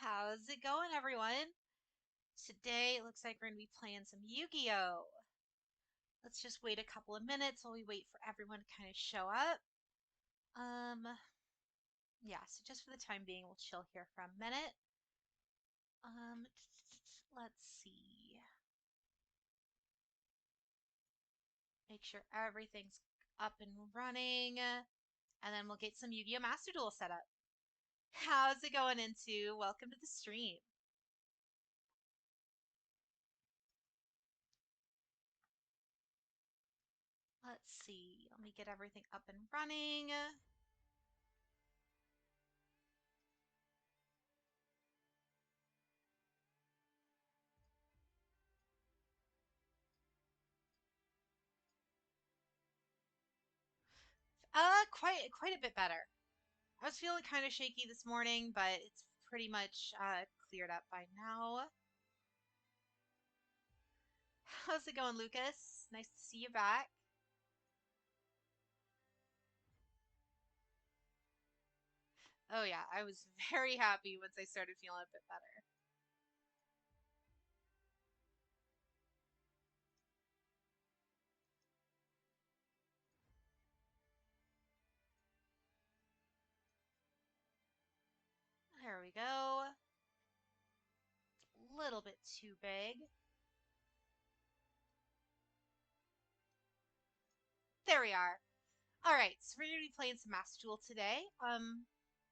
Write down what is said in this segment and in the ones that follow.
How's it going, everyone? Today it looks like we're going to be playing some Yu-Gi-Oh! Let's just wait a couple of minutes while we wait for everyone to kind of show up. Um, yeah, so just for the time being, we'll chill here for a minute. Um, let's see. Make sure everything's up and running, and then we'll get some Yu-Gi-Oh! Master Duel set up. How's it going, Into? Welcome to the stream. Let's see. Let me get everything up and running. Quite a bit better. I was feeling kind of shaky this morning, but it's pretty much cleared up by now. How's it going, Lucas? Nice to see you back. Oh yeah, I was very happy once I started feeling a bit better. There we go. A little bit too big. There we are. All right, so we're gonna be playing some Master Duel today.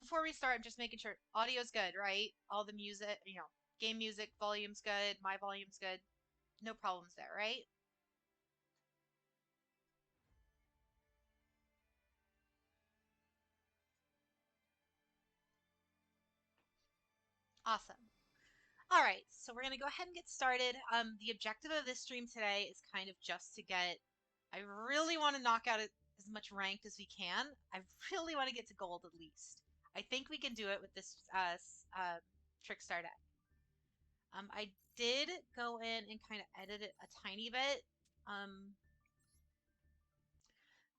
Before we start, I'm just making sure audio's good, right? All the music, game music volume's good, my volume's good. No problems there, right? Awesome. All right, so we're gonna go ahead and get started. The objective of this stream today is kind of just to get. I really want to knock out as much ranked as we can. I really want to get to gold at least. I think we can do it with this Trickstar deck. I did go in and kind of edit it a tiny bit.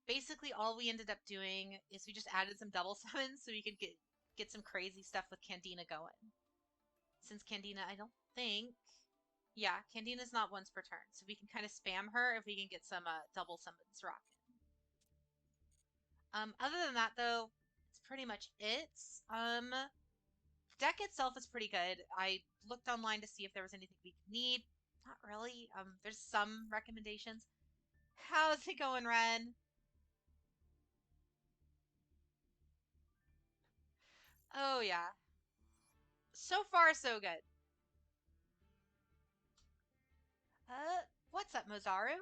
Basically, all we ended up doing is we just added some double summons so we could get some crazy stuff with Candina going. Since Candina, I don't think. Yeah, Candina's not once per turn, so we can kind of spam her if we can get some double summons rocking. Other than that, though, it's pretty much it. The deck itself is pretty good. I looked online to see if there was anything we could need. Not really. There's some recommendations. How's it going, Ren? Oh yeah. So far, so good. What's up, Mozaru?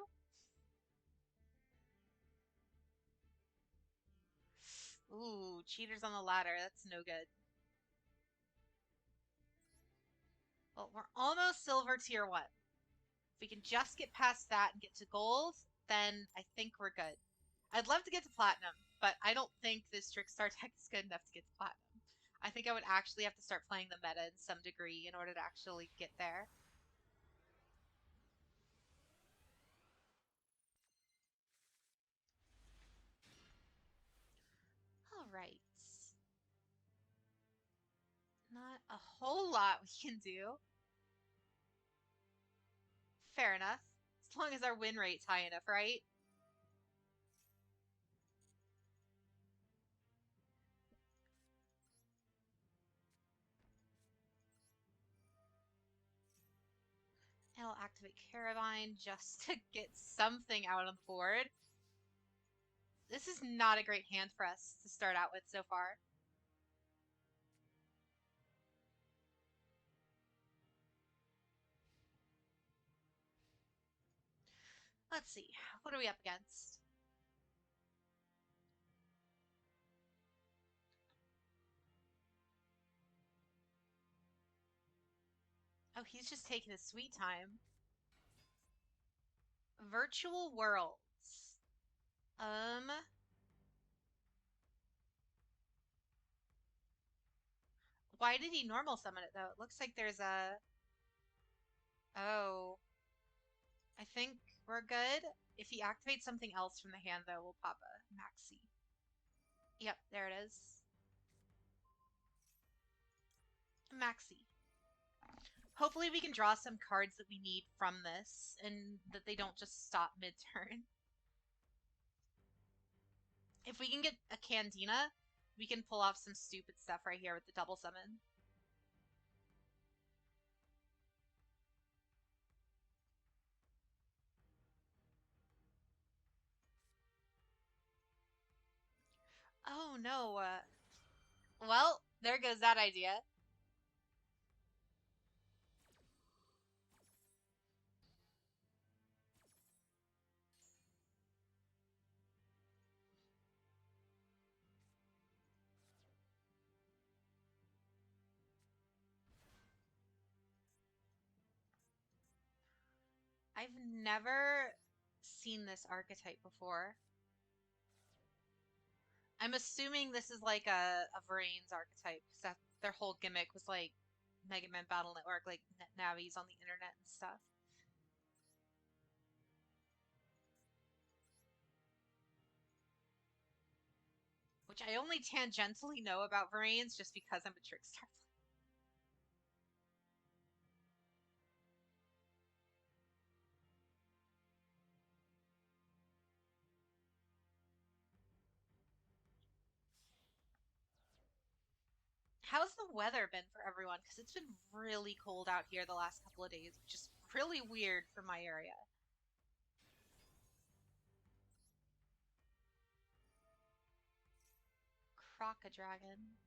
Ooh, cheaters on the ladder. That's no good. Well, we're almost silver tier 1. If we can just get past that and get to gold, then I think we're good. I'd love to get to platinum, but I don't think this Trickstar deck is good enough to get to platinum. I think I would actually have to start playing the meta in some degree in order to actually get there. All right. Not a whole lot we can do. Fair enough. As long as our win rate's high enough, right? And I'll activate Caravine just to get something out on the board. This is not a great hand for us to start out with so far. Let's see. What are we up against? Oh, he's just taking his sweet time. Virtual worlds. Why did he normal summon it though? It looks like there's a. Oh. I think we're good. If he activates something else from the hand though, we'll pop a Maxi. Yep, there it is. Maxi. Hopefully we can draw some cards that we need from this, and that they don't just stop mid-turn. If we can get a Candina, we can pull off some stupid stuff right here with the double summon. Oh no, well, there goes that idea. I've never seen this archetype before. I'm assuming this is like a Vrain's archetype, because that their whole gimmick was like Mega Man Battle Network, like Navis on the internet and stuff. Which I only tangentially know about Vrain's just because I'm a Trickstar. How's the weather been for everyone? Because it's been really cold out here the last couple of days, which is really weird for my area. Crocodragon.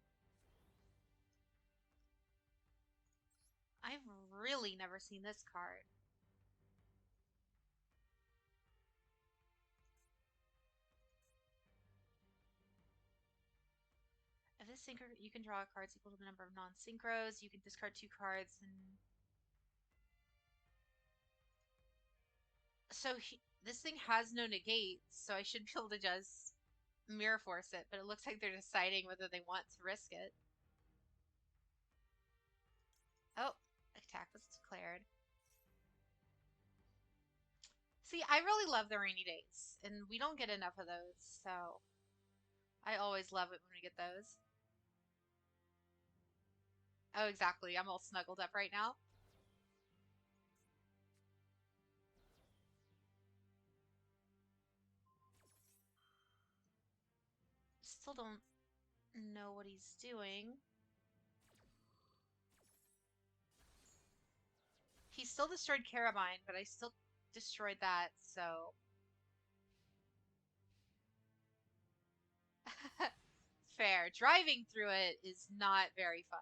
I've really never seen this card. If this synchro, you can draw cards equal to the number of non-synchros. You can discard 2 cards, and so this thing has no negate, so I should be able to just mirror force it. But it looks like they're deciding whether they want to risk it. Oh, attack was declared. See, I really love the rainy days, and we don't get enough of those, so I always love it when we get those. Oh, exactly. I'm all snuggled up right now. Still don't know what he's doing. He still destroyed Carabine, but I still destroyed that, so... Fair. Driving through it is not very fun.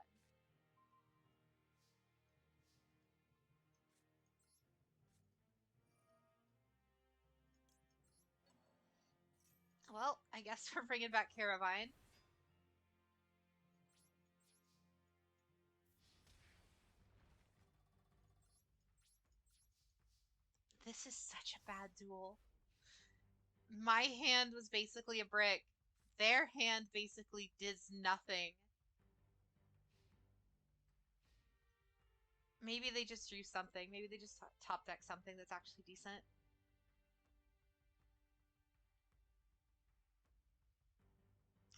Well, I guess we're bringing back Carabine. This is such a bad duel. My hand was basically a brick. Their hand basically does nothing. Maybe they just drew something. Maybe they just top deck something that's actually decent.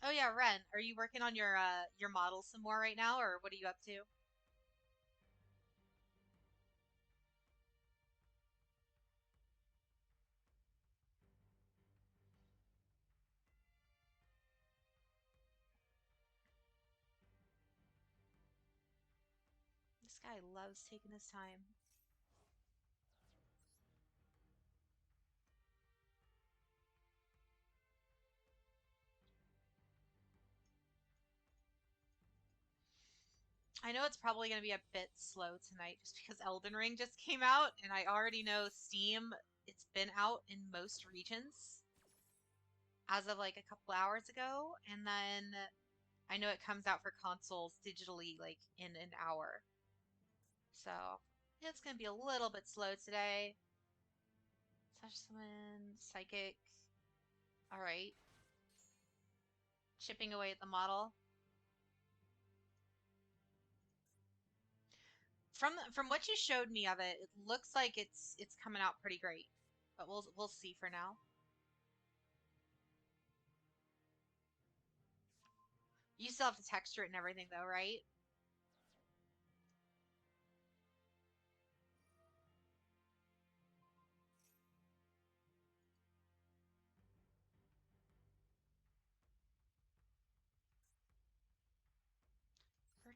Oh yeah, Ren, are you working on your model some more right now, or what are you up to? This guy loves taking his time. I know it's probably going to be a bit slow tonight just because Elden Ring just came out, and I already know Steam, it's been out in most regions as of like a couple hours ago, and then I know it comes out for consoles digitally like in an hour. So it's going to be a little bit slow today. Touch Summon, Psychic. All right. Chipping away at the model. From what you showed me of it, it looks like it's coming out pretty great. But we'll see for now. You still have to texture it and everything though, right?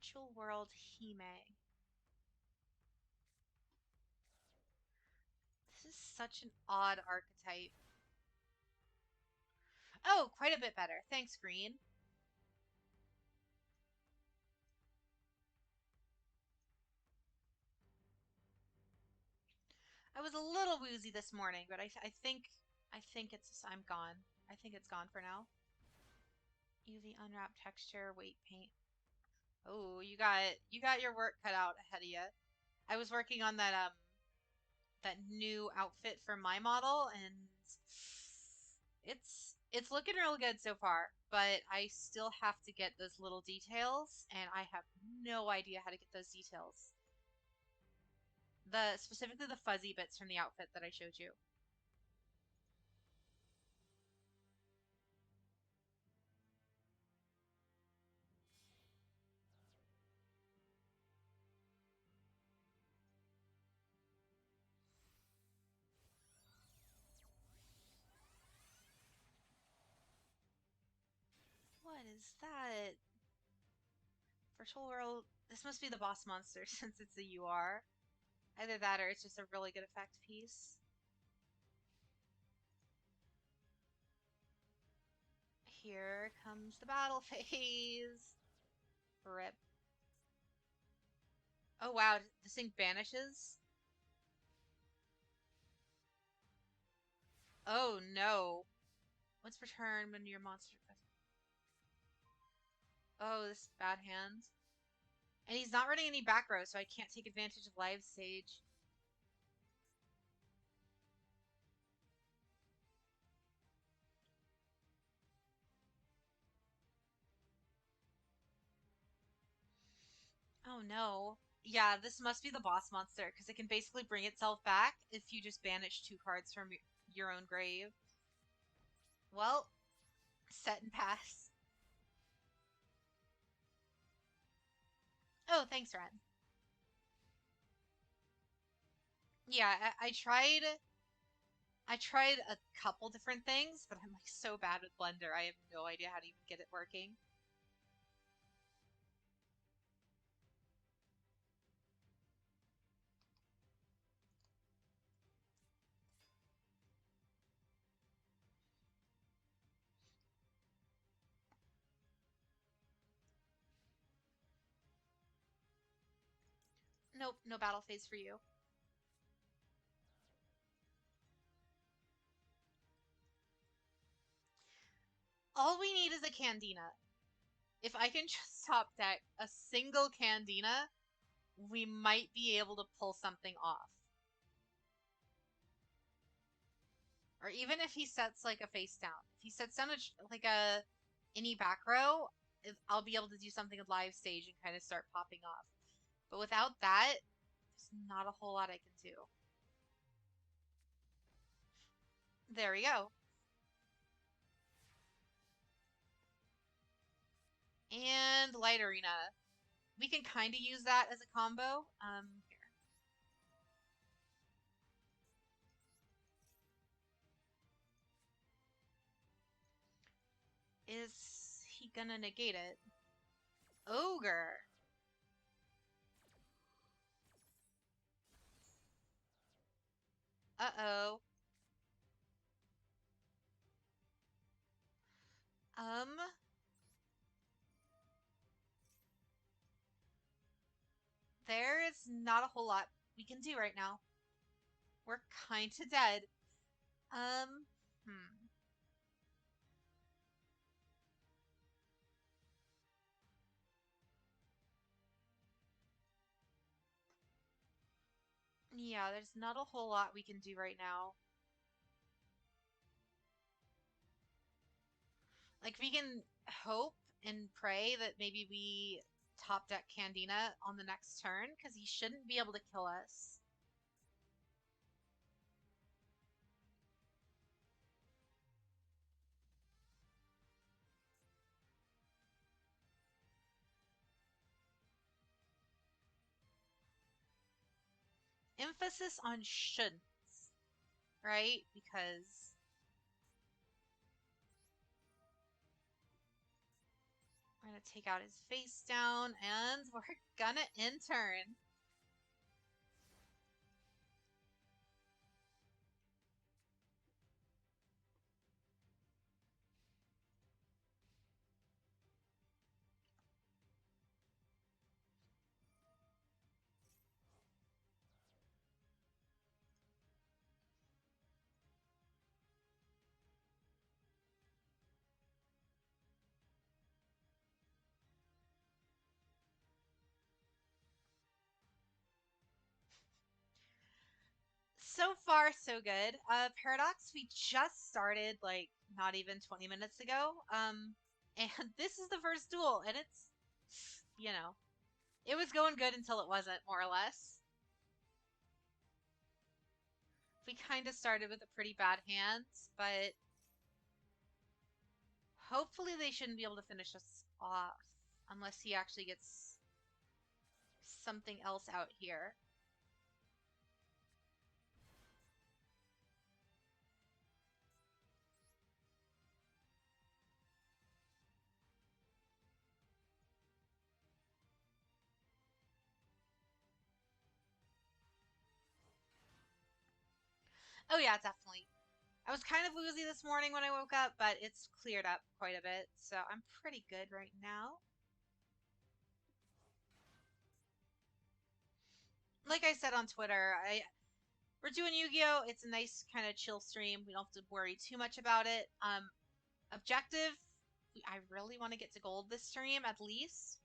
Virtual World Hime. This is such an odd archetype. Oh, quite a bit better. Thanks, Green. I was a little woozy this morning, but I think it's I'm gone. I think it's gone for now. UV unwrap texture, weight paint. Oh, you got your work cut out ahead of you. I was working on that new outfit for my model, and it's looking real good so far. But I still have to get those little details, and I have no idea how to get those details. The specifically the fuzzy bits from the outfit that I showed you. What is that? Virtual World. This must be the boss monster since it's a UR. Either that or it's just a really good effect piece. Here comes the battle phase. Rip. Oh wow, this thing vanishes? Oh no. What's return when your monster... Oh, this bad hand. And he's not running any back row, so I can't take advantage of live stage. Oh no. Yeah, this must be the boss monster, because it can basically bring itself back if you just banish 2 cards from your own grave. Well, set and pass. Oh, thanks, Ren. Yeah, I tried a couple different things, but I'm like so bad with Blender. I have no idea how to even get it working. Nope, no battle phase for you. All we need is a Candina. If I can just top deck a single Candina, we might be able to pull something off. Or even if he sets like a face down. If he sets down like a any back row, I'll be able to do something with live stage and kind of start popping off. But without that, there's not a whole lot I can do. There we go. And Light Arena. We can kind of use that as a combo. Here. Is he gonna negate it? Ogre. Uh-oh. Um, there is not a whole lot we can do right now. We're kinda dead. Um, hmm. Yeah, there's not a whole lot we can do right now. Like, we can hope and pray that maybe we top deck Candina on the next turn, because he shouldn't be able to kill us. Emphasis on shouldn'ts, right? Because gonna take out his face down, and we're gonna end turn. So far, so good. Paradox, we just started like not even 20 minutes ago. And this is the first duel, and it's, you know, it was going good until it wasn't, more or less. We kind of started with a pretty bad hand, but hopefully they shouldn't be able to finish us off unless he actually gets something else out here. Oh yeah, definitely. I was kind of woozy this morning when I woke up, but it's cleared up quite a bit, so I'm pretty good right now. Like I said on Twitter, we're doing Yu-Gi-Oh! It's a nice kind of chill stream. We don't have to worry too much about it. Objective, I really want to get to gold this stream at least.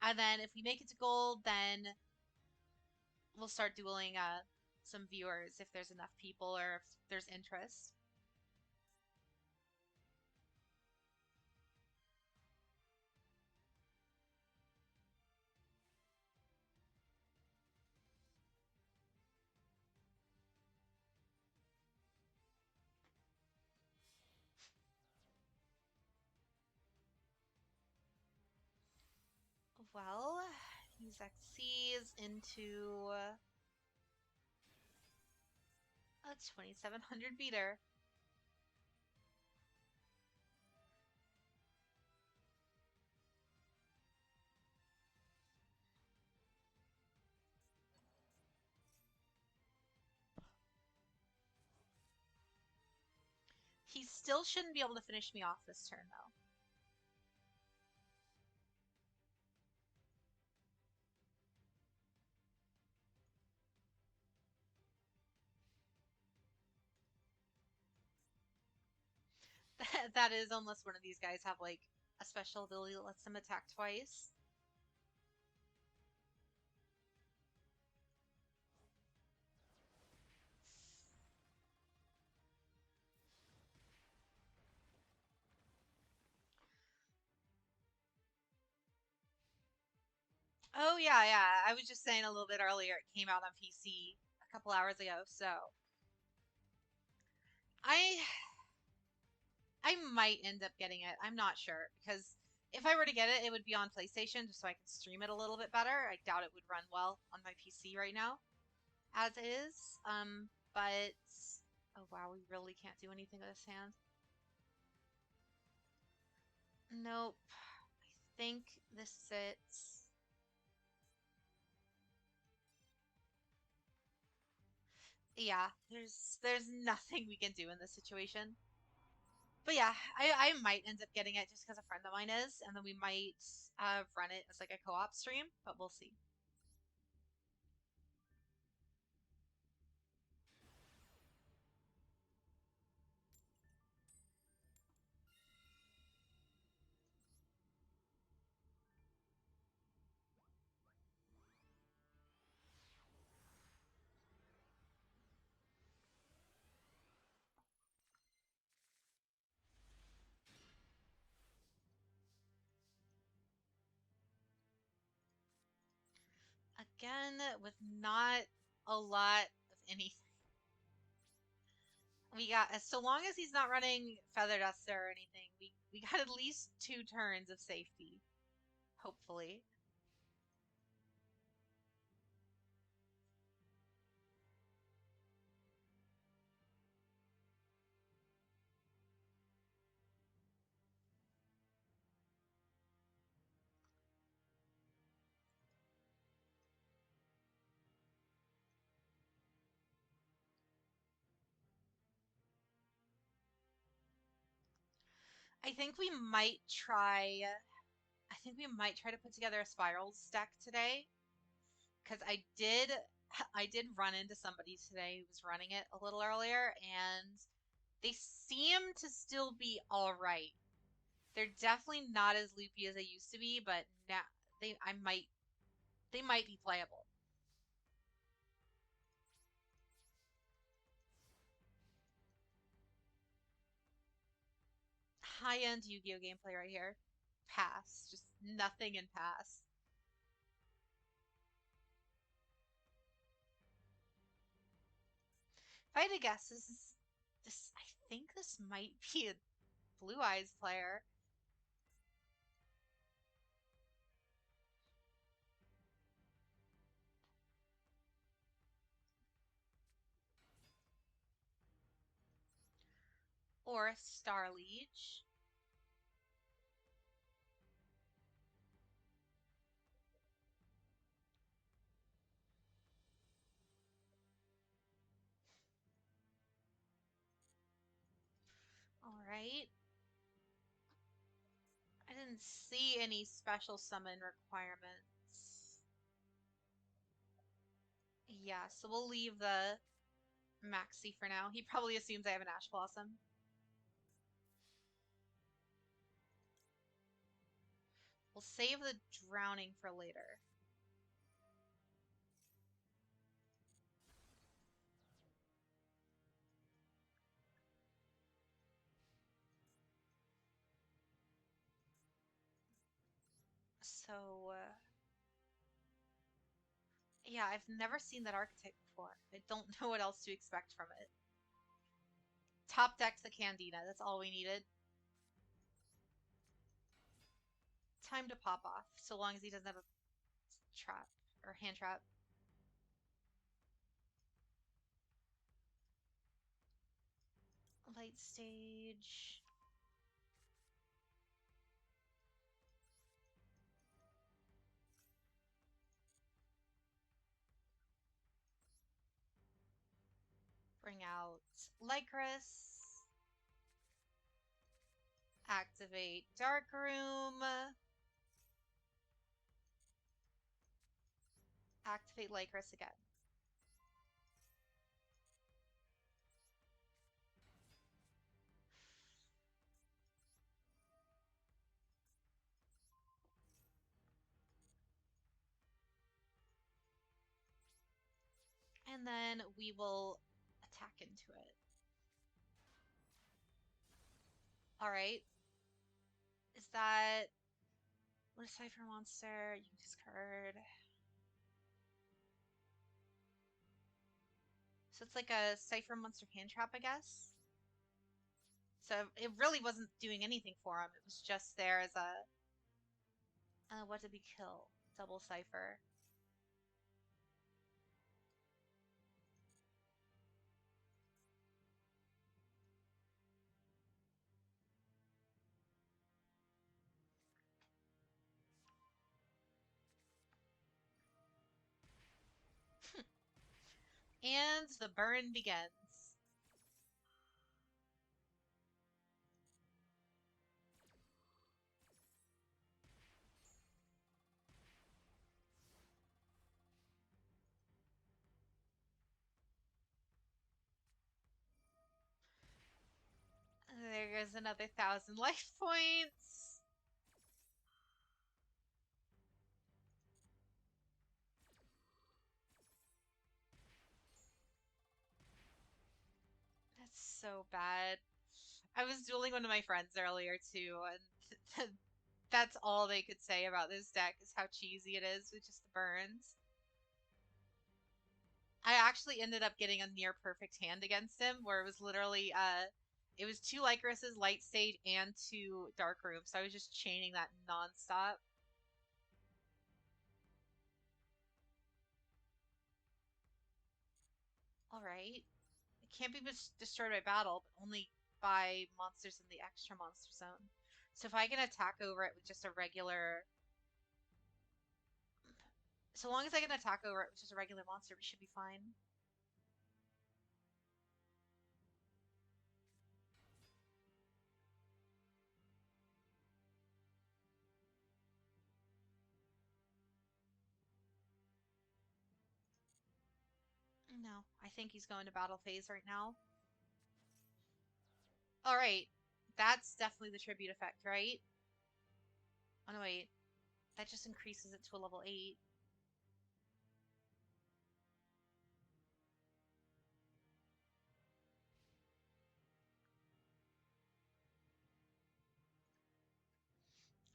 And then if we make it to gold, then we'll start dueling some viewers if there's enough people or if there's interest. Well, he's XCs into a 2700 beater. He still shouldn't be able to finish me off this turn, though. That is, unless one of these guys have, like, a special ability that lets them attack twice. Oh, yeah, yeah. I was just saying a little bit earlier, it came out on PC a couple hours ago, so I I might end up getting it. I'm not sure because if I were to get it, it would be on PlayStation just so I could stream it a little bit better. I doubt it would run well on my PC right now, as is. But oh wow, we really can't do anything with this hand. Nope. I think this is it. Yeah, there's nothing we can do in this situation. But yeah, I might end up getting it just because a friend of mine is, and then we might run it as like a co-op stream, but we'll see. Again, with not a lot of anything. We got, so long as he's not running Feather Duster or anything, we got at least 2 turns of safety, hopefully. I think we might try. I think we might try to put together a spirals deck today because I did run into somebody today who was running it a little earlier, and they seem to still be all right. They're definitely not as loopy as they used to be, but now they might be playable. High-end Yu-Gi-Oh gameplay right here. Pass, just nothing in pass. If I had to guess, this. I think this might be a Blue Eyes player or a Star Liege. All right. I didn't see any special summon requirements. Yeah, so we'll leave the Maxi for now. He probably assumes I have an Ash Blossom. We'll save the Drowning for later. So, yeah, I've never seen that archetype before. I don't know what else to expect from it. Top deck's the Candida. That's all we needed. Time to pop off, so long as he doesn't have a trap or hand trap. Light stage. Bring out Lycris. Activate Dark Room. Activate Lycris again. And then we will attack into it. Alright. Is that... What is Cypher Monster? You can discard. So it's like a Cypher Monster hand trap, I guess? So it really wasn't doing anything for him. It was just there as a... what did we kill? Double Cypher. And the burn begins. There goes another 1,000 life points. That's so bad. I was dueling one of my friends earlier too, and that's all they could say about this deck is how cheesy it is with just the burns. I actually ended up getting a near perfect hand against him where it was literally it was 2 Lycris's Light Stage and 2 Dark Room, so I was just chaining that nonstop. Alright. It can't be destroyed by battle, but only by monsters in the extra monster zone. So if I can attack over it with just a regular... So long as I can attack over it with just a regular monster, we should be fine. No, I think he's going to battle phase right now. Alright. That's definitely the tribute effect, right? Oh no, wait. That just increases it to a level 8.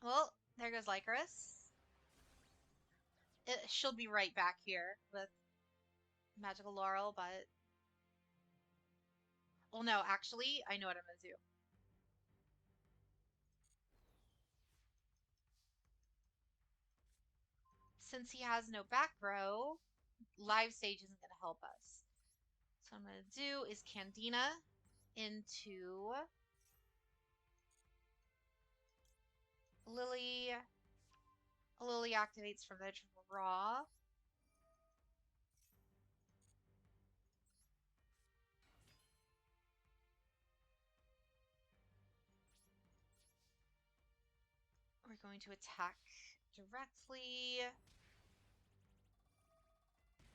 Well, there goes Lycoris. She'll be right back here with Magical Laurel, but... Well, no, actually, I know what I'm gonna do. Since he has no back row, live stage isn't gonna help us. So what I'm gonna do is Candina into Lily. Lily activates from the draw. We're going to attack directly.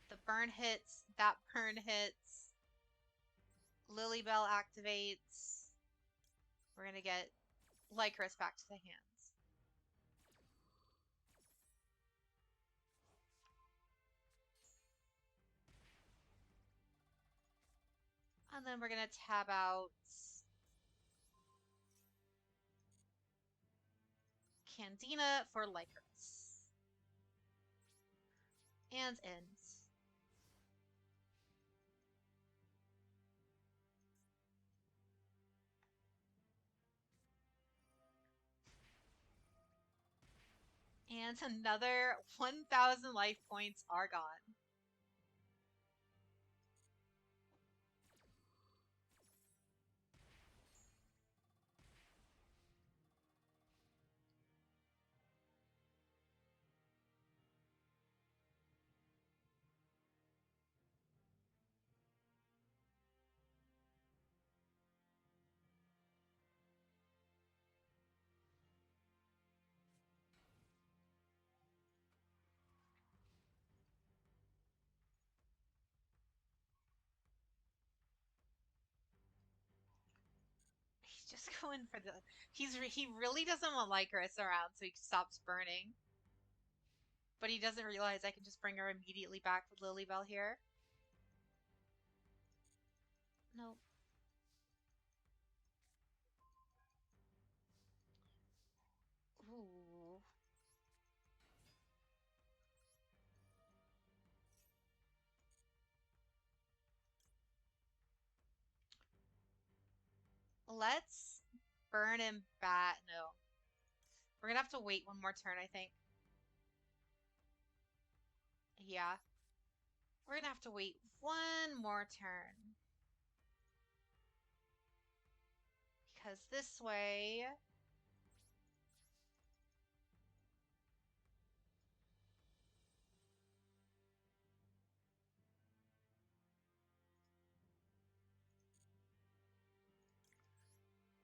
The burn hits. That burn hits. Lilybell activates. We're going to get Lycoris back to the hands. And then we're going to tab out Candina for Lycoris. And ends. And another 1,000 life points are gone. He's just going for the... He really doesn't want Lycoris around, so he stops burning. But he doesn't realize I can just bring her immediately back with Lilybell here. Nope. Ooh. Let's burn him back. No. We're gonna have to wait one more turn, I think. Yeah. We're gonna have to wait one more turn. Because this way...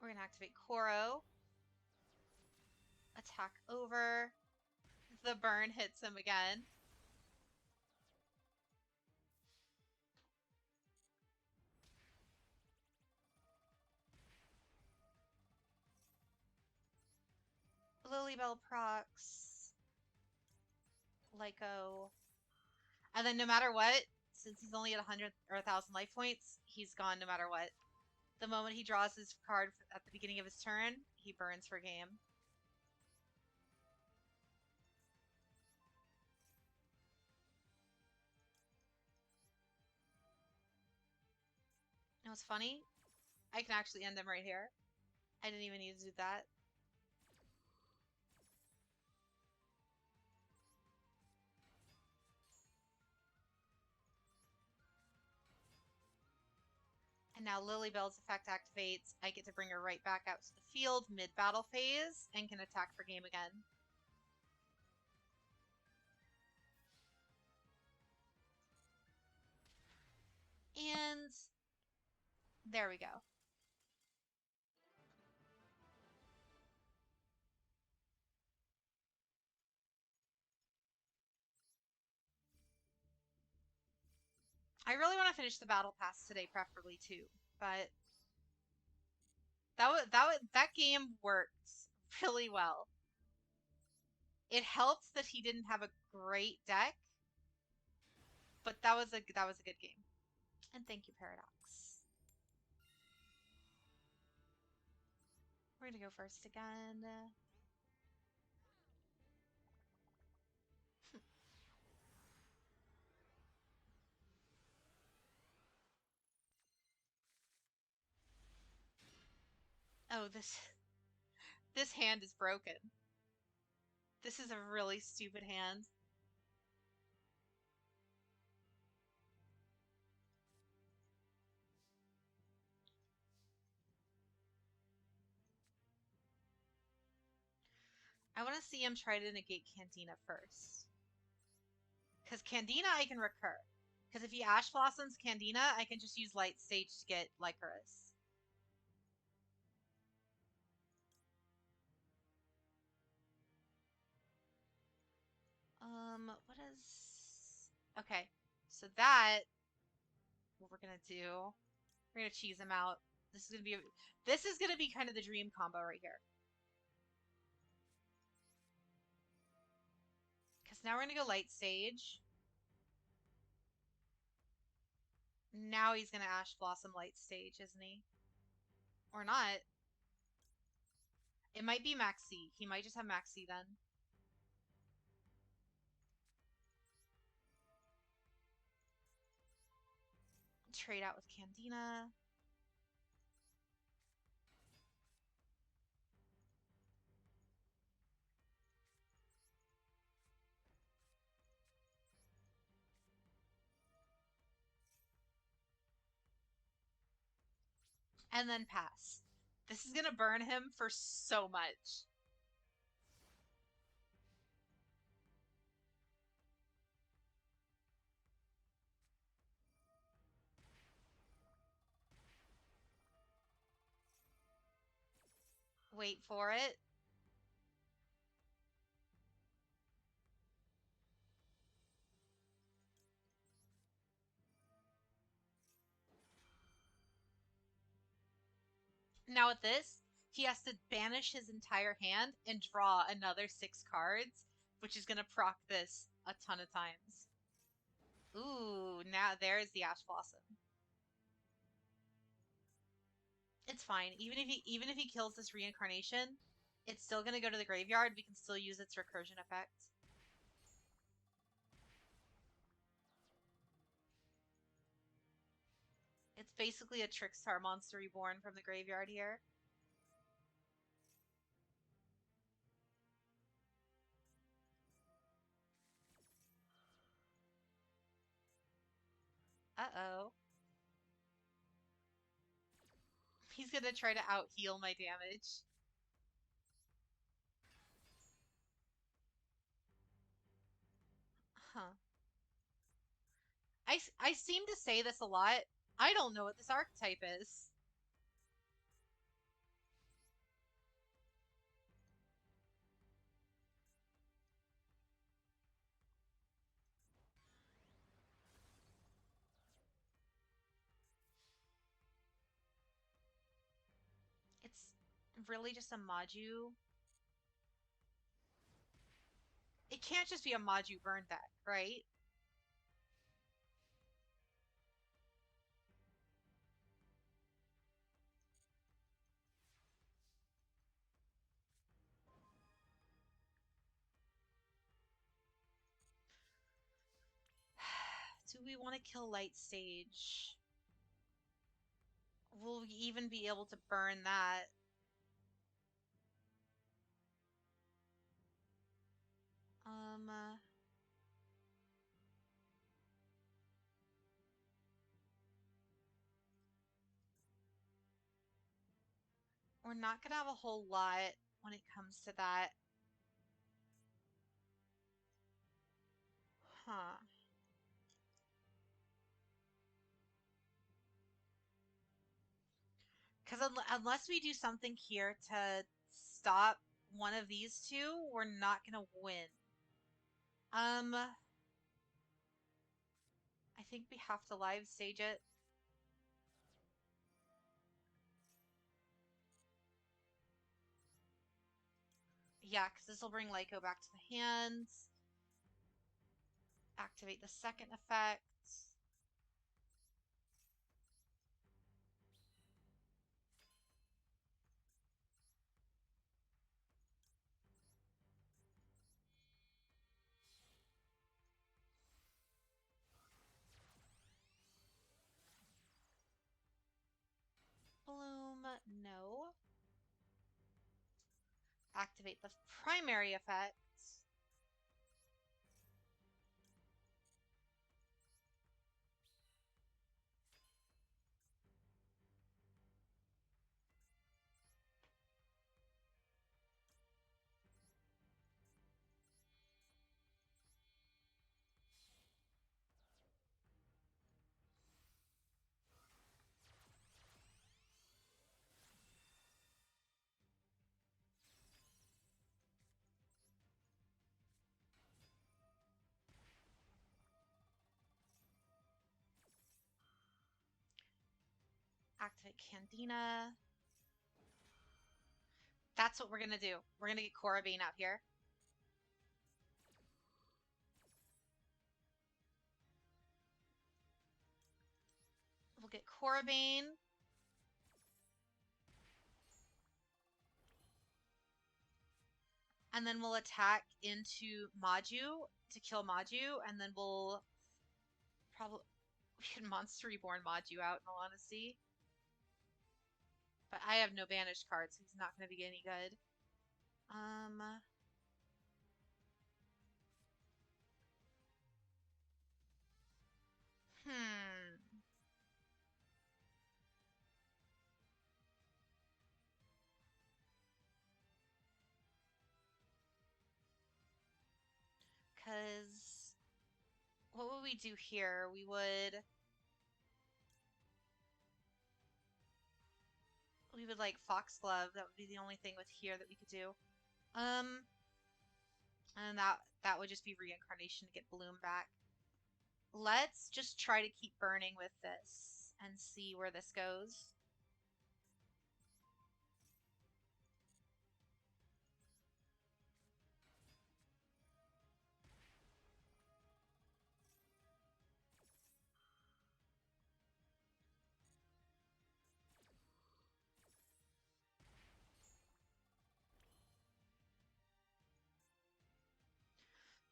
We're gonna activate Koro. Attack over. The burn hits him again. Lilybell procs. Lyco. And then no matter what, since he's only at 100 or 1,000 life points, he's gone no matter what. The moment he draws his card at the beginning of his turn, he burns for game. You know what's funny? I can actually end him right here. I didn't even need to do that. And now Lilybell's effect activates. I get to bring her right back out to the field mid-battle phase and can attack for game again. And there we go. I really want to finish the battle pass today, preferably too. But that game worked really well. It helped that he didn't have a great deck, but that was a good game. And thank you, Paradox. We're gonna go first again. Oh, this hand is broken. This is a really stupid hand. I want to see him try to negate Candina first. Because Candina I can recur. Because if he Ash Blossoms Candina, I can just use Light Stage to get Lycoris. What is... Okay, so that... What we're gonna do... We're gonna cheese him out. This is gonna be... This is gonna be kind of the dream combo right here. Because now we're gonna go Light Stage. Now he's gonna Ash Blossom Light Stage, isn't he? Or not. It might be Maxi. He might just have Maxi then. Trade out with Candina. And then pass. This is gonna burn him for so much. Wait for it. Now with this, he has to banish his entire hand and draw another 6 cards, which is gonna proc this a ton of times. Ooh, now there's the Ash Blossom. It's fine. Even if he kills this reincarnation, it's still gonna go to the graveyard. We can still use its recursion effect. It's basically a Trickstar monster reborn from the graveyard here. Uh-oh. He's gonna try to out-heal my damage. Huh. I seem to say this a lot. I don't know what this archetype is. It's really just a Maju. It can't just be a Maju burn deck, right? Do we want to kill Light Stage? Will we even be able to burn that? Uh, we're not gonna have a whole lot when it comes to that. Huh. Because unless we do something here to stop one of these two, we're not gonna win. I think we have to live stage it. Yeah, because this will bring Lyco back to the hands. Activate the second effect. Bloom, no. Activate the primary effect. Activate Candina. That's what we're gonna do. We're gonna get Korribane out here. We'll get Korribane. And then we'll attack into Maju to kill Maju, and then we'll probably we can Monster Reborn Maju out in all honesty. But I have no banished cards, so he's not gonna be any good. Hmm. Because what would we do here? We would like Foxglove. That would be the only thing with here that we could do. And that would just be reincarnation to get Bloom back. Let's just try to keep burning with this and see where this goes.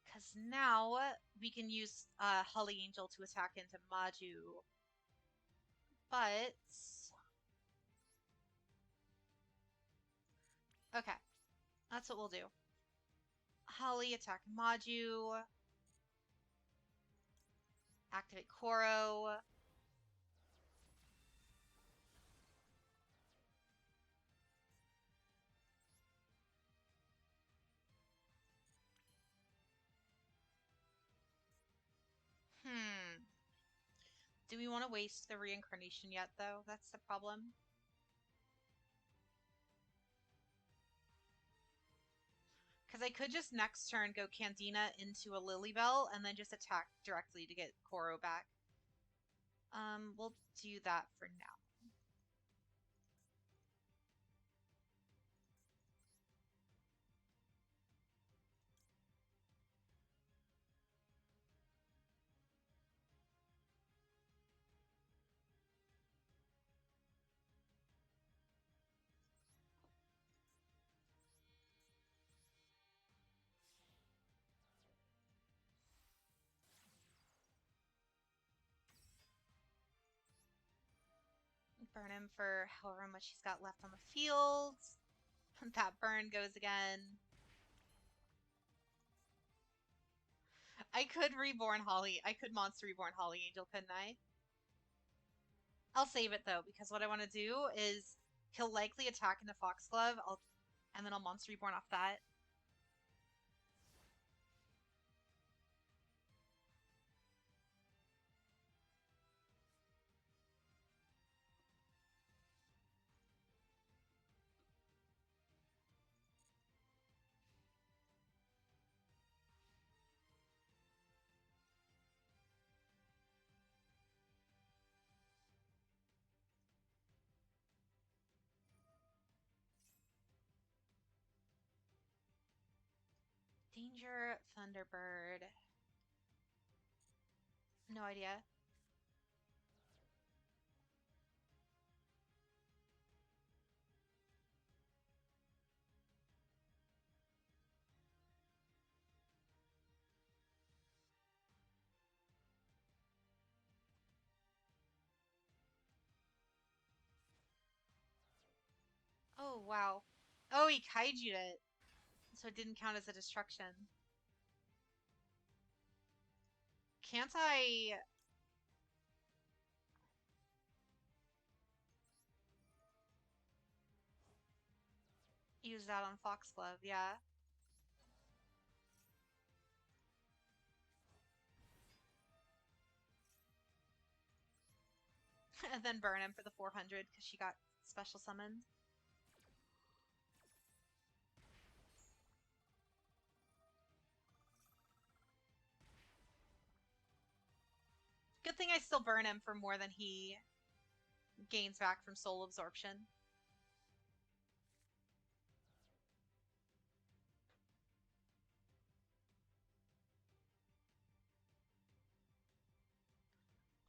Because now we can use Holly Angel to attack into Maju. But... Okay, that's what we'll do. Holly, attack Maju. Activate Koro. Do we want to waste the reincarnation yet, though? That's the problem. Because I could just next turn go Candina into a Lilybell and then just attack directly to get Koro back. We'll do that for now. Burn him for however much he's got left on the field. That burn goes again. I could reborn Holly. I could monster reborn Holly Angel, couldn't I? I'll save it though, because what I want to do is he'll likely attack into Foxglove, and then I'll monster reborn off that. Danger Thunderbird. No idea. Oh, wow. Oh, he kaiju'd it. So it didn't count as a destruction. Can't I... use that on Foxglove? Yeah. And then burn him for the 400 because she got special summoned. Good thing I still burn him for more than he gains back from soul absorption.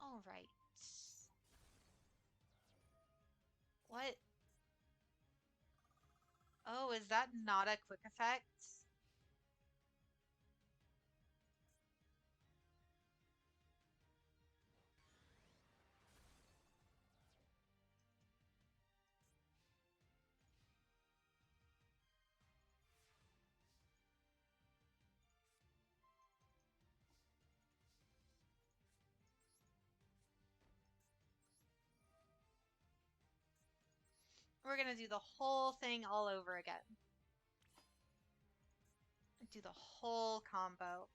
All right. What? Oh, is that not a quick effect? We're gonna do the whole thing all over again. Do the whole combo.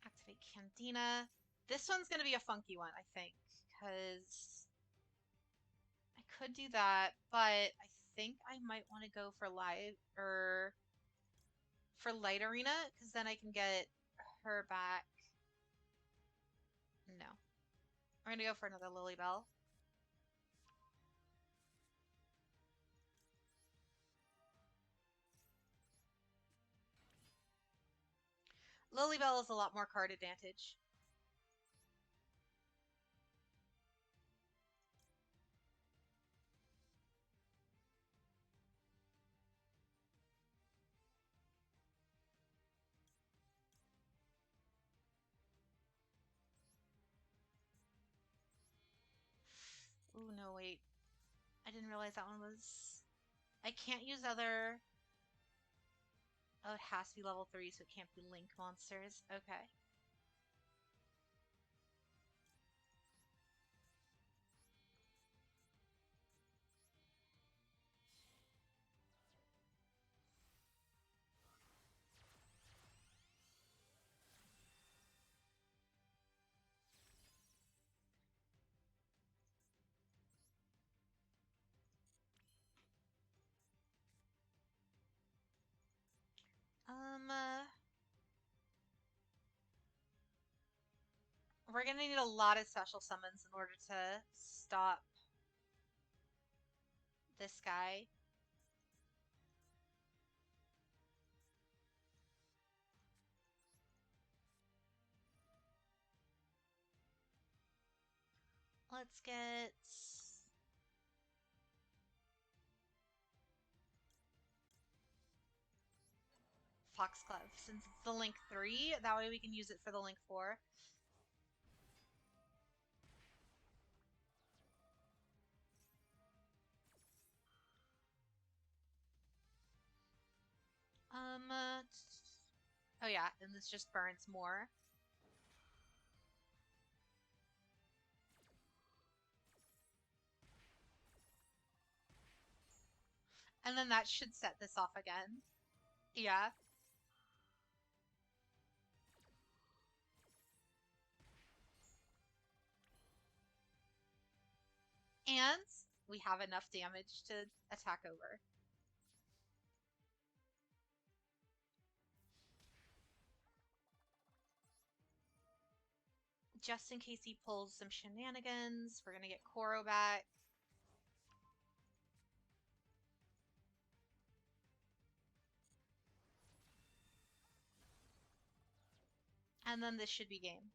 Activate Candina. This one's gonna be a funky one, I think, because I could do that, but I think I might want to go for live or for light arena, because then I can get her back. No. We're gonna go for another Lilybell. Lilybell is a lot more card advantage. Ooh, no, wait. I didn't realize that one was... I can't use other... Oh, it has to be level 3, so it can't be Link monsters. Okay. We're gonna need a lot of special summons in order to stop this guy. Let's get... Foxglove, since it's the Link 3, that way we can use it for the Link 4. Oh yeah, and this just burns more. And then that should set this off again. Yeah. And we have enough damage to attack over. Just in case he pulls some shenanigans, we're gonna get Koro back. And then this should be game.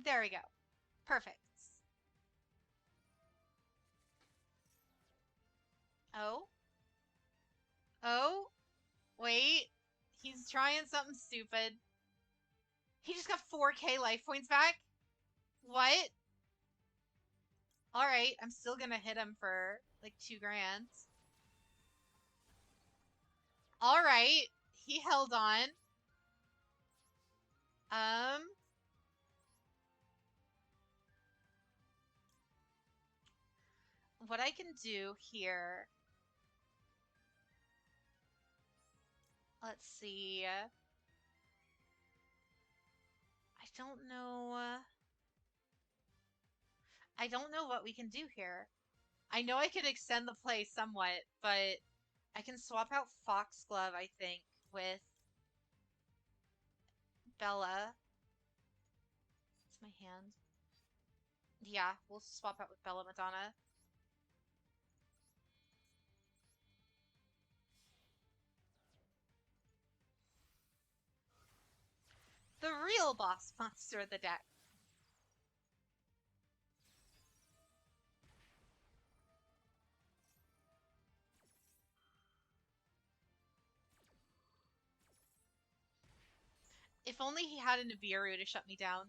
There we go. Perfect. Oh? Oh? Wait. He's trying something stupid. He just got 4k life points back? What? Alright, I'm still gonna hit him for like 2 grand. Alright, he held on. What I can do here... Let's see. I don't know... I don't know what we can do here. I know I can extend the play somewhat, but I can swap out Foxglove, I think, with Bella. It's my hand. Yeah, we'll swap out with Bella Madonna. The real boss monster of the deck. If only he had a Nibiru to shut me down.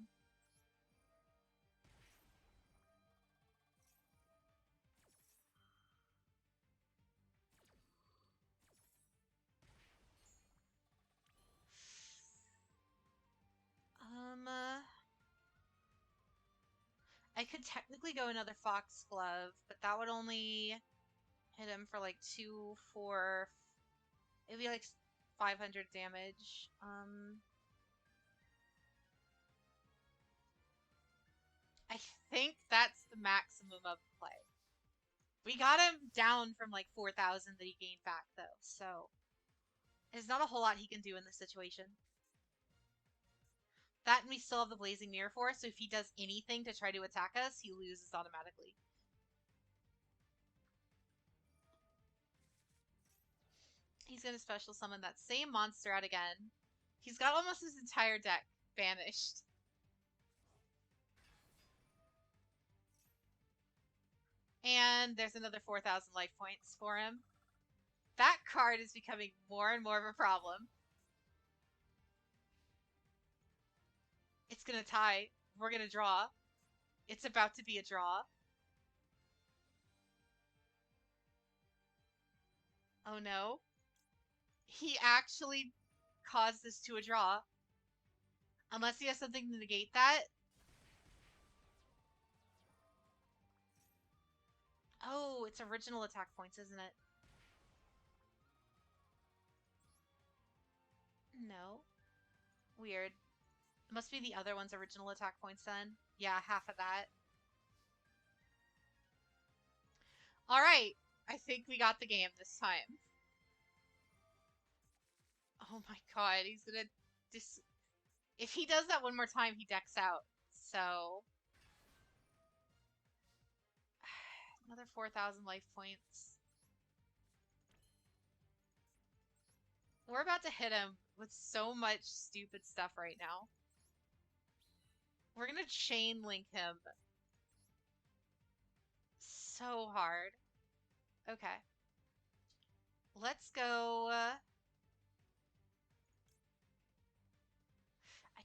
I could technically go another Foxglove, but that would only hit him for like 2, 4... It'd be like 500 damage. I think that's the maximum of the play. We got him down from like 4,000 that he gained back, though, so there's not a whole lot he can do in this situation. That and we still have the Blazing Mirror Force, so if he does anything to try to attack us, he loses automatically. He's going to special summon that same monster out again. He's got almost his entire deck banished. And there's another 4,000 life points for him. That card is becoming more and more of a problem. It's going to tie. We're going to draw. It's about to be a draw. Oh no. He actually caused this to a draw. Unless he has something to negate that. Oh, it's original attack points, isn't it? No. Weird. It must be the other one's original attack points then. Yeah, half of that. Alright. I think we got the game this time. Oh my god, he's gonna if he does that one more time, he decks out. So another 4,000 life points. We're about to hit him with so much stupid stuff right now. We're gonna chain link him so hard. Okay. Let's go. I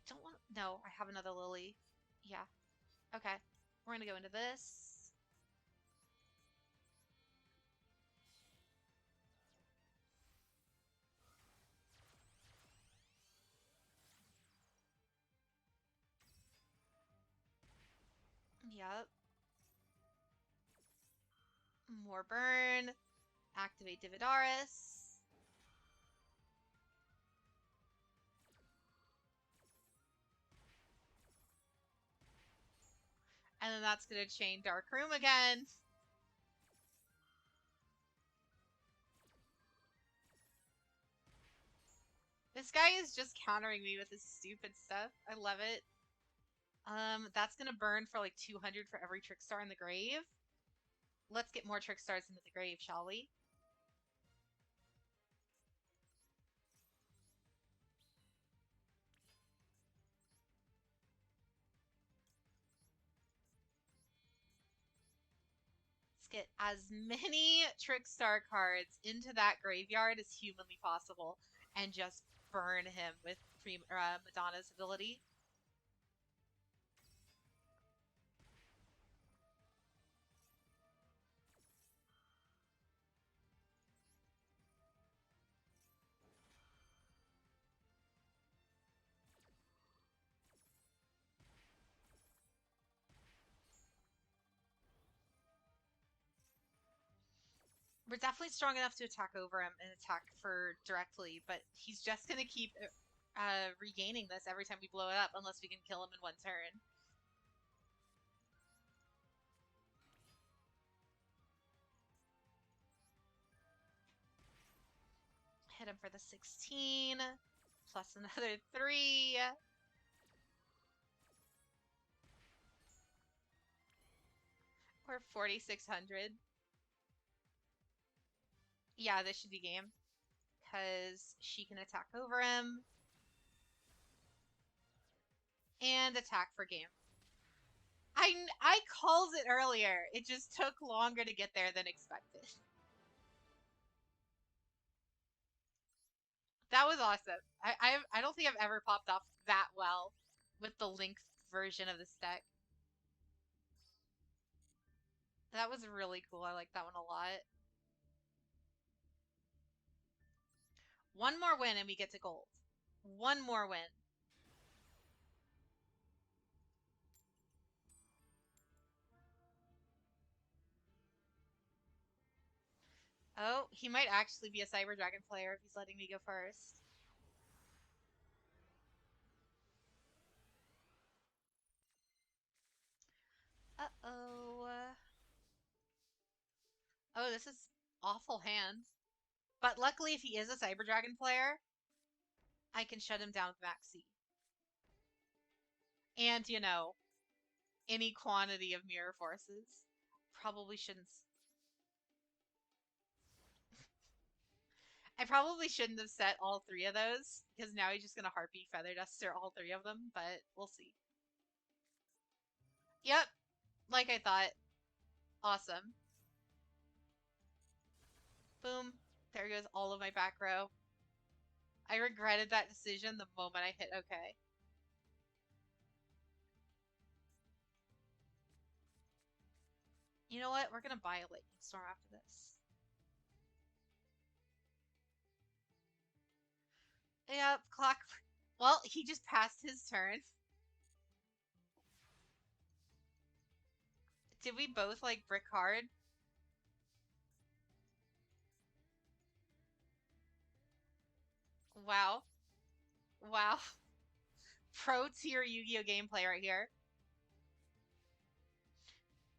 don't want... No, I have another Lily. Yeah. Okay. We're gonna go into this. Yep. More burn. Activate Dividaris. And then that's going to chain Dark Room again. This guy is just countering me with his stupid stuff. I love it. That's going to burn for like 200 for every Trickstar in the grave. Let's get more Trickstars into the grave, shall we? Let's get as many Trickstar cards into that graveyard as humanly possible and just burn him with Madonna's ability. We're definitely strong enough to attack over him and attack for directly, but he's just going to keep regaining this every time we blow it up unless we can kill him in one turn. Hit him for the 16, plus another 3. Or 4,600. Yeah, this should be game. Because she can attack over him. And attack for game. I called it earlier. It just took longer to get there than expected. That was awesome. I don't think I've ever popped off that well with the Link version of this deck. That was really cool. I like that one a lot. One more win and we get to gold. One more win. Oh, he might actually be a Cyber Dragon player if he's letting me go first. Uh-oh. Oh, this is awful hand. But luckily, if he is a Cyber Dragon player, I can shut him down with Max C. And, you know, any quantity of Mirror Forces. Probably shouldn't... I probably shouldn't have set all 3 of those, because now he's just going to Heartbeat Feather Duster all 3 of them, but we'll see. Yep, like I thought. Awesome. Boom. There goes all of my back row. I regretted that decision the moment I hit OK. You know what? We're going to buy a Lightning Storm after this. Yep, clock. Well, he just passed his turn. Did we both, like, brick hard? Wow. Wow. Pro tier Yu-Gi-Oh gameplay right here.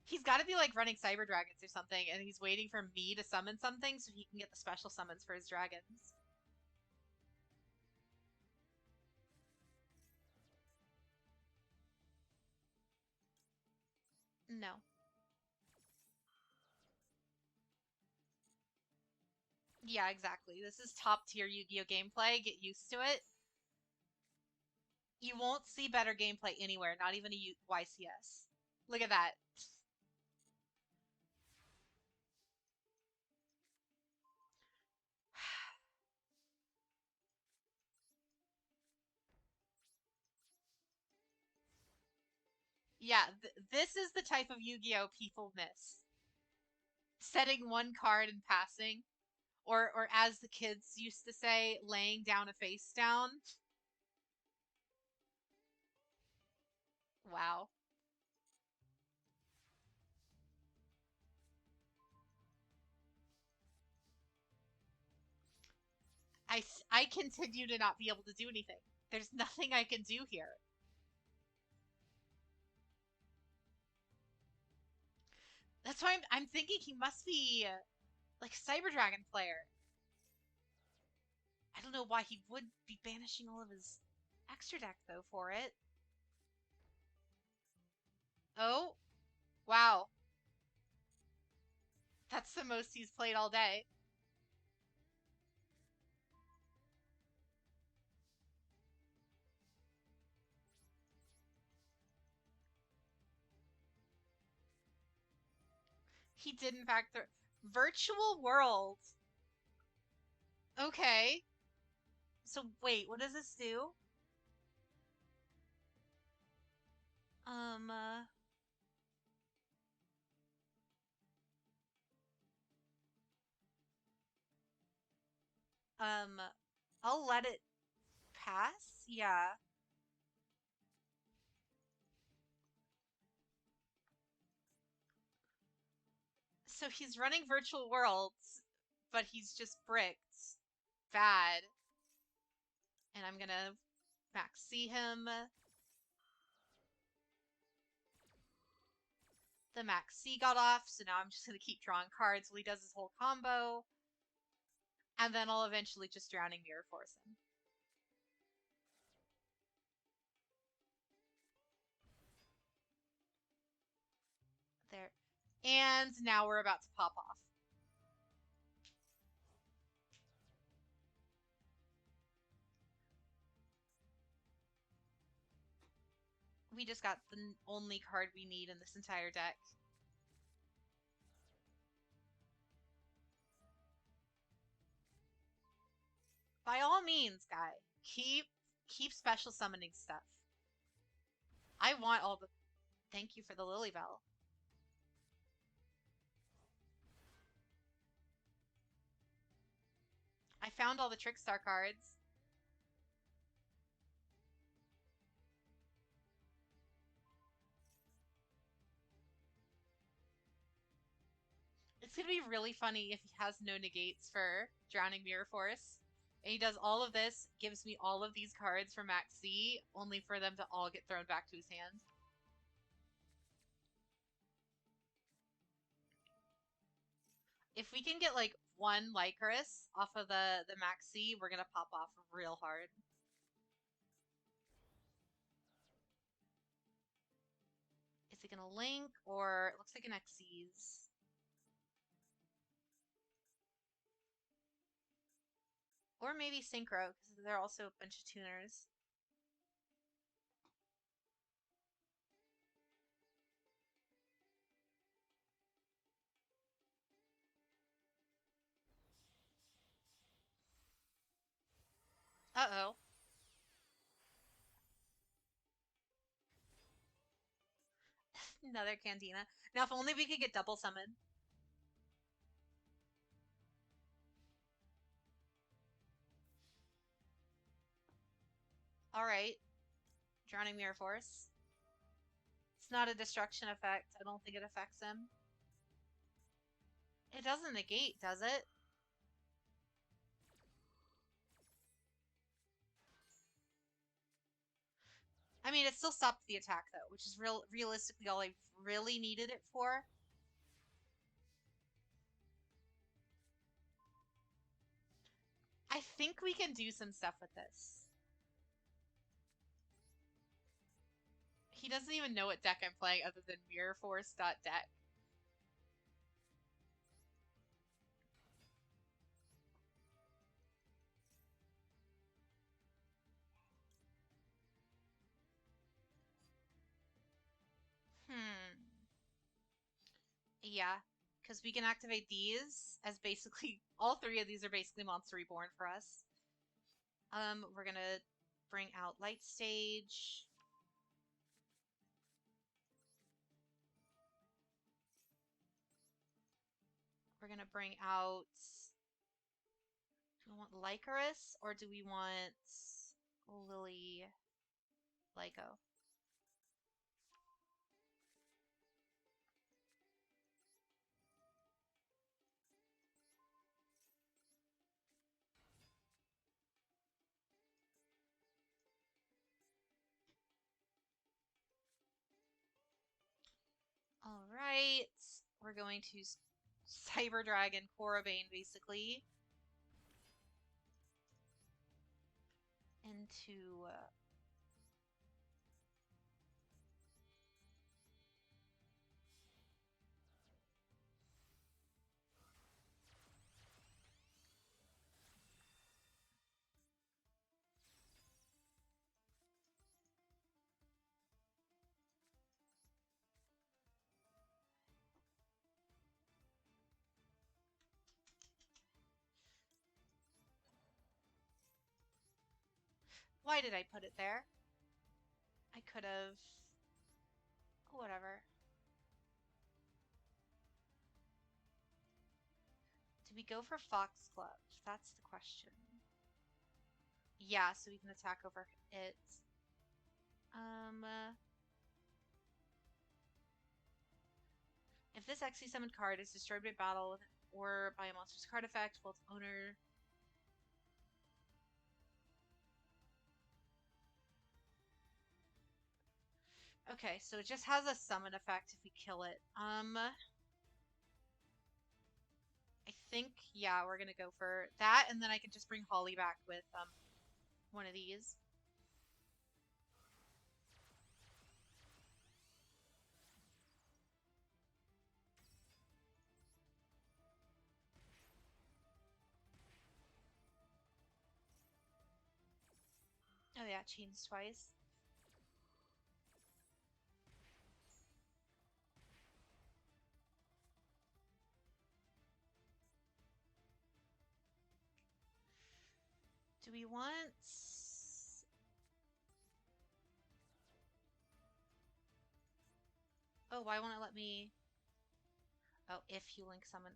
He's got to be, like, running Cyber Dragons or something, and he's waiting for me to summon something so he can get the special summons for his dragons. No. Yeah, exactly. This is top tier Yu-Gi-Oh gameplay. Get used to it. You won't see better gameplay anywhere, not even a YCS. Look at that. Yeah, this is the type of Yu-Gi-Oh people miss. Setting one card and passing. Or as the kids used to say, laying down a face down. Wow. I continue to not be able to do anything. There's nothing I can do here. That's why I'm thinking he must be like a Cyber Dragon player. I don't know why he would be banishing all of his extra deck though for it. Oh, wow. That's the most he's played all day. He did in fact Virtual World. Okay. So wait, what does this do? Um uh, um I'll let it pass. Yeah. So he's running Virtual Worlds, but he's just bricked. Bad. And I'm gonna max see him. The max C got off, so now I'm just gonna keep drawing cards while he does his whole combo. And then I'll eventually just Drowning Mirror force him. There. And now we're about to pop off. We just got the only card we need in this entire deck. By all means, guy, keep special summoning stuff. I want all the. Thank you for the Lilybell. I found all the Trickstar cards. It's gonna be really funny if he has no negates for Drowning Mirror Force. And he does all of this, gives me all of these cards for Max C, only for them to all get thrown back to his hand. If we can get like one Lycanroc off of the Max C, we're gonna pop off real hard. Is it gonna link or it looks like an Xyz? Or maybe Synchro, because they're also a bunch of tuners. Uh-oh. Another Cantina. Now, if only we could get double summon. Alright. Drowning Mirror Force. It's not a destruction effect. I don't think it affects him. It doesn't negate, does it? I mean, it still stopped the attack, though, which is realistically all I really needed it for. I think we can do some stuff with this. He doesn't even know what deck I'm playing other than Mirror Force deck. Hmm. Yeah, because we can activate these as basically all three of these are basically Monster Reborn for us. We're gonna bring out Light Stage. We're gonna bring out. Do we want Lycanroc or do we want Lily Lyco? All right. we're going to Cyber Dragon Korobane, basically, into why did I put it there? I could have... whatever. Do we go for Foxglove? That's the question. Yeah, so we can attack over it. If this Xe summoned card is destroyed by battle or by a monster's card effect, will its owner... Okay, so it just has a summon effect if we kill it. I think, yeah, we're gonna go for that, and then I can just bring Holly back with one of these. Oh yeah, chains twice. Do we want... Oh, why won't it let me... Oh, if you link summon.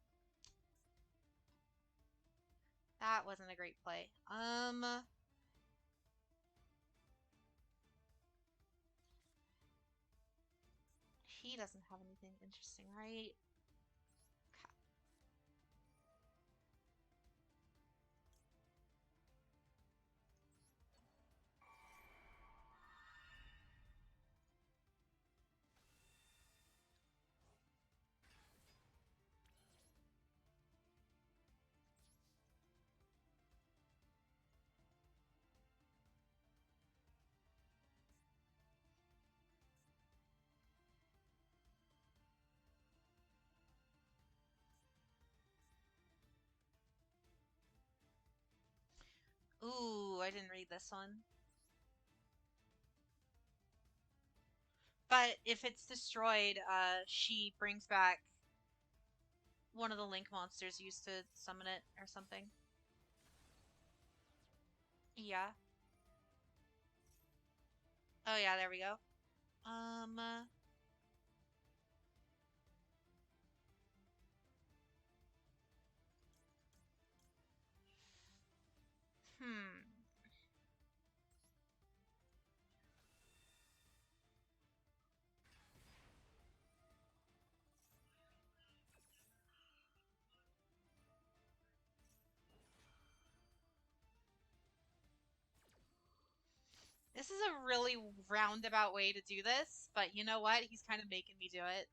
That wasn't a great play. He doesn't have anything interesting, right? Okay. Ooh, I didn't read this one. But if it's destroyed, she brings back one of the link monsters used to summon it or something. Yeah. Oh yeah, there we go. Hmm. This is a really roundabout way to do this, but you know what? He's kind of making me do it.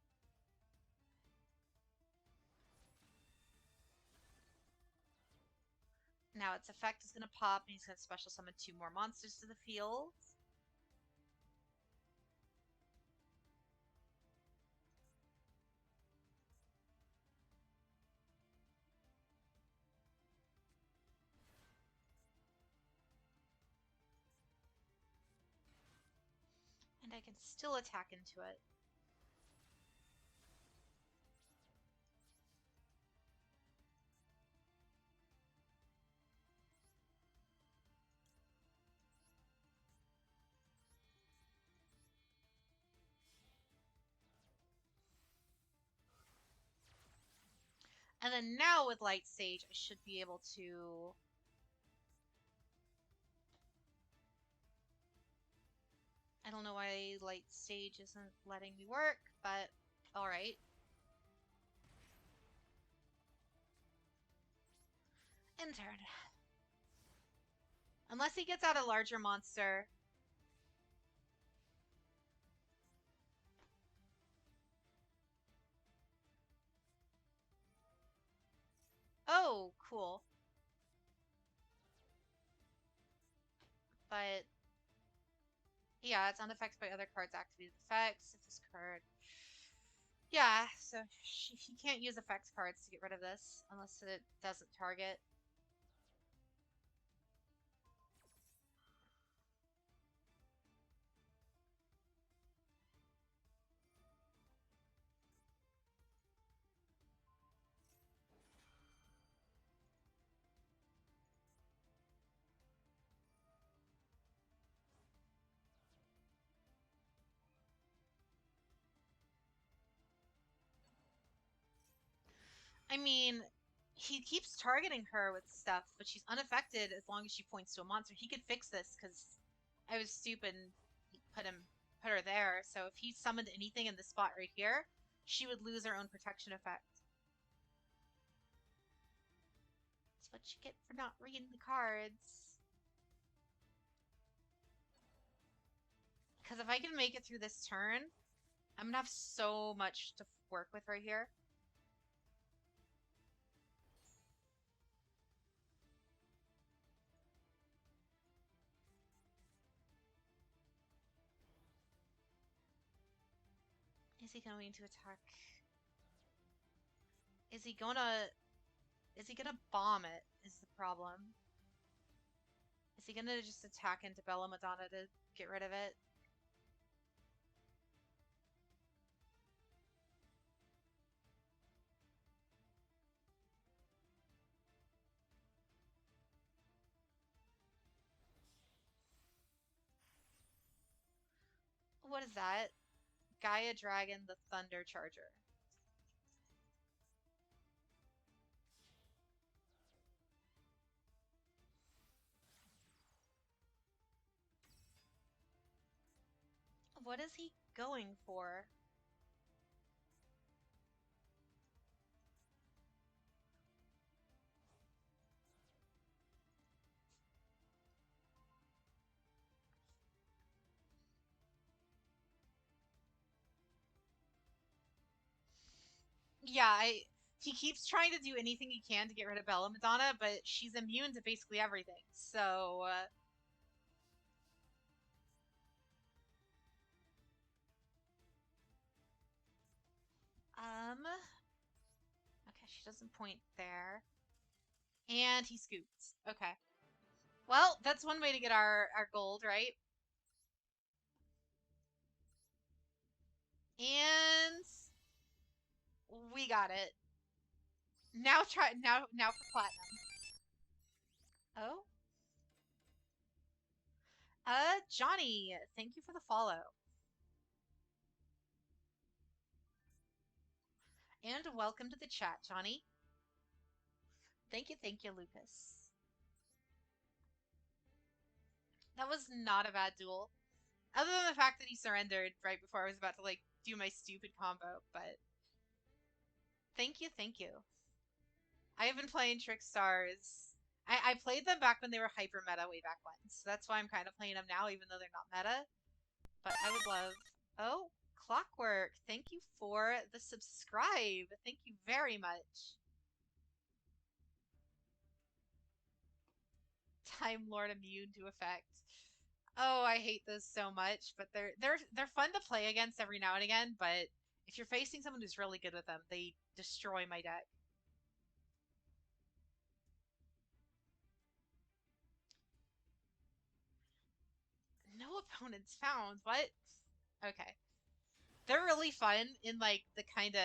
Now its effect is going to pop, and he's going to special summon 2 more monsters to the field. And I can still attack into it. And then now with Light Sage, I should be able to... I don't know why Light Sage isn't letting me work, but alright. End turn. Unless he gets out a larger monster. Oh, cool. But yeah, it's unaffected by other cards' activated effects. If this card, yeah, so he can't use effects cards to get rid of this unless it doesn't target. I mean, he keeps targeting her with stuff, but she's unaffected as long as she points to a monster. He could fix this because I was stupid and put her there. So if he summoned anything in this spot right here, she would lose her own protection effect. That's what you get for not reading the cards. Because if I can make it through this turn, I'm gonna have so much to work with right here. Is he going to attack? Is he gonna... Is he gonna bomb it, is the problem. Is he gonna just attack into Bella Madonna to get rid of it? What is that? Gaia Dragon, the Thunder Charger. What is he going for? Yeah, he keeps trying to do anything he can to get rid of Bella Madonna, but she's immune to basically everything. So, okay, she doesn't point there. And he scoops. Okay. Well, that's one way to get our gold, right? And we got it. Now for platinum. Oh? Johnny, thank you for the follow. And welcome to the chat, Johnny. Thank you, Lucas. That was not a bad duel. Other than the fact that he surrendered right before I was about to, like, do my stupid combo, but thank you, thank you. I have been playing Trickstars. I played them back when they were hyper meta way back when, so that's why I'm kind of playing them now, even though they're not meta. But I would love... Oh, Clockwork, thank you for the subscribe. Thank you very much. Time Lord immune to effect. Oh, I hate those so much, but they're fun to play against every now and again, but if you're facing someone who's really good with them, they destroy my deck. No opponents found. What? Okay. They're really fun in like the kind of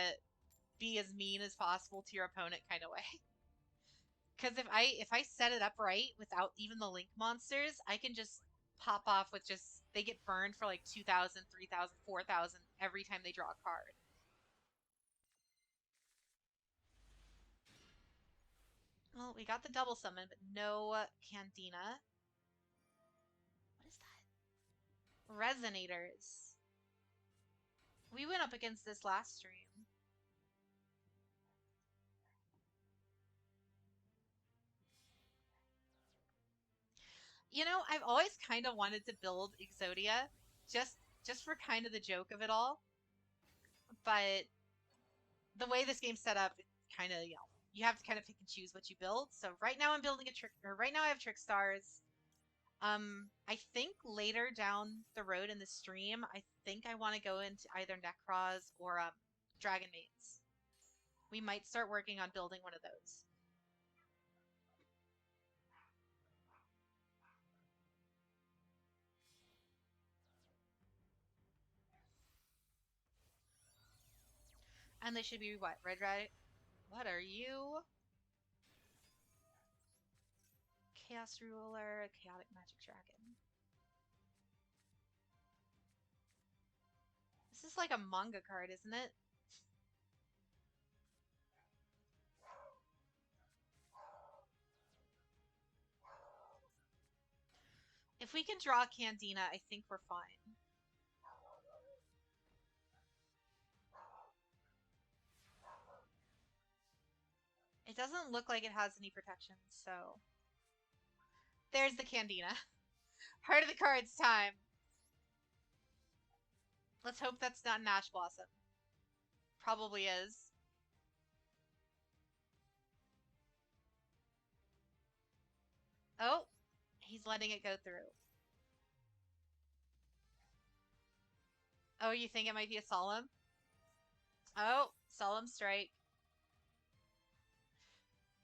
be as mean as possible to your opponent kind of way. Because if I set it up right without even the link monsters, I can just pop off with just they get burned for like 2,000, 3,000, 4,000 every time they draw a card. Well, we got the double summon, but no Candina. What is that? Resonators. We went up against this last stream. You know, I've always kind of wanted to build Exodia, just for kind of the joke of it all. But the way this game's set up, kind of, you have to kind of pick and choose what you build. So right now I'm building a trick, or right now I have Trick Stars. I think later down the road in the stream, I think I want to go into either Necros or Dragon Mates. We might start working on building one of those. And they should be what? Red? What are you? Chaos Ruler, Chaotic Magic Dragon. This is like a manga card, isn't it? If we can draw Candina, I think we're fine. It doesn't look like it has any protection, so... There's the Candina. Heart of the Cards time. Let's hope that's not an Ash Blossom. Probably is. Oh, he's letting it go through. Oh, you think it might be a Solemn? Oh, Solemn Strike.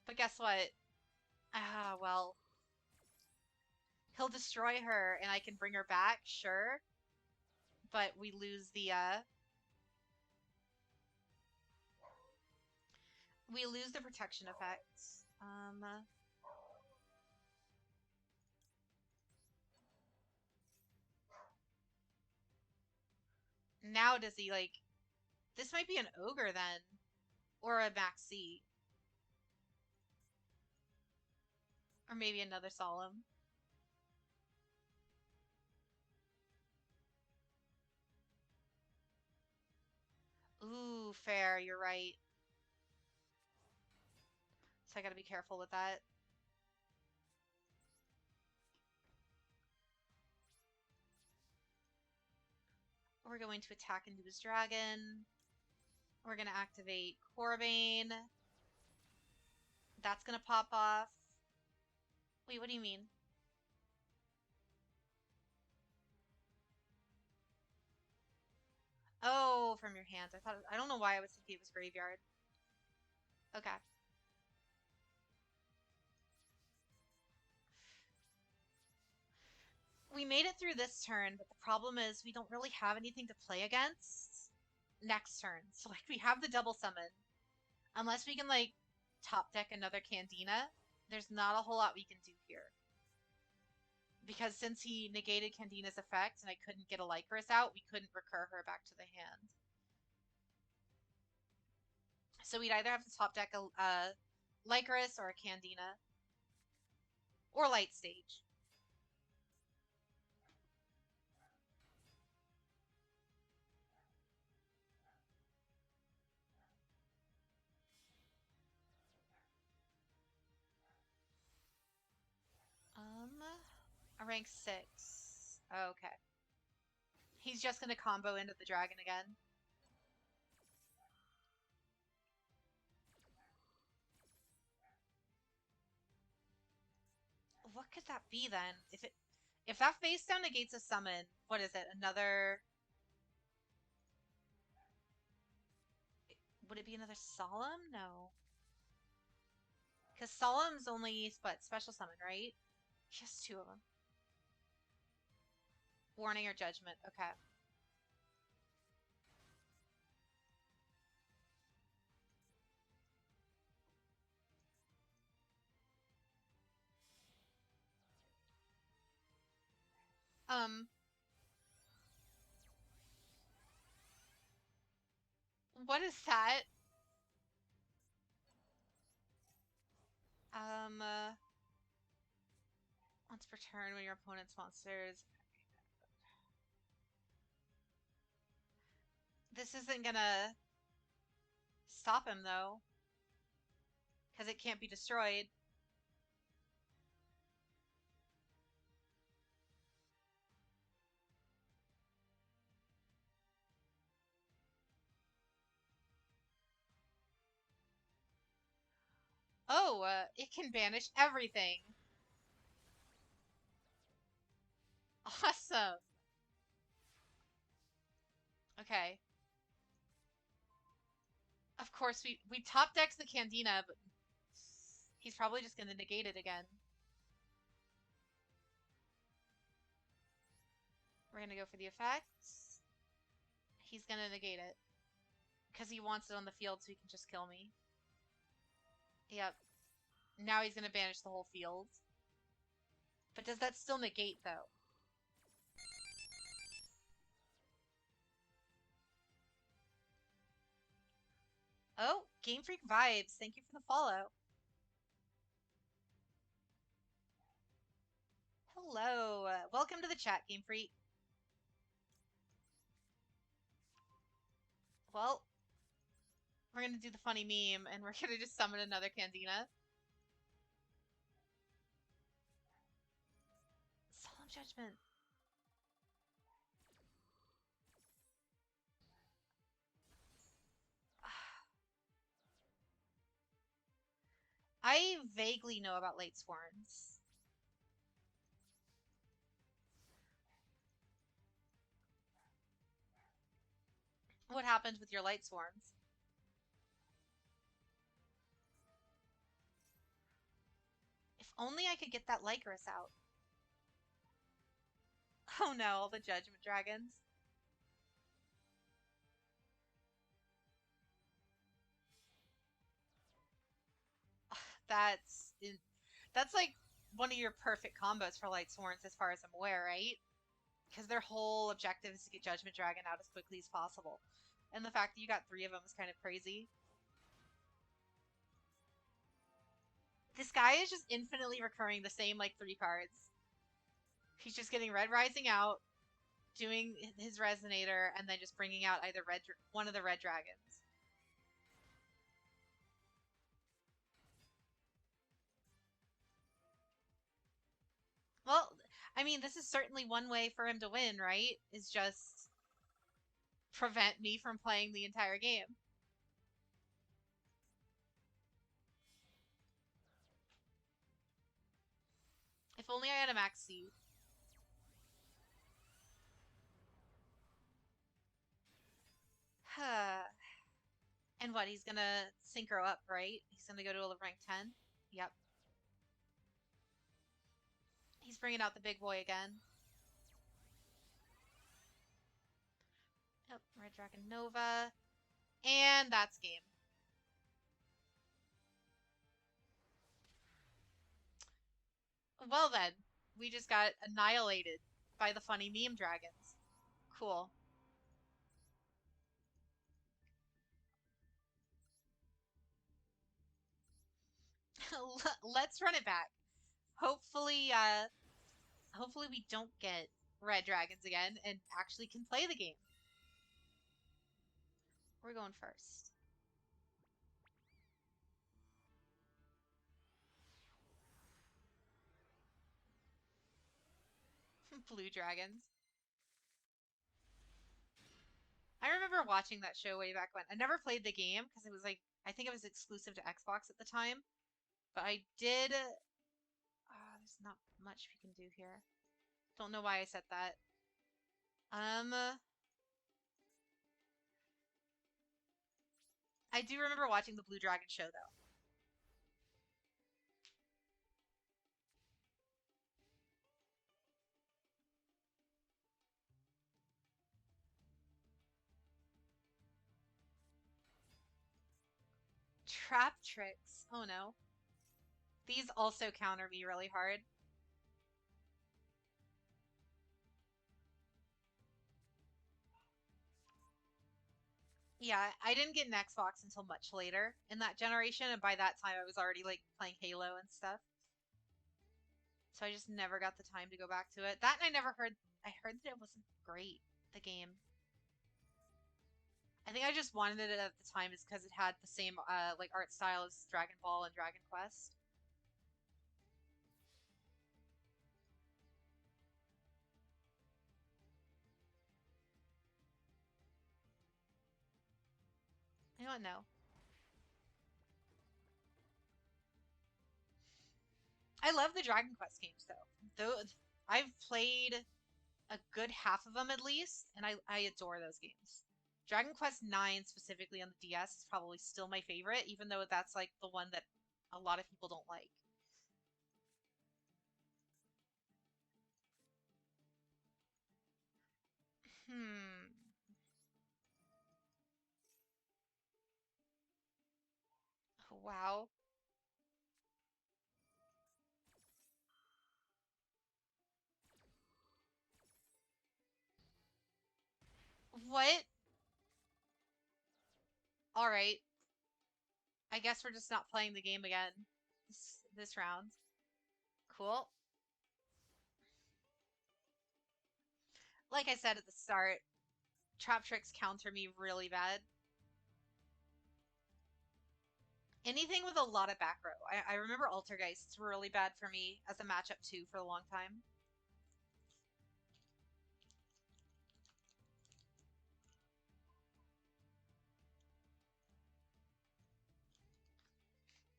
But guess what? Ah, well. He'll destroy her and I can bring her back, sure. But we lose the, we lose the protection effects. Now does he, like... This might be an Ogre then. Or a Maxi. Or maybe another Solemn. Ooh, fair, you're right. So I gotta be careful with that. We're going to attack into his dragon. We're gonna activate Corbane. That's gonna pop off. Wait, what do you mean? Oh, from your hands. I don't know why I was thinking it was graveyard. Okay. We made it through this turn, but the problem is we don't really have anything to play against next turn. So, like, we have the double summon. Unless we can, like, top deck another Candina, there's not a whole lot we can do here. Because since he negated Candina's effect and I couldn't get a Lycris out, we couldn't recur her back to the hand. So we'd either have to top deck a Lycris or a Candina. Or Light Stage. A rank 6. Oh, okay. He's just gonna combo into the dragon again. What could that be then? If that face down negates a summon, what is it? Another... Would it be another Solemn? No. Because Solemn's only, what, special summon, right? He has 2 of them. Warning or Judgment, okay. What is that? Once per turn when your opponent's monsters... This isn't gonna stop him, though. Because it can't be destroyed. Oh, it can banish everything. Awesome. Okay. Of course, we top decks the Candina, but he's probably just gonna negate it again. We're gonna go for the effects. He's gonna negate it. Because he wants it on the field so he can just kill me. Yep. Now he's gonna banish the whole field. But does that still negate, though? Oh, Game Freak Vibes. Thank you for the follow. Hello. Welcome to the chat, Game Freak. Well, we're gonna do the funny meme, and we're gonna just summon another Candina. Solemn Judgment. I vaguely know about Late Swarms. What happened with your Light Swarms? If only I could get that Lycurus out. Oh no, all the Judgment Dragons. That's that's like one of your perfect combos for Light Sworns as far as I'm aware, right? Because their whole objective is to get Judgment Dragon out as quickly as possible. And the fact that you got 3 of them is kind of crazy. This guy is just infinitely recurring the same, like, 3 cards. He's just getting Red Rising out, doing his Resonator, and then just bringing out either one of the red dragons. Well, I mean, this is certainly one way for him to win, right? Is just prevent me from playing the entire game. If only I had a max seed. And what, he's gonna synchro up, right? He's gonna go to a rank 10? Yep. He's bringing out the big boy again. Yep, Red Dragon Nova. And that's game. Well then, we just got annihilated by the funny meme dragons. Cool. Let's run it back. Hopefully, hopefully we don't get red dragons again and actually can play the game. We're going first. Blue dragons. I remember watching that show way back when. I never played the game because it was like, I think it was exclusive to Xbox at the time. But I did. There's not much we can do here. Don't know why I said that. I do remember watching the Blue Dragon show though. Trap tricks. Oh no. These also counter me really hard. Yeah, I didn't get an Xbox until much later in that generation, and by that time I was already like playing Halo and stuff. So I just never got the time to go back to it. That and I heard that it wasn't great, the game. I think I just wanted it at the time is because it had the same like art style as Dragon Ball and Dragon Quest. I don't know. I love the Dragon Quest games though. Though I've played a good half of them at least, and I adore those games. Dragon Quest 9 specifically on the DS is probably still my favorite, even though that's like the one that a lot of people don't like. Hmm. Wow. What? All right. I guess we're just not playing the game again this round. Cool. Like I said at the start, trap tricks counter me really bad. Anything with a lot of back row. I remember Altergeists were really bad for me as a matchup too for a long time.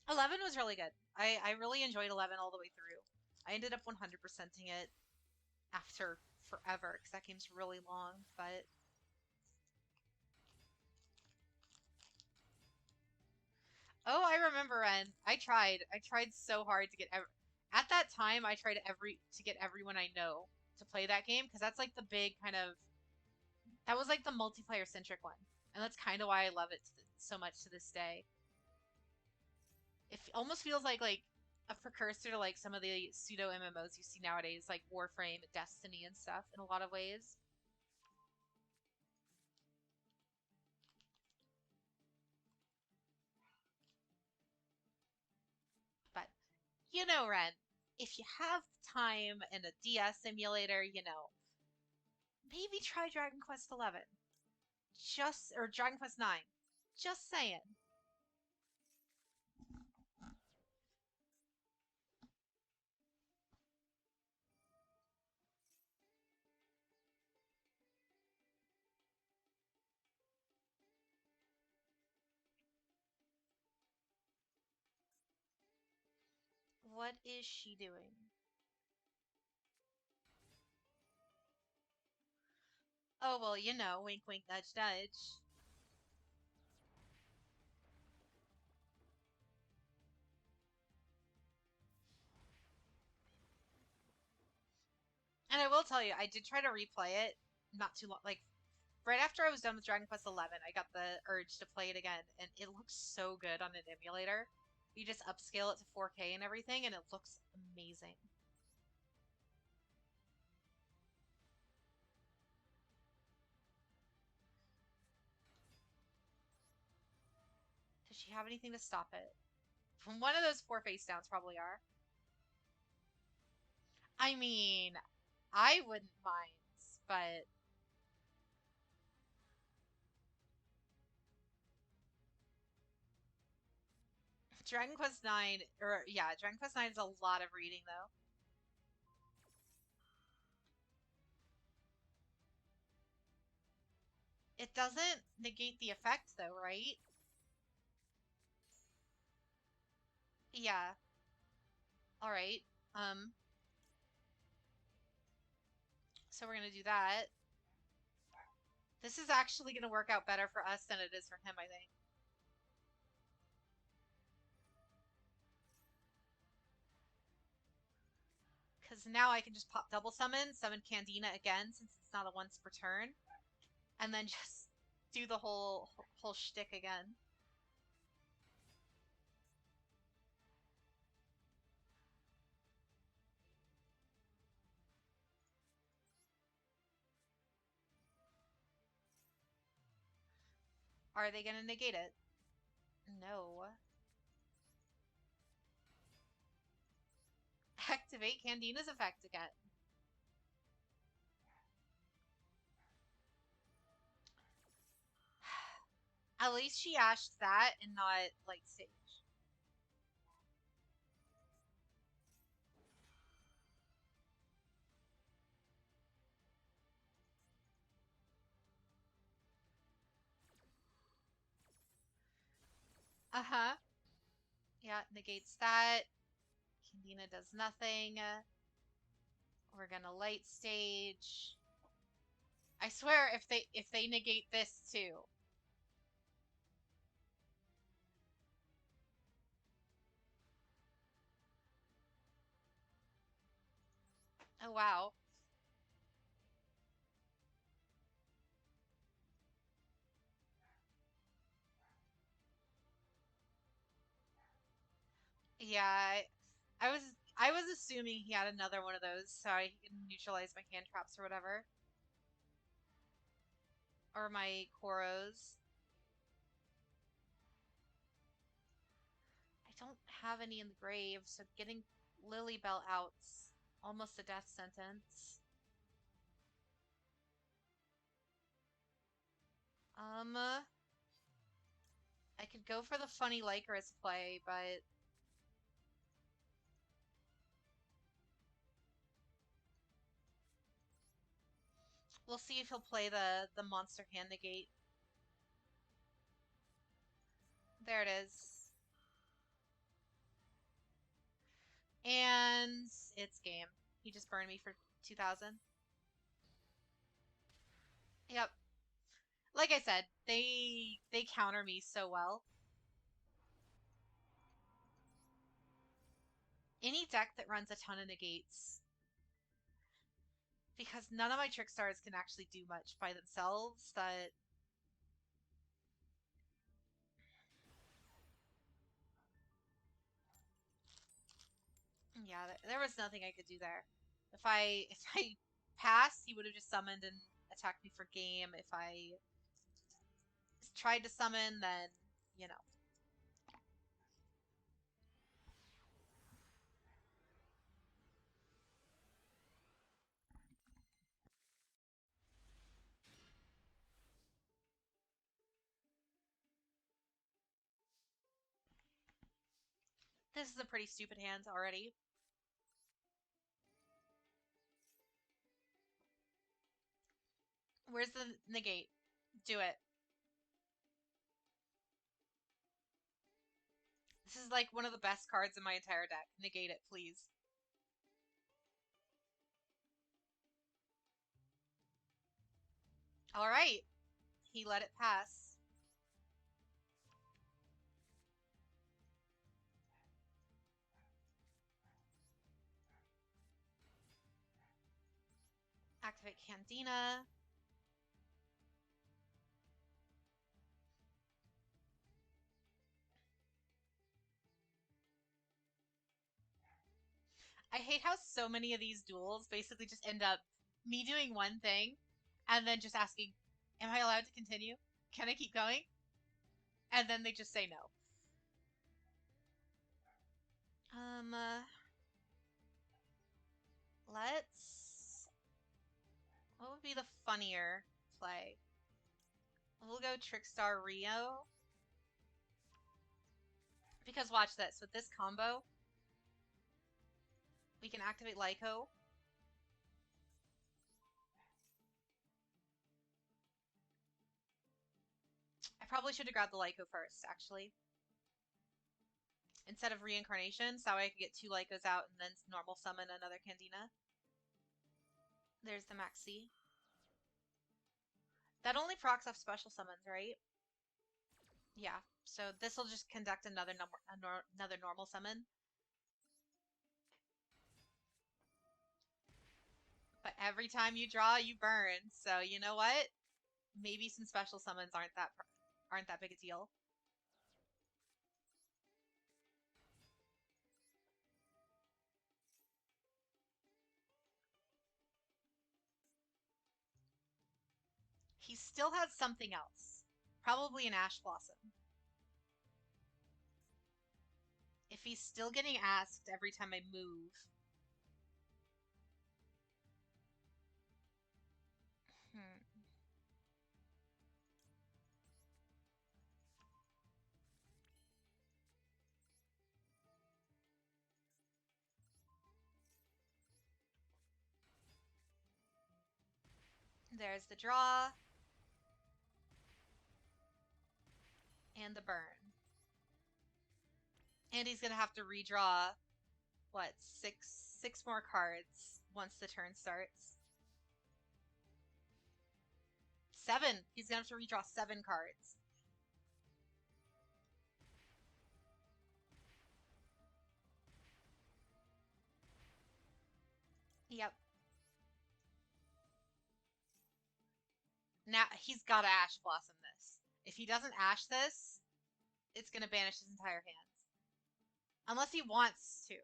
11 was really good. I really enjoyed 11 all the way through. I ended up 100%ing it after forever because that game's really long, but oh, I remember Ren. I tried so hard to get at that time I tried to get everyone I know to play that game because that's like the big kind of that was like the multiplayer centric one. And that's kind of why I love it so much to this day. It almost feels like a precursor to like some of the pseudo MMOs you see nowadays, like Warframe, Destiny, and stuff in a lot of ways. But you know, Ren, if you have time and a DS emulator, maybe try Dragon Quest 11. Just or Dragon Quest 9. Just saying. What is she doing? Oh, well, wink, wink, nudge, nudge. And I will tell you, I did try to replay it not too long, like right after I was done with Dragon Quest 11, I got the urge to play it again, and it looks so good on an emulator. You just upscale it to 4K and everything, and it looks amazing. Does she have anything to stop it? One of those four face downs probably are. I mean, I wouldn't mind, but Dragon Quest 9, or yeah, Dragon Quest 9 is a lot of reading though. It doesn't negate the effect though, right? Yeah. All right. Um, so we're gonna do that. This is actually gonna work out better for us than it is for him, I think. Because now I can just pop double summon Candina again since it's not a once per turn, and then just do the whole shtick again. Are they gonna negate it? No. Activate Candina's effect again. At least she ashed that and not like Sage. Uh huh. Yeah, negates that. Candina does nothing. We're gonna light stage. I swear, if they negate this too. Oh wow. Yeah, I was I was assuming he had another one of those, so I can neutralize my hand traps or whatever, or my Koros. I don't have any in the grave, so getting Lilybell out's almost a death sentence. I could go for the funny Lycurus play, but we'll see if he'll play the monster hand negate. There it is. And it's game. He just burned me for 2,000. Yep. Like I said, they counter me so well. Any deck that runs a ton of negates, because none of my trick stars can actually do much by themselves. That yeah, there was nothing I could do there. If I passed, he would have just summoned and attacked me for game. If I tried to summon, then you know. This is a pretty stupid hand already. Where's the negate? Do it. This is like one of the best cards in my entire deck. Negate it, please. Alright. He let it pass. Activate Candina. I hate how so many of these duels basically just end up me doing one thing and then just asking, am I allowed to continue? Can I keep going? And then they just say no. Let's. What would be the funnier play? We'll go Trickstar Rio. Because watch this. With this combo, we can activate Lyco. I probably should have grabbed the Lyco first, actually. Instead of Reincarnation, so I could get 2 Lycos out and then normal summon another Candina. There's the Maxi. That only procs off special summons, right? Yeah. So this will just conduct another another normal summon. But every time you draw, you burn. So you know what? Maybe some special summons aren't that big a deal. He still has something else. Probably an Ash Blossom. If he's still getting asked every time I move. There's the draw. And the burn. And he's going to have to redraw what, six more cards once the turn starts. 7. He's gonna have to redraw 7 cards. Yep. Now he's gotta Ash Blossom this. If he doesn't Ash this, it's gonna banish his entire hand. Unless he wants to.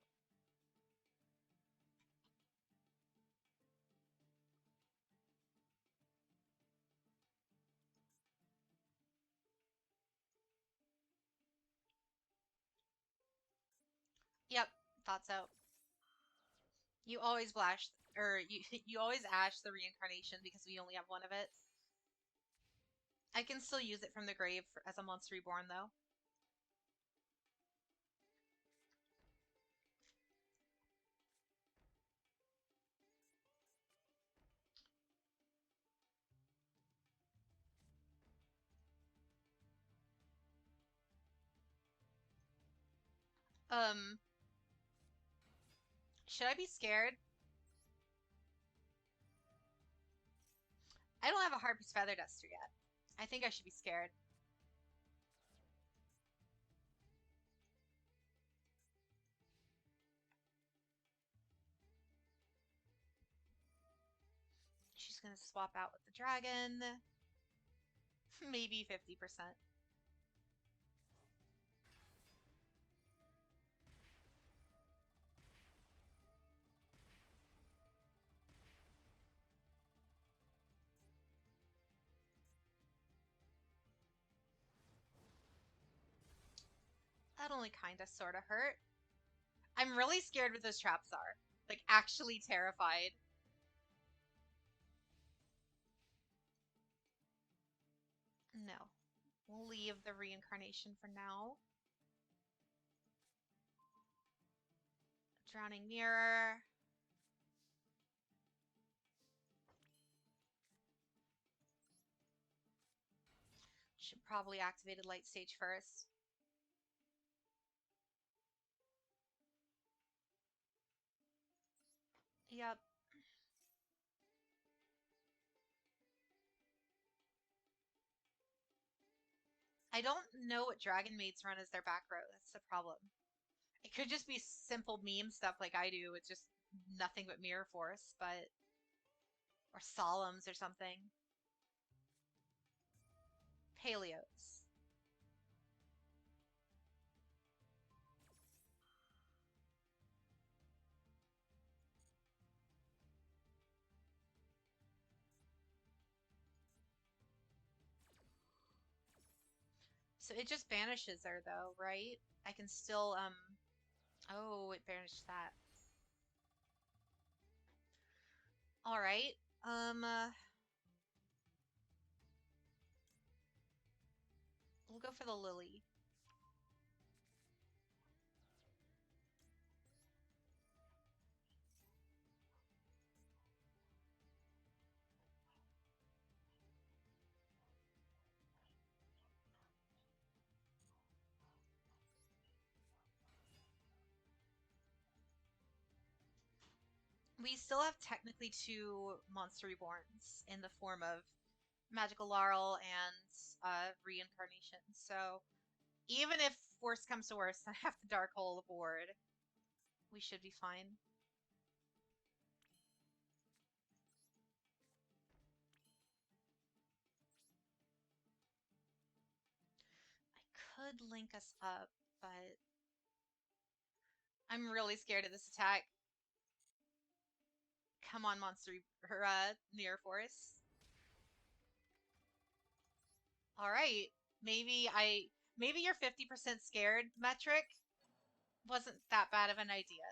Yep, thought so. You always blash, or you you always Ash the reincarnation because we only have one of it. I can still use it from the grave as a Monster Reborn, though. Um, should I be scared? I don't have a Harpy's Feather Duster yet. I think I should be scared. She's gonna swap out with the dragon. Maybe 50%. That only kinda sorta hurt. I'm really scared what those traps are. Like, actually terrified. No. We'll leave the reincarnation for now. Drowning Mirror. Should probably activate a light stage first. Yep. I don't know what Dragon Maids run as their back row. That's the problem. It could just be simple meme stuff like I do. It's just nothing but Mirror Force, but... Or Solemns or something. Paleos. So it just banishes her though, right? I can still, Oh, it banished that. Alright. We'll go for the Lily. We still have technically 2 Monster Reborns in the form of Magical Laurel and Reincarnation. So even if worst comes to worst, I have to Dark Hole aboard. We should be fine. I could link us up, but I'm really scared of this attack. Come on, Monster, Near Force. Alright. Maybe your 50% scared metric wasn't that bad of an idea.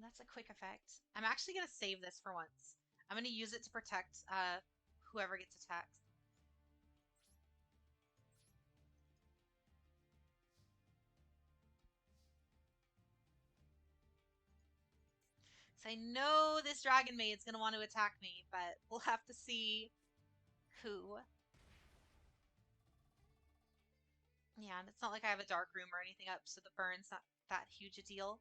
That's a quick effect. I'm actually gonna save this for once. I'm gonna use it to protect, whoever gets attacked. So I know this Dragon Maid's gonna want to attack me, but we'll have to see who. Yeah, and it's not like I have a dark room or anything up, so the burn's not that huge a deal.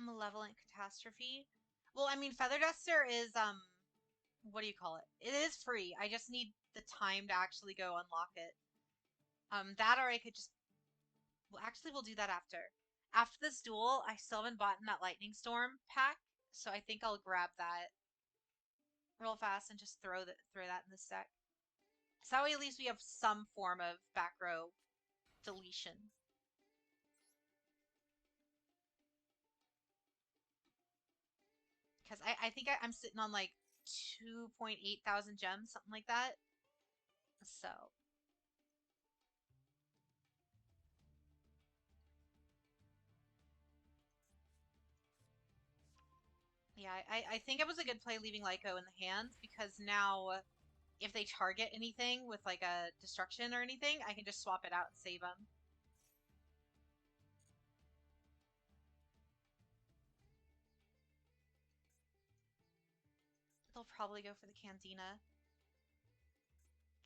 Malevolent Catastrophe. Well, I mean, Feather Duster is what do you call it? It is free. I just need the time to actually go unlock it. That or I could just. Well, actually, we'll do that after. After this duel, I still haven't bought that Lightning Storm pack, so I think I'll grab that real fast and just throw that in the deck. So that way, at least we have some form of back row deletion. Because I think I'm sitting on like 2.8 thousand gems, something like that. So yeah, I think it was a good play leaving Lyco in the hand because now if they target anything with like a destruction or anything, I can just swap it out and save them. They'll probably go for the Candina.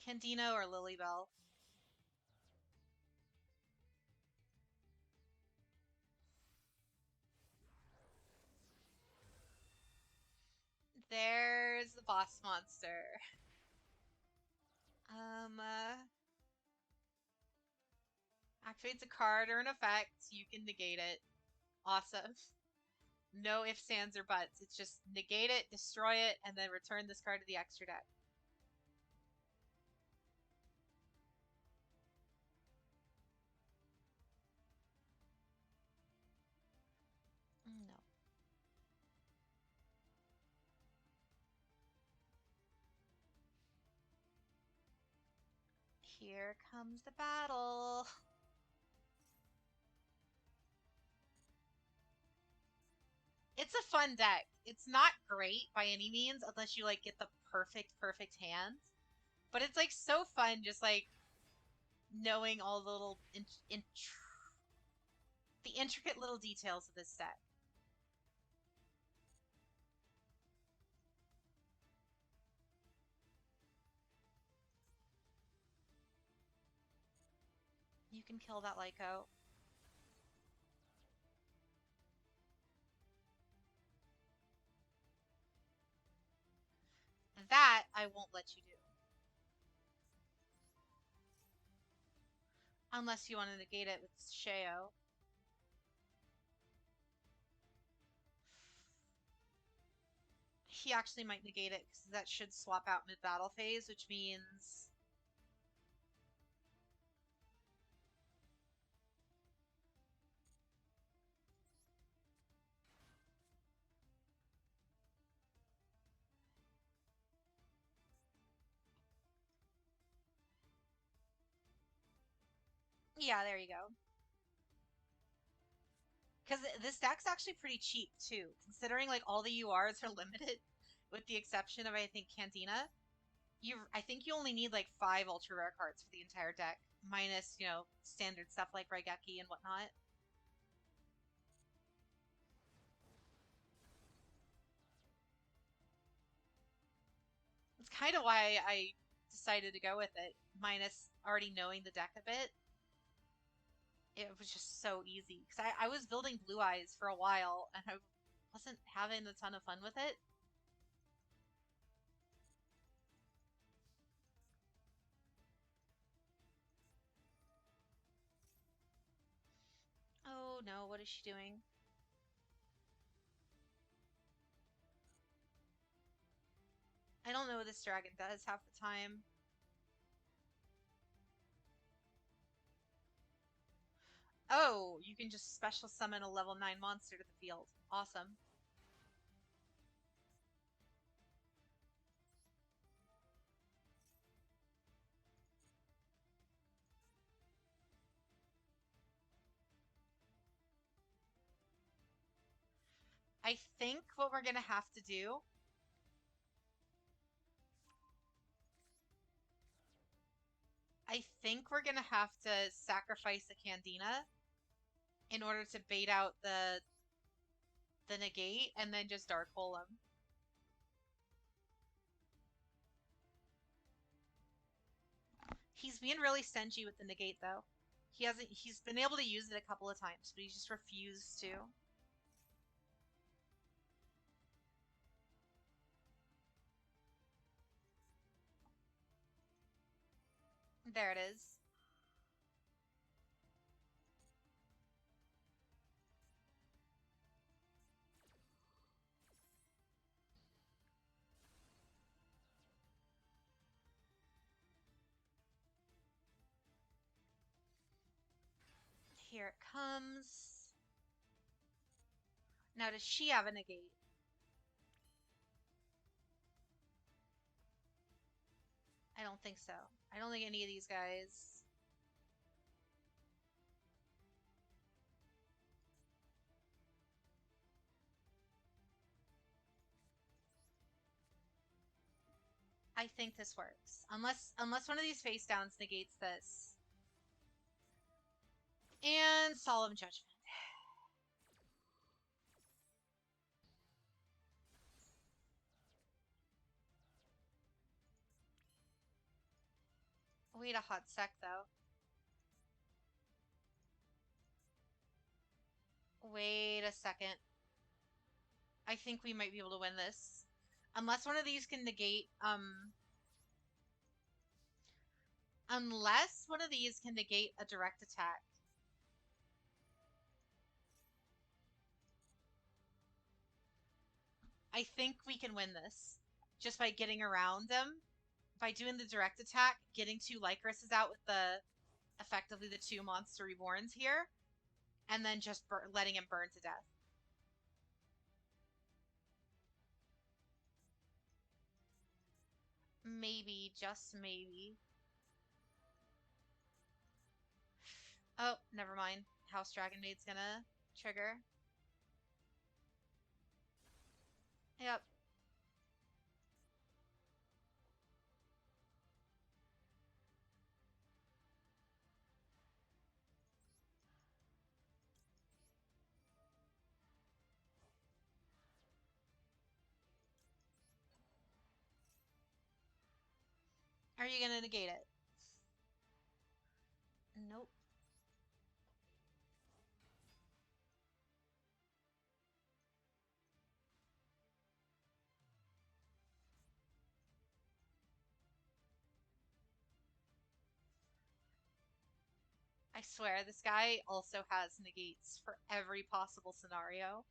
Candina or Lilybell. There's the boss monster. Um, uh, Activates a card or an effect. You can negate it. Awesome. No ifs, ands, or buts. It's just negate it, destroy it, and then return this card to the extra deck. No. Here comes the battle. It's a fun deck. It's not great by any means unless you like get the perfect hand. But it's like so fun just like knowing all the little the intricate little details of this deck. You can kill that Lyco. That I won't let you do. Unless you want to negate it with Sheo. He actually might negate it because that should swap out mid-battle phase, which means... Yeah, there you go. Because this deck's actually pretty cheap, too. Considering, like, all the URs are limited, with the exception of, I think, Cantina. I think you only need, like, 5 ultra rare cards for the entire deck. Minus, you know, standard stuff like Raigeki and whatnot. It's kind of why I decided to go with it. Minus already knowing the deck a bit. It was just so easy. Because I was building Blue Eyes for a while, and I wasn't having a ton of fun with it. Oh no, what is she doing? I don't know what this dragon does half the time. Oh, you can just special summon a level 9 monster to the field. Awesome. I think what we're gonna have to do I think we're gonna have to sacrifice a Candina in order to bait out the negate and then just Dark Hole him. He's being really stingy with the negate though. He's been able to use it a couple of times, but he just refused to. There it is. Here it comes. Now, does she have a negate? I don't think so. I don't think any of these guys. I think this works. Unless one of these face downs negates this. And Solemn Judgment. Wait a hot sec though. Wait a second. I think we might be able to win this. Unless one of these can negate, unless one of these can negate a direct attack. I think we can win this. Just by getting around them. By doing the direct attack, getting two Lycruses out with effectively the two Monster Reborns here, and then just letting him burn to death. Maybe, just maybe. Oh, never mind. House Dragon Maid's gonna trigger. Yep. Are you gonna negate it? Nope. I swear, this guy also has negates for every possible scenario.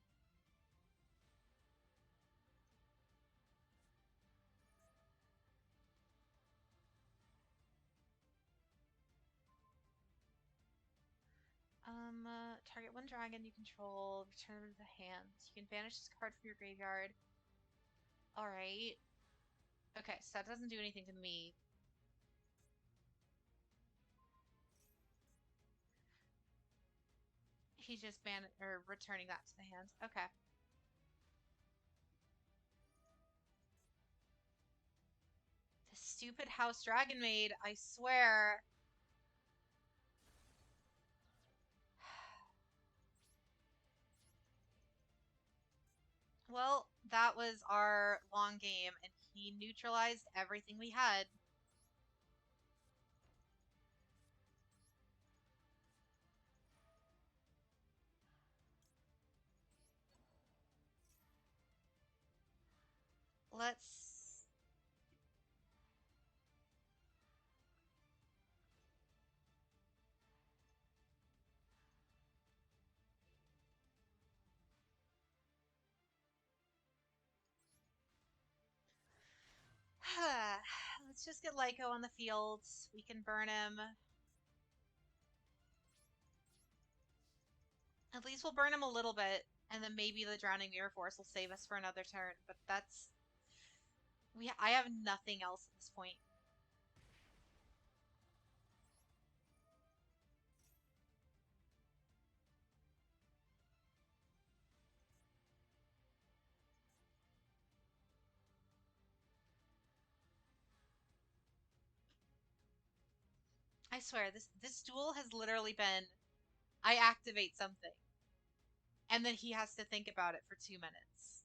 Target one dragon you control, return it to the hand. You can banish this card from your graveyard. Alright. Okay, so that doesn't do anything to me. He's just returning that to the hand. Okay. The stupid House Dragon Maid, I swear. Well, that was our long game, and he neutralized everything we had. Let's... Let's just get Lyco on the field. We can burn him. At least we'll burn him a little bit, and then maybe the Drowning Mirror Force will save us for another turn. But that's... I have nothing else at this point. I swear, this duel has literally been I activate something, and then he has to think about it for 2 minutes.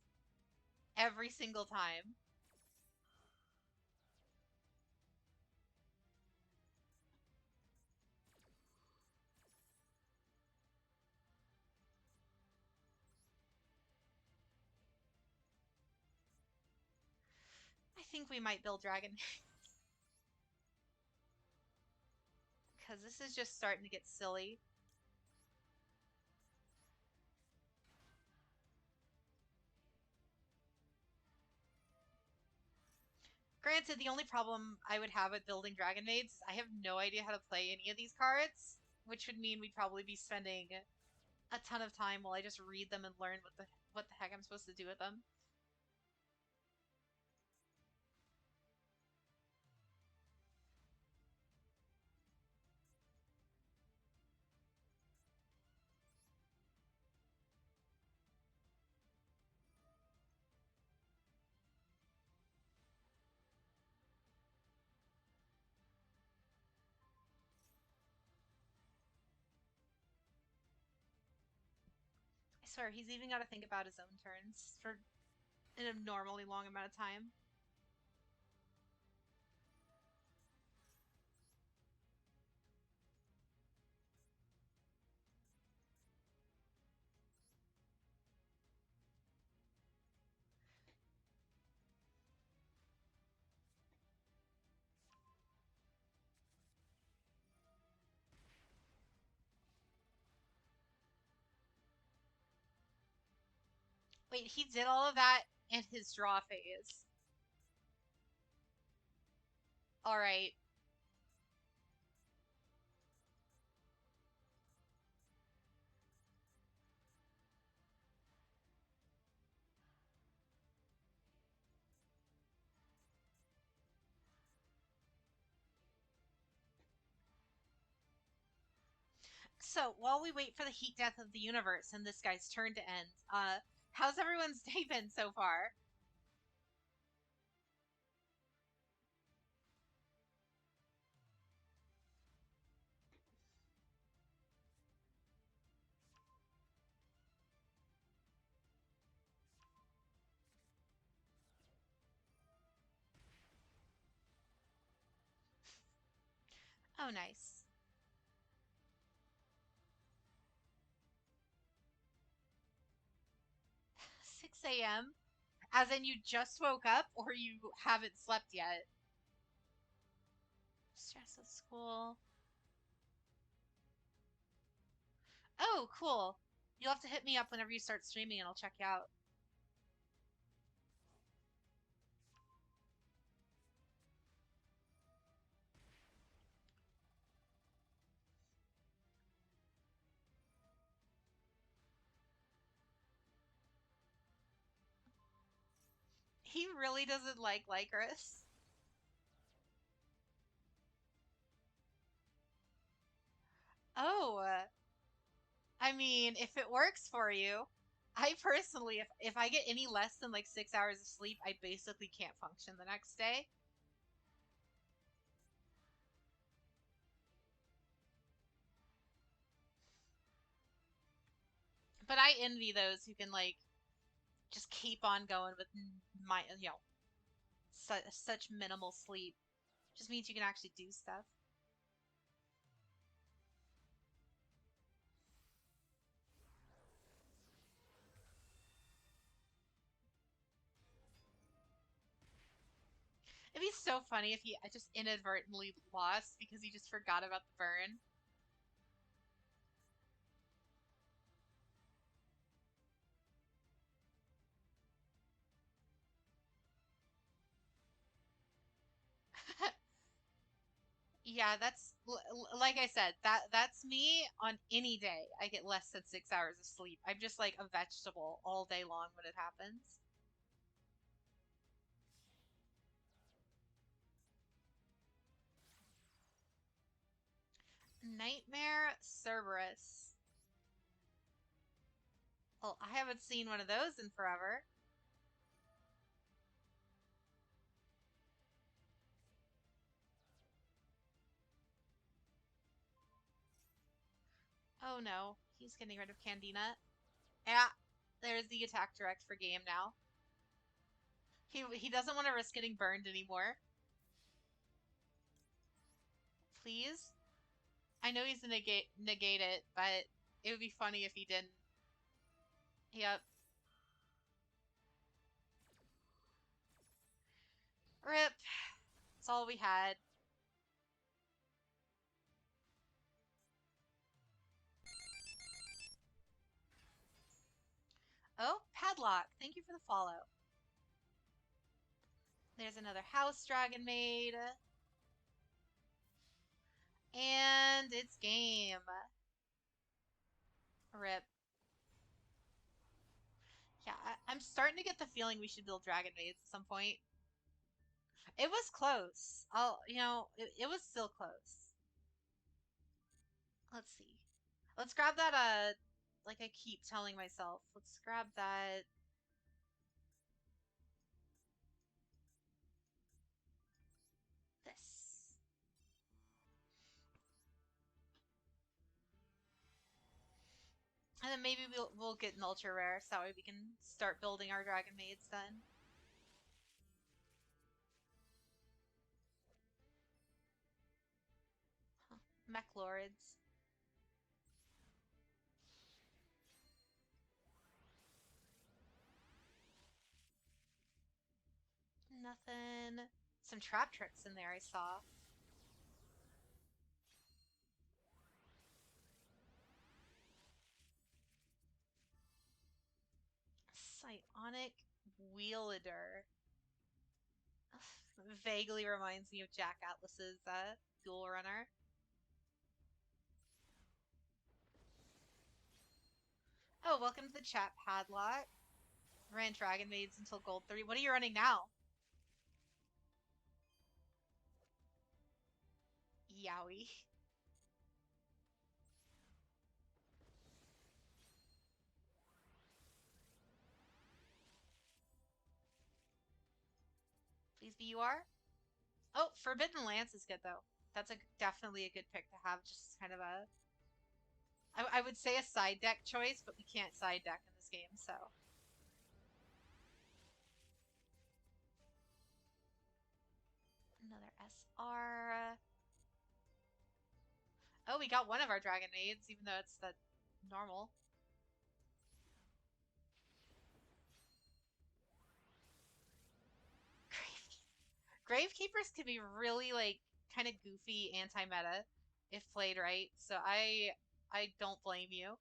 Every single time. I think we might build Dragon because this is just starting to get silly. Granted, the only problem I would have with building Dragon Maids is I have no idea how to play any of these cards, which would mean we'd probably be spending a ton of time while I just read them and learn what the heck I'm supposed to do with them. I swear, he's even got to think about his own turns for an abnormally long amount of time. Wait, he did all of that in his draw phase. Alright. So, while we wait for the heat death of the universe and this guy's turn to end, how's everyone's day been so far? Oh, nice. 6 a.m.? As in you just woke up or you haven't slept yet? Stress at school. Oh, cool. You'll have to hit me up whenever you start streaming and I'll check you out. He really doesn't like Lycris. Oh, I mean, if it works for you. I personally, if I get any less than like 6 hours of sleep, I basically can't function the next day. But I envy those who can like just keep on going with such minimal sleep. Just means you can actually do stuff. It'd be so funny if he just inadvertently lost because he just forgot about the burn. Yeah, that's like I said, that's me on any day. I get less than 6 hours of sleep. I'm just like a vegetable all day long when it happens. Nightmare Cerberus. Well, I haven't seen one of those in forever. Oh no, he's getting rid of Candina. Yeah, there's the attack direct for game now. He doesn't want to risk getting burned anymore. Please? I know he's gonna negate it, but it would be funny if he didn't. Yep. Rip. That's all we had. Oh, Padlock. Thank you for the follow. There's another house dragon maid. And it's game. Rip. Yeah, I'm starting to get the feeling we should build dragon maids at some point. It was close. It was still close. Let's see. Let's grab that, like I keep telling myself. Let's grab that. This. And then maybe we'll get an ultra rare, so that way we can start building our dragon maids then. Huh. Mech lords. Nothing. Some trap tricks in there I saw. Psionic Wielder. Vaguely reminds me of Jack Atlas's Duel Runner. Oh, welcome to the chat, Padlock. Ran Dragon Maids until Gold 3. What are you running now? Yowie. Please be you are. Oh, Forbidden Lance is good though. That's definitely a good pick to have. Just kind of a, I would say a side deck choice, but we can't side deck in this game, so. Another SR. Oh, we got one of our Dragon Maids, even though it's the normal. Gravekeepers can be really, like, kind of goofy anti-meta if played right, so I don't blame you.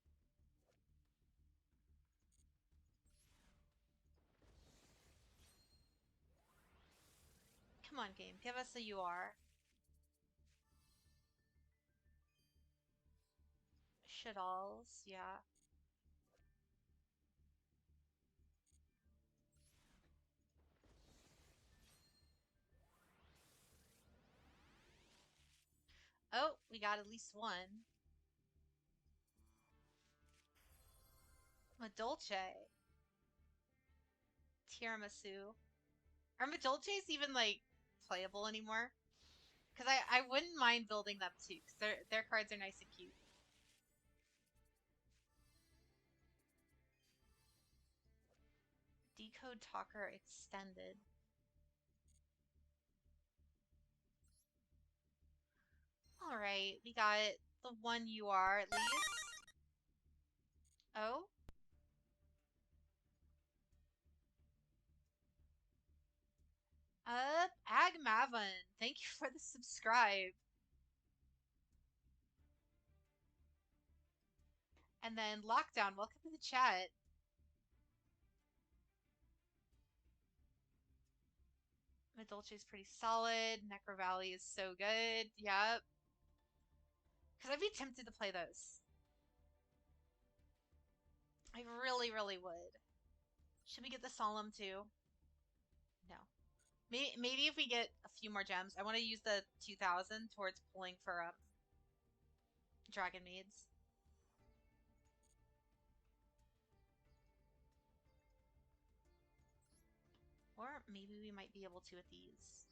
Come on, game. Give us a UR. Shitals, yeah. Oh, we got at least one. Madolce. Tiramisu. Are Madolces even, like, playable anymore? Because I wouldn't mind building them too, because their cards are nice and cute. Decode Talker Extended. Alright, we got the one UR at least. Oh? Agmavon, thank you for the subscribe. And then Lockdown, welcome to the chat. Madolche is pretty solid. Necro Valley is so good. Yep. Because I'd be tempted to play those. I really, really would. Should we get the Solemn too? No. Maybe if we get a few more gems. I want to use the 2000 towards pulling for Dragon Maids. Or maybe we might be able to with these.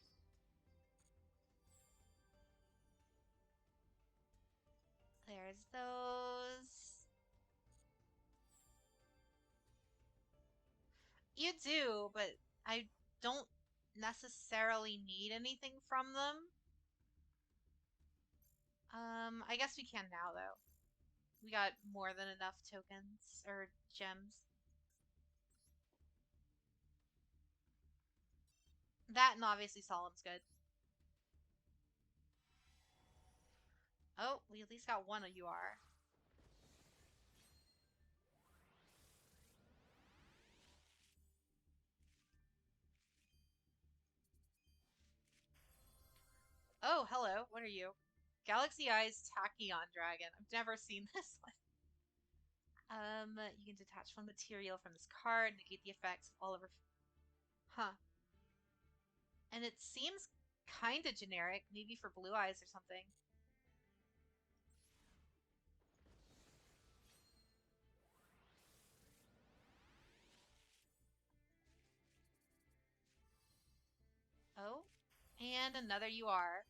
There's those. You do, but I don't necessarily need anything from them. I guess we can now, though. We got more than enough tokens, or gems. That and obviously Solemn's good. Oh, we at least got one of you are. Oh, hello. What are you? Galaxy Eyes Tachyon Dragon. I've never seen this one. You can detach one material from this card, negate the effects of all over. Huh. And it seems kinda generic, maybe for Blue Eyes or something. Oh, and another you are.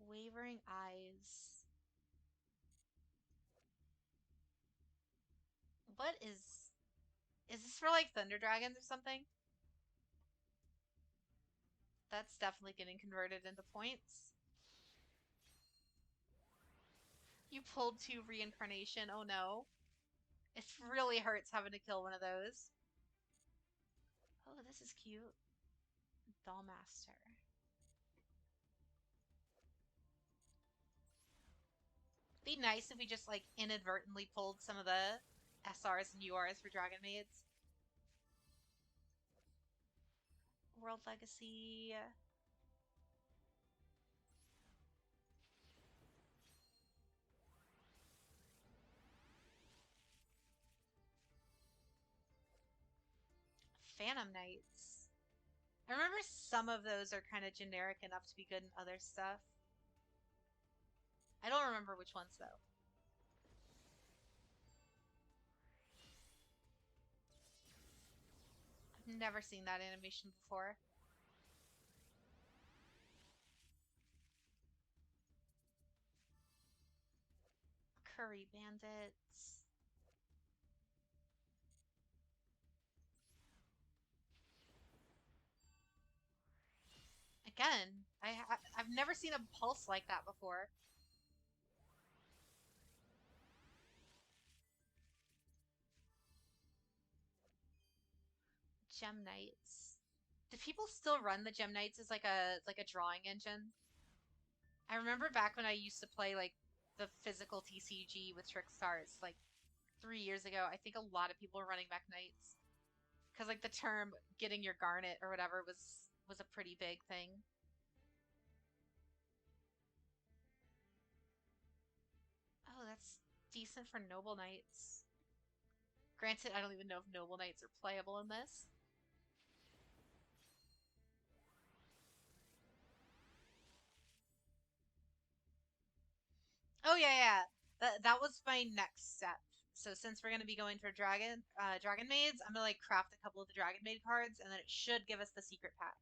Wavering Eyes. What is this for like Thunder Dragons or something? That's definitely getting converted into points. You pulled two reincarnation. Oh no. It really hurts having to kill one of those. Oh, this is cute. Dollmaster. Be nice if we just like inadvertently pulled some of the SRs and URs for Dragon Maids. World Legacy. Phantom Knights. I remember some of those are kind of generic enough to be good in other stuff. I don't remember which ones though. I've never seen that animation before. Curry Bandits. Again, I've never seen a pulse like that before. Gem Knights. Do people still run the Gem Knights as like a drawing engine? I remember back when I used to play like the physical TCG with Trickstars like 3 years ago. I think a lot of people were running back Knights because like the term getting your Garnet or whatever was a pretty big thing. Oh, that's decent for Noble Knights. Granted, I don't even know if Noble Knights are playable in this. Oh yeah, yeah. That was my next step. So since we're gonna be going for dragon maids, I'm gonna like craft a couple of the dragon maid cards, and then it should give us the secret pack.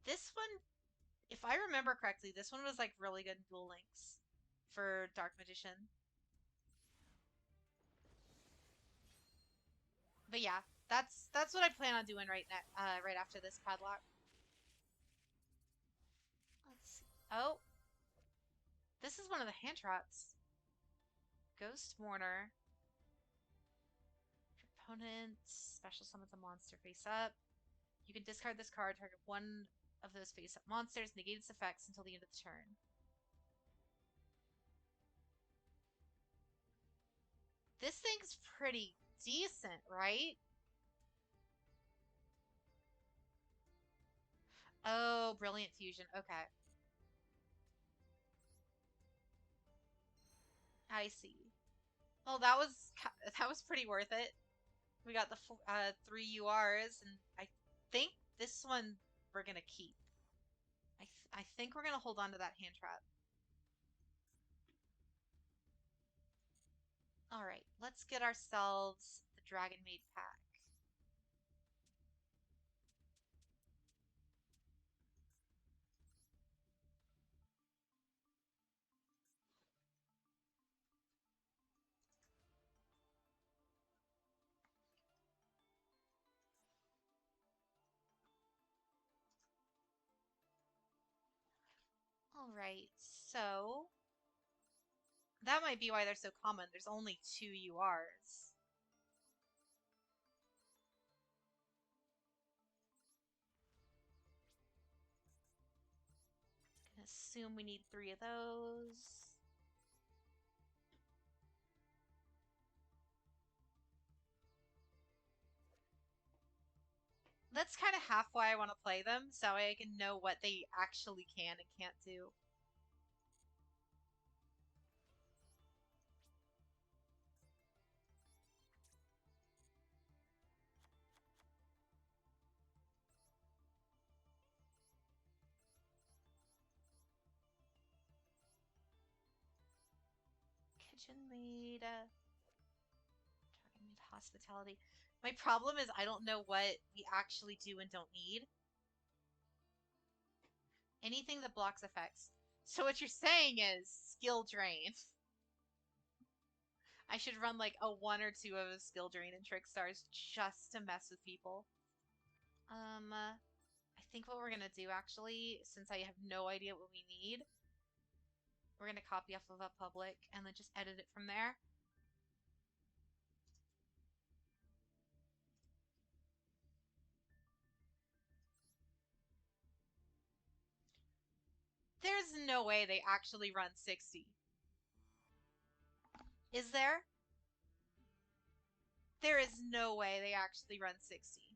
This one, if I remember correctly, this one was like really good in Duel Links for Dark Magician. But yeah, that's what I plan on doing right after this padlock. Let's see. Oh, this is one of the hand traps. Ghost Mourner. Opponent special summons a monster face up. You can discard this card, target one of those face up monsters, negate its effects until the end of the turn. This thing's pretty decent, right? Oh, Brilliant Fusion. Okay. I see. Well, that was pretty worth it. We got the three URs, and I think this one we're gonna keep. I think we're gonna hold on to that hand trap. All right, let's get ourselves the Dragon Maid pack. Alright, so that might be why they're so common. There's only 2 URs. Gonna assume we need 3 of those. That's kind of half why I want to play them, so I can know what they actually can and can't do. Kitchen maid, dragon maid, hospitality. My problem is I don't know what we actually do and don't need. Anything that blocks effects. So what you're saying is skill drain. I should run like a 1 or 2 of a skill drain and trick stars just to mess with people. I think what we're gonna do actually, since I have no idea what we need, we're gonna copy off of a public and then just edit it from there. There's no way they actually run 60. Is there? There is no way they actually run 60.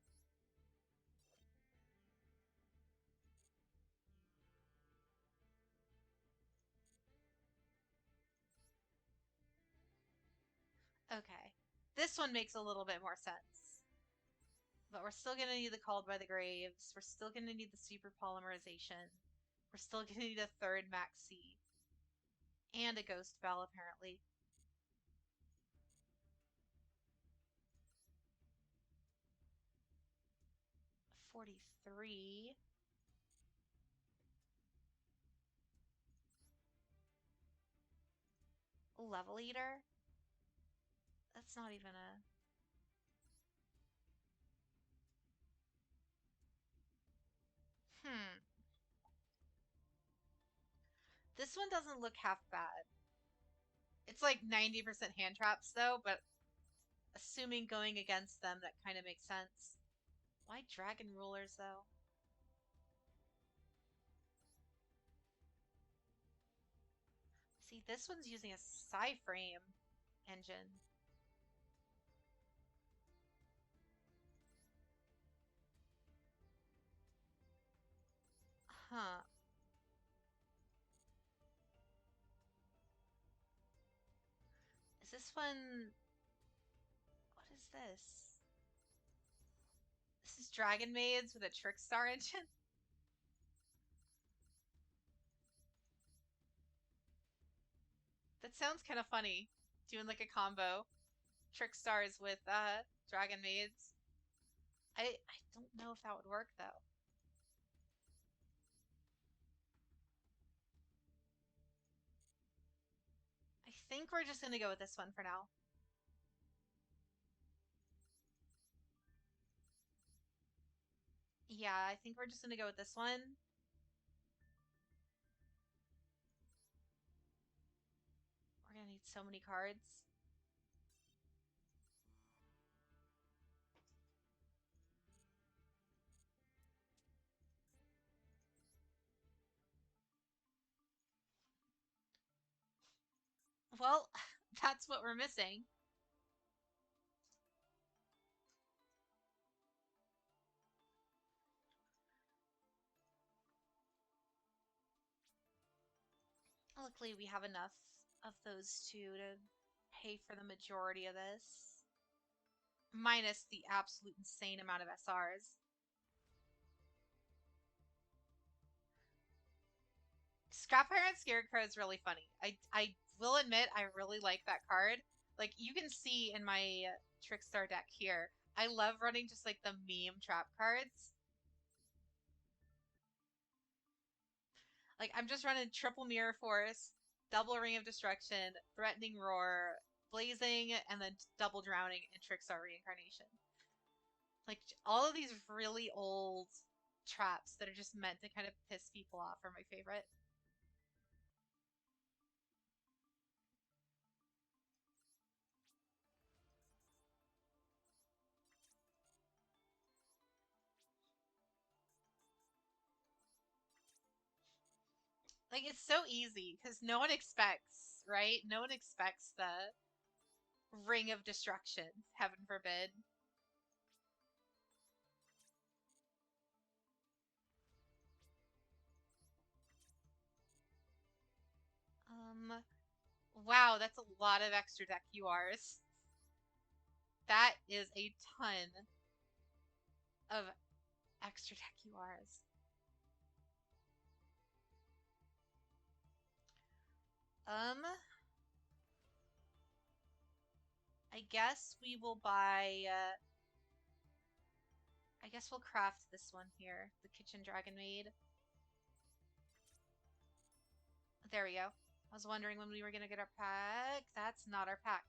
Okay. This one makes a little bit more sense. But we're still gonna need the Called by the Graves. We're still gonna need the super polymerization. We're still gonna need a third Maxi. And a Ghost Bell, apparently. 43. Level Eater? That's not even a... Hmm. This one doesn't look half bad. It's like 90% hand traps, though, but assuming going against them, that kind of makes sense. Why Dragon Rulers, though? See, this one's using a Psyframe engine. Huh. Is this one... What is this? This is Dragon Maids with a Trickstar engine? That sounds kind of funny. Doing like a combo. Trickstars with Dragon Maids. I don't know if that would work though. I think we're just gonna go with this one for now. Yeah, I think we're just gonna go with this one. We're gonna need so many cards. Well, that's what we're missing. Luckily, we have enough of those two to pay for the majority of this. Minus the absolute insane amount of SRs. Scrap Iron Scarecrow is really funny. I will admit I really like that card. Like you can see in my Trickstar deck here, I love running just like the meme trap cards. Like I'm just running triple Mirror Force, double Ring of Destruction, Threatening Roar, Blazing, and then double Drowning and Trickstar Reincarnation. Like all of these really old traps that are just meant to kind of piss people off are my favorite. Like, it's so easy because no one expects, right? No one expects the Ring of Destruction, heaven forbid. Wow, that's a lot of extra deck URs. That is a ton of extra deck URs. I guess we will buy, I guess we'll craft this one here, the Kitchen Dragon Maid. There we go. I was wondering when we were gonna get our pack. That's not our pack.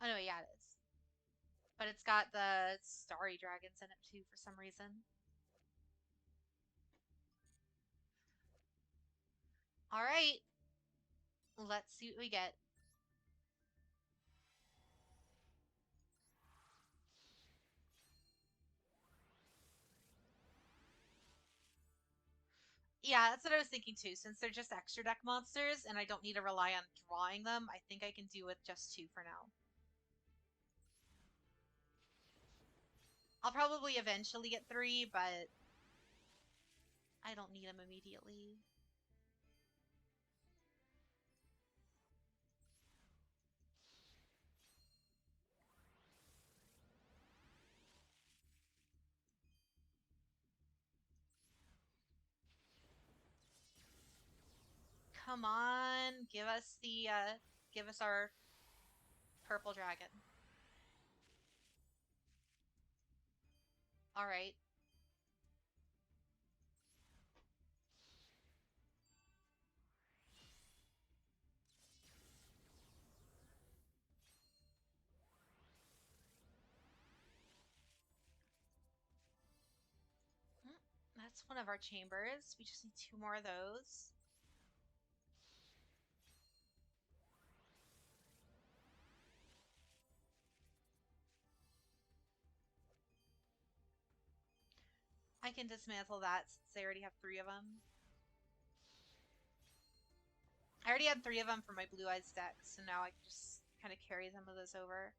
Oh no, yeah, it is. But it's got the starry dragons in it too for some reason. All right, let's see what we get. Yeah, that's what I was thinking too. Since they're just extra deck monsters and I don't need to rely on drawing them, I think I can do with just 2 for now. I'll probably eventually get 3, but I don't need them immediately. Come on, give us our purple dragon. All right. Mm, that's one of our chambers. We just need 2 more of those. I can dismantle that since they already have 3 of them. I already had 3 of them for my Blue Eyes deck, so now I can just kind of carry some of those over.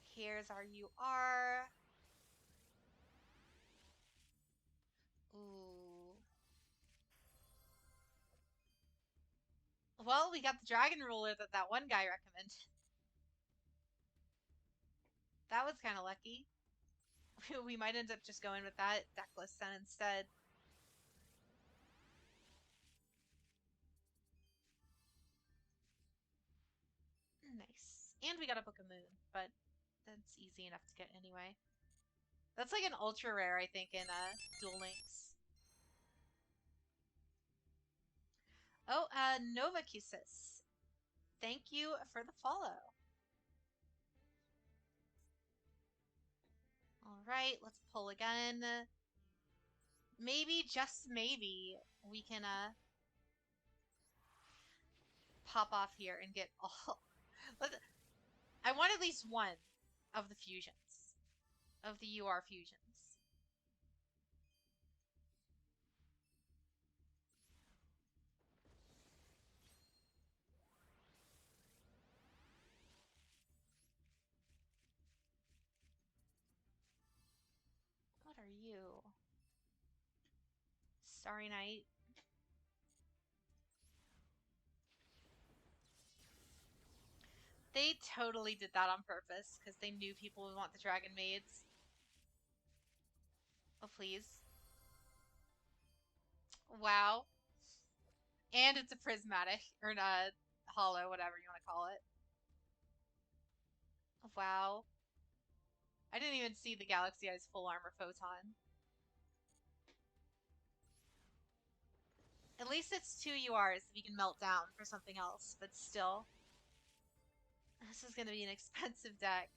Here's our UR. Ooh. Well, we got the Dragon Ruler that one guy recommended. That was kind of lucky. We might end up just going with that deck list then instead. Nice. And we got a Book of Moon, but that's easy enough to get anyway. That's like an ultra rare, I think, in Duel Links. Oh, Novacusis. Thank you for the follow. All right, let's pull again. Maybe, just maybe, we can pop off here and get all. I want at least one of the fusions, of the UR fusions. What are you? Starry Night. They totally did that on purpose because they knew people would want the Dragon Maids. Oh, please. Wow. And it's a prismatic, or not, hollow, whatever you want to call it. Wow. I didn't even see the Galaxy Eyes full armor photon. At least it's 2 URs that you can melt down for something else, but still. This is going to be an expensive deck.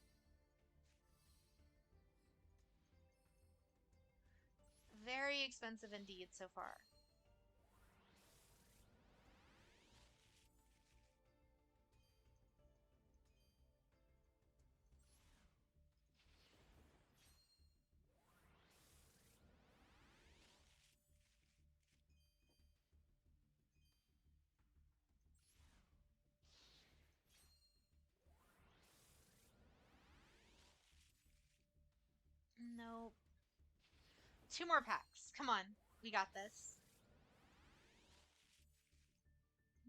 Very expensive indeed so far. Nope. 2 more packs. Come on. We got this.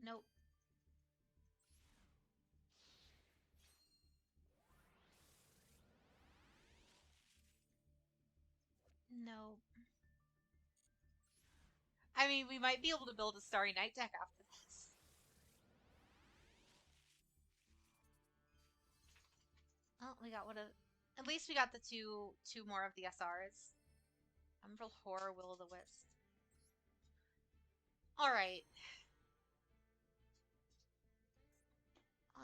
Nope. Nope. I mean, we might be able to build a Starry Night deck after this. Oh, we got one of... At least we got the two more of the SRs. Umbral Horror, Will o' the Wisp. Alright.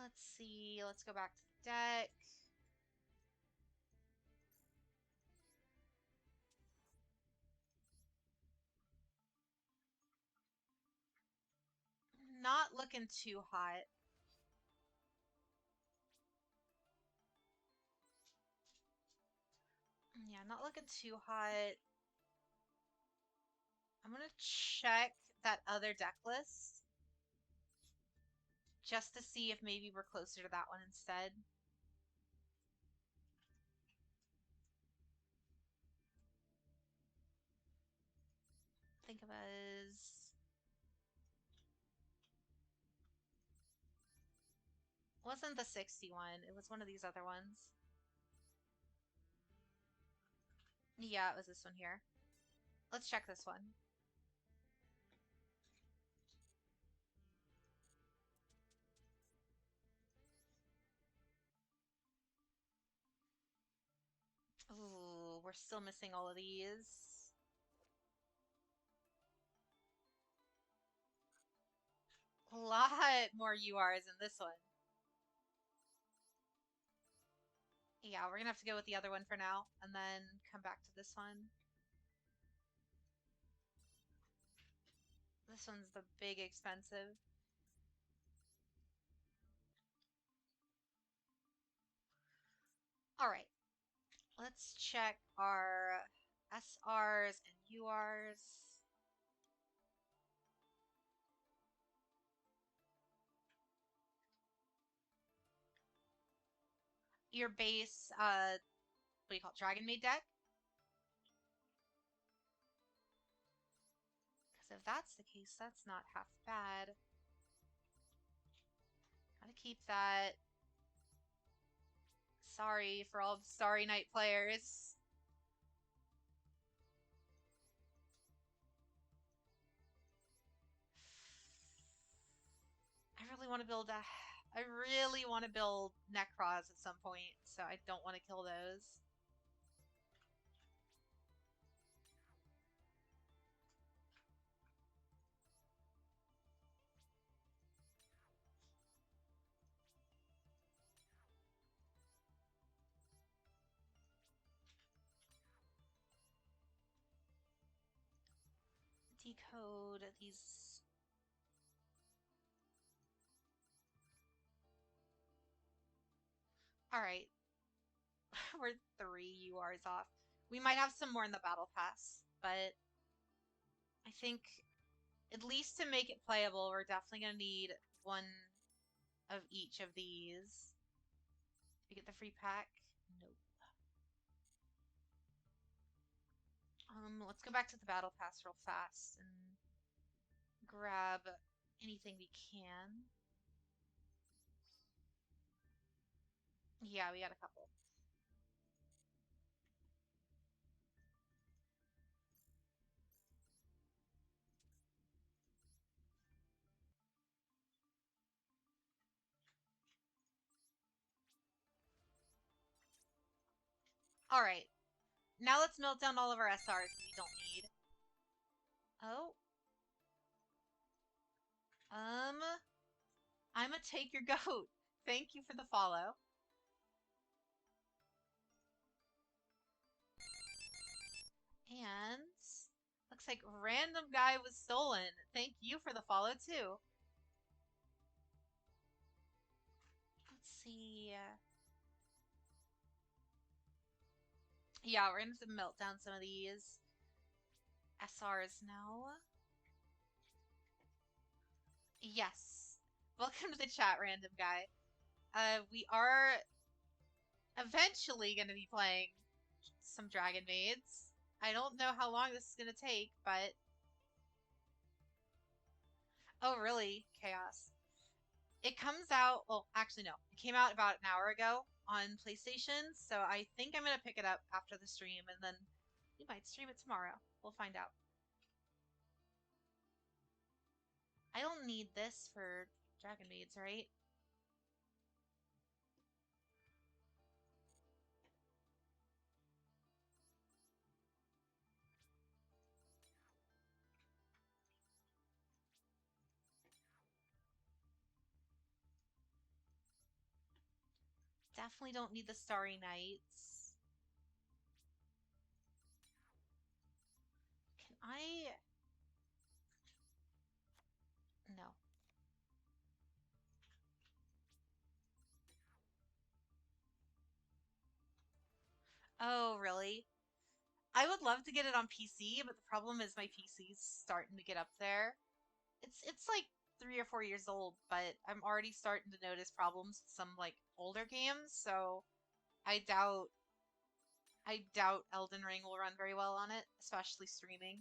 Let's see. Let's go back to the deck. Not looking too hot. Yeah, not looking too hot. I'm gonna check that other deck list just to see if maybe we're closer to that one instead. Think of it as... Wasn't the 61, it was one of these other ones. Yeah, it was this one here. Let's check this one. Ooh, we're still missing all of these. A lot more URs in this one. Yeah, we're gonna have to go with the other one for now, and then come back to this one. This one's the big expensive. Alright, let's check our SRs and URs. Your base, what do you call it, Dragon Maid deck? Because if that's the case, that's not half bad. Gotta keep that. Sorry for all the Starry Night players. I really want to build a... I really want to build Necros at some point, so I don't want to kill those. Decode these... Alright. We're 3 URs off. We might have some more in the battle pass, but I think at least to make it playable, we're definitely going to need one of each of these. You get the free pack? Nope. Let's go back to the battle pass real fast and grab anything we can. Yeah, we got a couple. Alright. Now let's melt down all of our SRs that we don't need. Oh. I'ma take your goat. Thank you for the follow. And like random guy was stolen. Thank you for the follow too. Let's see. Yeah, we're gonna have to melt down some of these SRs now. Yes. Welcome to the chat, random guy. We are eventually gonna be playing some Dragon Maids. I don't know how long this is gonna take, but oh really? Chaos. It comes out, well, actually no. It came out about an hour ago on PlayStation, so I think I'm gonna pick it up after the stream and then we might stream it tomorrow. We'll find out. I don't need this for Dragon Maids, right? Definitely don't need the Starry Nights. Can I... No. Oh, really? I would love to get it on PC, but the problem is my PC's starting to get up there. It's like 3 or 4 years old, but I'm already starting to notice problems with some like older games, so I doubt I doubt Elden Ring will run very well on it, especially streaming.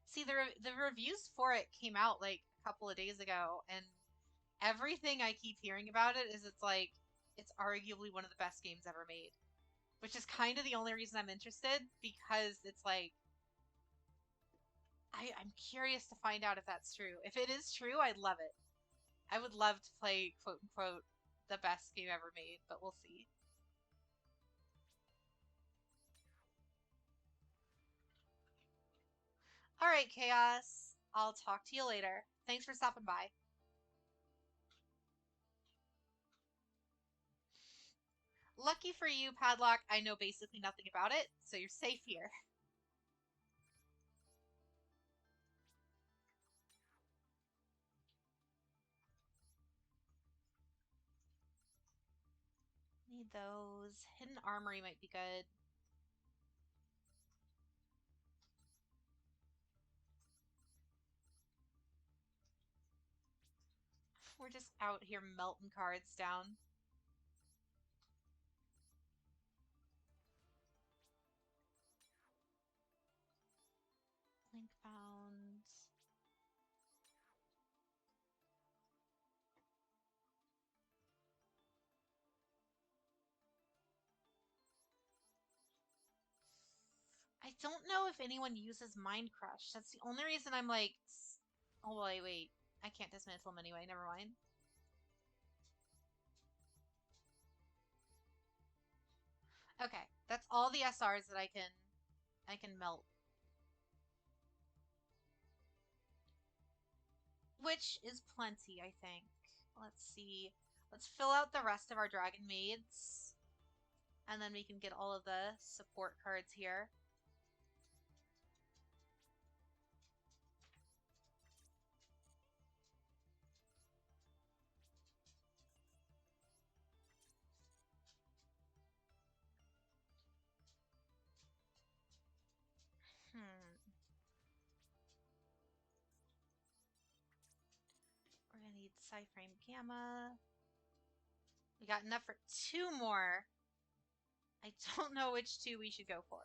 See, the reviews for it came out like a couple of days ago, and everything I keep hearing about it is it's arguably one of the best games ever made, which is kind of the only reason I'm interested because it's like I'm curious to find out if that's true. If it is true, I'd love it. I would love to play quote unquote the best game ever made, but we'll see. All right, Chaos. I'll talk to you later. Thanks for stopping by. Lucky for you, Padlock, I know basically nothing about it, so you're safe here. Need those. Hidden Armory might be good. We're just out here melting cards down. Link found. I don't know if anyone uses Mind Crush. That's the only reason I'm like, oh wait. I can't dismantle them anyway. Never mind. Okay, that's all the SRs that I can melt. Which is plenty, I think. Let's see. Let's fill out the rest of our Dragon Maids. And then we can get all of the support cards here. We're gonna need Psyframe Gamma. We got enough for 2 more. I don't know which 2 we should go for.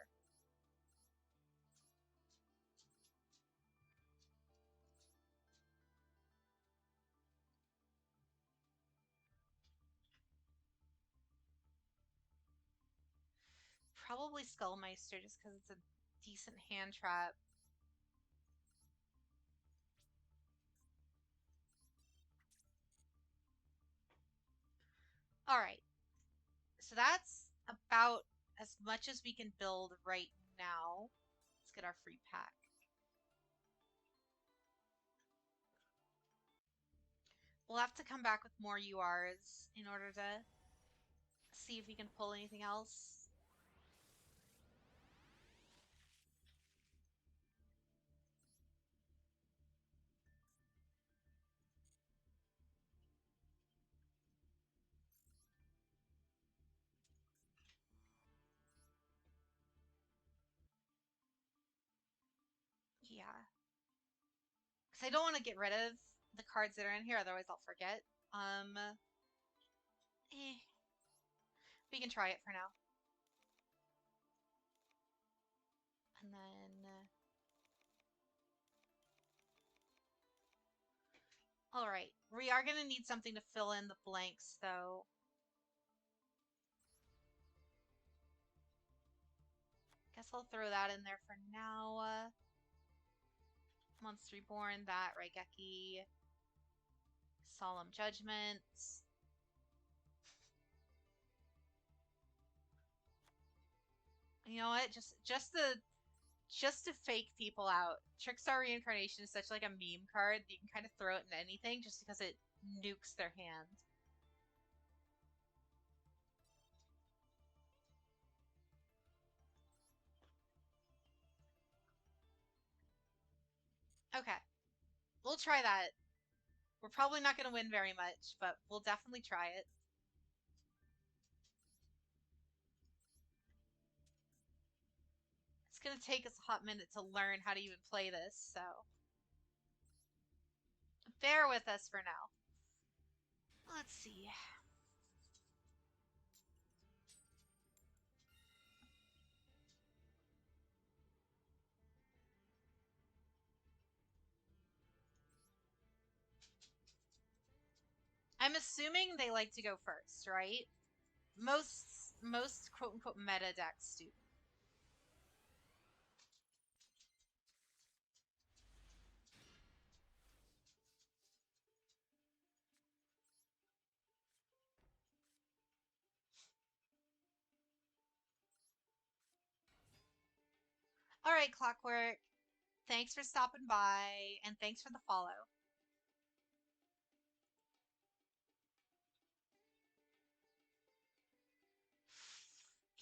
Probably Skullmeister, just because it's a decent hand trap. Alright. So that's about as much as we can build right now. Let's get our free pack. We'll have to come back with more URs in order to see if we can pull anything else. Yeah. Because I don't want to get rid of the cards that are in here, otherwise I'll forget. Eh. We can try it for now. And then... Alright, we are going to need something to fill in the blanks, though. Guess I'll throw that in there for now. Monster Reborn, that, Raigeki. Solemn Judgment. You know what? Just to fake people out. Trickstar Reincarnation is such like a meme card that you can kind of throw it into anything just because it nukes their hand. Okay. We'll try that. We're probably not going to win very much, but we'll definitely try it. It's going to take us a hot minute to learn how to even play this, so bear with us for now. Let's see. I'm assuming they like to go first, right? Most quote unquote meta decks do. All right, Clockwork. Thanks for stopping by, and thanks for the follow.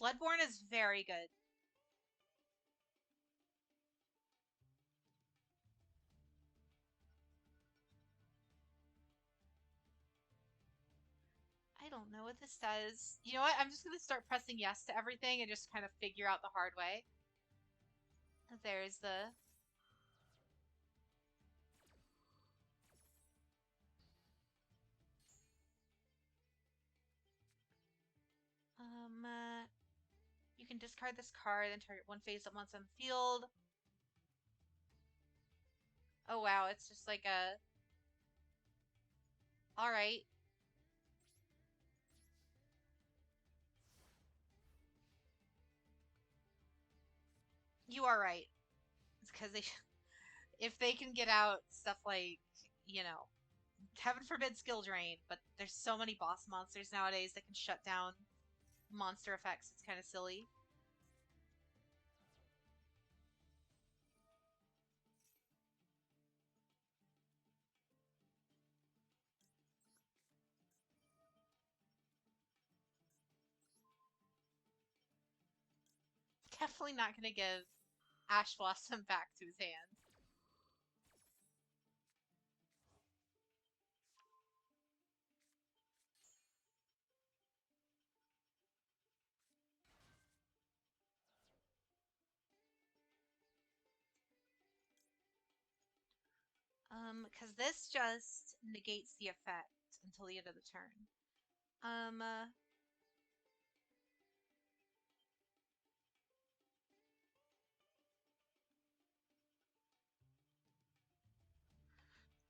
Bloodborne is very good. I don't know what this does. You know what? I'm just going to start pressing yes to everything and just kind of figure out the hard way. There's the... You can discard this card and target one face at once on the field. Oh wow, it's just like a... Alright. You are right. It's because they... if they can get out stuff like, you know, heaven forbid skill drain, but there's so many boss monsters nowadays that can shut down monster effects, it's kind of silly. Definitely not going to give Ash Blossom back to his hand. Because this just negates the effect until the end of the turn.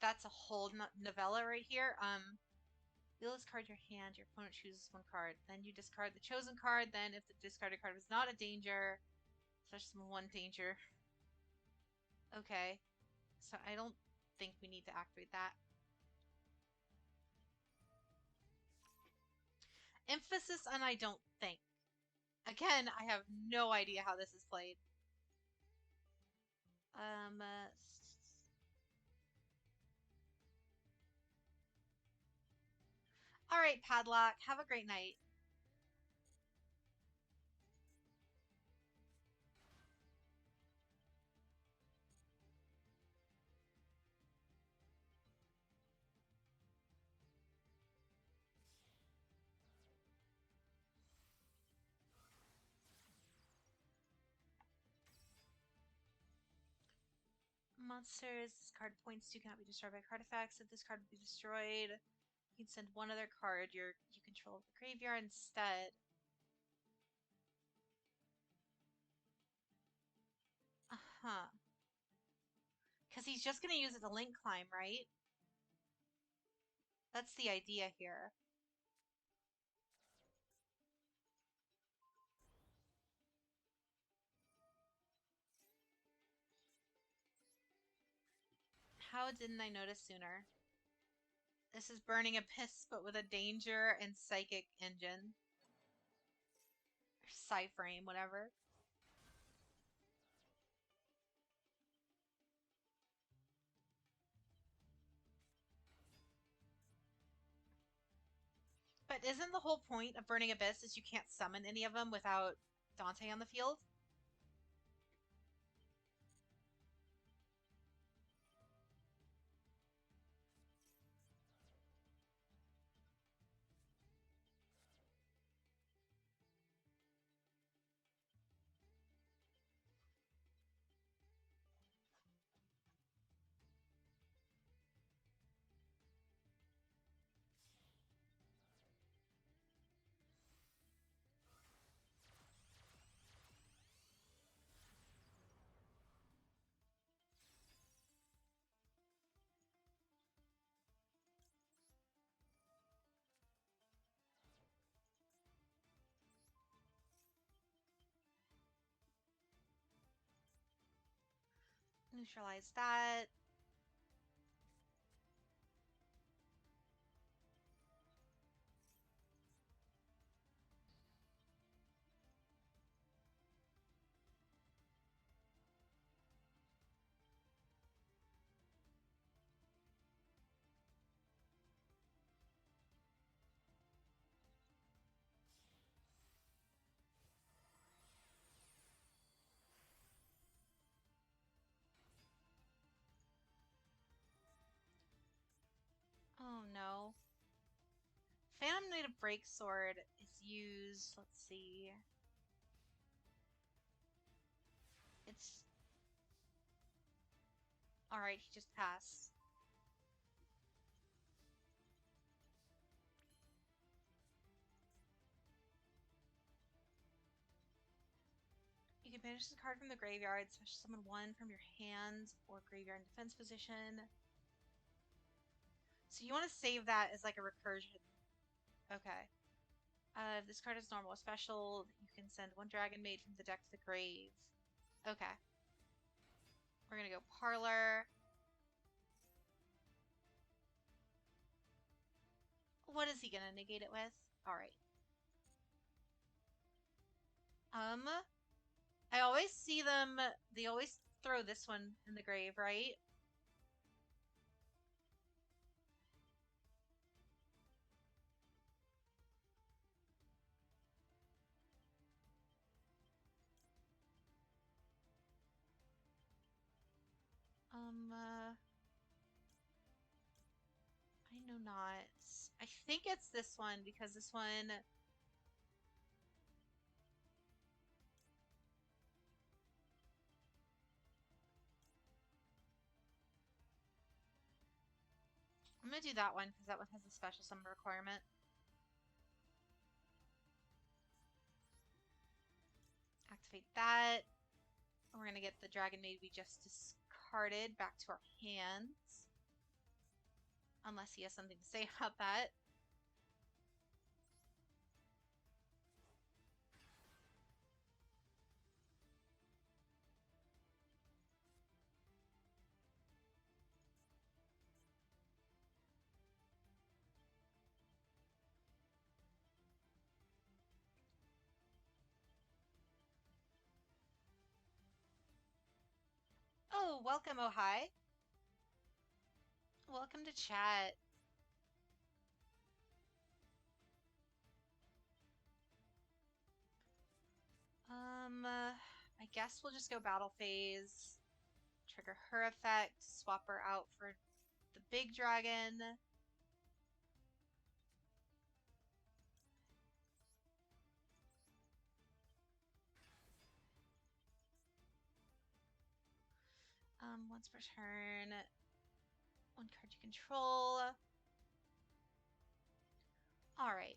That's a whole novella right here. You'll discard your hand, your opponent chooses one card. Then you discard the chosen card, then if the discarded card was not a danger, such as one danger. Okay. So I don't think we need to activate that. Emphasis on I don't think. Again, I have no idea how this is played. Um. All right, Padlock. Have a great night. Monsters. This card points to cannot be destroyed by card effects. If this card would be destroyed, you can send one other card you control to the graveyard instead. Uh-huh. Because he's just going to use it to link climb, right? That's the idea here. How didn't I notice sooner? This is Burning Abyss, but with a danger and psychic engine. Or Psyframe, whatever. But isn't the whole point of Burning Abyss is you can't summon any of them without Dante on the field? Neutralize that. Oh no. Phantom Knight of Breaksword is used. Let's see. It's. Alright, he just passed. You can banish this card from the graveyard, special summon one from your hand or graveyard in defense position. So you want to save that as like a recursion. Okay. If this card is normal or special, you can send one Dragon Maid from the deck to the grave. Okay. We're gonna go Parlor. What is he gonna negate it with? Alright. I always see them, they always throw this one in the grave, right? I know not. I think it's this one because this one. I'm gonna do that one because that one has a special summon requirement. Activate that. We're gonna get the Dragon Maid we just discarded back to our hands. Unless he has something to say about that. Oh, welcome, oh hi. Welcome to chat. I guess we'll just go battle phase. Trigger her effect, swap her out for the big dragon. Once per turn, one card you control. All right.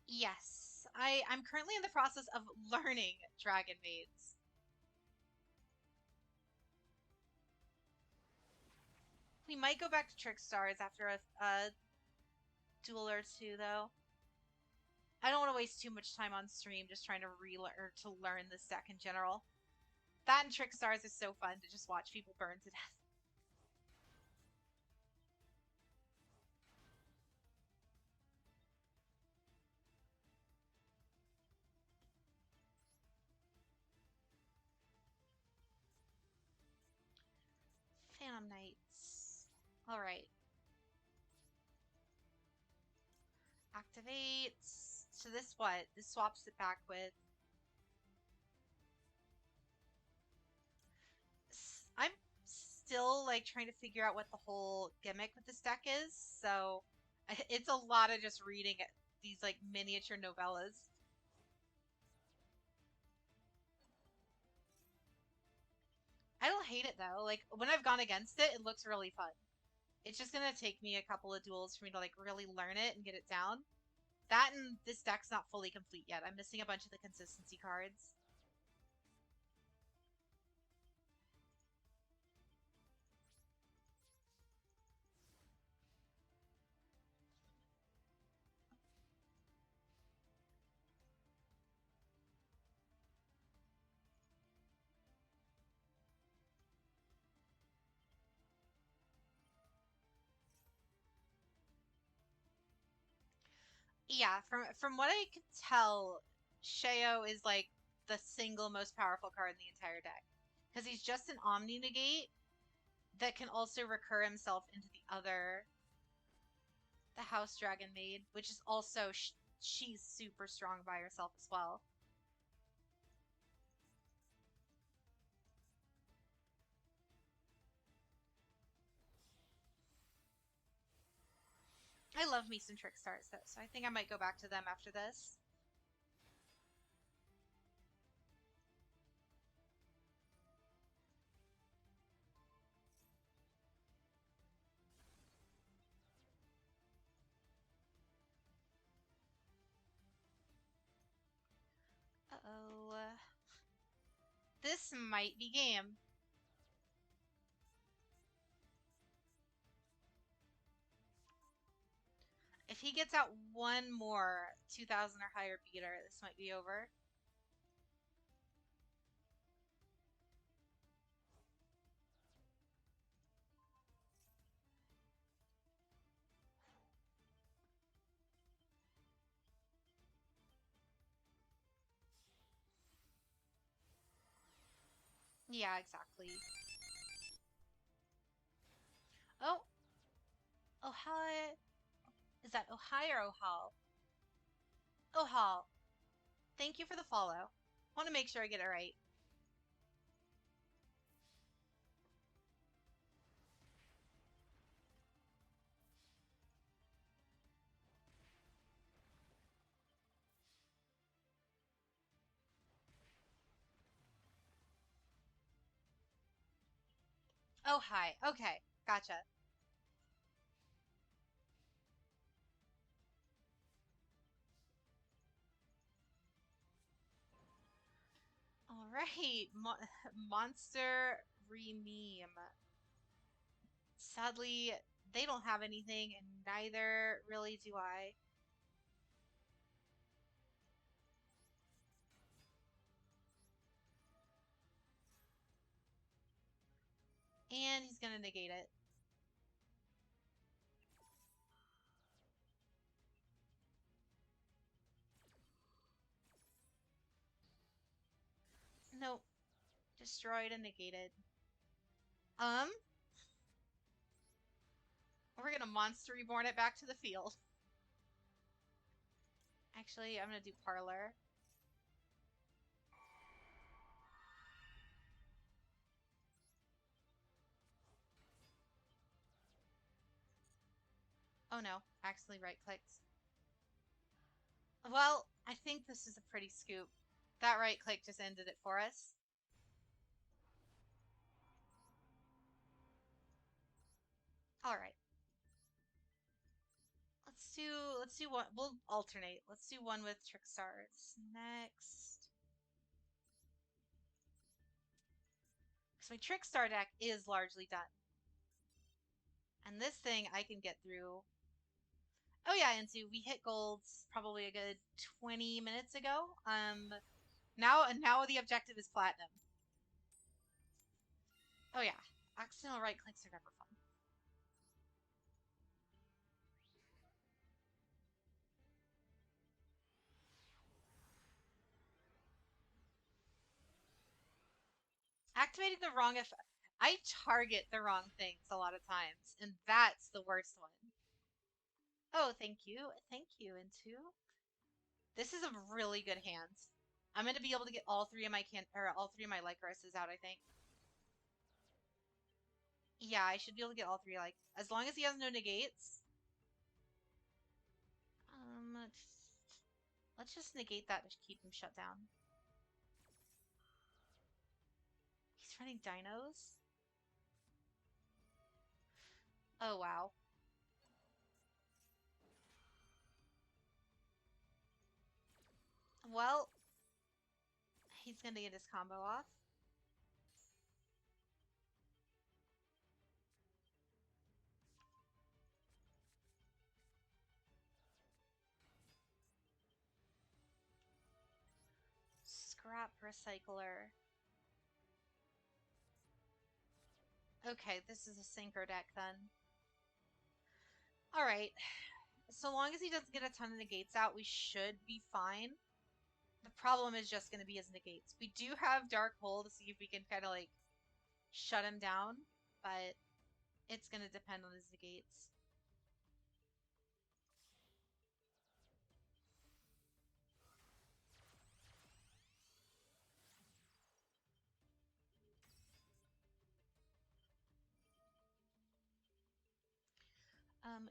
Yes, I'm currently in the process of learning Dragon Maids. We might go back to Trick Stars after a duel or two, though. I don't want to waste too much time on stream just trying to relearn or to learn this deck in general. That and Trick Stars is so fun to just watch people burn to death. Phantom Knights. All right. Activates. So this what? This swaps it back with. I'm still like trying to figure out what the whole gimmick with this deck is. So it's a lot of just reading these like miniature novellas. I don't hate it though. Like when I've gone against it, it looks really fun. It's just gonna take me a couple of duels for me to like really learn it and get it down. That and this deck's not fully complete yet. I'm missing a bunch of the consistency cards. Yeah, from what I could tell, Sheo is like the single most powerful card in the entire deck. Because he's just an Omni Negate that can also recur himself into the House Dragon Maid, which is also she's super strong by herself as well. I love me some Trick Stars though, so I think I might go back to them after this. Uh-oh. This might be game. If he gets out one more 2000 or higher beater, this might be over. Yeah, exactly. Oh, Ohio. Is that Ohio or Ohal? Ohal. Thank you for the follow. Want to make sure I get it right. Oh, hi. Okay, gotcha. All right, monster rememe. Sadly, they don't have anything, and neither really do I. And he's gonna negate it. Nope. Destroyed and negated. Um, we're gonna Monster Reborn it back to the field. Actually, I'm gonna do Parlor. Oh no, accidentally right-clicked. Well, I think this is a pretty scoop. That right-click just ended it for us. Alright. Let's do one. We'll alternate. Let's do one with Trick Stars next. Because my Trick Star deck is largely done. And this thing I can get through. Oh yeah, Anzu, we hit golds probably a good 20 minutes ago. Now the objective is platinum. Oh yeah, accidental right clicks are never fun. Activating the wrong effect. I target the wrong things a lot of times, and that's the worst one. Oh, thank you. Thank you, Into. This is a really good hand. I'm gonna be able to get all three of my all three of my Lycorises out, I think. Yeah, I should be able to get all three, like, as long as he has no negates. Let's just negate that to keep him shut down. He's running dinos? Oh, wow. Well, he's gonna get his combo off. Scrap Recycler. Okay, this is a synchro deck then. Alright. So long as he doesn't get a ton of negates out, we should be fine. The problem is just going to be his negates. We do have Dark Hole to see if we can kind of like shut him down, but it's going to depend on his negates.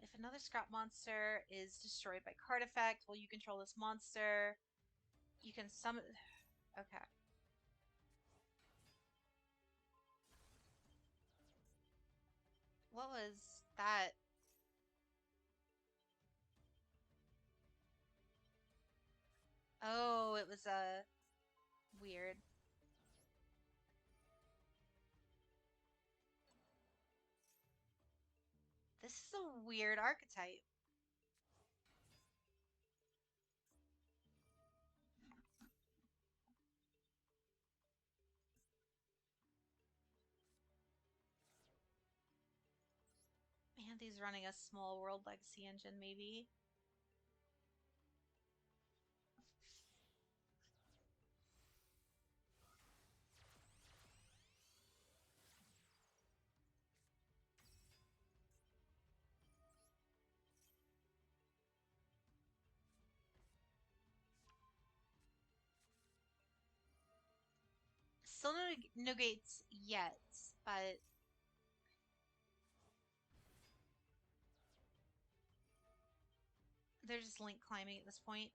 If another scrap monster is destroyed by card effect while you control this monster, you can summon. Okay. What was that? Oh, it was a weird. This is a weird archetype. And he's running a small world legacy engine, maybe. Still no negates yet, but they're just link climbing at this point.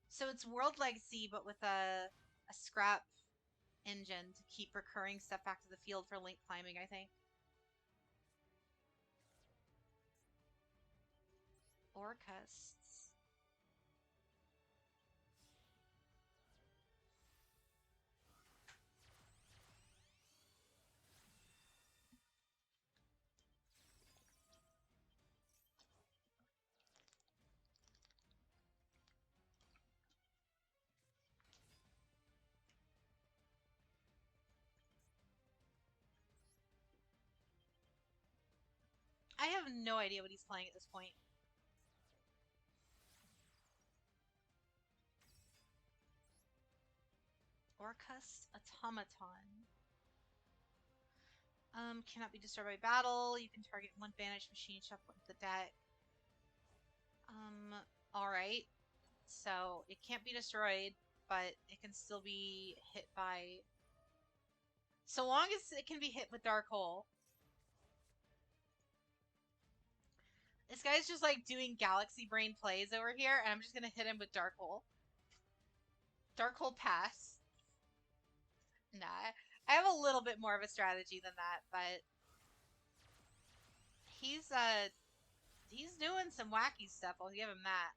So it's World Legacy, but with a scrap engine to keep recurring stuff back to the field for link climbing, I think. Orcusts. I have no idea what he's playing at this point. Orcust Automaton. Cannot be destroyed by battle. You can target one banished machine, shuffle into the deck. Alright. So, it can't be destroyed, but it can still be hit by... So long as it can be hit with Dark Hole. This guy's just like doing galaxy brain plays over here, and I'm just gonna hit him with Dark Hole. Dark Hole pass. Nah, I have a little bit more of a strategy than that, but he's doing some wacky stuff. I'll give him that.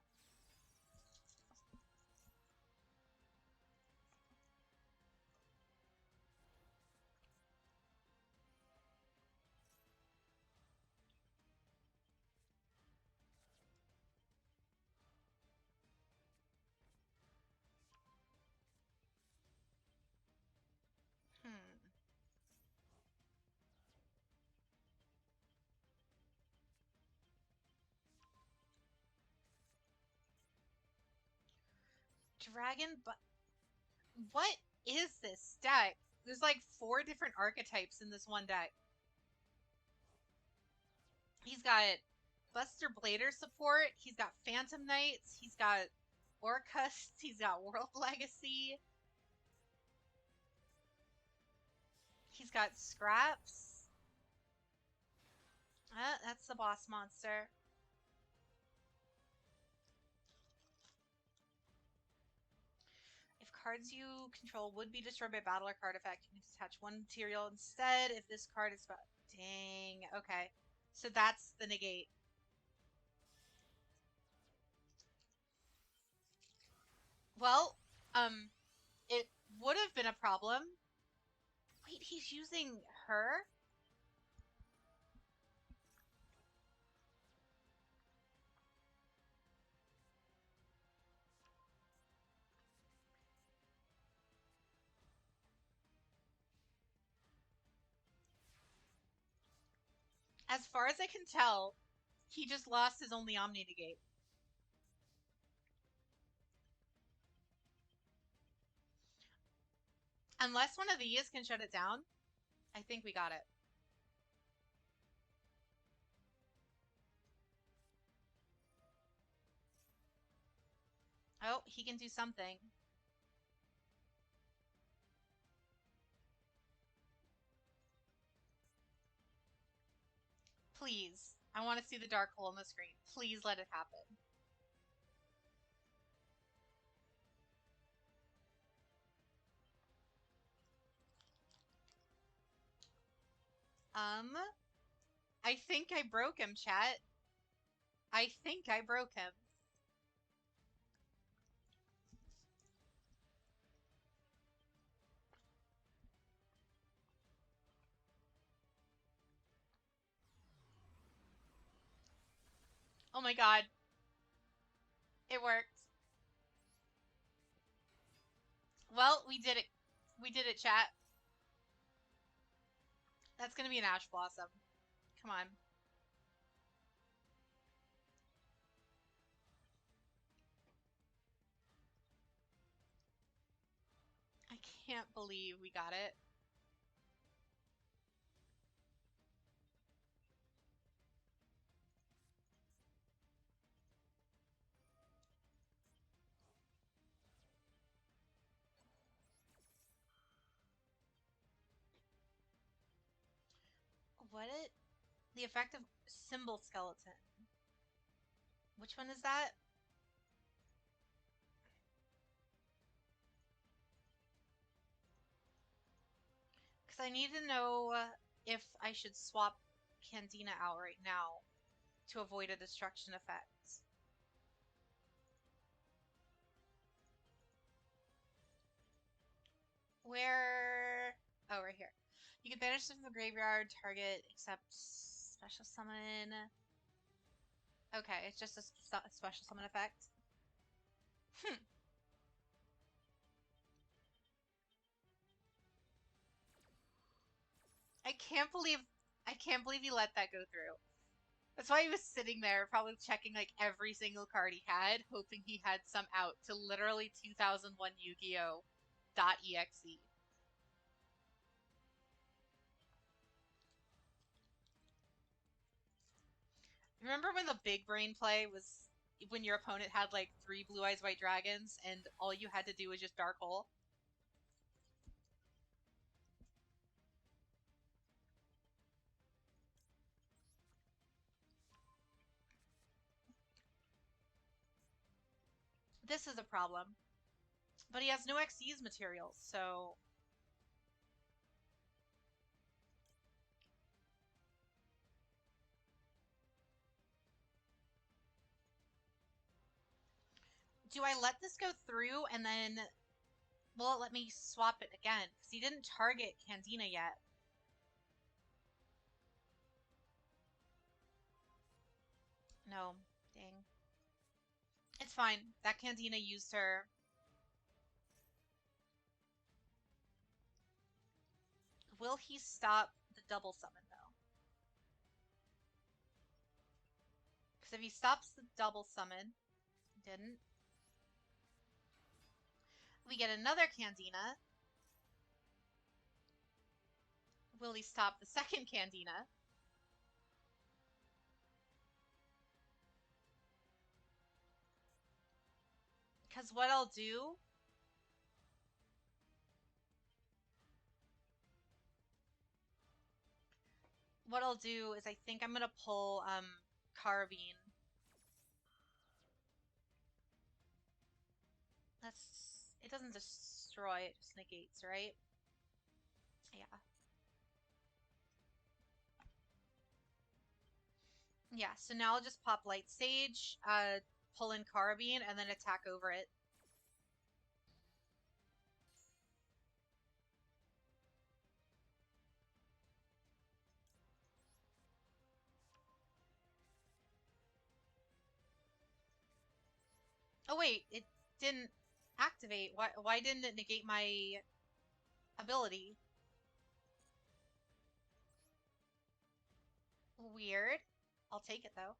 Dragon, but what is this deck? There's like 4 different archetypes in this one deck. He's got Buster Blader support. He's got Phantom Knights. He's got Orcust. He's got World Legacy. He's got Scraps. That's the boss monster. If cards you control would be destroyed by battle or card effect, you can attach one material instead. If this card is... Dang. Okay. So that's the negate. Well, it would have been a problem. Wait, he's using her? As far as I can tell, he just lost his only Omni negate. Unless one of these can shut it down, I think we got it. Oh, he can do something. Please. I want to see the dark hole on the screen. Please let it happen. I think I broke him, chat. I think I broke him. Oh my god. It worked. Well, we did it. We did it, chat. That's gonna be an Ash Blossom. Come on. I can't believe we got it. What it? The effect of Symbol Skeleton. Which one is that? Because I need to know if I should swap Candina out right now to avoid a destruction effect. Where? Oh, right here. You can banish them from the graveyard, target, except special summon. Okay, it's just a special summon effect. I can't believe he let that go through. That's why he was sitting there, probably checking like every single card he had, hoping he had some out to literally 2001 Yu-Gi-Oh! .exe. Remember when the big brain play was when your opponent had like 3 Blue Eyes White Dragons and all you had to do was just Dark Hole? This is a problem. But he has no Xyz materials, so... Do I let this go through and then... Will it let me swap it again? Because he didn't target Candina yet. No. Dang. It's fine. That Candina used her. Will he stop the double summon, though? Because if he stops the double summon... Didn't. We get another Candina. Will he stop the second Candina? Because what I'll do... What I'll do is I think I'm going to pull, Carbine. That's... It doesn't destroy, it just negates, right? Yeah. Yeah, so now I'll just pop Light Sage, pull in Carbine, and then attack over it. Oh wait, it didn't activate. Why didn't it negate my ability? Weird. I'll take it though.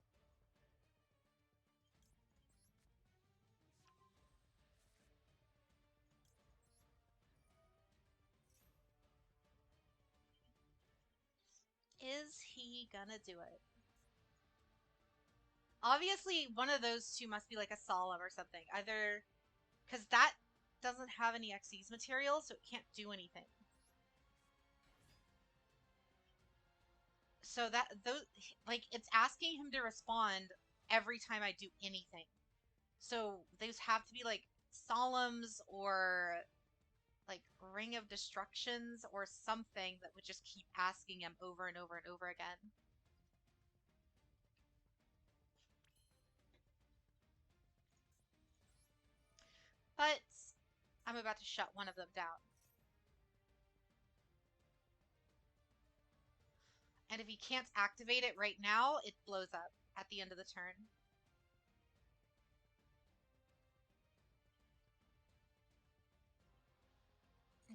Is he gonna do it? Obviously, one of those two must be like a Solemn or something. Either... Because that doesn't have any Xyz material, so it can't do anything. So those... Like, it's asking him to respond every time I do anything. So those have to be like Solemns or like Ring of Destructions or something that would just keep asking him over and over and over again. But I'm about to shut one of them down. And if he can't activate it right now, it blows up at the end of the turn.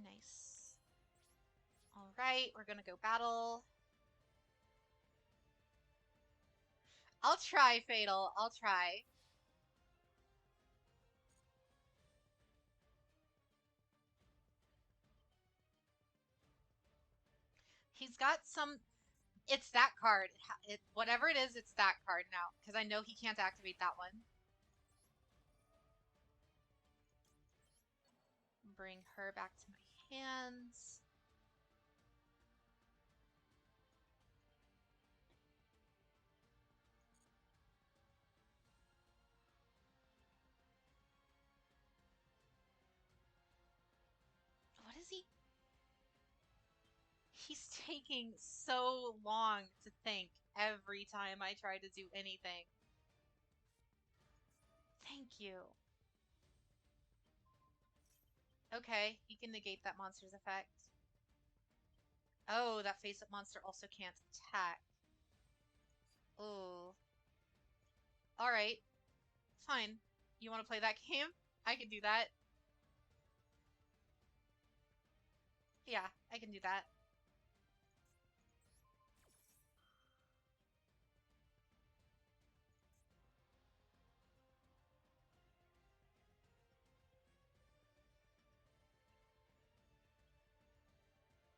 Nice. Alright, we're gonna go battle. I'll try, Fatal. I'll try. He's got some... It's that card. Whatever it is, it's that card now. Because I know he can't activate that one. Bring her back to my hands. What is he? He's taking so long to think every time I try to do anything. Thank you. Okay, he can negate that monster's effect. Oh, that face-up monster also can't attack. Oh. Alright. Fine. You want to play that game? I can do that. Yeah, I can do that.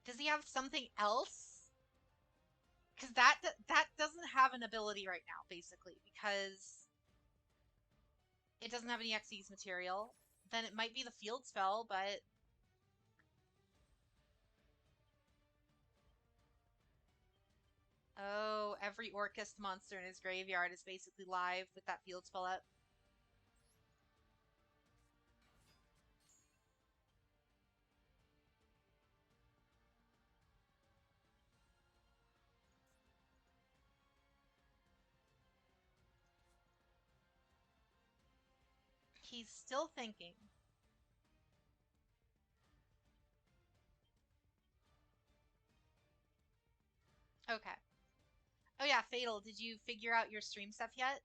Does he have something else? Because that doesn't have an ability right now, basically, because it doesn't have any Xyz material. Then it might be the field spell, but oh, every Orcust monster in his graveyard is basically live with that field spell up. He's still thinking. Okay. Oh yeah, Fatal, did you figure out your stream stuff yet?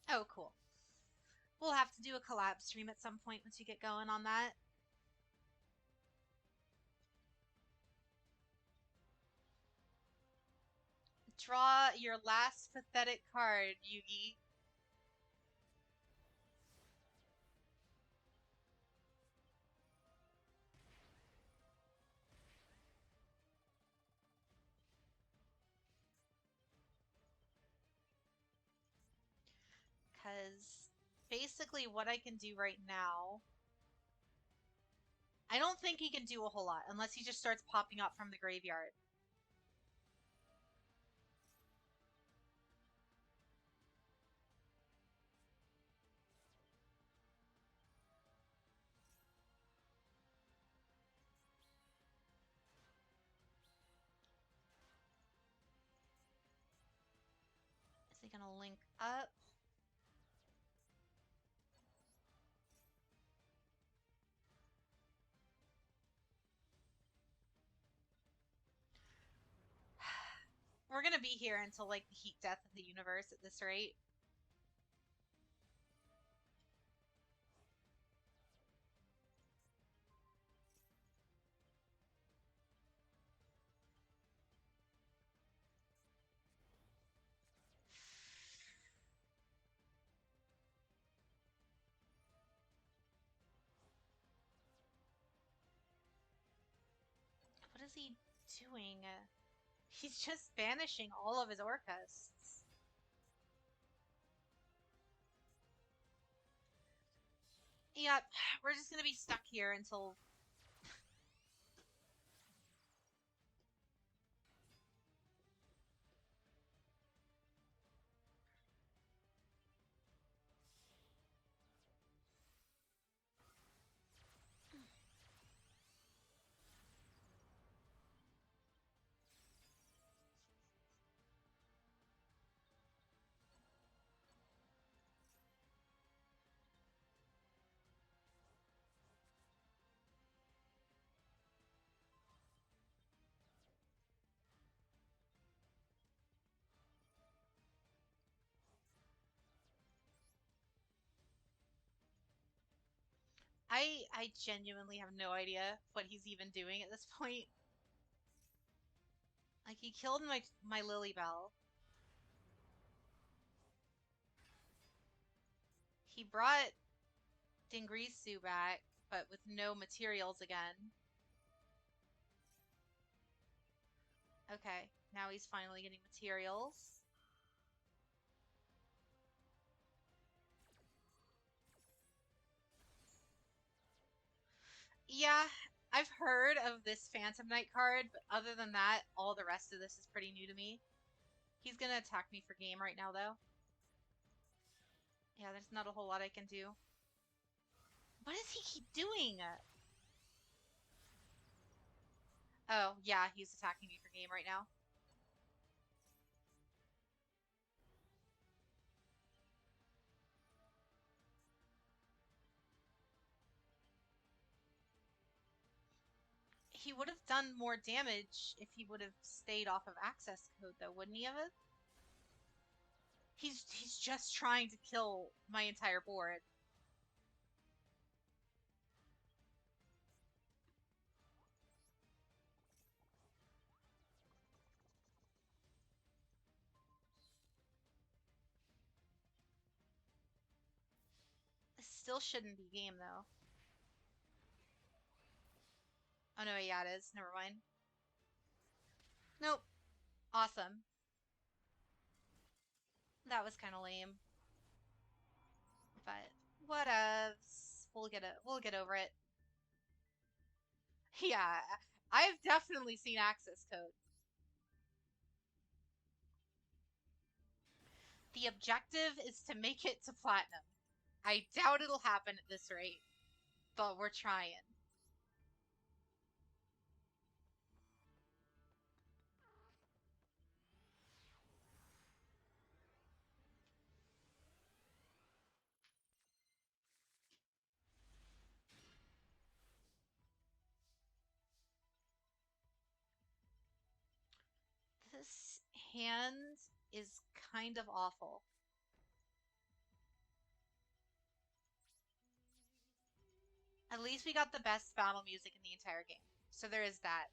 Oh, cool. We'll have to do a collab stream at some point once you get going on that. Draw your last pathetic card, Yugi. Because basically what I can do right now, I don't think he can do a whole lot unless he just starts popping up from the graveyard. Is he gonna link up? We're gonna be here until like the heat death of the universe at this rate. What is he doing? He's just banishing all of his Orcusts. Yep, we're just gonna be stuck here until... I genuinely have no idea what he's even doing at this point. Like, he killed my Lilybell. He brought Dingrisu back, but with no materials again. Okay, now he's finally getting materials. Yeah, I've heard of this Phantom Knight card, but other than that, all the rest of this is pretty new to me. He's gonna attack me for game right now, though. Yeah, there's not a whole lot I can do. What does he keep doing? Oh, yeah, he's attacking me for game right now. He would have done more damage if he would have stayed off of access code, though, wouldn't he have? He's just trying to kill my entire board. still shouldn't be game, though. Oh, no, yeah, it is. Never mind. Nope. Awesome. That was kind of lame. But whatevs. We'll get over it. Yeah, I've definitely seen access code. The objective is to make it to platinum. I doubt it'll happen at this rate, but we're trying. This hand is kind of awful. At least we got the best battle music in the entire game. So there is that.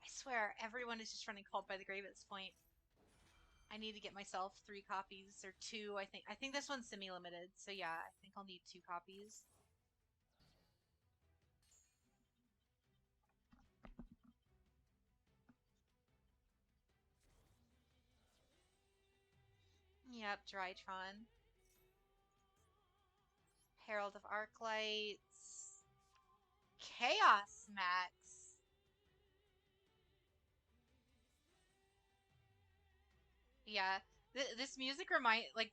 I swear, everyone is just running Called by the Grave at this point. I need to get myself 3 copies or 2. I think this one's semi-limited, so yeah, I think I'll need 2 copies. Yep, Drytron. Herald of Arclights. Chaos Max. Yeah, this music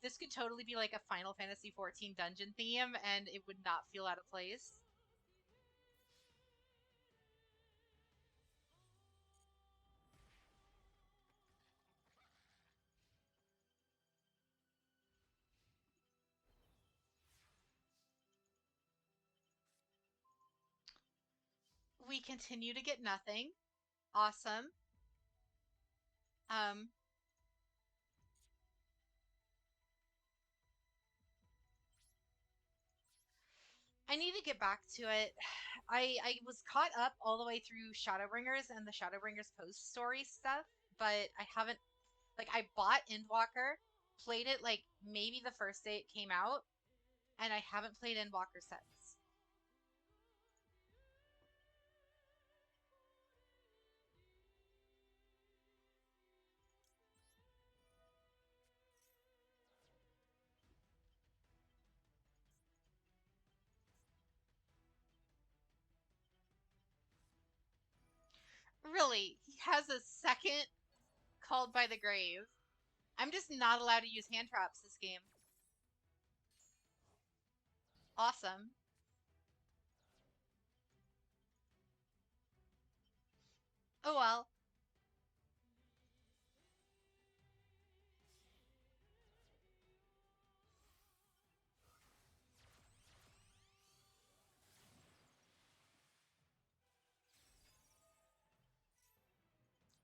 this could totally be like a Final Fantasy 14 dungeon theme, and it would not feel out of place. We continue to get nothing. Awesome. Um, I need to get back to it. I was caught up all the way through Shadowbringers and the Shadowbringers post story stuff, but I haven't I bought Endwalker, played it like maybe the first day it came out, and I haven't played Endwalker since. Really, he has a second Called by the Grave. I'm just not allowed to use hand traps this game. Awesome. Oh well.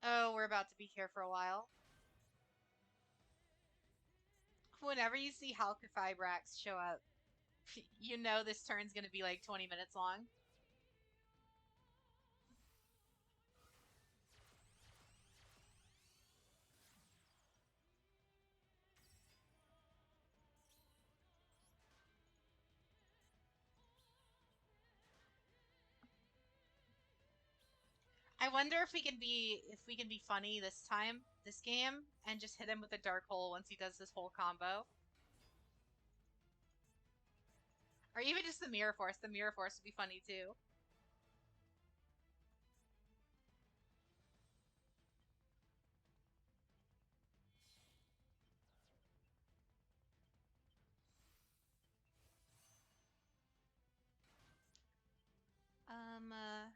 Oh, we're about to be here for a while. Whenever you see Halkifibrax show up, you know this turn's gonna be like 20 minutes long. I wonder if we can be funny this time, this game, and just hit him with a dark hole once he does this whole combo. Or even just the Mirror Force. The Mirror Force would be funny too. Um, uh...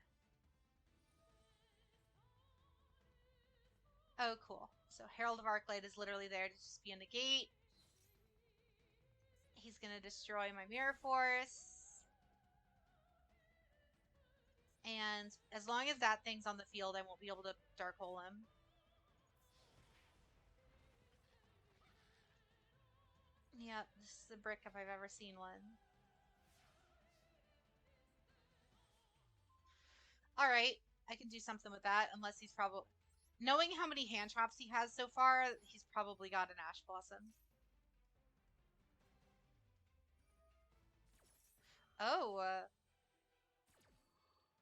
Oh, cool. So Herald of Arclight is literally there to just be a negate. He's gonna destroy my Mirror Force. And as long as that thing's on the field, I won't be able to Dark Hole him. Yep, this is a brick if I've ever seen one. Alright, I can do something with that, unless he's probably... Knowing how many hand traps he has so far, he's probably got an Ash Blossom. Oh,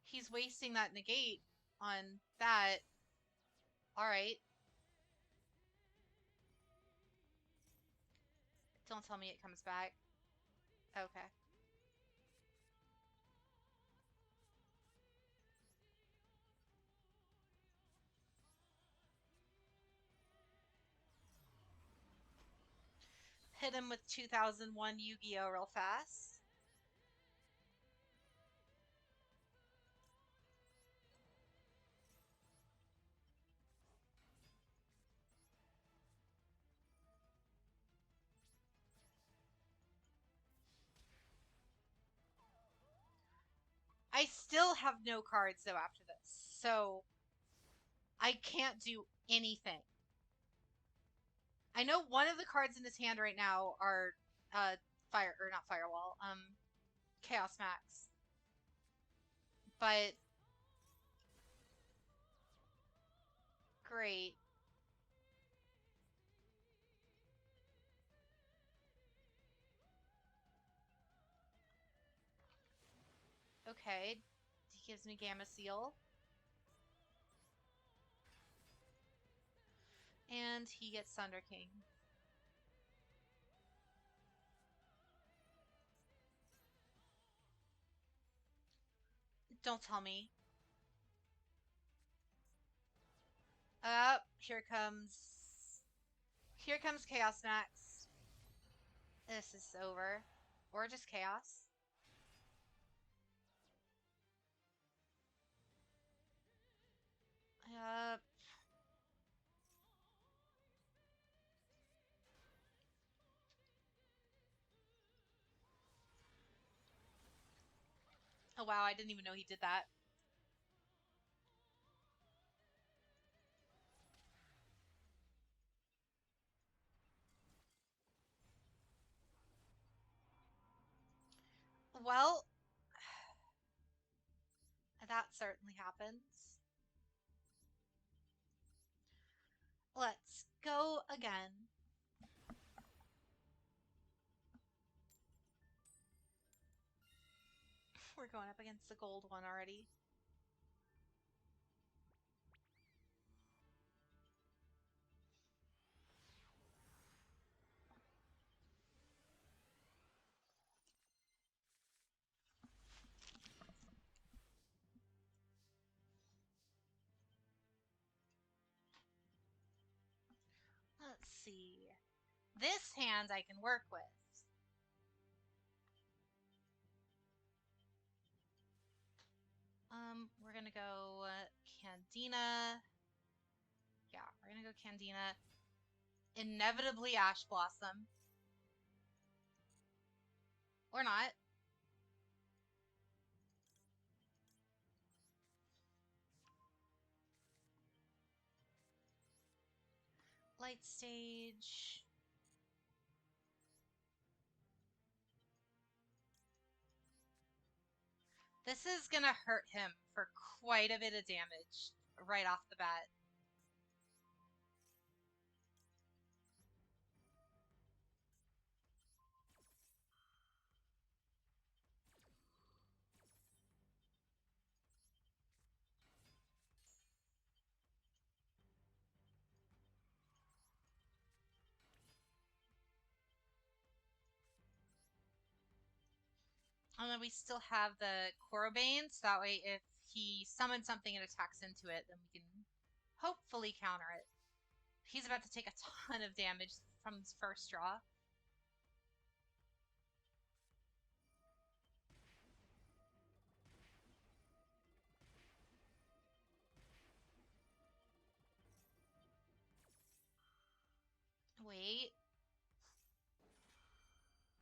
he's wasting that negate on that. Alright. Don't tell me it comes back. Okay. Hit him with 2001 Yu-Gi-Oh! Real fast. I still have no cards though after this, so I can't do anything. I know one of the cards in his hand right now are fire or not firewall, Chaos Max. But great. Okay. He gives me Gamma Seal. And he gets Thunder King. Don't tell me. Here comes... Here comes Chaos Max. This is over. Or just Chaos. Uh... Oh wow, I didn't even know he did that. Well, that certainly happens. Let's go again. We're going up against the gold one already. Let's see. This hand I can work with. We're gonna go Candina. Yeah, we're gonna go Candina. Inevitably Ash Blossom. Or not. Light Stage. This is gonna hurt him for quite a bit of damage right off the bat. And then we still have the Corobane, so that way if he summons something and attacks into it, then we can hopefully counter it. He's about to take a ton of damage from his first draw. Wait.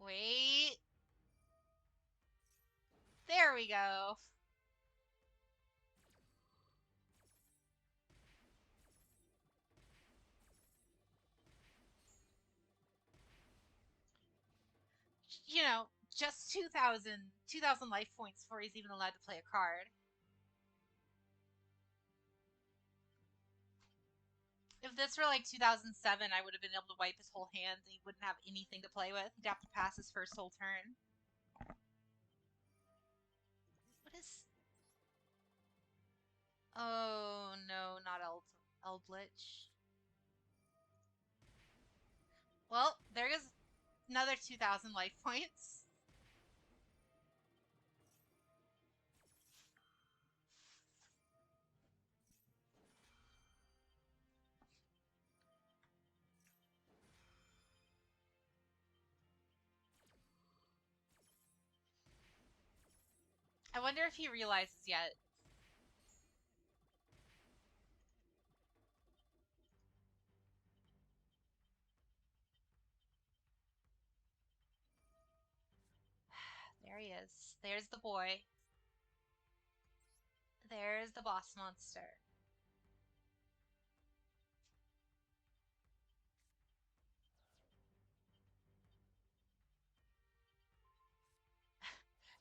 Wait. There we go. you know, just 2,000 life points before he's even allowed to play a card. If this were like 2007, I would have been able to wipe his whole hand and he wouldn't have anything to play with. He'd have to pass his first whole turn. What is... Oh, no, not Eldritch. Well, there goes another 2,000 life points. I wonder if he realizes yet. There he is. There's the boy. There's the boss monster.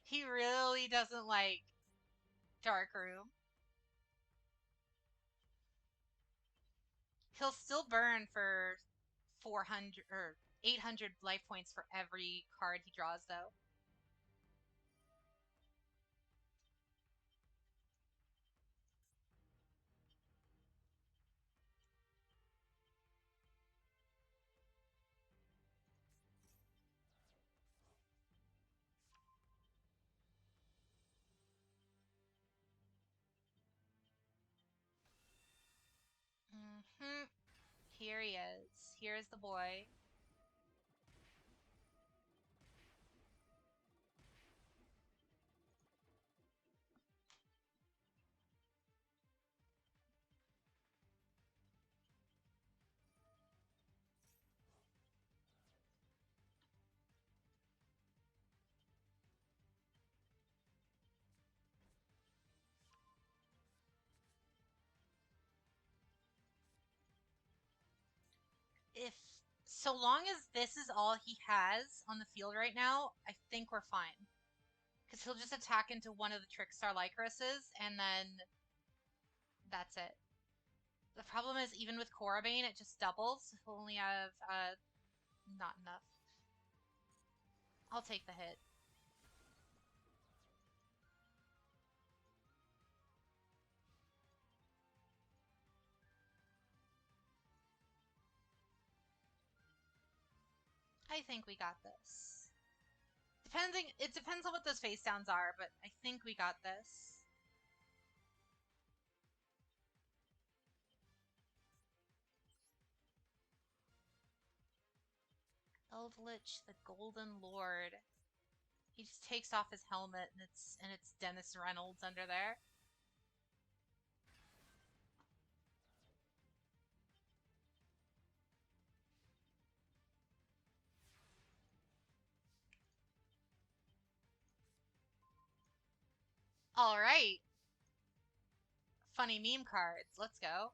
He really doesn't like Dark Room. He'll still burn for 400 or 800 life points for every card he draws, though. Mm-hmm. Here he is. Here's the boy. If so long as this is all he has on the field right now, I think we're fine. Because he'll just attack into one of the Trickstar Lycruses, and then that's it. The problem is, even with Korribane, it just doubles. He'll only have, not enough. I'll take the hit. I think we got this. It depends on what those face downs are, but I think we got this. Eldritch, the Golden Lord. He just takes off his helmet and it's Dennis Reynolds under there. All right. Funny meme cards. Let's go.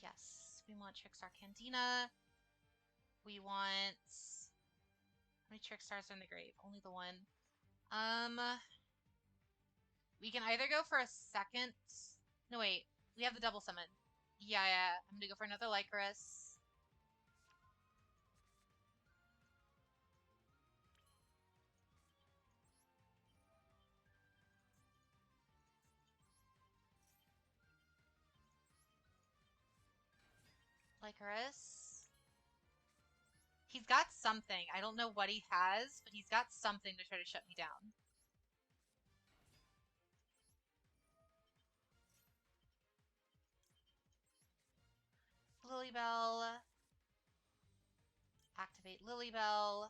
Yes, we want Trickstar Candina. We want... How many Trickstars are in the grave? Only the one. We can either go for a second... No, wait. We have the double summon. Yeah. I'm gonna go for another Lycurus. Lycurus. He's got something. I don't know what he has, but he's got something to try to shut me down. Lilybell. Activate Lilybell.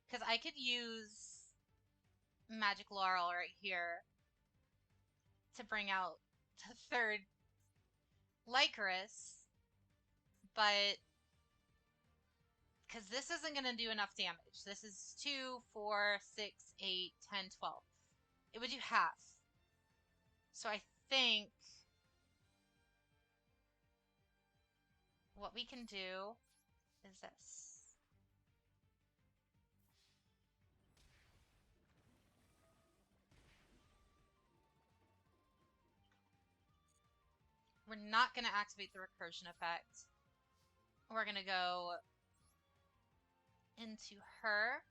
Because I could use Magic Laurel right here to bring out the third Lycurus, but Because this isn't going to do enough damage. This is 2, 4, 6, 8, 10, 12. It would do half. So I think what we can do is this. We're not going to activate the recursion effect. We're going to go into her.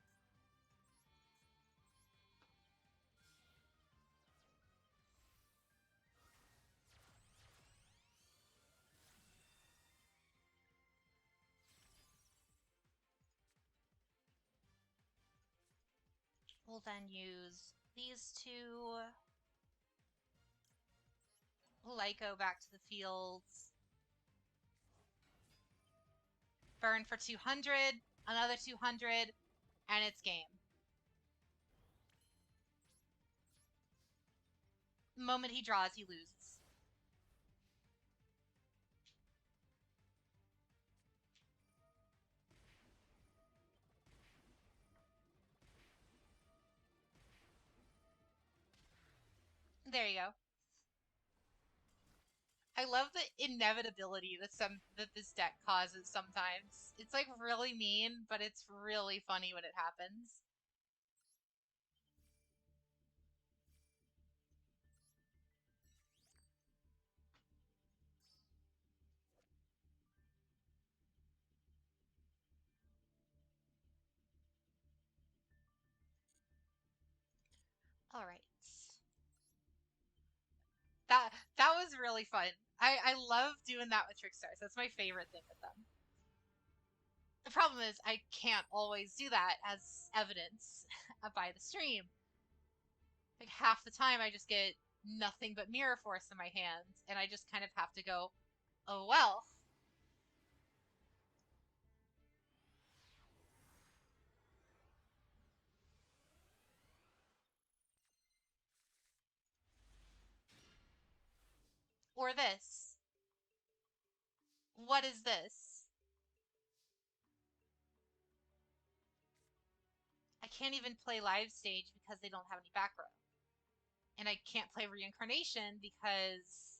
We'll then use these two. Lyco back to the fields. Burn for 200, another 200, and it's game. The moment he draws, he loses. There you go. I love the inevitability that this deck causes sometimes. It's like really mean, but it's really funny when it happens. All right. That was really fun. I love doing that with Trickstars. That's my favorite thing with them. The problem is I can't always do that as evidence by the stream. Like half the time I just get nothing but Mirror Force in my hands, and I just kind of have to go, oh well. Or this. What is this? I can't even play live stage because they don't have any back row. And I can't play reincarnation because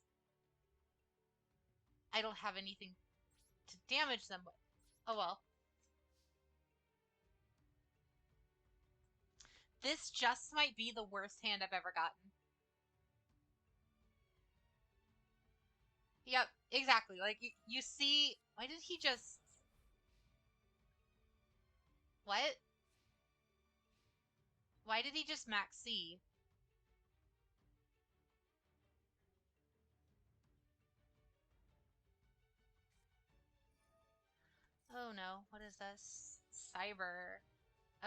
I don't have anything to damage them with. Oh well. This just might be the worst hand I've ever gotten. Yep, exactly. Like, you see... Why did he just... What? Why did he just max C? Oh no, what is this? Cyber.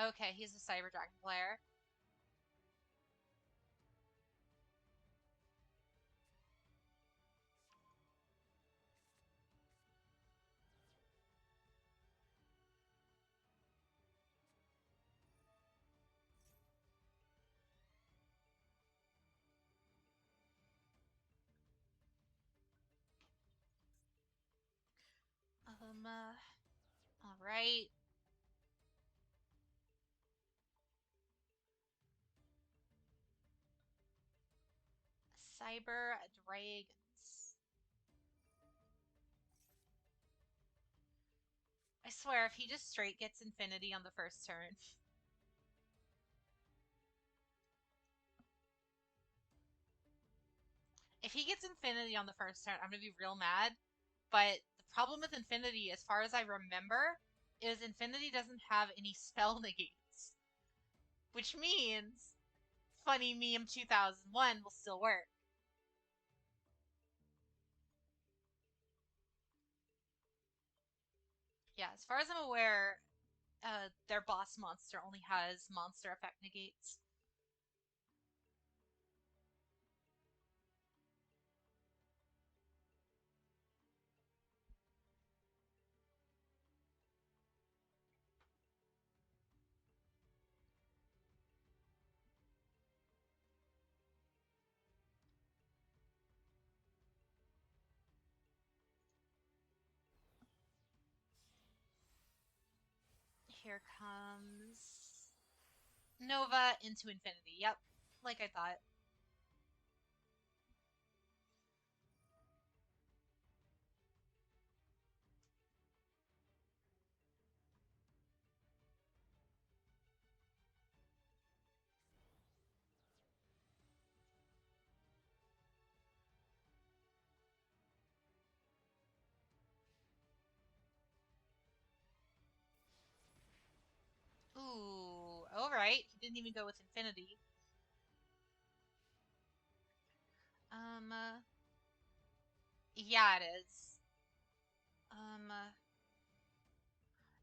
Okay, he's a Cyber Dragon player. Alright. Cyber Dragons. I swear, if he just straight gets Infinity on the first turn. If he gets Infinity on the first turn, I'm gonna be real mad. But the problem with Infinity, as far as I remember, is Infinity doesn't have any spell negates. Which means Funny Meme 2001 will still work. Yeah, as far as I'm aware, their boss monster only has monster effect negates. Here comes Nova into infinity. Yep, like I thought. Ooh, alright. He didn't even go with infinity. Yeah, it is.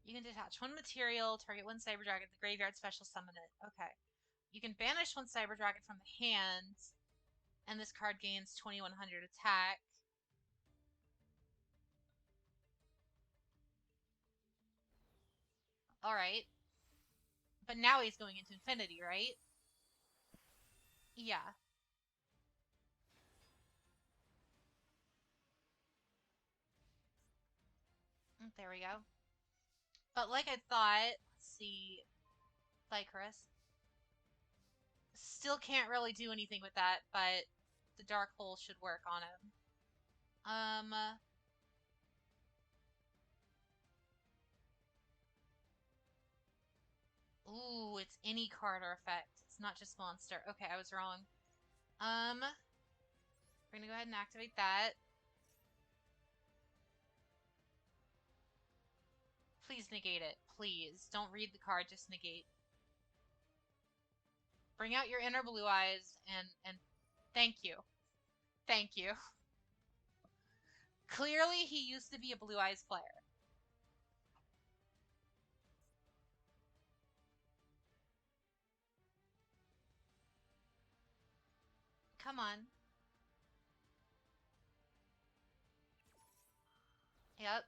You can detach one material, target one Cyber Dragon, the graveyard, special summon it. Okay. You can banish one Cyber Dragon from the hand, and this card gains 2100 attack. Alright. But now he's going into infinity, right? Yeah. There we go. But like I thought, let's see. Lycrus. Still can't really do anything with that, but the Dark Hole should work on him. Ooh, it's any card or effect. It's not just monster. Okay, I was wrong. We're gonna go ahead and activate that. Please negate it. Please. Don't read the card, just negate. Bring out your inner blue eyes and thank you. Thank you. Clearly he used to be a blue eyes player. Come on. Yep.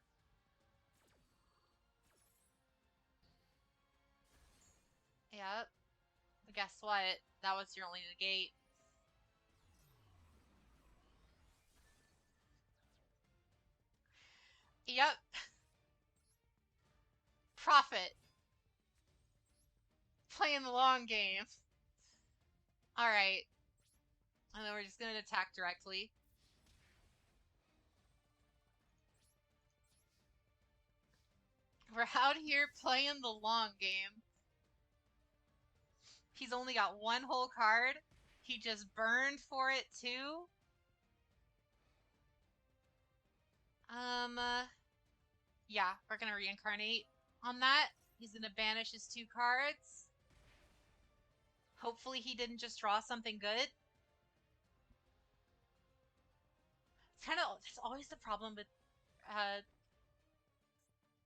Yep. But guess what? That was your only negate. Yep. Profit. Playing the long game. Alright. And then we're just gonna attack directly. We're out here playing the long game. He's only got one whole card. He just burned for it too. Yeah, we're gonna reincarnate on that. He's gonna banish his 2 cards. Hopefully he didn't just draw something good. It's always the problem with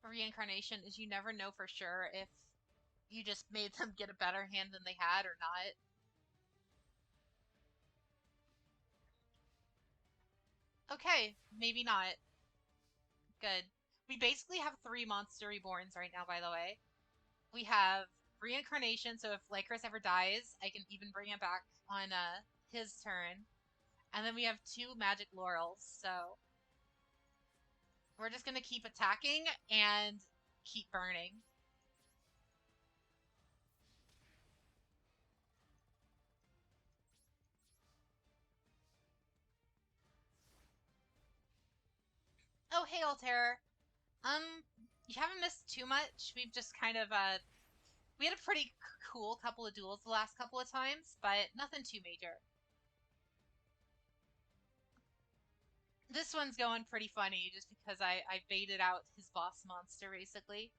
reincarnation is you never know for sure if you just made them get a better hand than they had or not. Okay, maybe not. Good. We basically have 3 monster reborns right now, by the way. We have reincarnation, so if Lycrus ever dies, I can even bring him back on his turn. And then we have 2 magic laurels, so we're just gonna keep attacking and keep burning. Oh, hey, Altair. You haven't missed too much. We've just kind of, we had a pretty cool couple of duels the last couple of times, but nothing too major. This one's going pretty funny just because I baited out his boss monster, basically.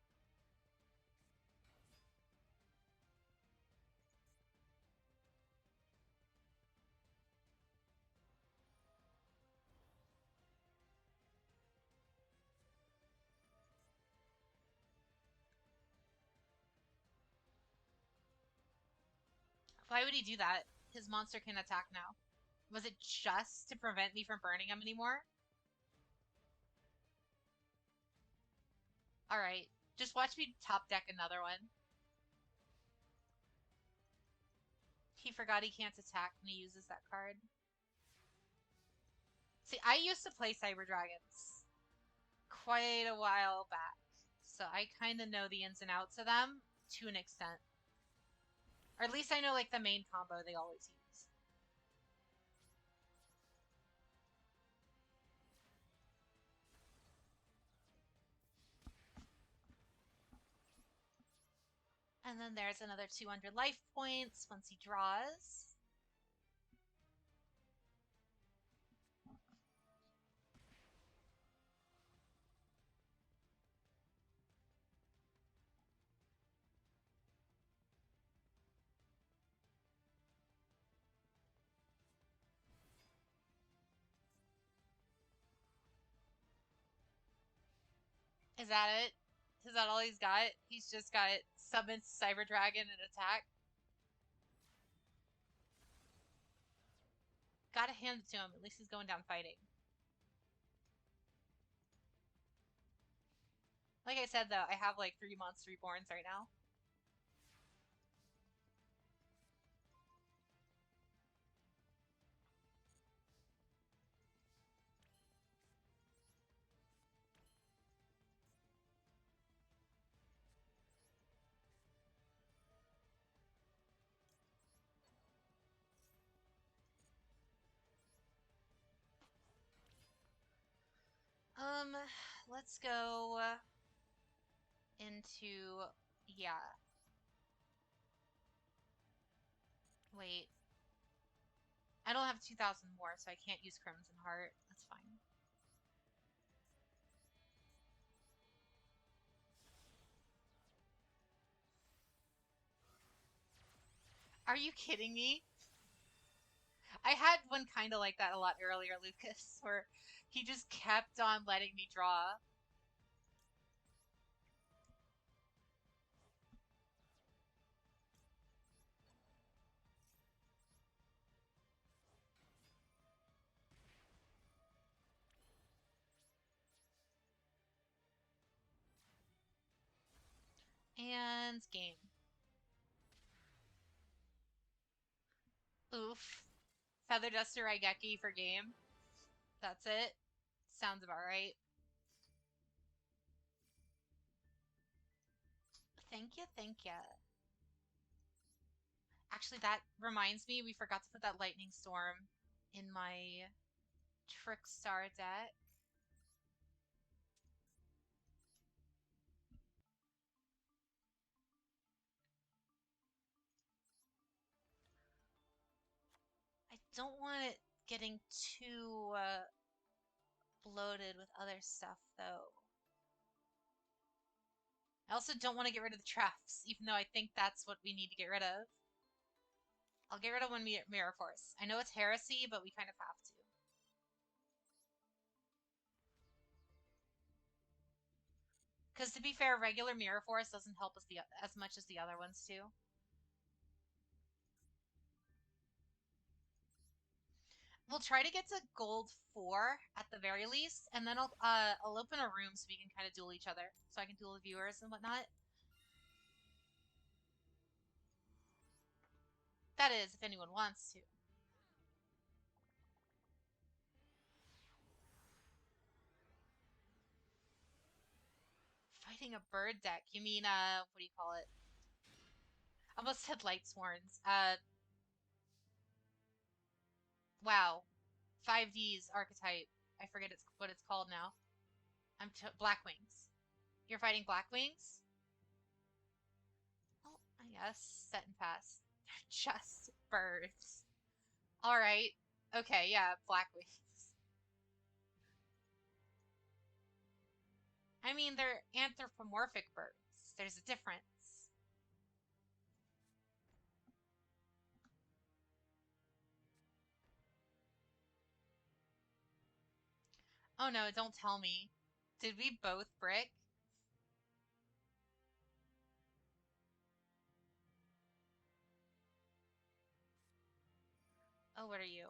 Why would he do that? His monster can attack now. Was it just to prevent me from burning him anymore? Alright. Just watch me top deck another one. He forgot he can't attack when he uses that card. See, I used to play Cyber Dragons quite a while back. so I kind of know the ins and outs of them to an extent. Or at least I know, like, the main combo they always use. And then there's another 200 life points once he draws. Is that it? Is that all he's got? He's just got summon Cyber Dragon and attack? Gotta hand it to him. At least he's going down fighting. Like I said, though, I have like 3 Monster Reborns right now. Let's go into, yeah. Wait. I don't have 2,000 more, so I can't use Crimson Heart. That's fine. Are you kidding me? I had one kind of like that a lot earlier, Lucas, where he just kept on letting me draw. And game. Oof. Feather Duster Raigeki for game. That's it. Sounds about right. Thank you, thank you. Actually, that reminds me, we forgot to put that Lightning Storm in my Trickstar deck. I don't want it getting too bloated with other stuff, though. I also don't want to get rid of the traps, even though I think that's what we need to get rid of. I'll get rid of one Mirror Force. I know it's heresy, but we kind of have to. Because to be fair, regular Mirror Force doesn't help us as much as the other ones do. We'll try to get to gold 4 at the very least, and then I'll open a room so we can kind of duel each other, so I can duel the viewers and whatnot. That is, if anyone wants to. Fighting a bird deck. You mean what do you call it? I almost said Light Sworns. Wow. 5D's archetype. I forget what it's called now. Black Wings. You're fighting Black Wings? Well, I guess set and pass. They're just birds. All right. Okay, yeah, Black Wings. I mean, they're anthropomorphic birds. There's a difference. Oh no, don't tell me. Did we both brick? Oh, what are you?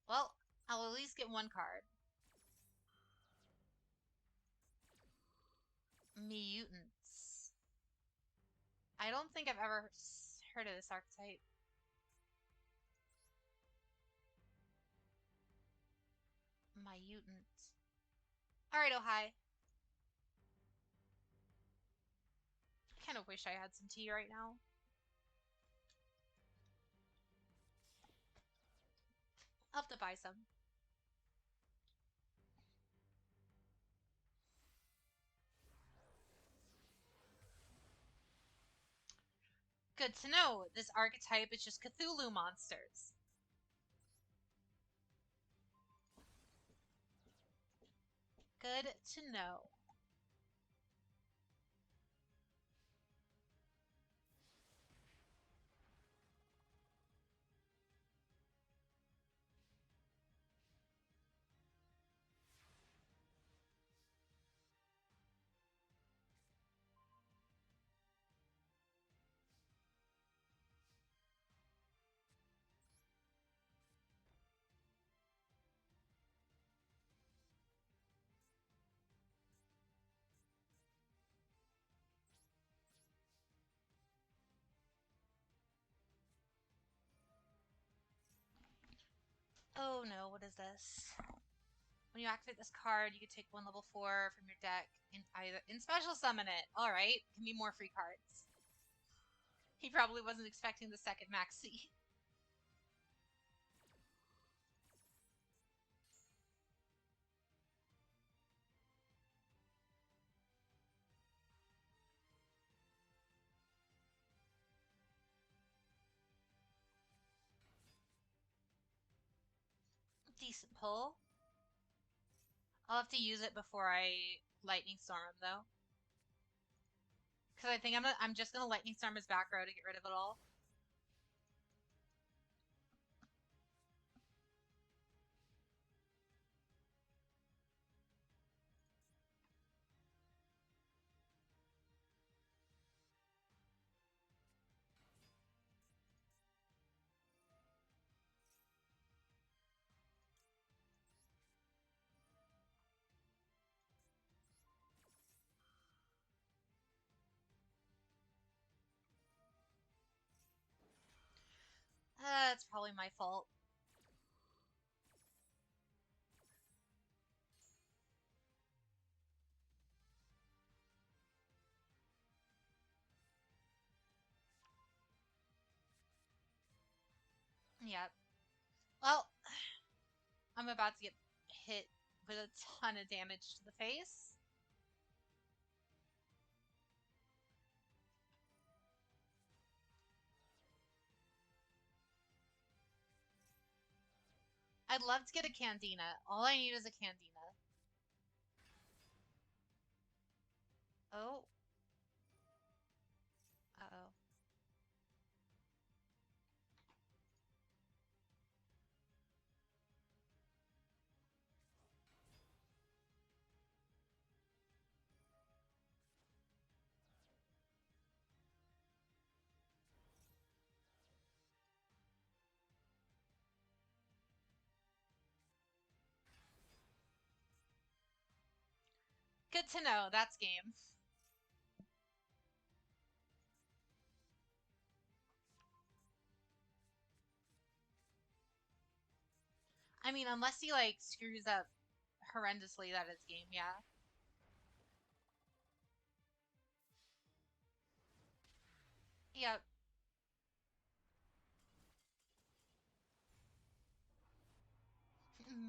Well, I'll at least get one card. Mutants. I don't think I've ever heard of this archetype. My mutant. Alright, oh hi. I kind of wish I had some tea right now. I'll have to buy some. Good to know. This archetype is just Cthulhu monsters. Good to know. Oh no, what is this? When you activate this card, you can take one level 4 from your deck and either special summon it. Alright, give me more free cards. He probably wasn't expecting the second maxi. Decent pull. I'll have to use it before I Lightning Storm him, though. Because I think I'm just gonna Lightning Storm his back row to get rid of it all. It's probably my fault. Yep. Well, I'm about to get hit with a ton of damage to the face. I'd love to get a Candina. All I need is a Candina. Oh. Uh-oh. Good to know. That's game. I mean, unless he, like, screws up horrendously, that is game, yeah. Yep.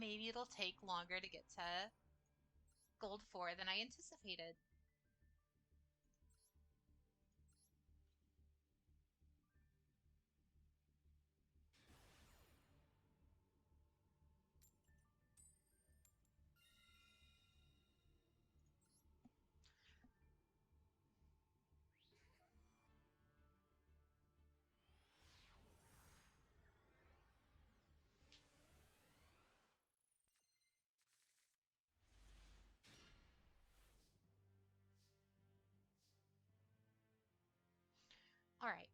Maybe it'll take longer to get to gold 4 than I anticipated. Alright.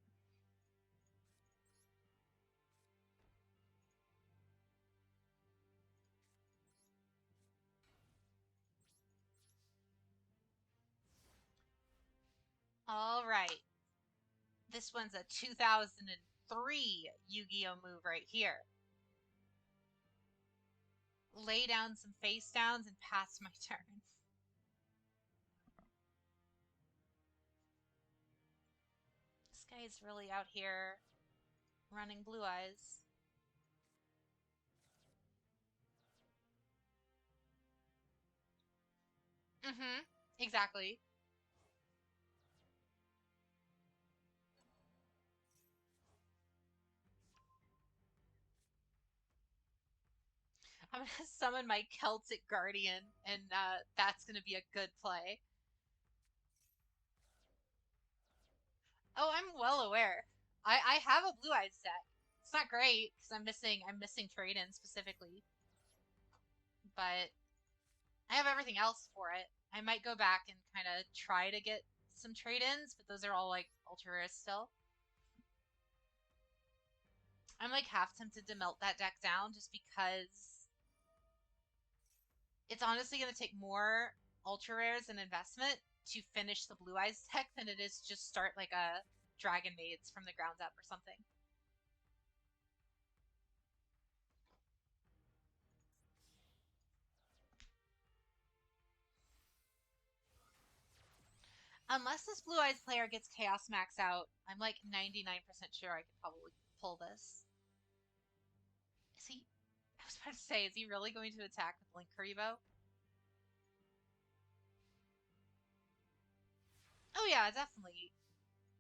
Alright. This one's a 2003 Yu-Gi-Oh move right here. lay down some face downs and pass my turn. This guy is really out here running blue eyes. Mm-hmm. Exactly. I'm gonna summon my Celtic Guardian, and that's gonna be a good play. Oh, I'm well aware. I have a blue eyes deck. It's not great because I'm missing trade-in specifically, but I have everything else for it. I might go back and kind of try to get some trade-ins, but those are all like ultra rare still. I'm like half tempted to melt that deck down just because it's honestly going to take more ultra rares and investment to finish the blue eyes deck than it is just start like a dragon maids from the ground up or something. Unless this blue eyes player gets chaos max out, I'm like 99% sure I could probably pull this. Is he? I was about to say, is he really going to attack with Link Kuriboh? Oh yeah, definitely.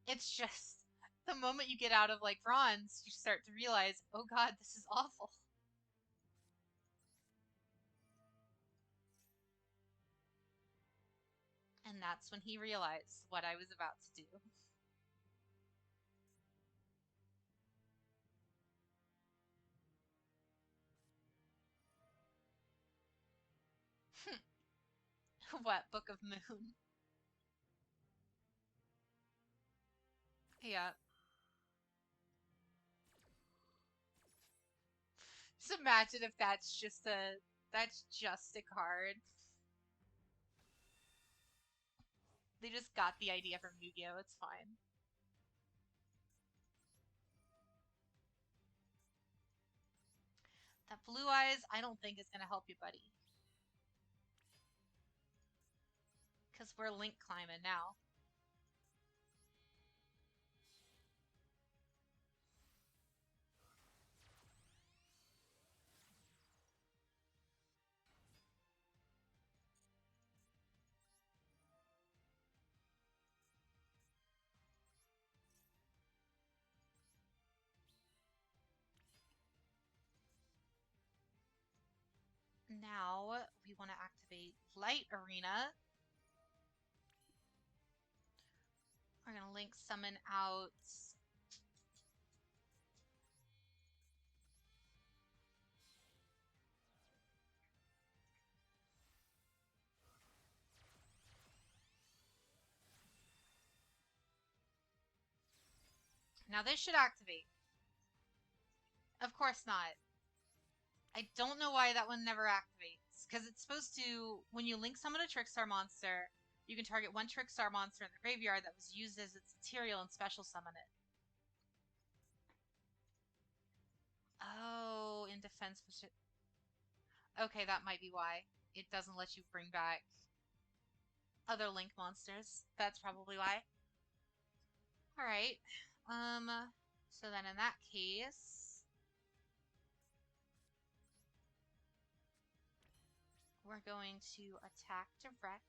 It's just the moment you get out of like bronze, you start to realize, oh god, this is awful. And that's when he realized what I was about to do. What, Book of Moon? Yeah. Just imagine if that's just a card. They just got the idea from Yu-Gi-Oh! It's fine. That blue eyes, I don't think is gonna help you, buddy. Because we're link climbing now. Now we want to activate Light Arena. We're gonna link summon out. Now this should activate. Of course not. I don't know why that one never activates. Because it's supposed to, when you link summon a Trickstar monster, you can target one Trickstar monster in the graveyard that was used as its material and special summon it. Oh, in defense. Okay, that might be why. It doesn't let you bring back other link monsters. That's probably why. Alright. So then in that case, we're going to attack direct.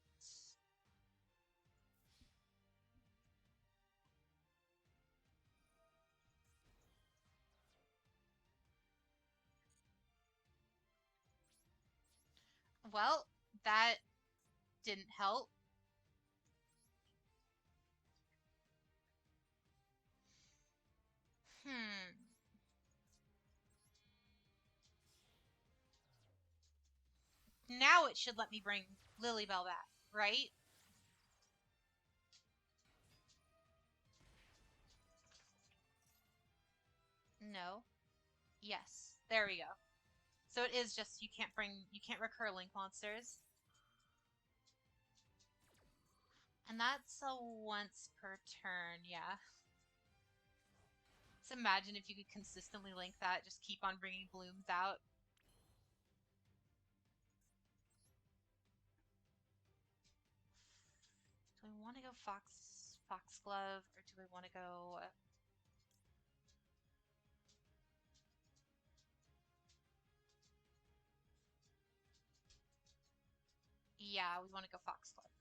Well, that didn't help. Hmm. Now it should let me bring Lilybell back, right? No. Yes. There we go. So it is just you can't recur link monsters. And that's a once per turn, yeah. Just imagine if you could consistently link that, just keep on bringing blooms out. want to go Foxglove, or do I want to go... Yeah, we want to go Foxglove.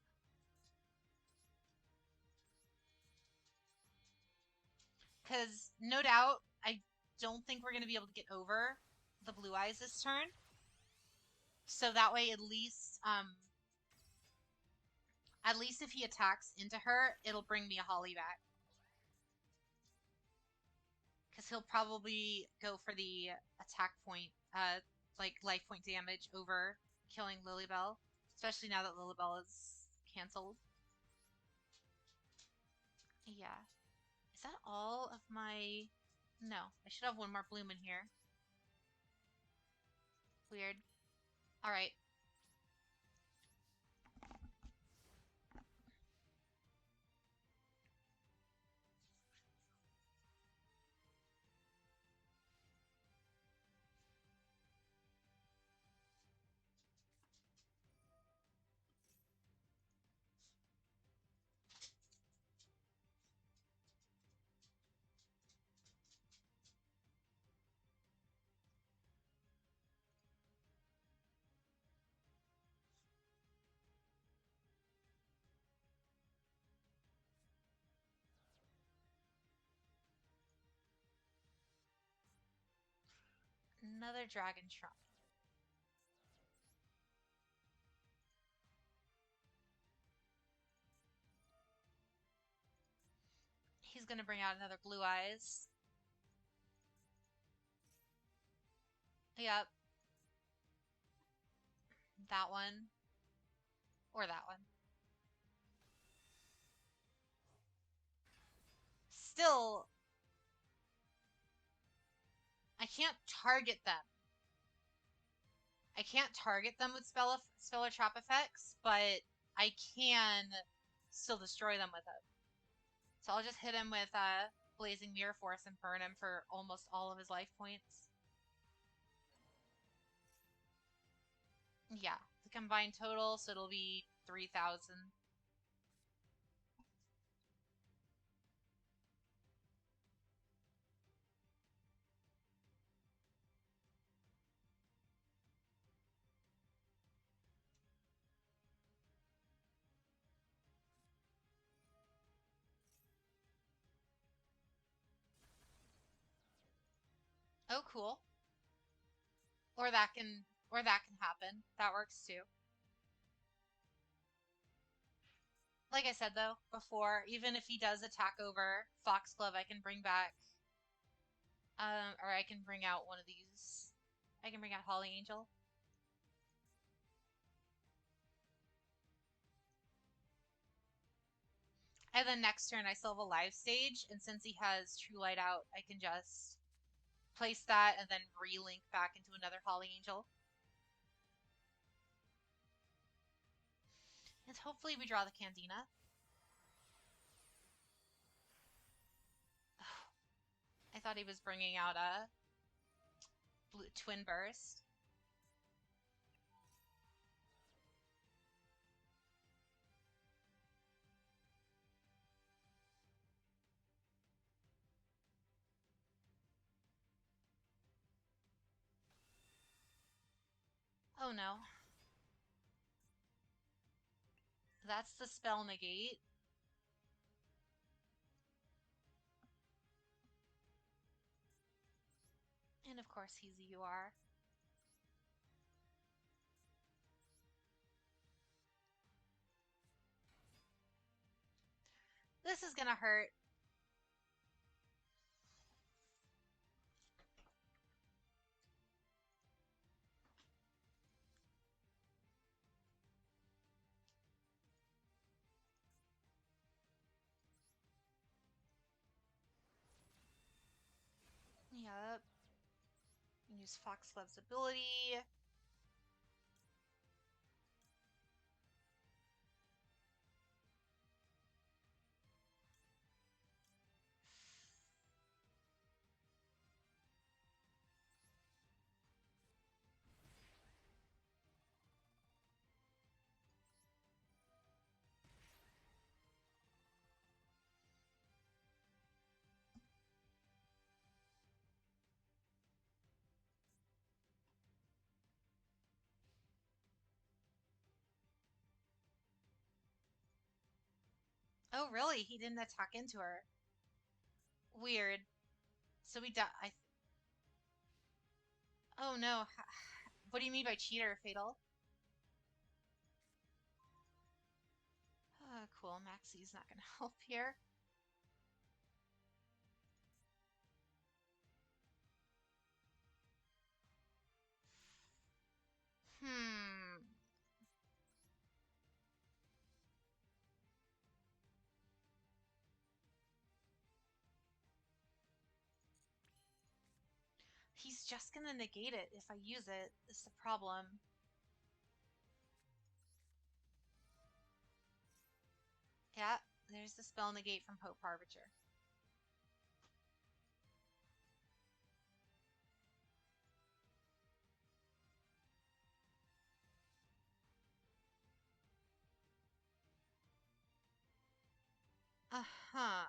Because, no doubt, I don't think we're going to be able to get over the Blue Eyes this turn. So that way, at least if he attacks into her, it'll bring me a Holly back. Because he'll probably go for the attack point, like life point damage over killing Lilybell. Especially now that Lilybell is canceled. Yeah. Is that all of my... No, I should have one more bloom in here. Weird. Alright. Another Dragon Shrine. He's gonna bring out another Blue Eyes. Yep. That one. Or that one. Still, I can't target them. I can't target them with spell or trap effects, but I can still destroy them with it. So I'll just hit him with Blazing Mirror Force and burn him for almost all of his life points. Yeah, the combined total, so it'll be 3,000. Oh, cool. Or that can happen. That works too. Like I said though before, even if he does attack over Foxglove, I can bring back, or I can bring out one of these. I can bring out Holly Angel. And then next turn I still have a live stage, and since he has True Light out, I can just place that and then re-link back into another Holly Angel. And hopefully we draw the Candina. I thought he was bringing out a Twin Burst. Oh no. That's the spell negate. And of course he's a UR. This is gonna hurt. Yep. Use Foxglove's ability. Oh, really? He didn't attack into her. Weird. So we die. Oh no. What do you mean by cheater, Fatal? Cool. Maxie's not gonna help here. Hmm. He's just gonna negate it if I use it. It's the problem. Yeah, there's the spell negate from Hope Harbinger. Uh-huh.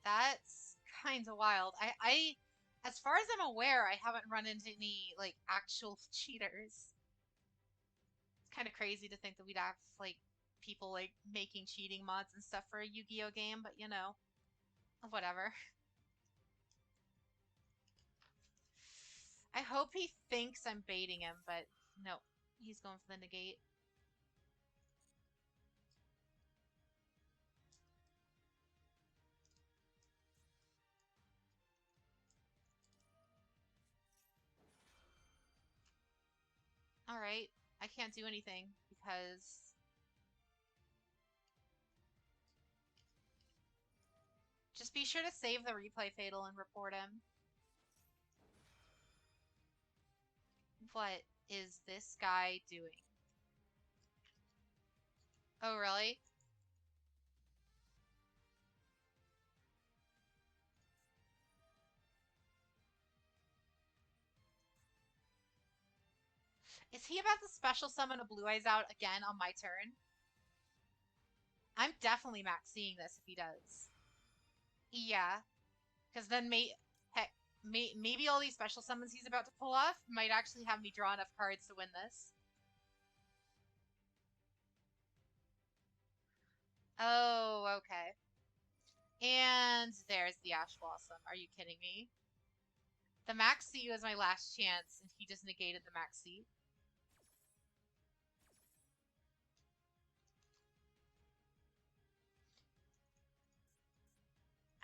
That's kind of wild. As far as I'm aware, I haven't run into any, like, actual cheaters. It's kind of crazy to think that we'd have, like, people, like, making cheating mods and stuff for a Yu-Gi-Oh game, but, you know, whatever. I hope he thinks I'm baiting him, but no, he's going for the negate. Alright, I can't do anything because... Just be sure to save the replay, Fatal, and report him. What is this guy doing? Oh, really? Is he about to special summon a Blue Eyes out again on my turn? I'm definitely max seeing this if he does. Yeah, because then heck, maybe all these special summons he's about to pull off might actually have me draw enough cards to win this. Oh, okay. And there's the Ash Blossom. Are you kidding me? The Maxi was my last chance, and he just negated the Maxi.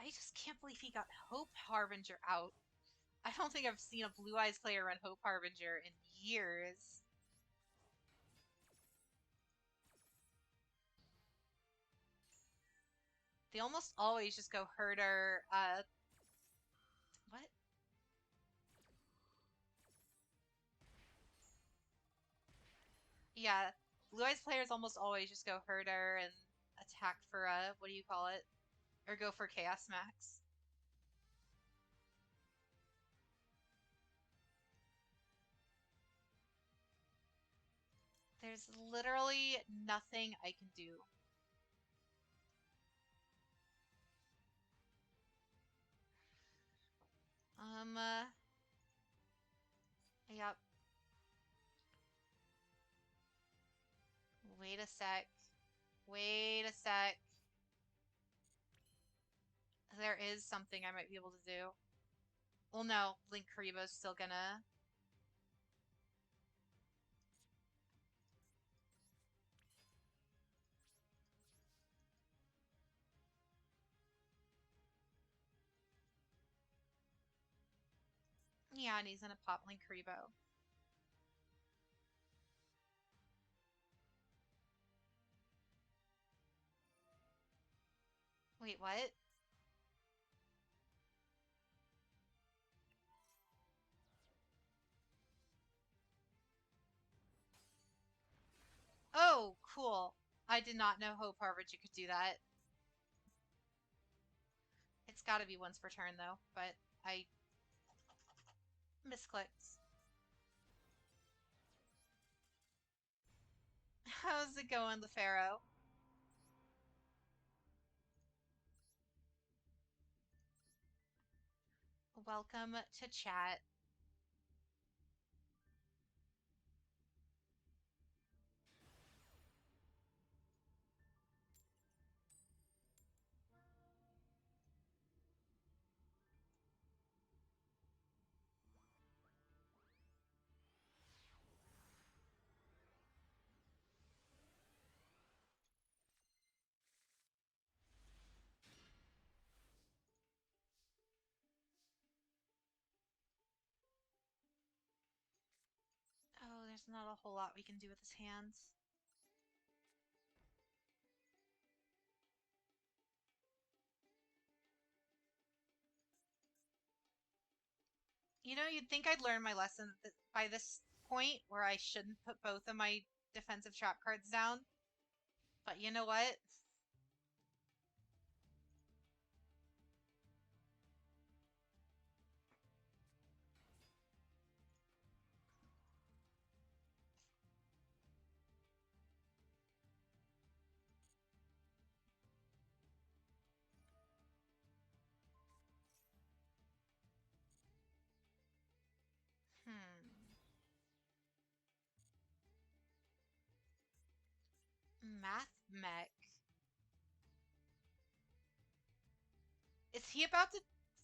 I just can't believe he got Hope Harbinger out. I don't think I've seen a Blue Eyes player run Hope Harbinger in years. They almost always just go Herder, what? Yeah, Blue Eyes players almost always just go Herder and attack for, what do you call it? Or go for Chaos Max. There's literally nothing I can do. Yep. Wait a sec. Wait a sec. There is something I might be able to do. Well, no, Link Karibo's still gonna... Yeah, and he's gonna pop Link Karibo. Wait, what? Oh, cool. I did not know Hope Harbinger could do that. It's gotta be once per turn, though, but I misclicked. How's it going, LeFaro? Welcome to chat. There's not a whole lot we can do with his hands. You know, you'd think I'd learn my lesson by this point where I shouldn't put both of my defensive trap cards down. But you know what? Hmm. Math mech. Is he about to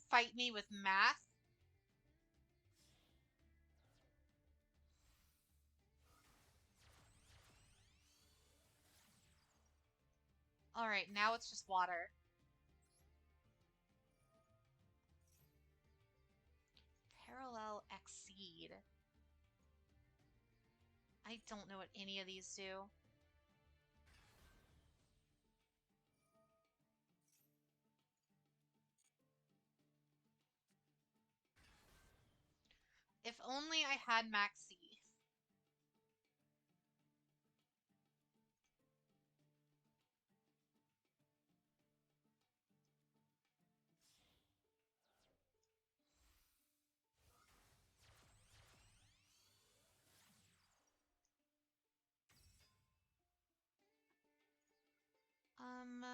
fight me with math? Alright, now it's just water. Parallel exceed. I don't know what any of these do. If only I had Maxi. Um,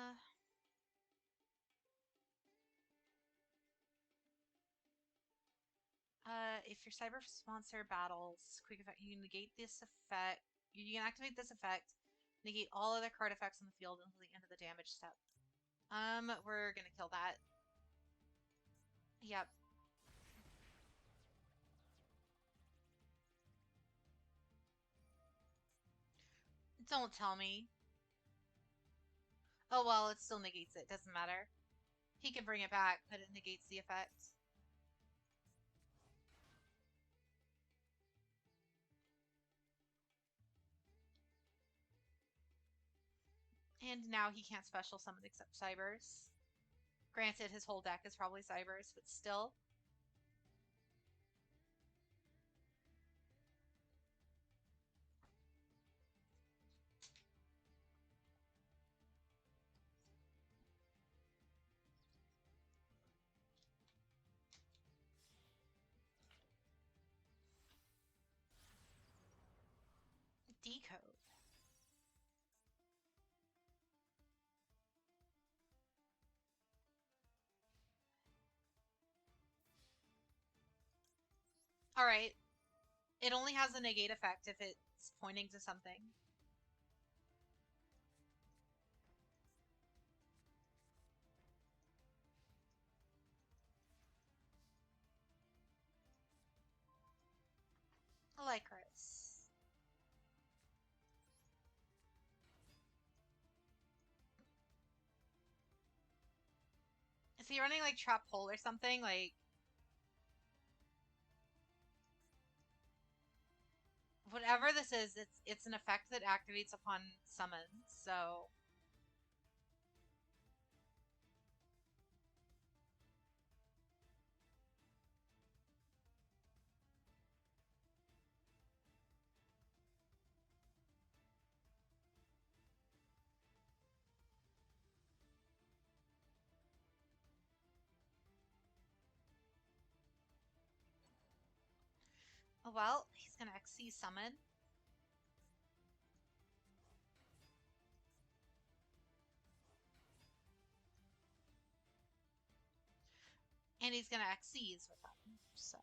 if your cyber sponsor battles, quick effect, you negate this effect. You can activate this effect, negate all other card effects on the field until the end of the damage step. We're gonna kill that. Yep. Don't tell me. Oh well, it still negates it. Doesn't matter. He can bring it back, but it negates the effect. And now he can't special summon except Cybers. Granted, his whole deck is probably Cybers, but still. Decode. Alright. It only has a negate effect if it's pointing to something. Lycris. Is he running like Trap Hole or something? Like, whatever this is, it's an effect that activates upon summon, so. Oh well, he's gonna XC summon. And he's gonna XCs with them, so.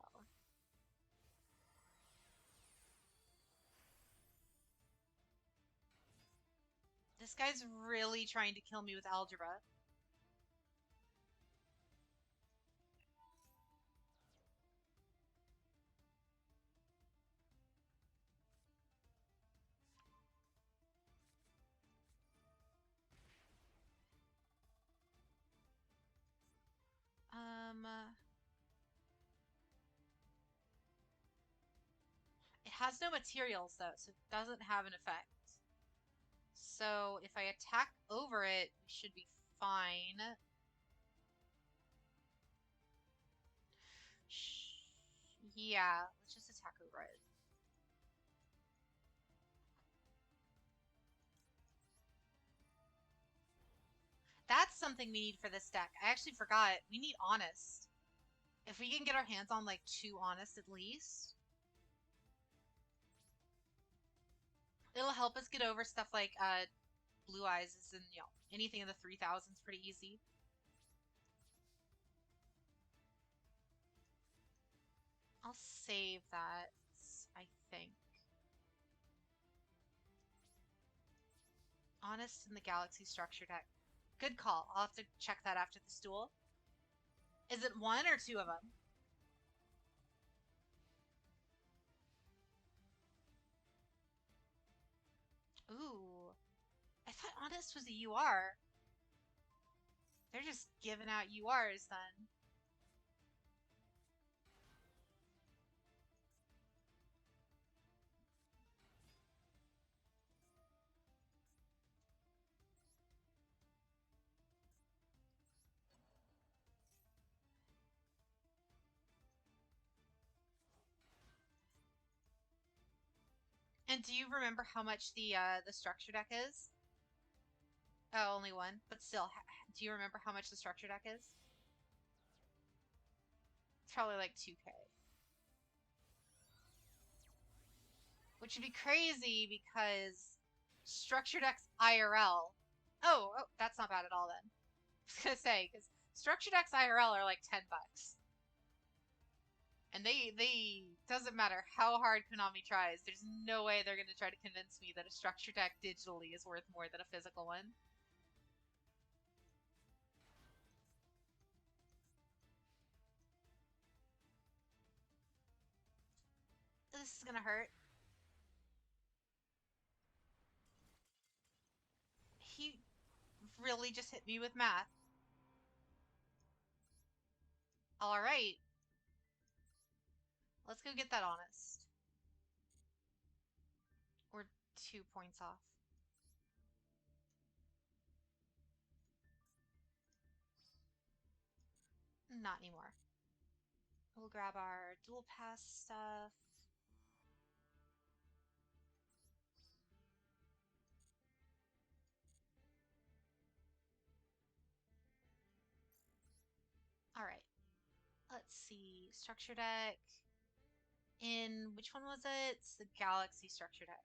This guy's really trying to kill me with algebra. It has no materials though, so it doesn't have an effect. So if I attack over it, we should be fine. Yeah, let's just attack over it. That's something we need for this deck. I actually forgot. We need Honest. If we can get our hands on like 2 Honest at least, it'll help us get over stuff like Blue Eyes and anything in the 3000s pretty easy. I'll save that, I think. Honest in the Galaxy Structure deck. Good call. I'll have to check that after this duel. Is it 1 or 2 of them? Ooh. I thought Honest was a UR. They're just giving out URs then. And do you remember how much the structure deck is? Oh, only 1. But still, do you remember how much the structure deck is? It's probably like 2K. Which would be crazy because structure decks IRL. Oh, that's not bad at all then. I was gonna say, because structure decks IRL are like $10. And they doesn't matter how hard Konami tries, there's no way they're gonna try to convince me that a structure deck digitally is worth more than a physical one. This is gonna hurt. He really just hit me with math. Alright. Let's go get that Honest. We're 2 points off. Not anymore. We'll grab our dual pass stuff. Alright. Let's see. Structure deck. In which one was it? It's the Galaxy structure deck.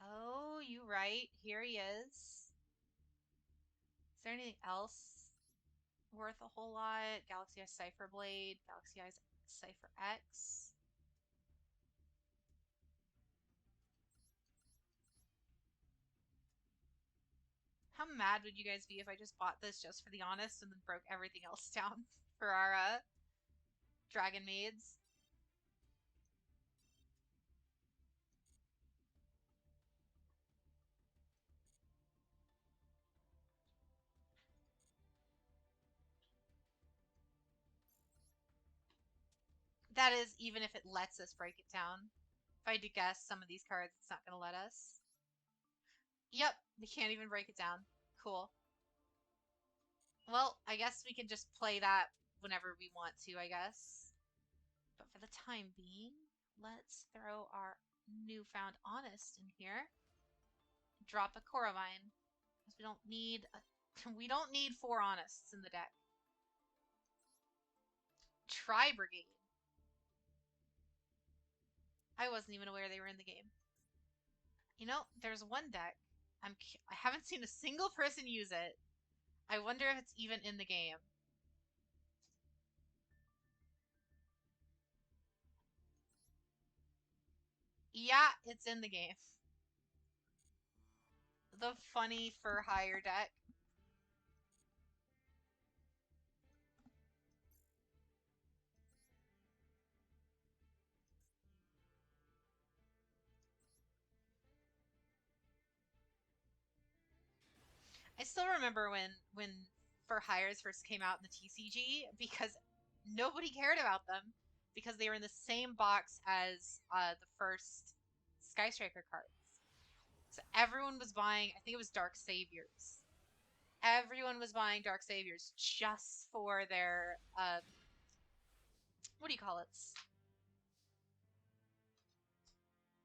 Oh, you right. Here he is. Is there anything else worth a whole lot? Galaxy Eyes Cipher Blade, Galaxy Eyes Cipher X. How mad would you guys be if I just bought this just for the Honest and then broke everything else down for our Dragon Maids? That is even if it lets us break it down. If I had to guess some of these cards, it's not going to let us. Yep, we can't even break it down. Cool. Well, I guess we can just play that whenever we want to, I guess. But for the time being, let's throw our newfound Honest in here. Drop a Coravine. Because we don't need we don't need 4 Honests in the deck. Tri Brigade. I wasn't even aware they were in the game. You know, there's one deck. I haven't seen a single person use it. I wonder if it's even in the game. Yeah, it's in the game. The funny for hire deck. I still remember when for hires first came out in the TCG because nobody cared about them because they were in the same box as the first Sky Striker cards. So everyone was buying, I think it was Dark Saviors. Everyone was buying Dark Saviors just for their, what do you call it?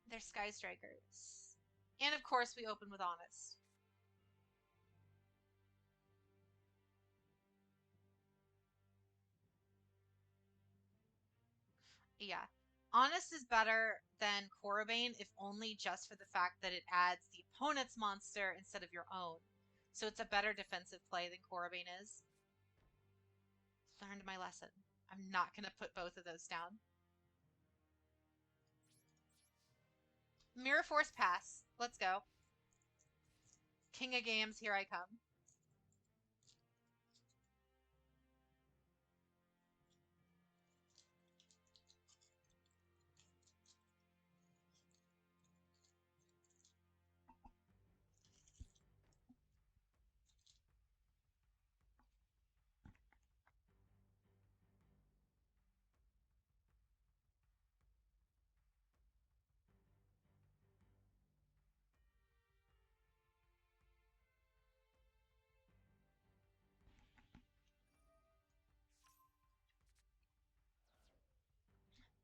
Their Sky Strikers. And of course, we open with Honest. Yeah. Honest is better than Korobane, if only just for the fact that it adds the opponent's monster instead of your own. So it's a better defensive play than Korobane is. Learned my lesson. I'm not going to put both of those down. Mirror Force pass. Let's go. King of games, here I come.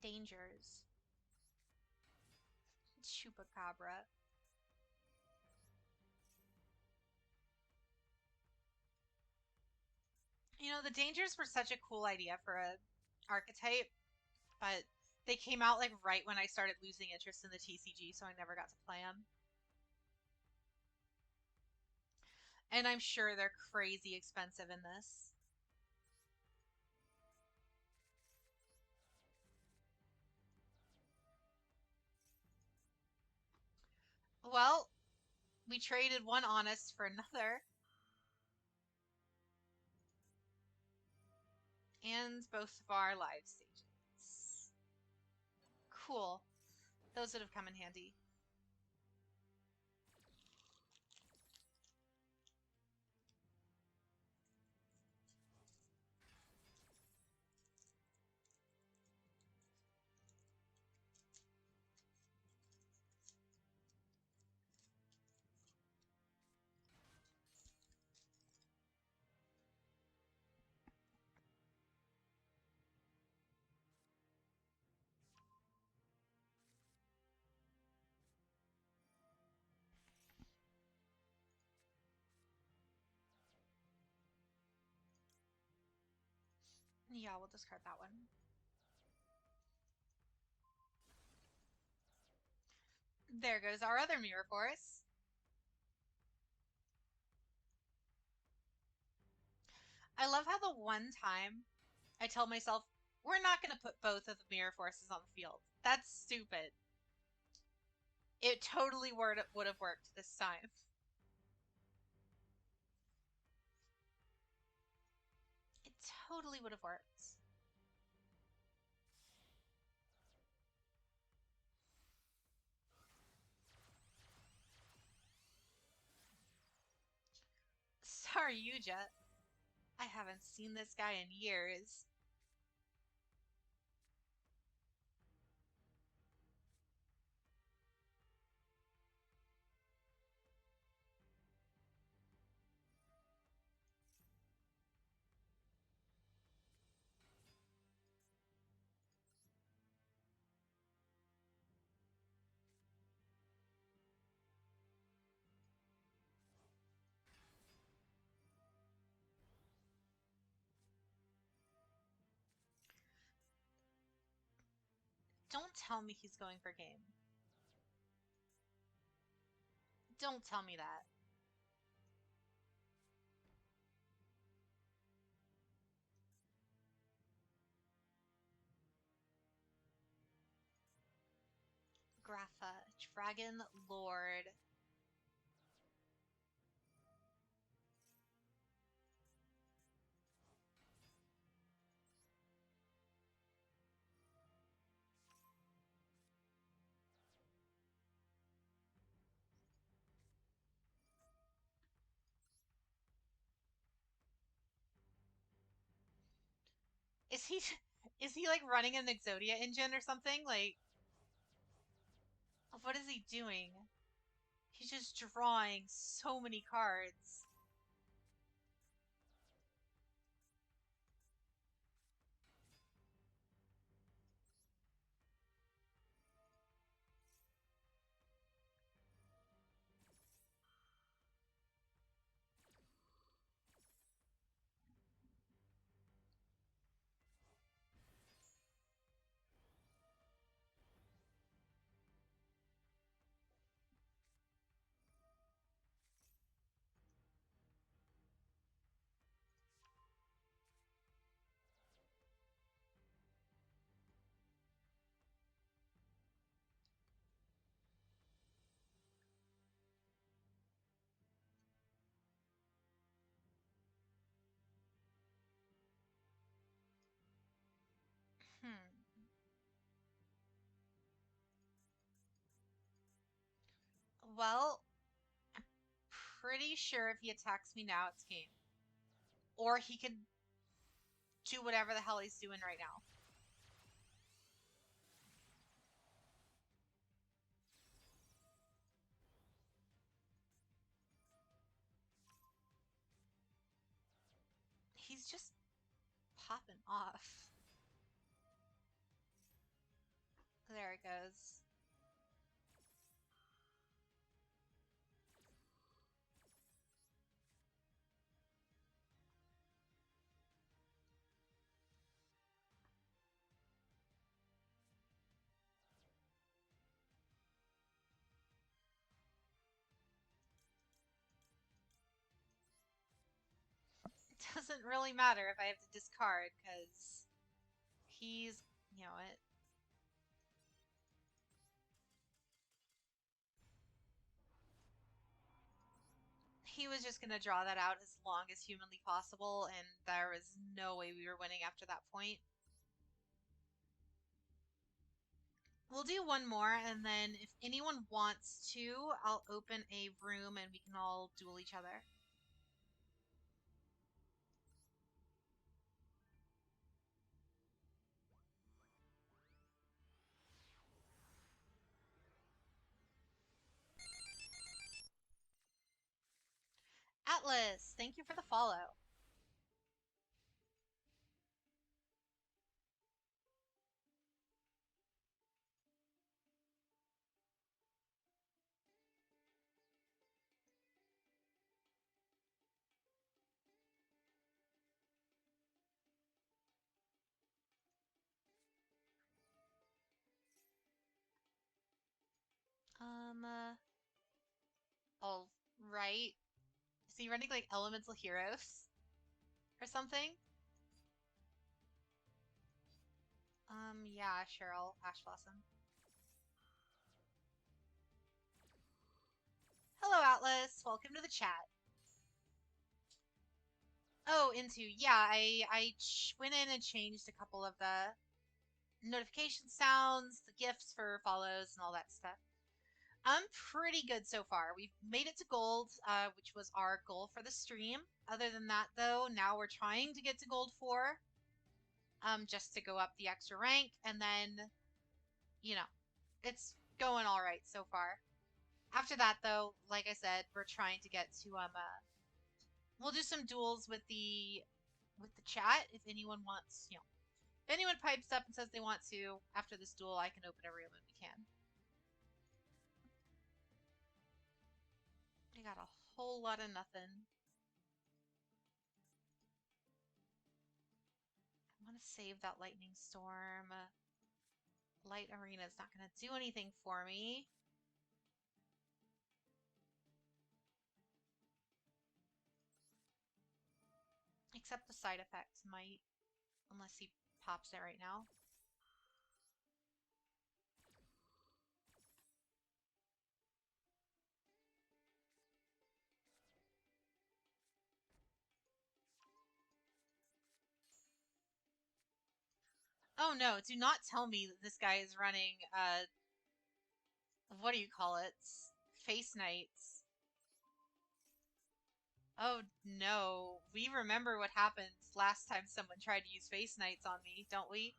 Dangers. Chupacabra. You know, the dangers were such a cool idea for a archetype, but they came out like right when I started losing interest in the TCG, so I never got to play them. And I'm sure they're crazy expensive in this. Well, we traded one Honest for another. And both of our live stages. Cool. Those would have come in handy. Yeah, we'll discard that one. There goes our other Mirror Force. I love how the one time I tell myself, we're not going to put both of the Mirror Forces on the field. That's stupid. It totally would have worked this time. It totally would have worked. Sorry, Yugioh. I haven't seen this guy in years. Don't tell me he's going for game. Don't tell me that. Grapha, Dragon Lord. Is he is he like running an Exodia engine or something? Like, what is he doing? He's just drawing so many cards. Hmm. Well, pretty sure if he attacks me now, it's game. Or he could do whatever the hell he's doing right now. He's just popping off. There it goes. It doesn't really matter if I have to discard, because he's, you know it. He was just going to draw that out as long as humanly possible, and there was no way we were winning after that point. We'll do one more, and then if anyone wants to, I'll open a room and we can all duel each other. Atlas, thank you for the follow. All right. Is he running like elemental heroes or something? Yeah, sure, I'll Ash Blossom. Hello, Atlas. Welcome to the chat. Oh, into yeah, I went in and changed a couple of the notification sounds, the gifts for follows, and all that stuff. I'm pretty good so far. We've made it to gold, which was our goal for the stream. Other than that, though, now we're trying to get to gold 4, just to go up the extra rank, and then, you know, it's going all right so far. After that, though, like I said, we're trying to get to we'll do some duels with the chat if anyone wants, if anyone pipes up and says they want to after this duel, I can open a room and we can. I got a whole lot of nothing. I want to save that lightning storm. Light arena is not going to do anything for me. Except the side effects might, unless he pops it right now. Oh no, do not tell me that this guy is running, what do you call it? Face Knights. Oh no, we remember what happened last time someone tried to use Face Knights on me, don't we?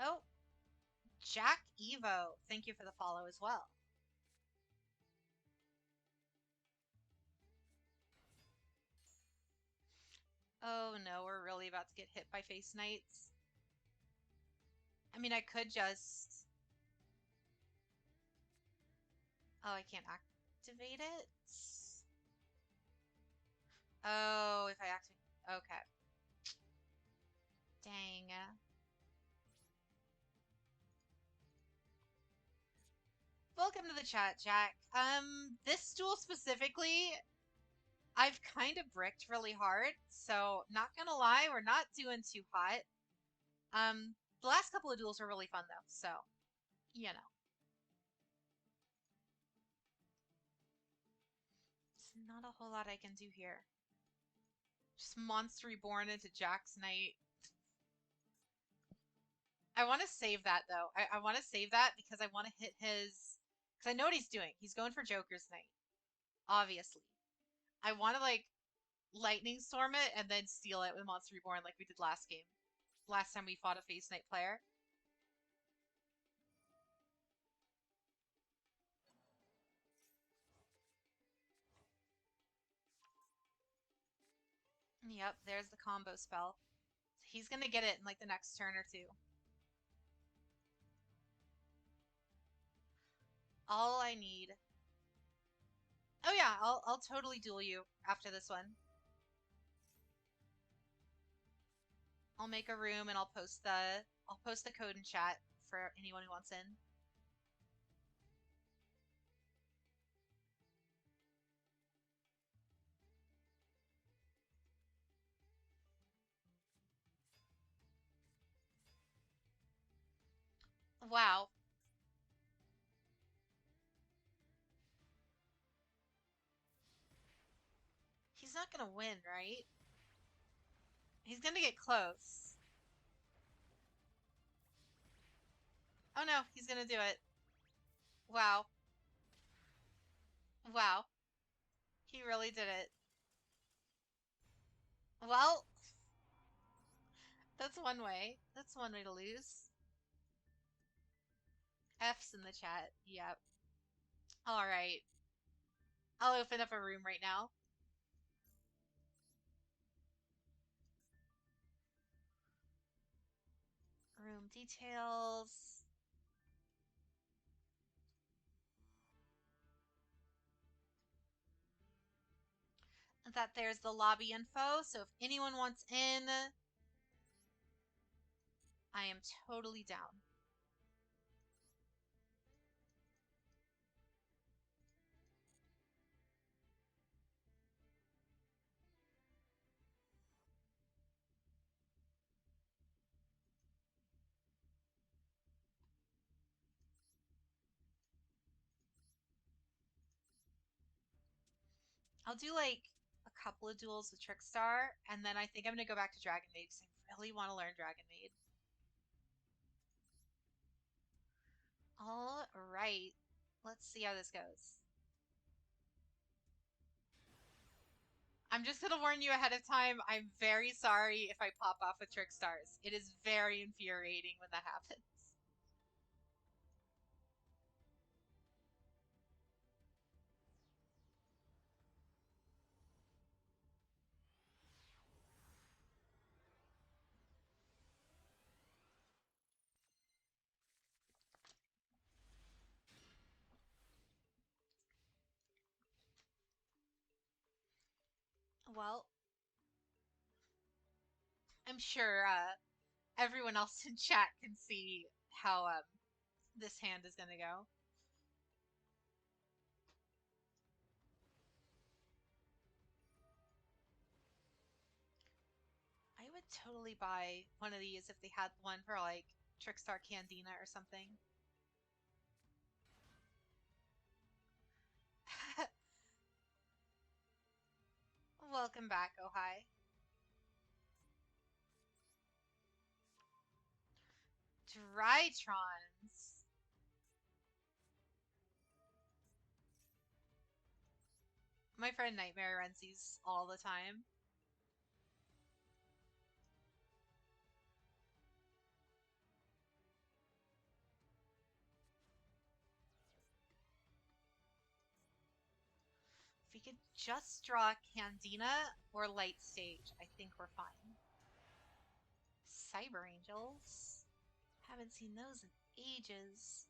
Oh, Jack Evo, thank you for the follow as well. Oh no, we're really about to get hit by Face Knights. I mean, I could just... Oh, I can't activate it? Oh, if I activate... Okay. Dang. Welcome to the chat, Jack. This duel specifically, I've kind of bricked really hard, so not gonna lie, we're not doing too hot. The last couple of duels were really fun though, so, you know. There's not a whole lot I can do here. Just Monster Reborn into Jack's Knight. I want to save that though. I want to save that because I want to hit his... Because I know what he's doing. He's going for Joker's Knight, obviously. I want to like Lightning Storm it and then steal it with Monster Reborn like we did last game. Last time we fought a Face Knight player. Yep, there's the combo spell. He's gonna get it in like the next turn or two. All I need... Oh yeah, I'll totally duel you after this one. I'll make a room and I'll post the code in chat for anyone who wants in. Wow. He's not gonna win, right? He's gonna get close. Oh no, he's gonna do it. Wow. Wow. He really did it. Well, that's one way. That's one way to lose. F's in the chat. Yep. Alright. I'll open up a room right now. Room details. That there's the lobby info, so if anyone wants in, I am totally down. I'll do like a couple of duels with Trickstar, and then I think I'm gonna go back to Dragon Maid because I really want to learn Dragon Maid. All right, let's see how this goes. I'm just gonna warn you ahead of time. I'm very sorry if I pop off with Trickstars. It is very infuriating when that happens. Well, I'm sure everyone else in chat can see how this hand is gonna go. I would totally buy one of these if they had one for like Trickstar Candina or something. Welcome back, oh hi. Drytrons. My friend Nightmare runs these all the time. If we could just draw Candina or Light Stage, I think we're fine. Cyber Angels. Haven't seen those in ages.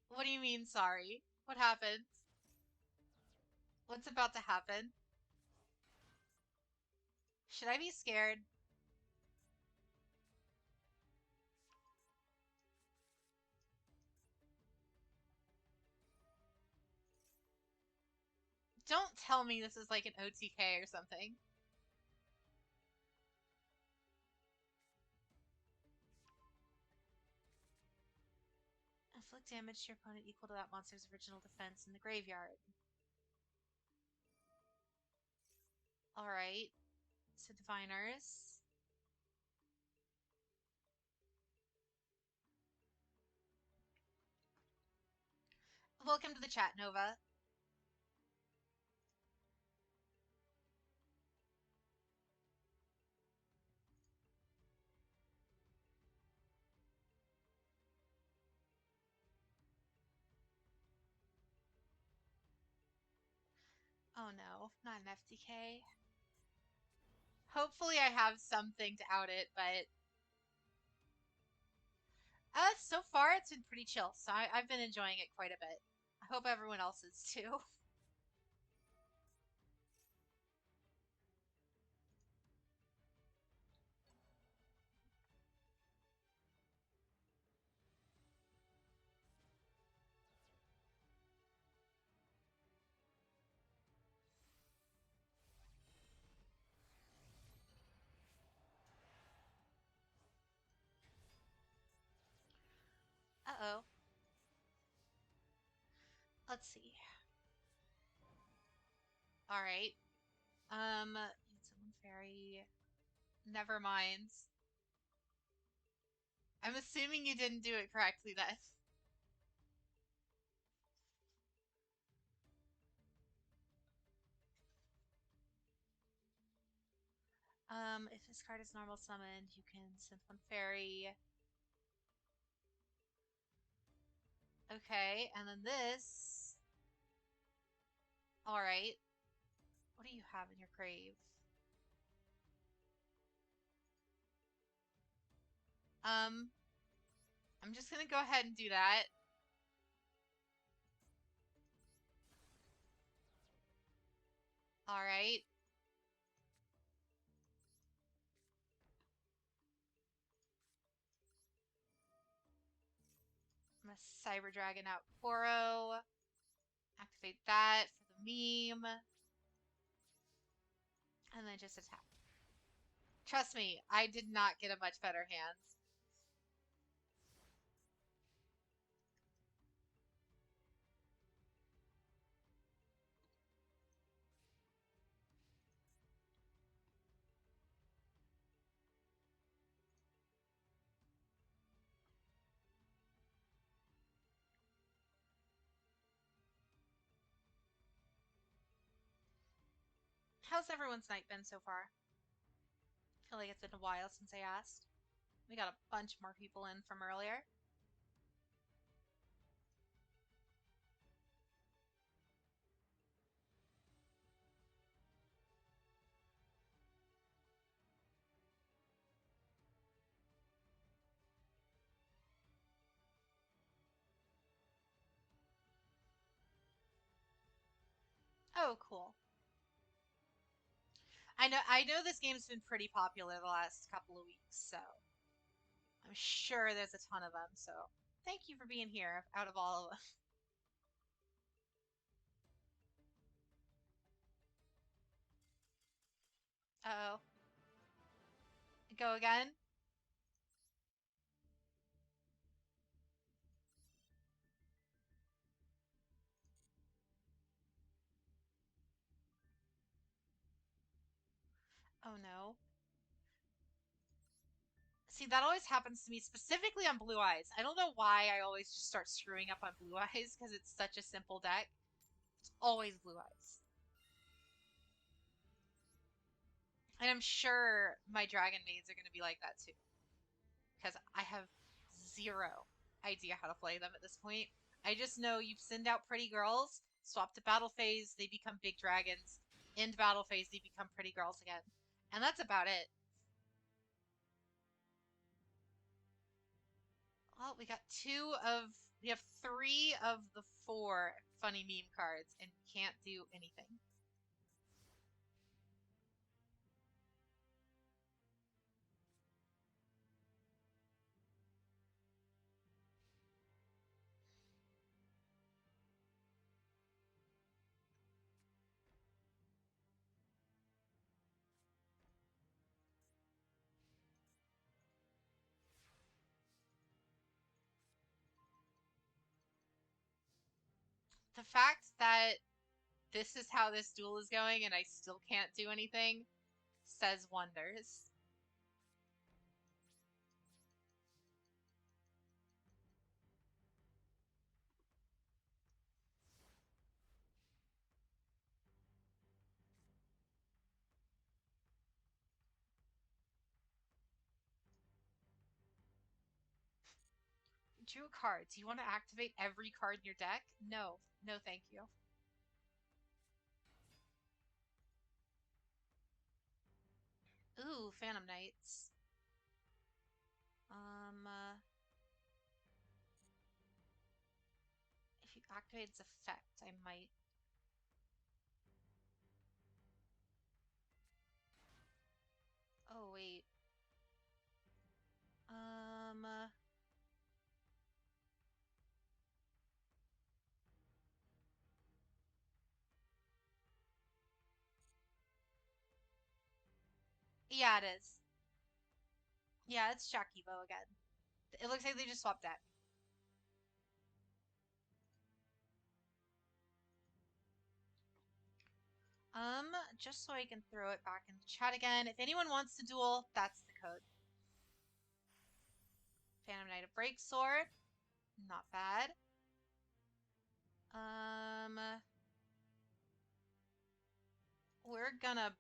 What do you mean, sorry? What happened? What's about to happen? Should I be scared? Don't tell me this is like an OTK or something. Inflict damage to your opponent equal to that monster's original defense in the graveyard. Alright. So Diviners. Welcome to the chat, Nova. Oh no, not an FTK. Hopefully I have something to out it, but so far it's been pretty chill, so I've been enjoying it quite a bit. I hope everyone else is too. Uh-oh. Let's see. Alright. Someone fairy. Never mind. I'm assuming you didn't do it correctly then. If this card is normal summoned, you can send one fairy. Okay, and then this. Alright. What do you have in your grave? I'm just gonna go ahead and do that. Alright. I'm gonna Cyber Dragon out Koro. Activate that for the meme. And then just attack. Trust me, I did not get a much better hand. How's everyone's night been so far? I feel like it's been a while since I asked. We got a bunch more people in from earlier. Oh, cool. I know this game's been pretty popular the last couple of weeks, so I'm sure there's a ton of them, so thank you for being here out of all of them. Uh oh. Go again? Oh no. See, that always happens to me, specifically on Blue Eyes. I don't know why I always just start screwing up on Blue Eyes, because it's such a simple deck. It's always Blue Eyes. And I'm sure my Dragon Maids are going to be like that too, because I have zero idea how to play them at this point. I just know you send out pretty girls, swap to battle phase, they become big dragons. End battle phase, they become pretty girls again. And that's about it. Well, we have three of the four funny meme cards and can't do anything. The fact that this is how this duel is going and I still can't do anything says wonders. Drew a card. Do you want to activate every card in your deck? No. No, thank you. Ooh, Phantom Knights. If you activate its effect, I might. Oh, wait. Um, yeah, it is. Yeah, it's Shakibo again. It looks like they just swapped deck. Just so I can throw it back in the chat again. If anyone wants to duel, that's the code. Phantom Knight of Breaksword. Not bad. We're gonna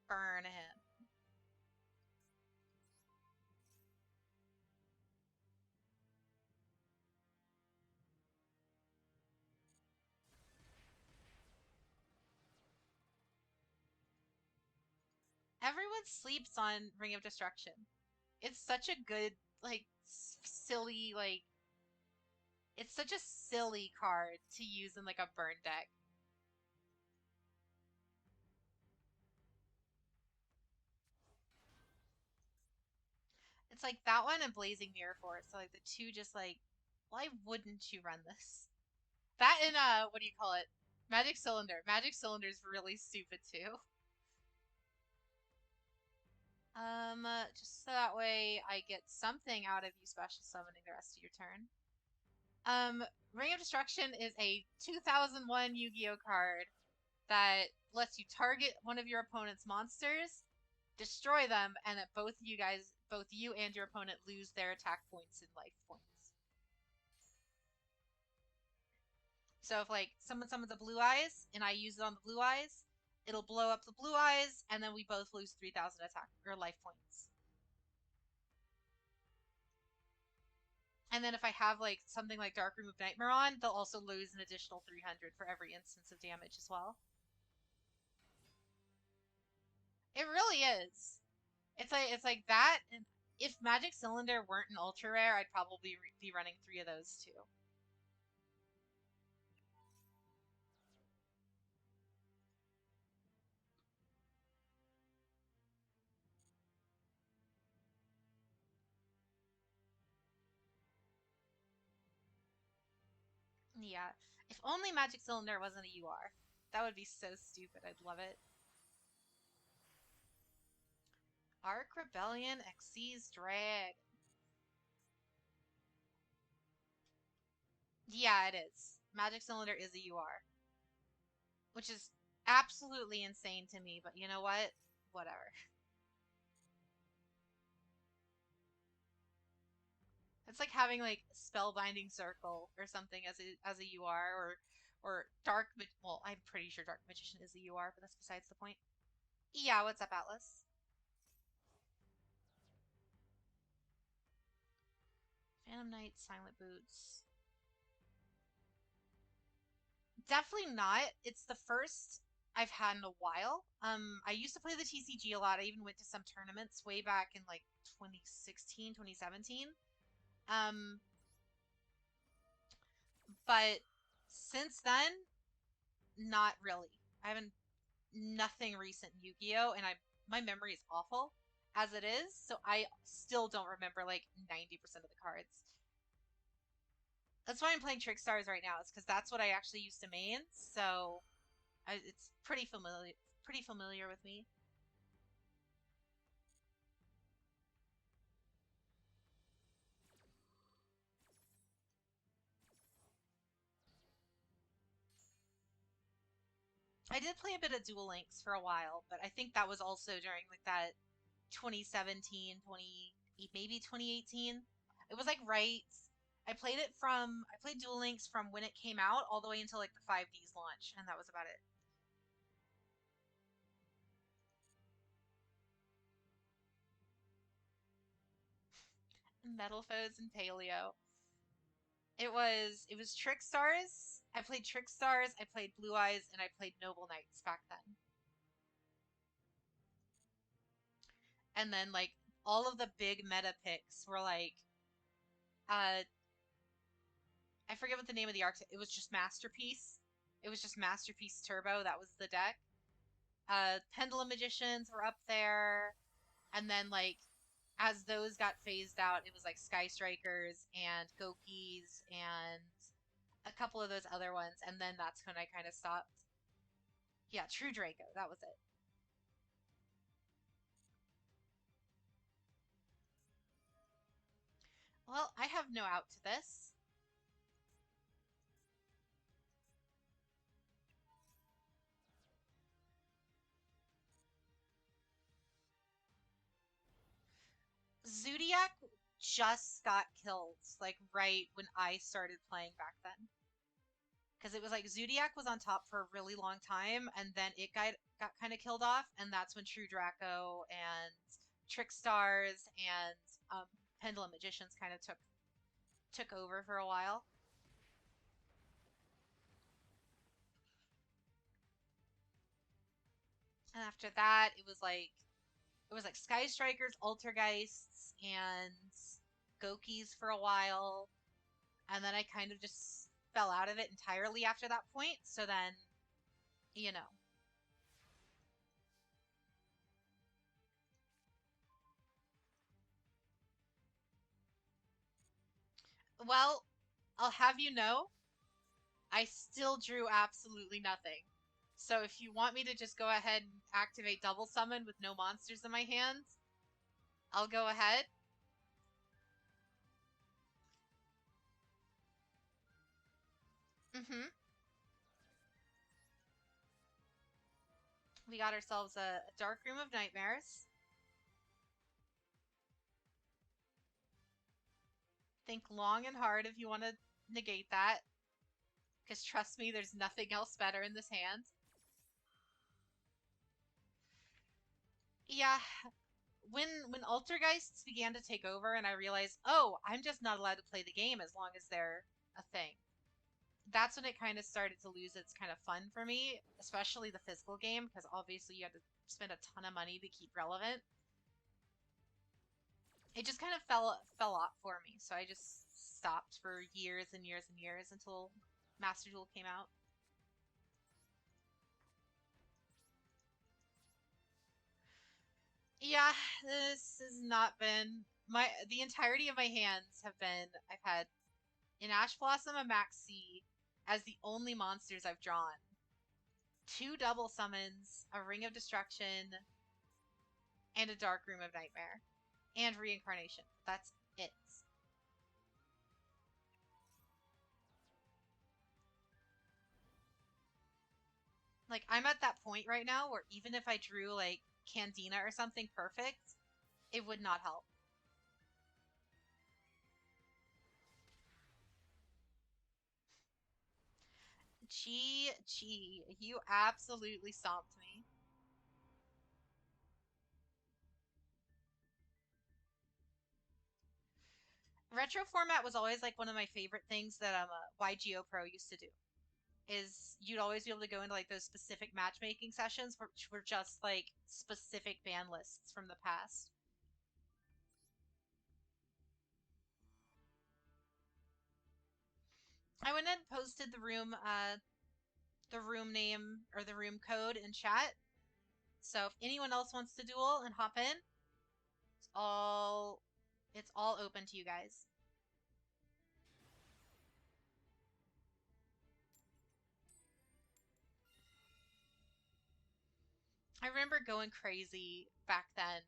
burn him. Everyone sleeps on Ring of Destruction. It's such a good, like, silly, like, it's such a silly card to use in, like, a burn deck. It's like that one and Blazing Mirror Force. So, like, the two just, like, why wouldn't you run this? That and, what do you call it? Magic Cylinder. Magic Cylinder is really stupid, too. Just so that way I get something out of you special summoning the rest of your turn. Ring of Destruction is a 2001 Yu-Gi-Oh card that lets you target one of your opponent's monsters, destroy them, and that both you and your opponent lose their attack points and life points. So if like someone summons a Blue Eyes and I use it on the Blue Eyes, it'll blow up the Blue Eyes, and then we both lose 3,000 attack or life points. And then if I have like something like Dark Room of Nightmare on, they'll also lose an additional 300 for every instance of damage as well. It really is. It's like that, and if Magic Cylinder weren't an ultra rare, I'd probably be running 3 of those too. Yeah. If only Magic Cylinder wasn't a UR. That would be so stupid. I'd love it. Arc Rebellion Xyz Drag. Yeah, it is. Magic Cylinder is a UR. Which is absolutely insane to me, but you know what? Whatever. It's like having like spellbinding circle or something as a UR or dark. Well, I'm pretty sure dark magician is a UR, but that's besides the point. Yeah, what's up, Atlas? Phantom Knight, Silent Boots. Definitely not. It's the first I've had in a while. I used to play the TCG a lot. I even went to some tournaments way back in like 2016, 2017. Um, but since then, not really. I haven't nothing recent Yu-Gi-Oh, and my memory is awful as it is, so I still don't remember like 90% of the cards. That's why I'm playing Trick Stars right now. Is because that's what I actually used to main, so it's pretty familiar with me. I did play a bit of Duel Links for a while, but I think that was also during like that 2017, 20 maybe 2018. It was like right. I played Duel Links from when it came out all the way until like the 5Ds launch, and that was about it. Metal Foes and Paleo. It was Trick Stars. I played Trick Stars, I played Blue Eyes, and I played Noble Knights back then. And then like all of the big meta picks were like uh I forget what the name of the arc. It was just Masterpiece. It was just Masterpiece Turbo. That was the deck. Pendulum Magicians were up there, and then like as those got phased out, it was like Sky Strikers and Gokis and a couple of those other ones, and then that's when I kind of stopped. Yeah, True Draco. That was it. Well, I have no out to this. Zodiac just got killed, like right when I started playing back then. Because it was like Zodiac was on top for a really long time, and then it got kind of killed off, and that's when True Draco and Trick Stars and Pendulum Magicians kind of took over for a while. And after that, it was like Sky Strikers, Altergeists, and Gokis for a while, and then I kind of just fell out of it entirely after that point. So then, you know, well, I'll have you know, I still drew absolutely nothing. So if you want me to just go ahead and activate double summon with no monsters in my hands, I'll go ahead. Mm-hmm. We got ourselves a Dark Room of Nightmares. Think long and hard if you want to negate that, because trust me, there's nothing else better in this hand. Yeah, when Altergeists began to take over and I realized, oh, I'm just not allowed to play the game as long as they're a thing. That's when it kind of started to lose its kind of fun for me, especially the physical game, because obviously you had to spend a ton of money to keep relevant. It just kind of fell off for me, so I just stopped for years and years and years until Master Duel came out. Yeah, this has not been the entirety of my hands have been I've had an Ash Blossom, a Maxi as the only monsters I've drawn. Two double summons, a Ring of Destruction, and a Dark Room of Nightmare. And Reincarnation. That's it. Like, I'm at that point right now where even if I drew, like, Candina or something perfect, it would not help. GG. You absolutely stomped me. Retro format was always like one of my favorite things that Yugioh Pro used to do. Is you'd always be able to go into like those specific matchmaking sessions which were just like specific ban lists from the past. I went and posted the room name or the room code in chat. So if anyone else wants to duel and hop in, it's all it's all open to you guys. I remember going crazy back then.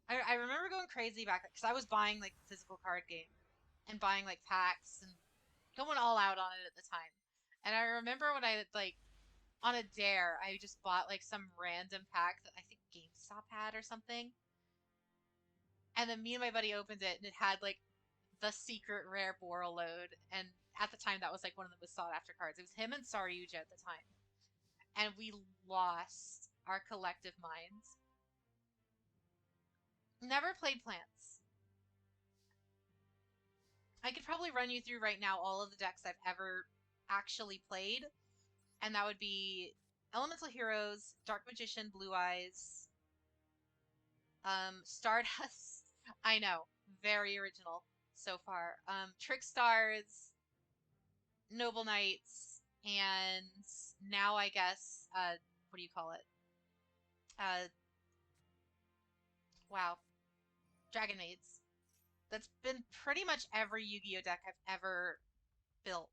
I remember going crazy back because I was buying like the physical card game and buying like packs and going all out on it at the time. And I remember when I like on a dare, I just bought like some random pack that I think GameStop had or something. And then me and my buddy opened it and it had like the secret rare Borreload. And at the time, that was like one of the most sought after cards. It was him and Saryuja at the time. And we lost our collective minds. Never played Plants. I could probably run you through right now all of the decks I've ever actually played. And that would be Elemental Heroes, Dark Magician, Blue Eyes, Stardust. I know, very original so far. Trick Stars, Noble Knights, and now I guess what do you call it? Uh, wow, Dragon Maids. That's been pretty much every Yu-Gi-Oh deck I've ever built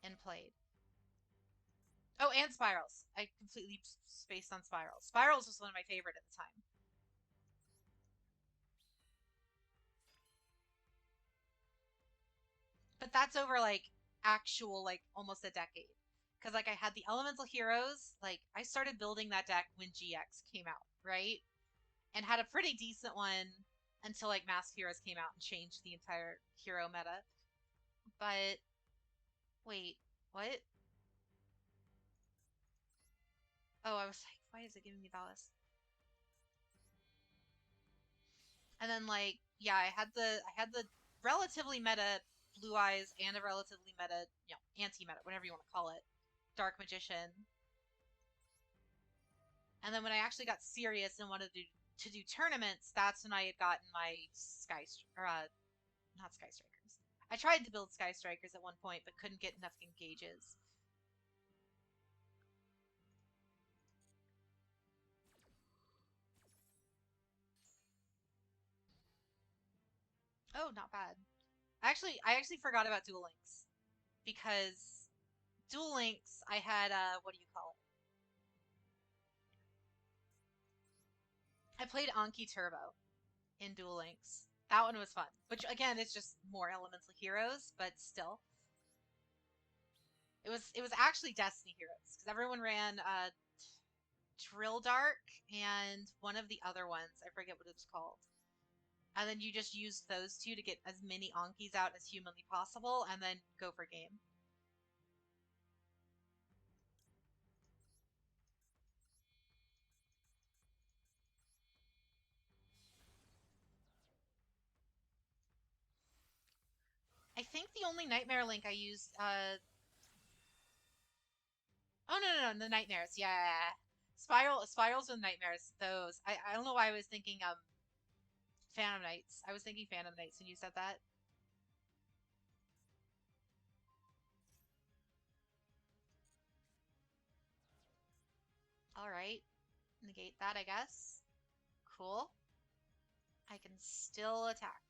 and played. Oh, and Spirals. I completely spaced on Spirals. Spirals was one of my favorite at the time. But that's over like actual like almost a decade. Because like I had the Elemental Heroes, like I started building that deck when GX came out, right? And had a pretty decent one until like Mask Heroes came out and changed the entire hero meta. But wait, what? Oh, I was like, why is it giving me Valis? And then like, yeah, I had the relatively meta Blue Eyes and a relatively meta, anti-meta, whatever you want to call it, Dark Magician. And then when I actually got serious and wanted to do tournaments, that's when I had gotten my not Sky Strikers. I tried to build Sky Strikers at one point, but couldn't get enough engages. Oh, not bad. I actually forgot about Duel Links because Duel Links I had what do you call it? I played Anki Turbo in Duel Links. That one was fun. Which again is just more elemental heroes, but still. It was actually Destiny Heroes because everyone ran Drill Dark and one of the other ones. I forget what it was called. And then you just use those two to get as many Ankis out as humanly possible and then go for game. I think the only Nightmare Link I used oh no, the Nightmares. Yeah. Spirals and Nightmares. Those. I don't know why I was thinking Phantom Knights. I was thinking Phantom Knights when you said that. All right. Negate that, I guess. Cool. I can still attack.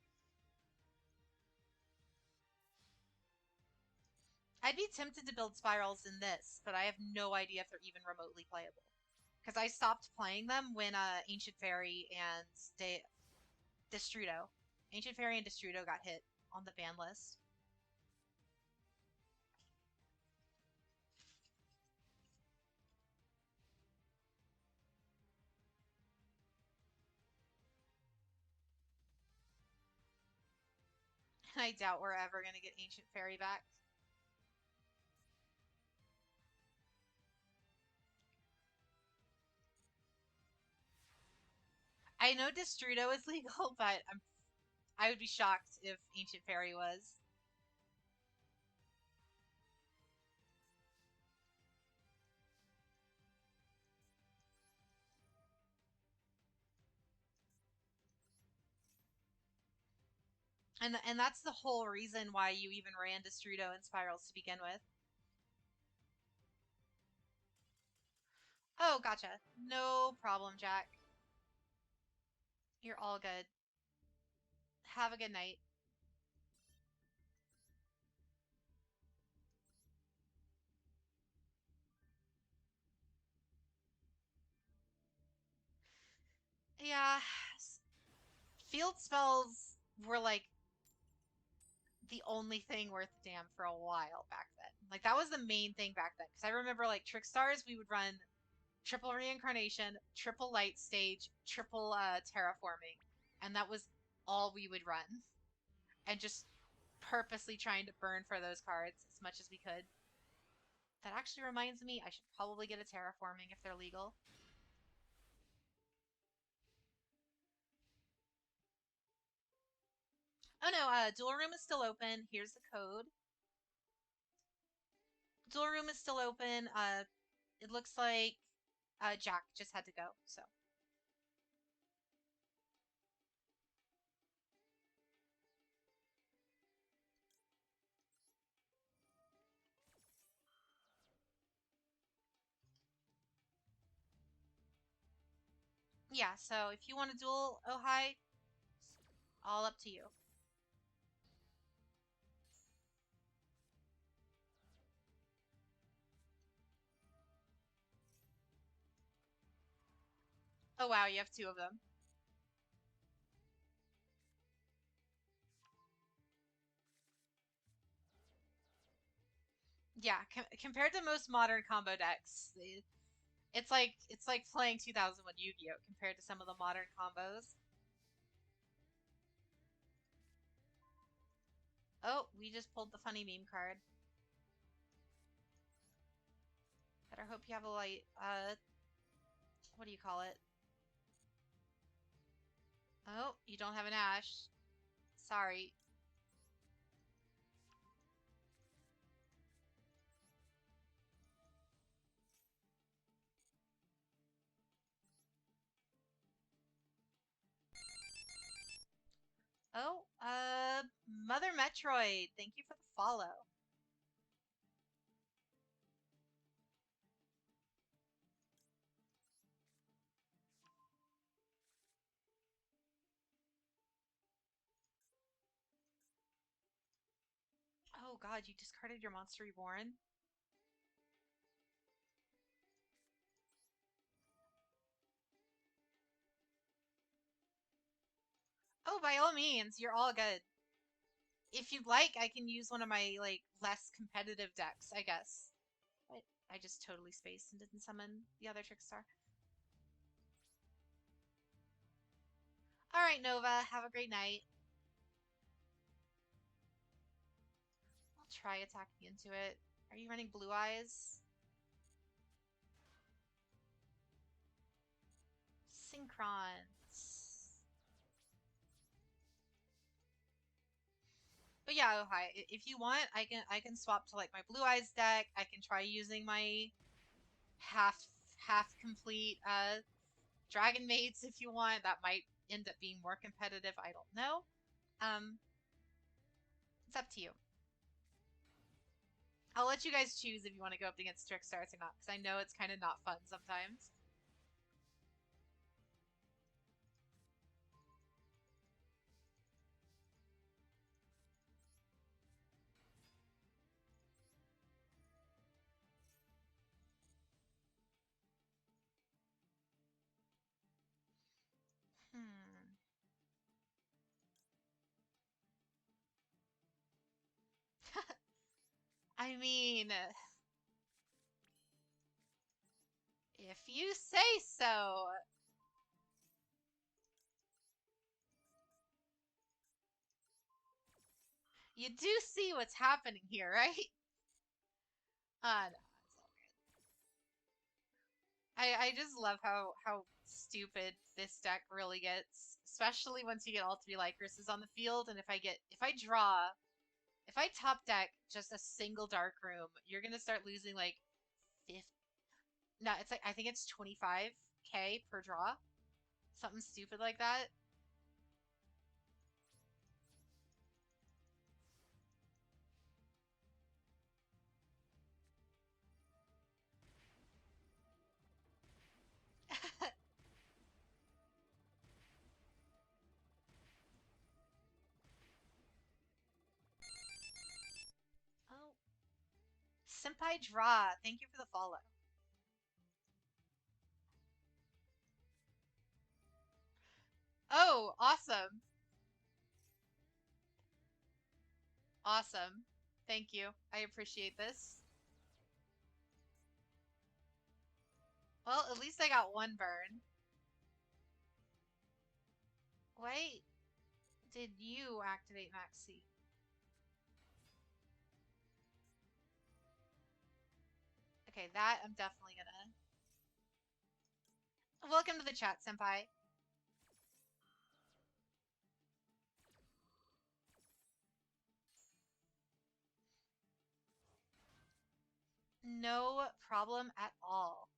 I'd be tempted to build spirals in this, but I have no idea if they're even remotely playable. Because I stopped playing them when Ancient Fairy and Destrudo. Ancient Fairy and Destrudo got hit on the ban list. And I doubt we're ever gonna get Ancient Fairy back. I know Destrudo is legal, but I would be shocked if Ancient Fairy was. And that's the whole reason why you even ran Destrudo and Spirals to begin with. Oh, gotcha. No problem, Jack. You're all good. Have a good night. Yeah, field spells were like the only thing worth a damn for a while back then. Like that was the main thing back then. Because I remember like Trick Stars, we would run triple reincarnation, triple light stage, triple terraforming, and that was all we would run. And just purposely trying to burn for those cards as much as we could. That actually reminds me, I should probably get a terraforming if they're legal. Oh no, duel room is still open. Here's the code. Duel room is still open. It looks like Jack just had to go, so. Yeah, so if you want to duel Ojai, all up to you. Oh wow, you have two of them. Yeah, compared to most modern combo decks, it's like playing 2001 Yu-Gi-Oh compared to some of the modern combos. Oh, we just pulled the funny meme card. Better hope you have a light. What do you call it? Oh, you don't have an Ash. Sorry. Oh, Mother Metroid. Thank you for the follow. Oh god, you discarded your Monster Reborn? Oh, by all means, you're all good. If you'd like, I can use one of my, like, less competitive decks, I guess. But I just totally spaced and didn't summon the other Trickstar. Alright, Nova, have a great night. I'll try attacking into it. Are you running Blue Eyes? Synchrons. But yeah, oh hi. If you want, I can swap to like my Blue Eyes deck. I can try using my half half complete Dragon Mates if you want. That might end up being more competitive. I don't know. Um, it's up to you. I'll let you guys choose if you want to go up against Trickstars or not, because I know it's kind of not fun sometimes. Hmm. I mean, if you say so. You do see what's happening here, right? No, it's all good. I just love how stupid this deck really gets, especially once you get all three Lycrises on the field. And if I top deck just a single Dark Room, you're gonna start losing like 50. No, it's like I think it's 25k per draw, something stupid like that. Oh, Senpai Draw, thank you for the follow. Oh, awesome. Awesome. Thank you. I appreciate this. Well, at least I got one burn. Wait, did you activate Maxi? Okay, that I'm definitely gonna. Welcome to the chat, Senpai. No problem at all.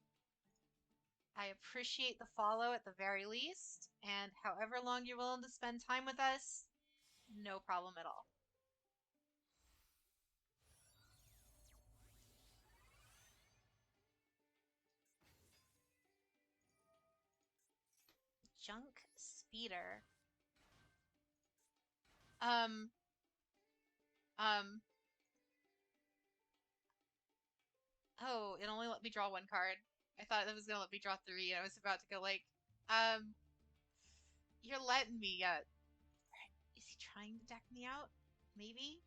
I appreciate the follow at the very least, and however long you're willing to spend time with us, no problem at all. Junk Speeder. Um, um, oh, it only let me draw one card. I thought it was gonna let me draw three, and I was about to go like, um, you're letting me, is he trying to deck me out? Maybe?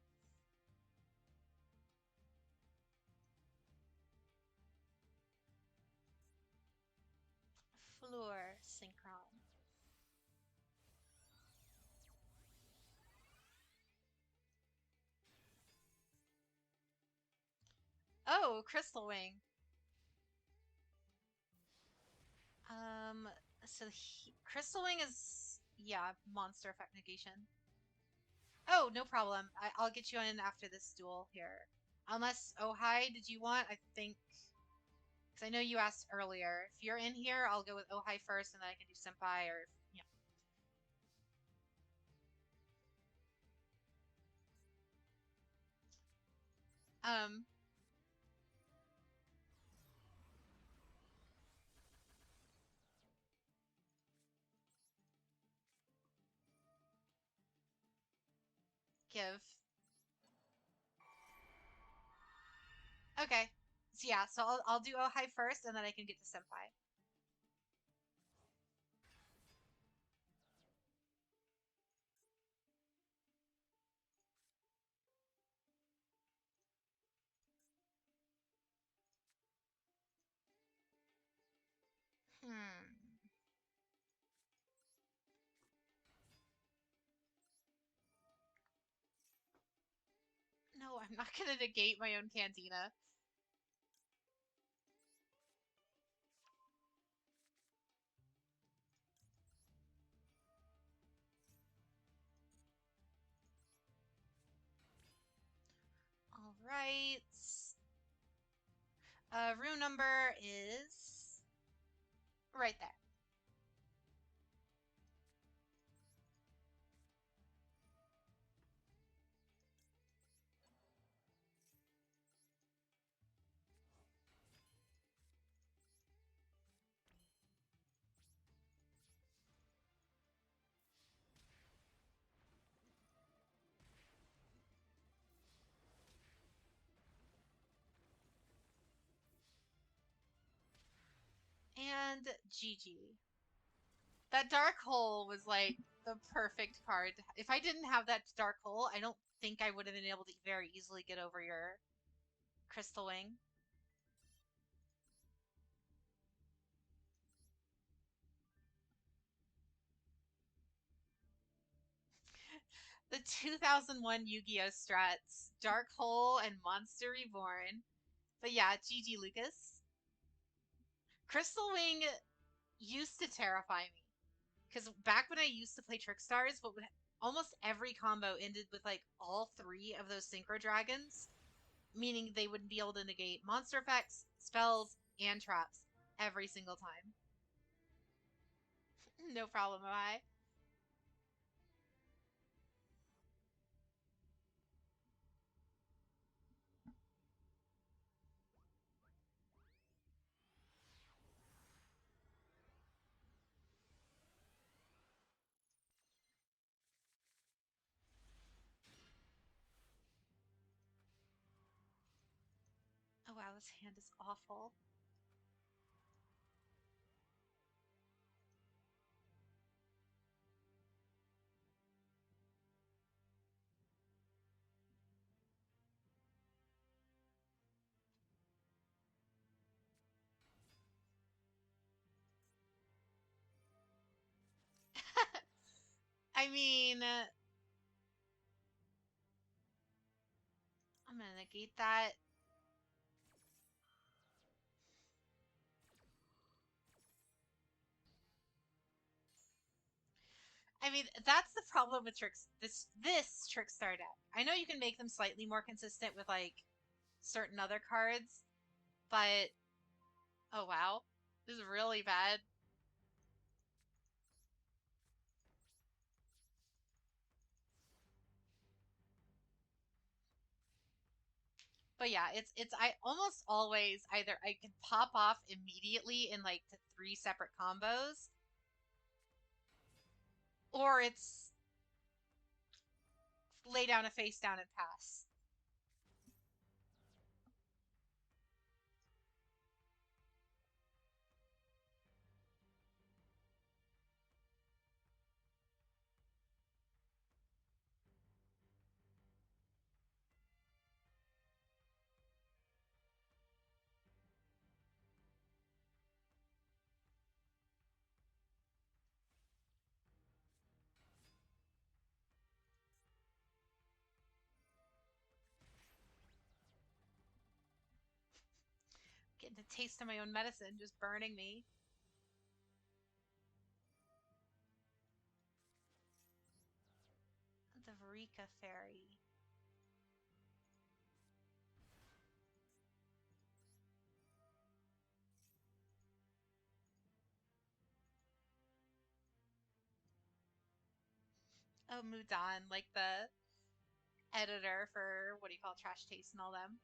Floor Synchron. Oh, Crystal Wing. Um, Crystal Wing is, yeah, monster effect negation. Oh, no problem. I'll get you in after this duel here. Unless, oh, hi, did you want? I think, because I know you asked earlier. If you're in here, I'll go with Ohai first, and then I can do Senpai, or, yeah. Um, give. Okay. So, yeah, so I'll do Ohai first, and then I can get to Senpai. Hmm. No, I'm not gonna negate my own Cantina. All right. Room number is right there. And GG. That dark hole was like the perfect card. If I didn't have that dark hole, I don't think I would have been able to very easily get over your Crystal Wing. The 2001 Yu-Gi-Oh strats, Dark Hole and Monster Reborn. But yeah, GG Lucas. Crystal Wing used to terrify me. Because back when I used to play Trickstars, what would almost every combo ended with like all three of those Synchro Dragons, meaning they wouldn't be able to negate monster effects, spells, and traps every single time. No problem, am I? Oh wow, this hand is awful. I mean, I'm gonna negate that. I mean, that's the problem with tricks. This Trickstar deck. I know you can make them slightly more consistent with like certain other cards, but oh wow, this is really bad. But yeah, it's I almost always either I can pop off immediately in like three separate combos, or it's lay down a face down and pass. Getting a taste of my own medicine, just burning me. The Varika Fairy. Oh, Mudan, like the editor for what do you call it, Trash Taste and all them.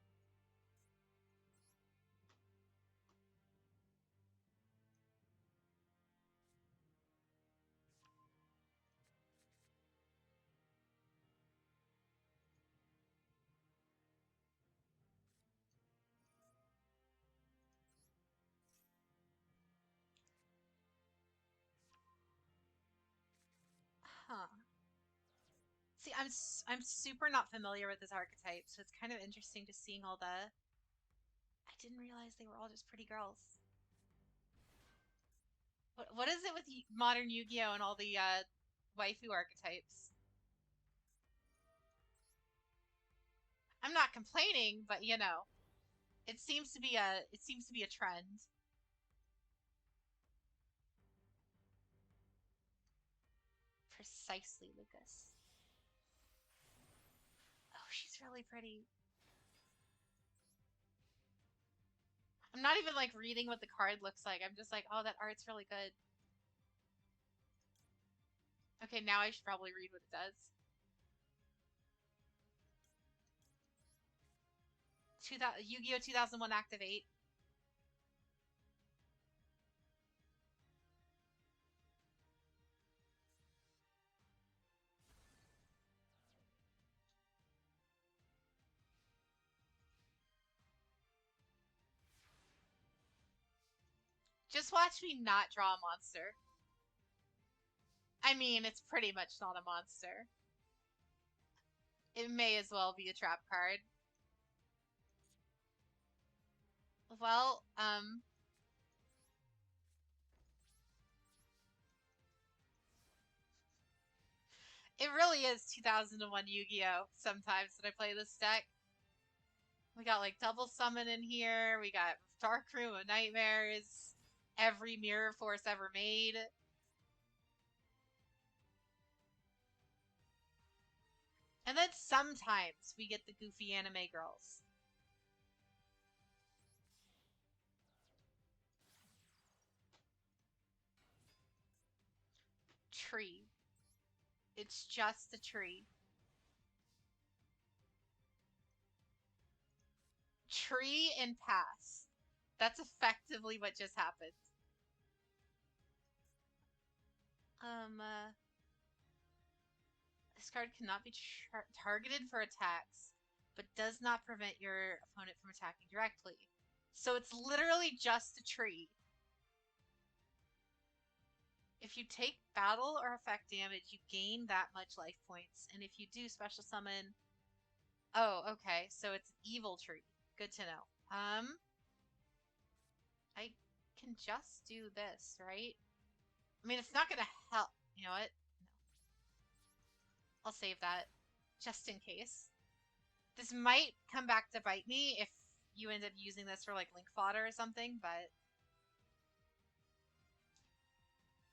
Huh. See, I'm super not familiar with this archetype, so it's kind of interesting to seeing all the. I didn't realize they were all just pretty girls. What is it with modern Yu-Gi-Oh and all the waifu archetypes? I'm not complaining, but you know, it seems to be a trend. Precisely, Lucas. Oh, she's really pretty. I'm not even like reading what the card looks like. I'm just like, oh, that art's really good. Okay, now I should probably read what it does. 2000 Yu-Gi-Oh 2001 Activate. Just watch me not draw a monster. I mean, it's pretty much not a monster. It may as well be a trap card. Well, It really is 2001 Yu-Gi-Oh! Sometimes when I play this deck. We got like double summon in here. We got Dark Room of Nightmares. Every mirror force ever made. And then sometimes we get the goofy anime girls. Tree. It's just a tree. Tree and pass. That's effectively what just happened. This card cannot be targeted for attacks, but does not prevent your opponent from attacking directly. So it's literally just a tree. If you take battle or effect damage, you gain that much life points. And if you do special summon... Oh, okay. So it's an evil tree. Good to know. I can just do this, right? I mean, it's not going to help. You know what? No. I'll save that just in case. This might come back to bite me if you end up using this for like link fodder or something, but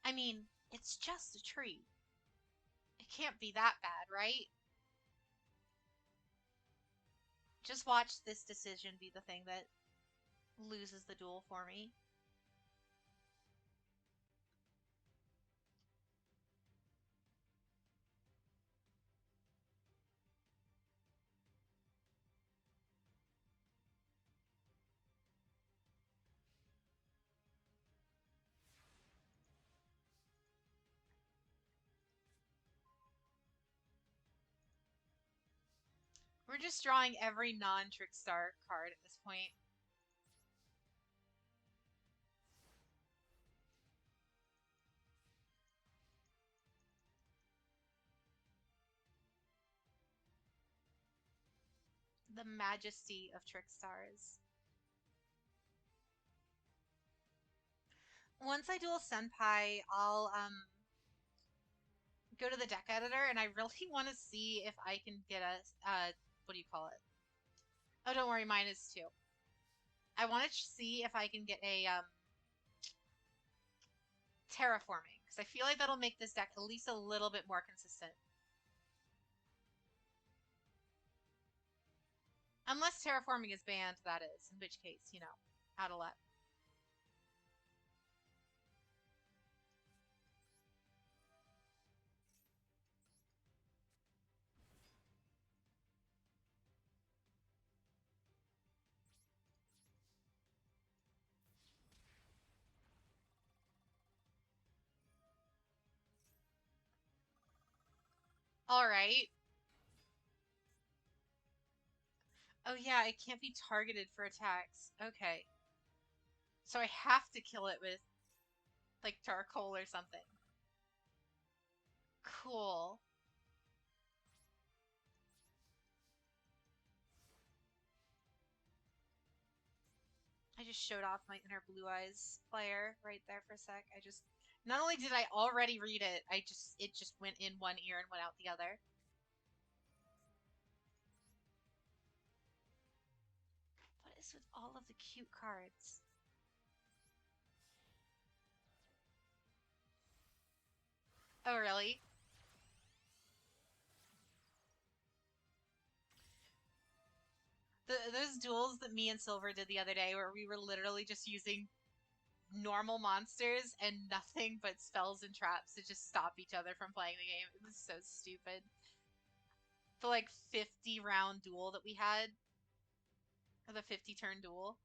I mean, it's just a tree. It can't be that bad, right? Just watch this decision be the thing that loses the duel for me. We're just drawing every non-Trickstar card at this point. The majesty of Trickstars. Once I duel Senpai, I'll go to the deck editor, and I really want to see if I can get a what do you call it? Oh, don't worry, mine is too. I want to see if I can get a terraforming, because I feel like that'll make this deck at least a little bit more consistent. Unless terraforming is banned, that is, in which case, you know, out of luck. All right. Oh yeah, it can't be targeted for attacks. Okay. So I have to kill it with, like, charcoal or something. Cool. I just showed off my inner Blue Eyes player right there for a sec. Not only did I already read it, it just went in one ear and went out the other. What is with all of the cute cards? Oh, really? Those duels that me and Silver did the other day where we were literally just using normal monsters and nothing but spells and traps to just stop each other from playing the game. It was so stupid. The like 50 round duel that we had, or the 50 turn duel.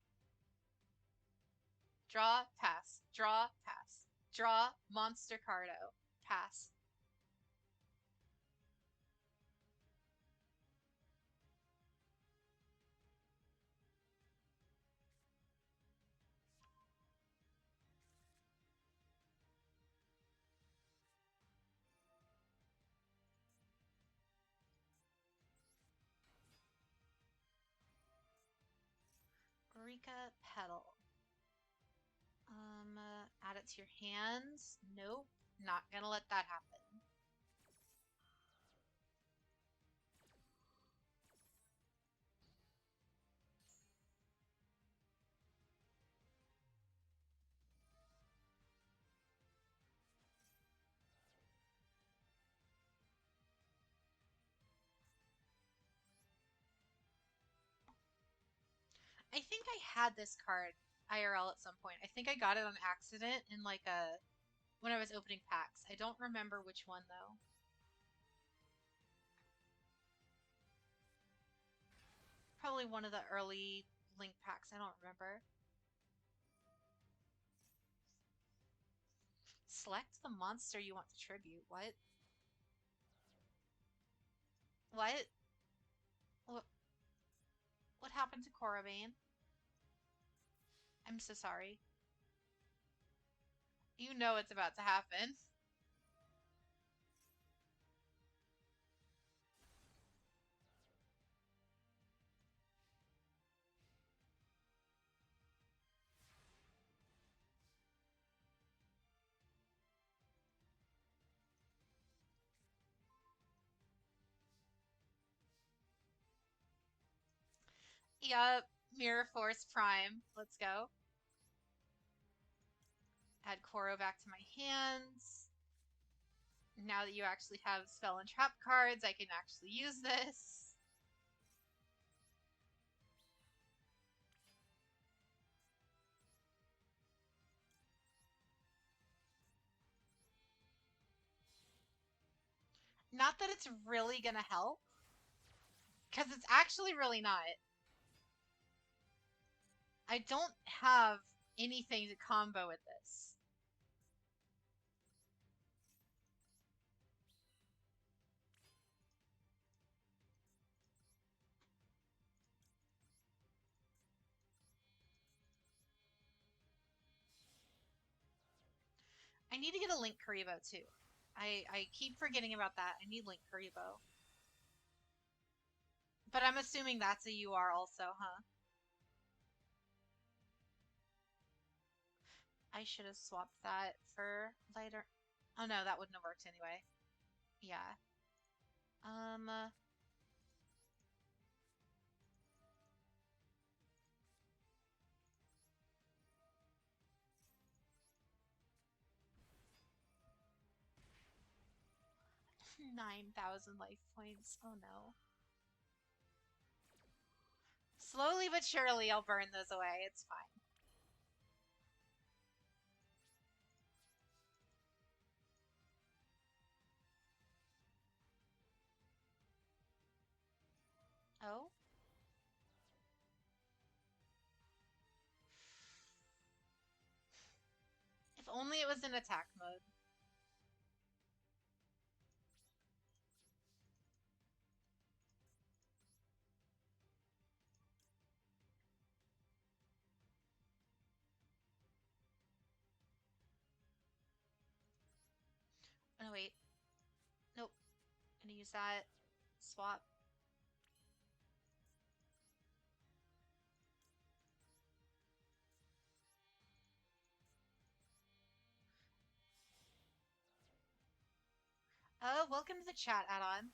Draw, pass, draw, pass, draw, monster cardo, pass. Rika Petal. Add it to your hands. Nope, not gonna let that happen. I had this card IRL at some point. I think I got it on accident in like when I was opening packs. I don't remember which one though. Probably one of the early Link packs. I don't remember. Select the monster you want to tribute. What? What? What? What happened to Korobane? I'm so sorry. You know it's about to happen. Yup. Mirror Force Prime. Let's go. Add Koro back to my hands. Now that you actually have spell and trap cards, I can actually use this. Not that it's really gonna help, because it's actually really not. I don't have anything to combo with this. I need to get a Link Karibo too. I keep forgetting about that. I need Link Karibo. But I'm assuming that's a UR also, huh? I should have swapped that for lighter. Oh no, that wouldn't have worked anyway. Yeah. Um, 9,000 life points. Oh no. Slowly but surely I'll burn those away. It's fine. Oh? If only it was in attack mode. Oh, no, wait. Nope. Gonna use that. Swap. Oh, welcome to the chat, add-on.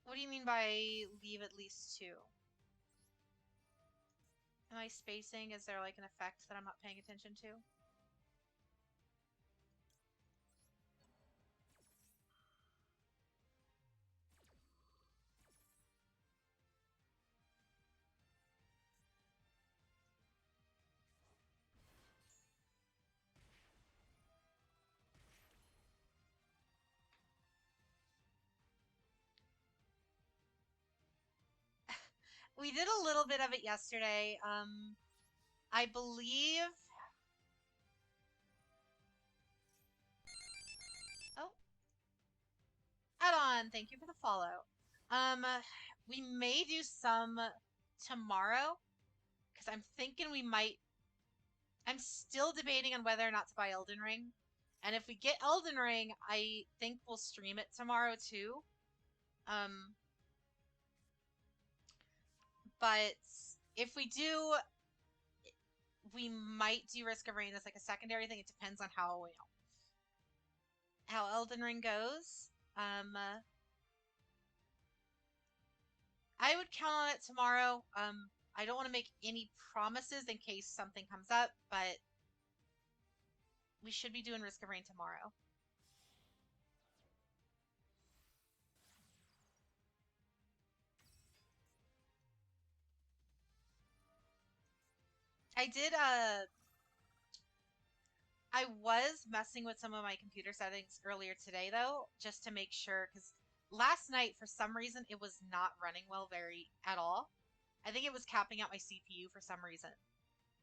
What do you mean by leave at least two? Am I spacing? Is there like an effect that I'm not paying attention to? We did a little bit of it yesterday. I believe. Oh, add-on. Thank you for the follow. Um, we may do some tomorrow because I'm thinking we might. I'm still debating on whether or not to buy Elden Ring, and if we get Elden Ring, I think we'll stream it tomorrow too. Um, but if we do, we might do Risk of Rain as like a secondary thing. It depends on how Elden Ring goes. I would count on it tomorrow. I don't want to make any promises in case something comes up, but we should be doing Risk of Rain tomorrow. I did I was messing with some of my computer settings earlier today though, just to make sure cuz last night for some reason it was not running well very at all. I think it was capping out my CPU for some reason.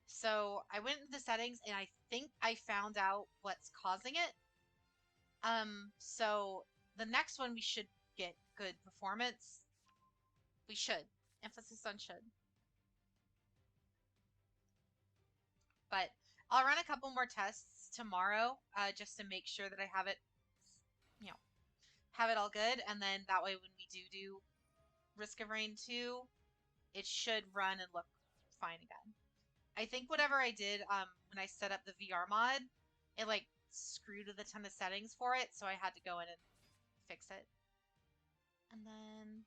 So, I went into the settings and I think I found out what's causing it. So the next one we should get good performance. We should. Emphasis on should. But I'll run a couple more tests tomorrow, just to make sure that I have it, you know, have it all good, and then that way when we do Risk of Rain 2, it should run and look fine again. I think whatever I did, when I set up the VR mod, it like screwed with a ton of settings for it, so I had to go in and fix it. And then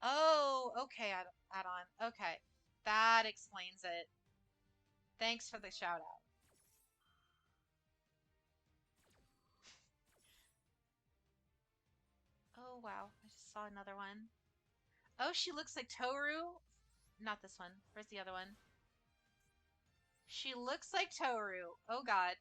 oh, okay, add on. Okay. That explains it. Thanks for the shout out. Oh, wow. I just saw another one. Oh, she looks like Toru. Not this one. Where's the other one? She looks like Toru. Oh, God.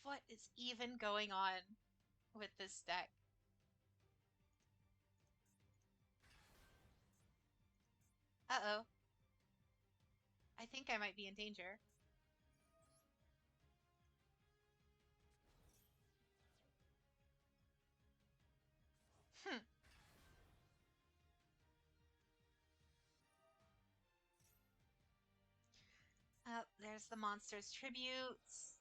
What is even going on with this deck? Uh-oh. I think I might be in danger. Hmm. There's the monster's tributes.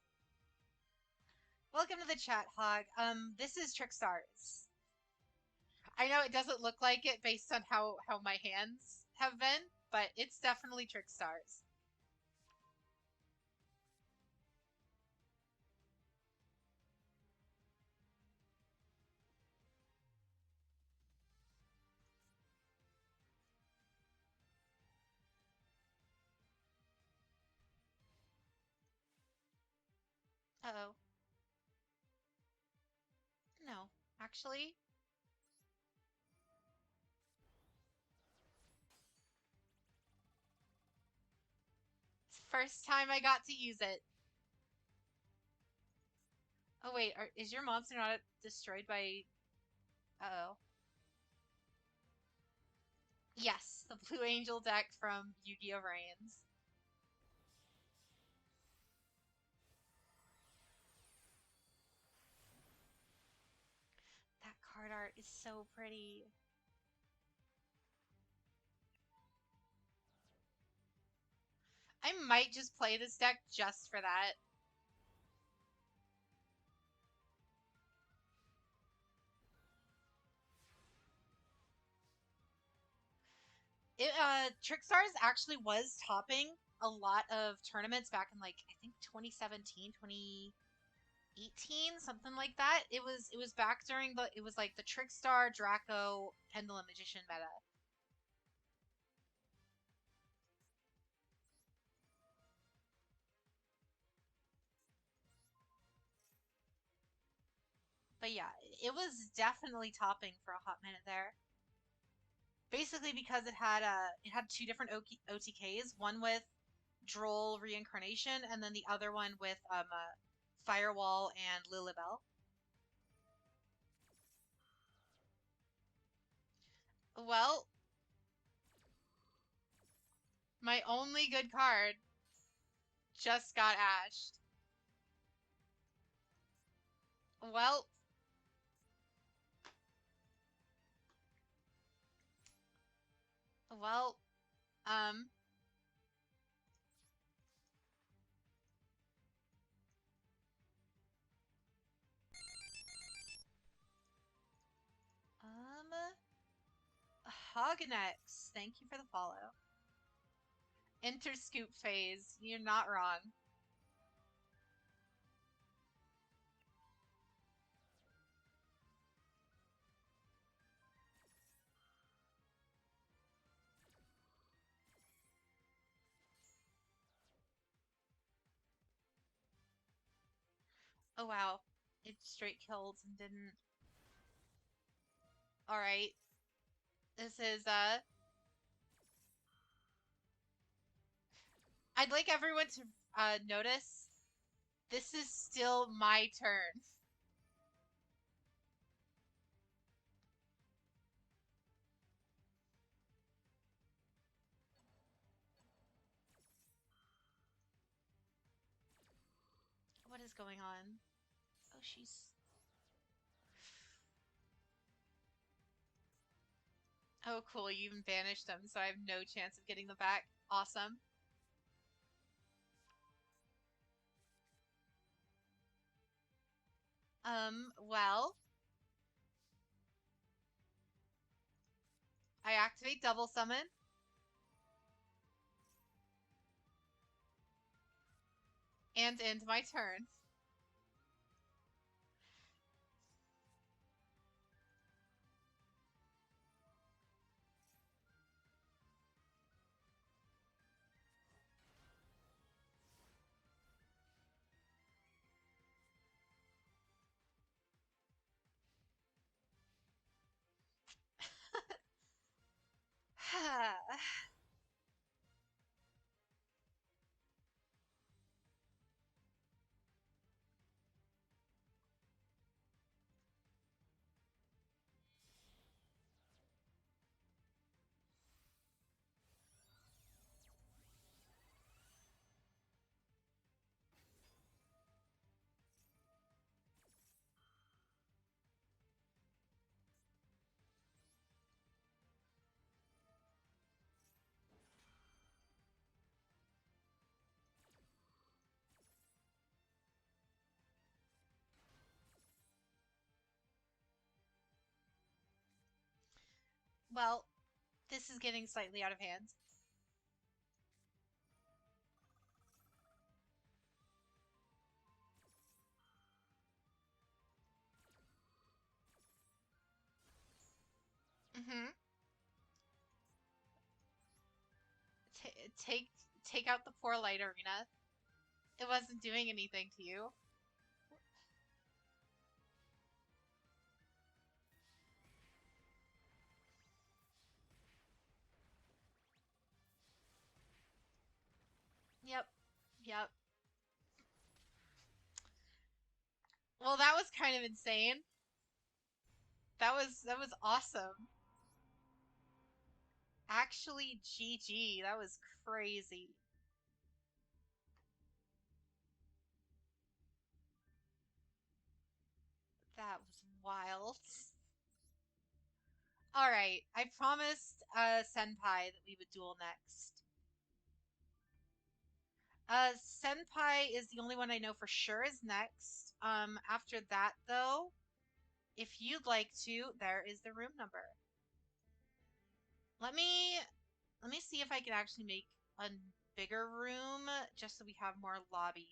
Welcome to the chat, Hog. This is Trickstars. I know it doesn't look like it based on how my hands have been, but it's definitely Trickstars. Uh-oh. No, actually, it's the first time I got to use it. Oh wait, is your monster not destroyed by? Uh-oh. Yes, the Blue Angel deck from Yu-Gi-Oh! Reigns. That card art is so pretty. I might just play this deck just for that. Trickstars actually was topping a lot of tournaments back in like I think 2017, 2018, something like that. It was back during the it was like the Trickstar, Draco, Pendulum Magician meta. But yeah, it was definitely topping for a hot minute there. Basically because it had two different OTKs, one with Droll reincarnation and then the other one with Firewall and Lilibel. Well, my only good card just got ashed. Well, well, um, um, Hognex, thank you for the follow. Interscoop phase, you're not wrong. Oh wow. It straight killed and didn't. Alright. This is I'd like everyone to notice this is still my turn. What is going on? Oh, she's. Oh, cool. You even banished them, so I have no chance of getting them back. Awesome. Well, I activate double summon and end my turn. Well, this is getting slightly out of hand. Mm-hmm. Take take out the poor light arena. It wasn't doing anything to you. Yep. Yep. Well, that was kind of insane. That was awesome. Actually, GG. That was crazy. That was wild. All right, I promised Senpai that we would duel next. Senpai is the only one I know for sure is next. After that though, if you'd like to, there is the room number. Let me let me see if I can actually make a bigger room just so we have more lobbies.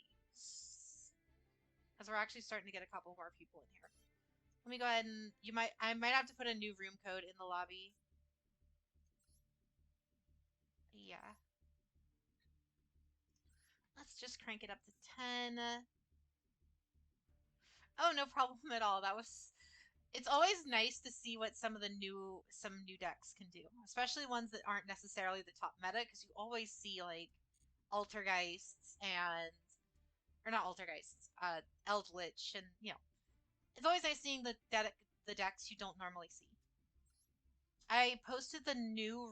Because we're actually starting to get a couple more people in here. Let me go ahead and I might have to put a new room code in the lobby. Yeah. Let's just crank it up to 10. Oh, no problem at all. It's always nice to see what some new decks can do, especially ones that aren't necessarily the top meta, because you always see like Altergeists and or not Altergeists, Eldritch, and it's always nice seeing the decks you don't normally see. I posted the new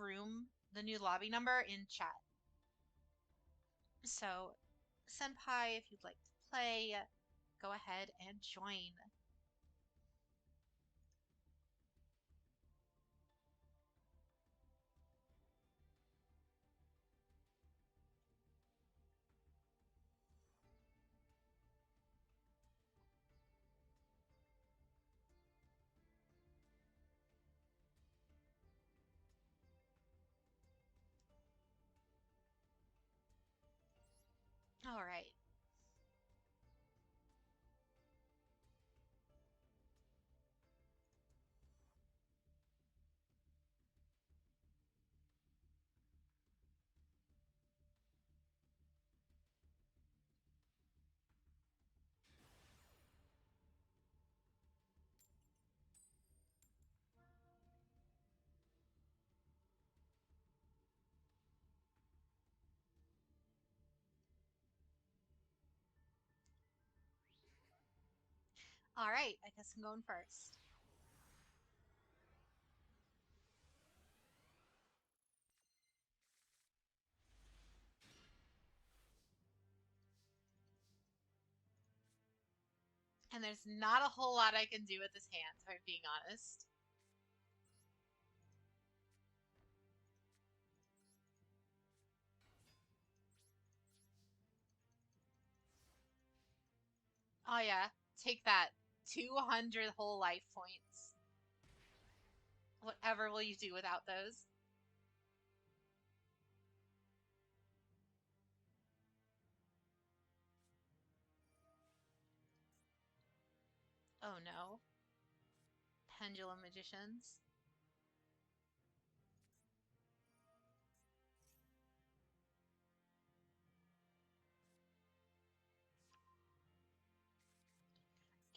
lobby number in chat. So, Senpai, if you'd like to play, go ahead and join. All right. All right, I guess I'm going first. And there's not a whole lot I can do with this hand, if I'm being honest. Oh yeah, take that. 200 whole life points. Whatever will you do without those? Oh no. Pendulum Magicians.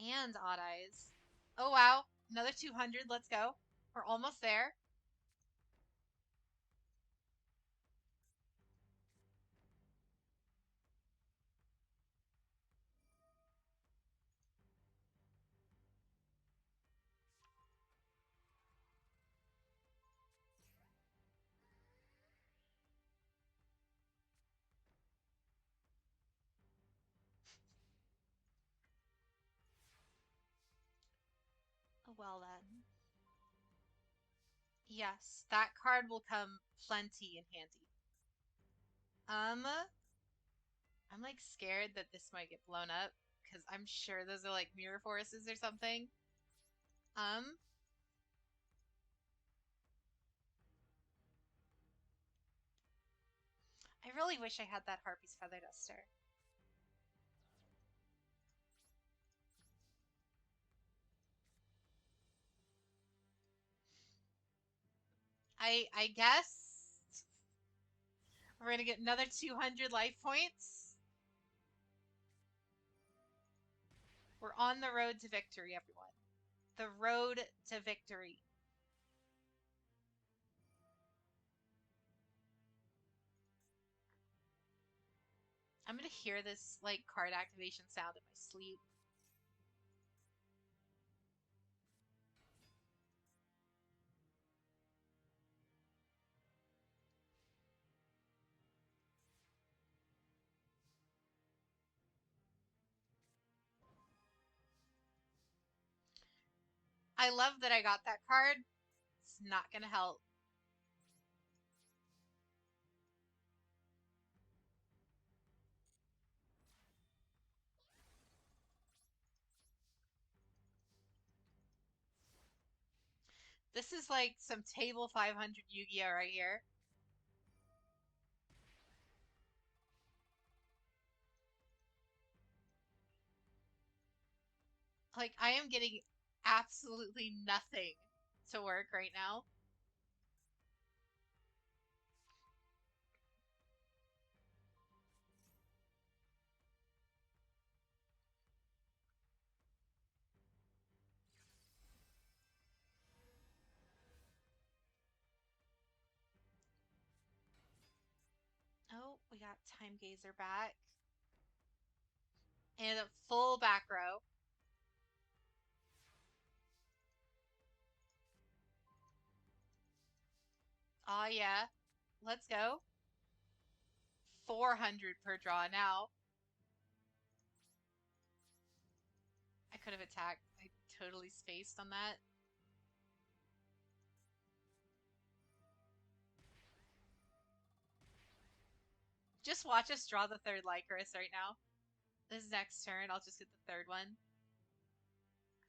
And Odd Eyes. Oh wow, another 200, let's go. We're almost there. Well then. Yes, that card will come plenty in handy. I'm like scared that this might get blown up because I'm sure those are like mirror forces or something. Um, I really wish I had that Harpy's Feather Duster. I guess we're gonna get another 200 life points. We're on the road to victory, everyone. The road to victory. I'm gonna hear this like card activation sound in my sleep. I love that I got that card. It's not gonna help. This is like some table 500 Yu-Gi-Oh right here. Like I am getting absolutely nothing to work right now. Oh, we got Time Gazer back. And a full back row. Oh yeah. Let's go. 400 per draw now. I could have attacked. I totally spaced on that. Just watch us draw the third Lycurus right now. This next turn, I'll just get the third one.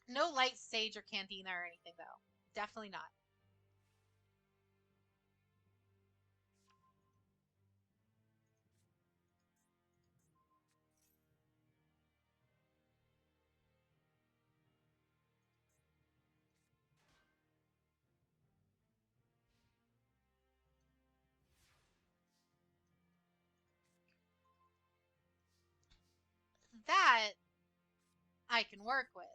No Light Sage or Cantina or anything, though. Definitely not. That I can work with.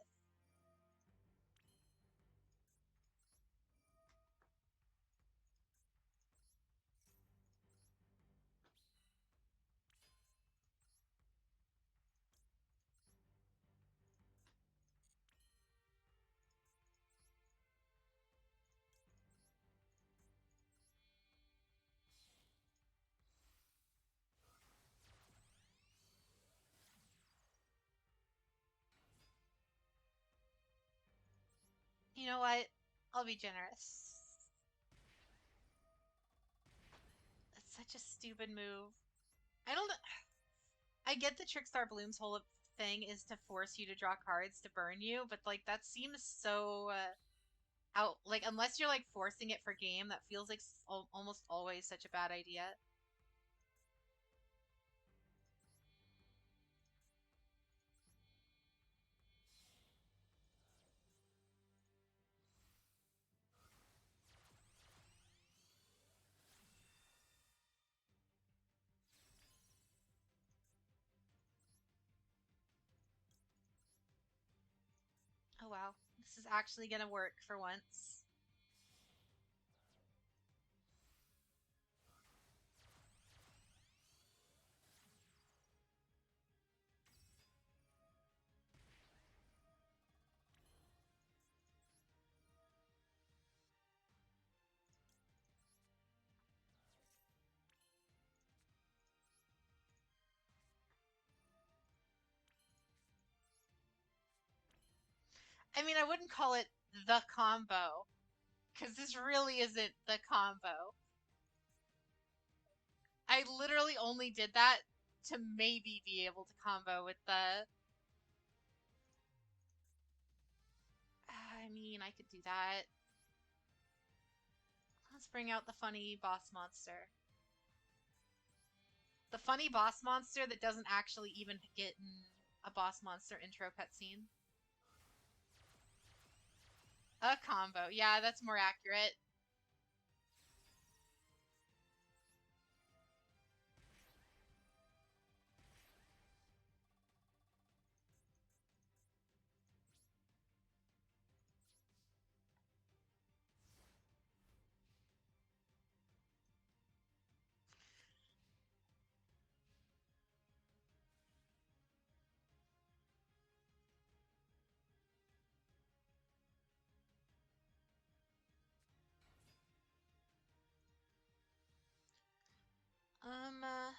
You know what? I'll be generous. That's such a stupid move. I don't. I get the Trickstar Bloom's whole thing is to force you to draw cards to burn you, but like that seems so out. Like unless you're like forcing it for game, that feels like almost always such a bad idea. Oh wow, this is actually gonna work for once. I mean, I wouldn't call it the combo because this really isn't the combo. I literally only did that to maybe be able to combo with the. I mean, I could do that. Let's bring out the funny boss monster. The funny boss monster that doesn't actually even get in a boss monster intro cutscene. A combo. Yeah, that's more accurate. Um, uh,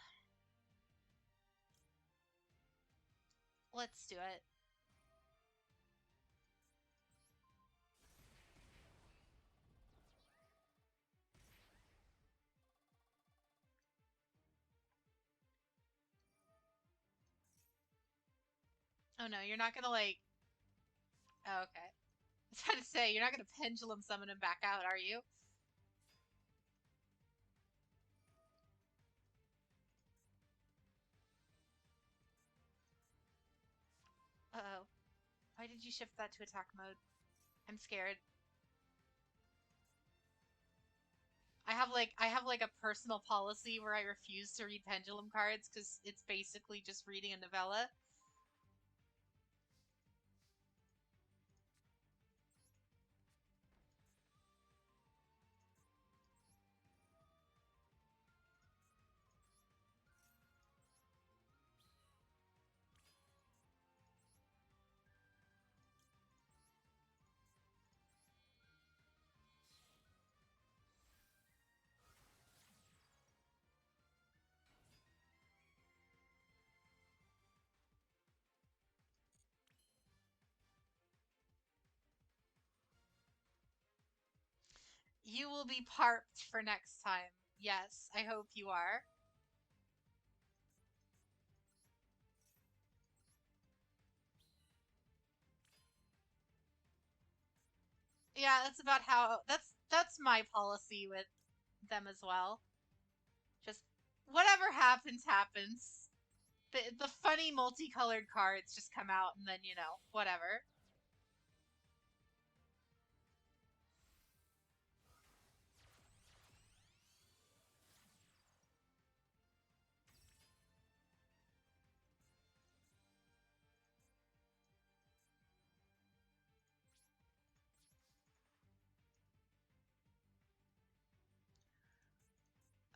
let's do it. Oh no, you're not gonna like. Oh, okay. I was trying to say you're not gonna pendulum summon him back out, are you? Uh oh. Why did you shift that to attack mode? I'm scared. I have like a personal policy where I refuse to read pendulum cards because it's basically just reading a novella. You will be parked for next time. Yes, I hope you are. Yeah, that's about how that's my policy with them as well. Just whatever happens happens. The funny multicolored cards just come out and then, whatever.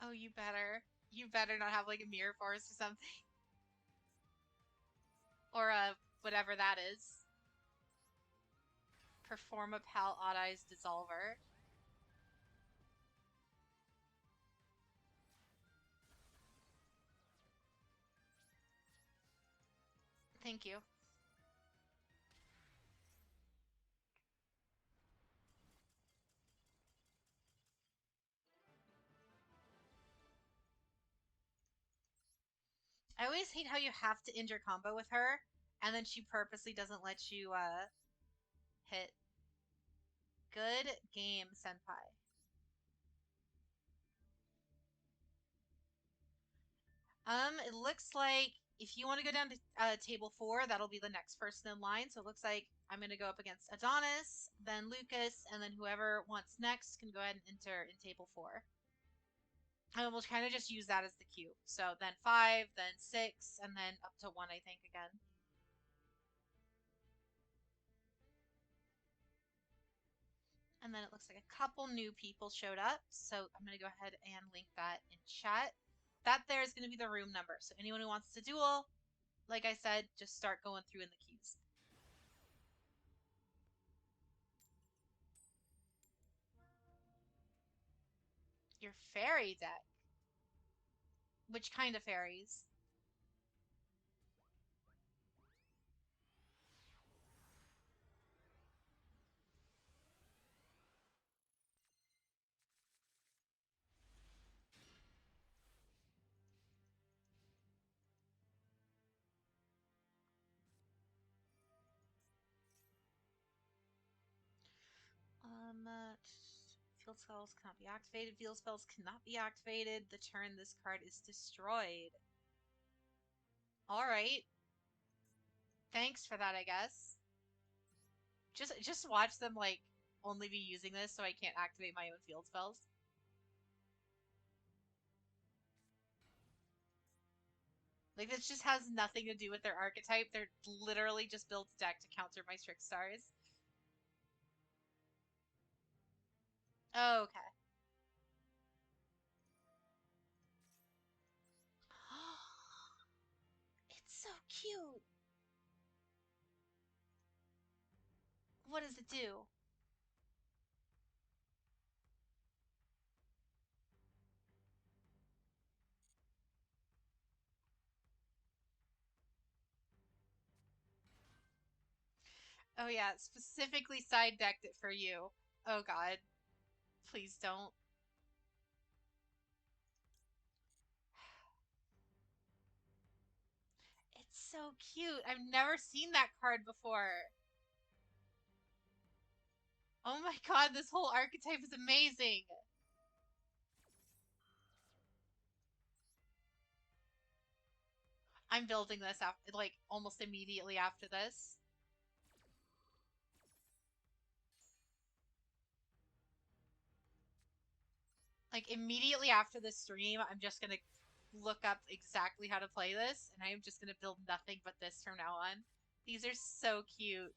Oh, you better. You better not have like a mirror force or something. Or whatever that is. Perform a Pal Odd Eyes Dissolver. Thank you. I always hate how you have to end your combo with her, and then she purposely doesn't let you hit. Good game, Senpai. It looks like if you want to go down to table 4, that'll be the next person in line. So it looks like I'm going to go up against Adonis, then Lucas, and then whoever wants next can go ahead and enter in table 4. And we'll kind of just use that as the cue. So then 5, then 6, and then up to 1, I think, again. And then it looks like a couple new people showed up. So I'm going to go ahead and link that in chat. That there is going to be the room number. So anyone who wants to duel, like I said, just start going through in the queues. Your fairy deck. Which kind of fairies? Field spells cannot be activated. Field spells cannot be activated. The turn this card is destroyed. Alright. Thanks for that, I guess. Just watch them, like, only be using this so I can't activate my own field spells. Like, this just has nothing to do with their archetype. They're literally just built a deck to counter my Trick Stars. Oh, okay. It's so cute. What does it do? Oh yeah, specifically side decked it for you. Oh god. Please don't. It's so cute. I've never seen that card before. Oh my god, this whole archetype is amazing. I'm building this after, like, almost immediately after this. Like, immediately after this stream, I'm just gonna look up exactly how to play this, and I am just gonna build nothing but this from now on. These are so cute.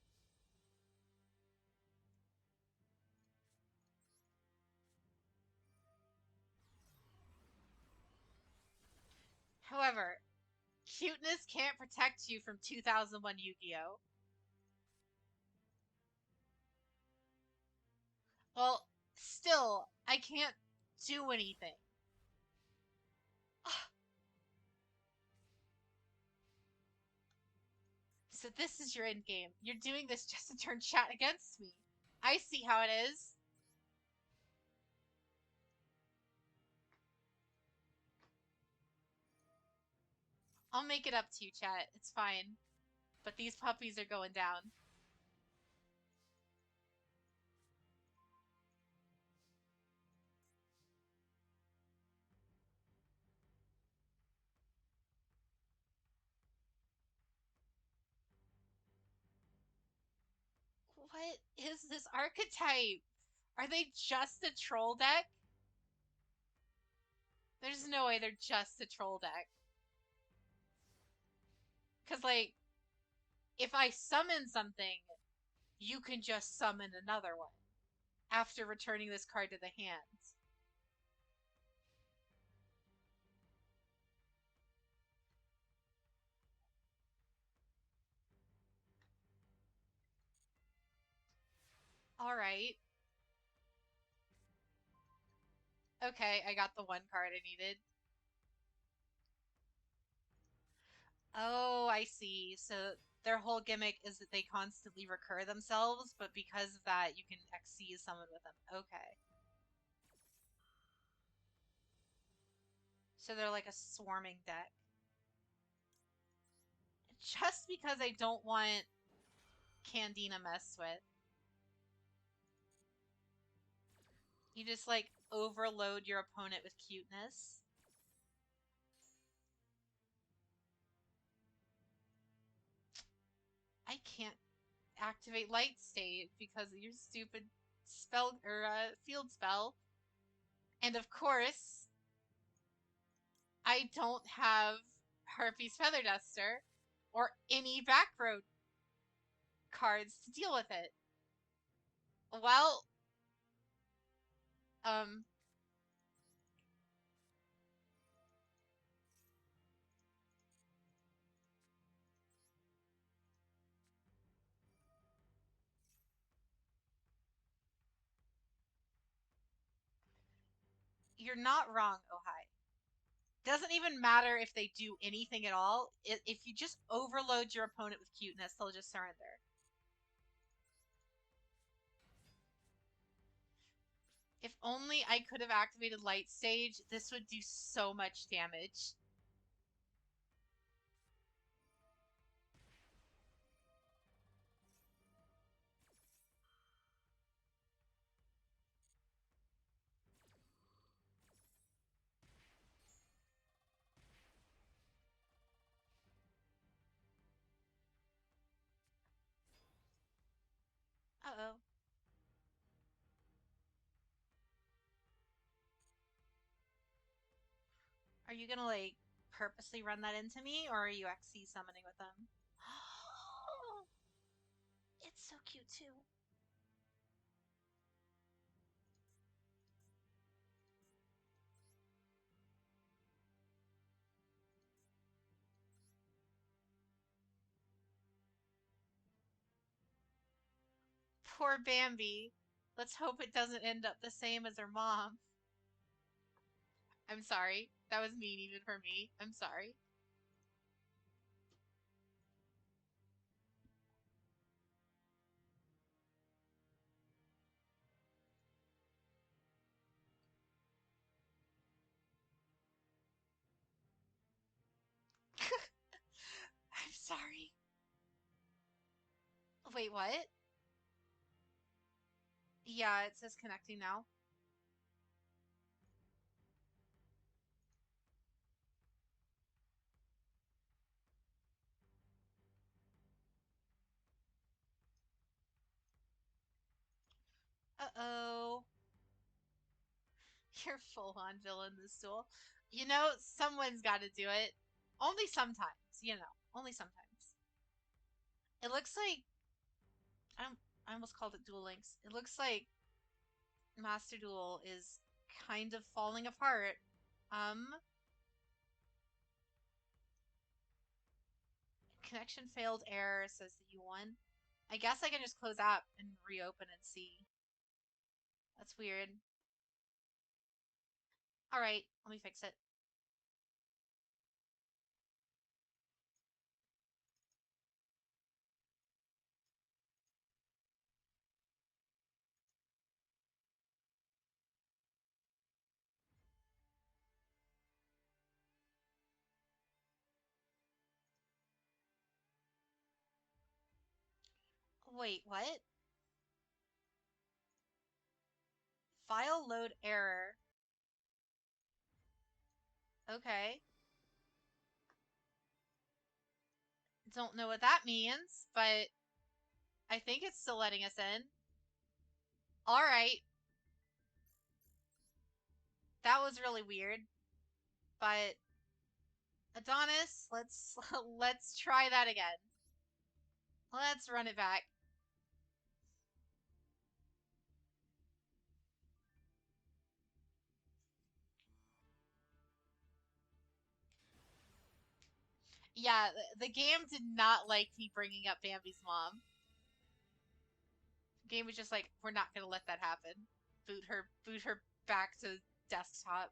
However, cuteness can't protect you from 2001 Yu-Gi-Oh! Well, still, I can't do anything. So this is your end game. You're doing this just to turn chat against me. I see how it is. I'll make it up to you, chat. It's fine. But these puppies are going down. What is this archetype? Are they just a troll deck? There's no way they're just a troll deck. Because, like, if I summon something, you can just summon another one after returning this card to the hand. Alright. Okay, I got the one card I needed. Oh, I see. So their whole gimmick is that they constantly recur themselves, but because of that, you can XC summon with them. Okay. So they're like a swarming deck. just because I don't want Candina messed with. You just, like, overload your opponent with cuteness. I can't activate Light State because of your stupid spell, or, field spell. And of course, I don't have Harpy's Feather Duster or any back row cards to deal with it. Well, um, you're not wrong, Ohai. Doesn't even matter if they do anything at all. If you just overload your opponent with cuteness, they'll just surrender. If only I could have activated Light Stage, this would do so much damage. Uh-oh. Are you gonna, like, purposely run that into me, or are you XC summoning with them? It's so cute, too. Poor Bambi. Let's hope it doesn't end up the same as her mom. I'm sorry. That was mean even for me. I'm sorry. I'm sorry. Wait, what? Yeah, it says connecting now. Uh-oh. You're full on villain this duel. You know, someone's got to do it. Only sometimes, only sometimes. It looks like I almost called it Duel Links. It looks like Master Duel is kind of falling apart. Connection failed error says that you won. I guess I can just close app and reopen and see. That's weird. Alright, let me fix it. Wait, what? File load error. Okay. Don't know what that means, but I think it's still letting us in. Alright. That was really weird. But Adonis, let's try that again. Let's run it back. Yeah, the game did not like me bringing up Bambi's mom. The game was just like, we're not gonna let that happen. Boot her back to desktop.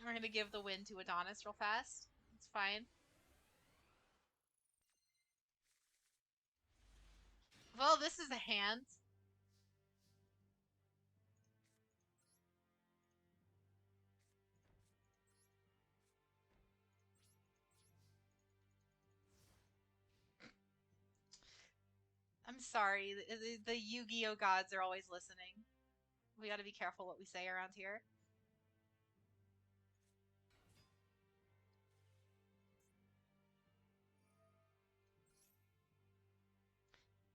We're gonna give the win to Adonis real fast. It's fine. Well, this is a hand. sorry. The Yu-Gi-Oh gods are always listening. We got to be careful what we say around here.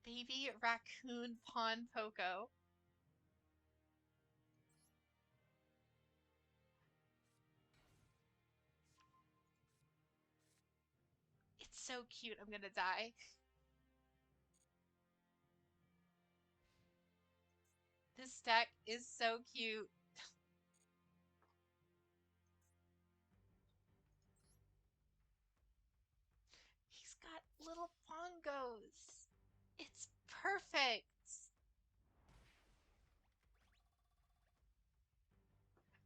Baby raccoon pawn Poco. It's so cute. I'm gonna die. This deck is so cute. He's got little bongos. It's perfect.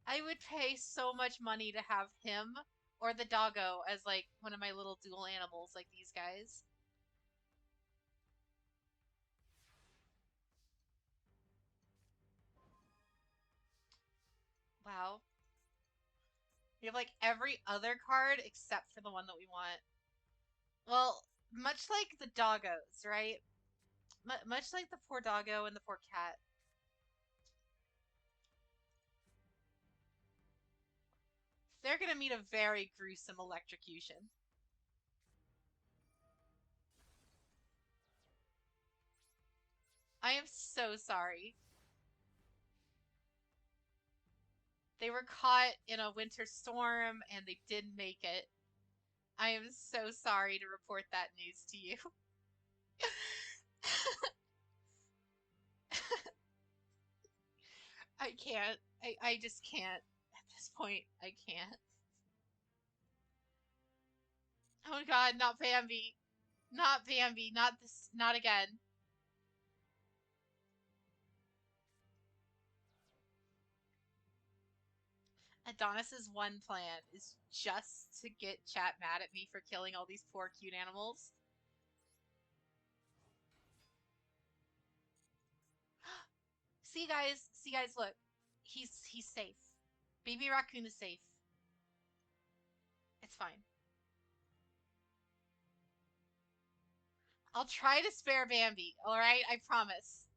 I would pay so much money to have him or the doggo as like one of my little dual animals like these guys. Wow. We have like every other card except for the one that we want. Well, much like the doggos, right? Much like the poor doggo and the poor cat. They're gonna meet a very gruesome electrocution. I am so sorry. They were caught in a winter storm and they didn't make it. I am so sorry to report that news to you. I can't. I just can't. At this point, I can't. Oh god, not Bambi. Not Bambi. Not this. Not again. Adonis's one plan is just to get chat mad at me for killing all these poor cute animals. See guys, look. He's safe. Baby raccoon is safe. It's fine. I'll try to spare Bambi, alright? I promise.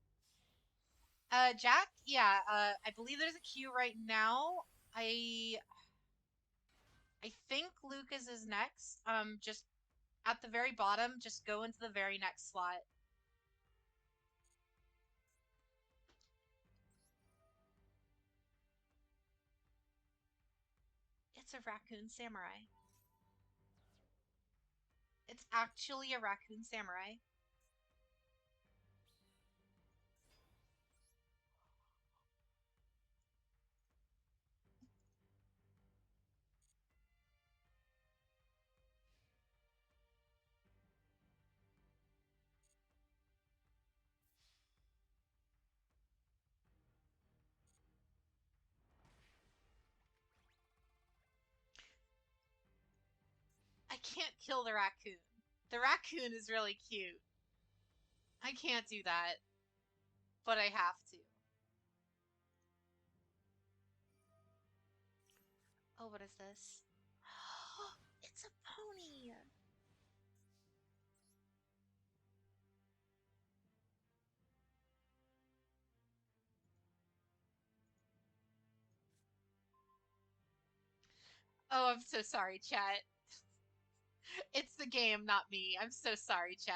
Jack? Yeah, I believe there's a queue right now. I I think Lucas is next. Just at the very bottom, just go into the very next slot. It's a raccoon samurai. It's actually a raccoon samurai. I can't kill the raccoon. The raccoon is really cute. I can't do that, but I have to. Oh, what is this? It's a pony! Oh, I'm so sorry, chat. It's the game, not me. I'm so sorry, chat.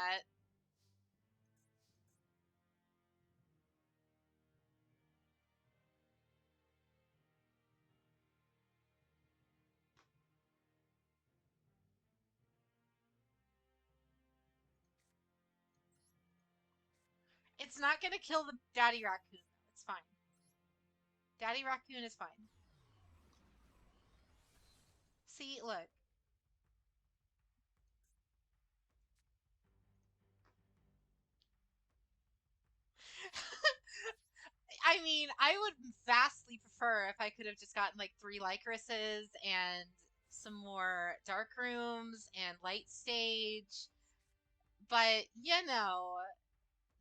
It's not gonna kill the daddy raccoon, though. It's fine. Daddy raccoon is fine. See, look. I mean, I would vastly prefer if I could have just gotten like 3 Lycruses and some more dark rooms and light stage. But, you know,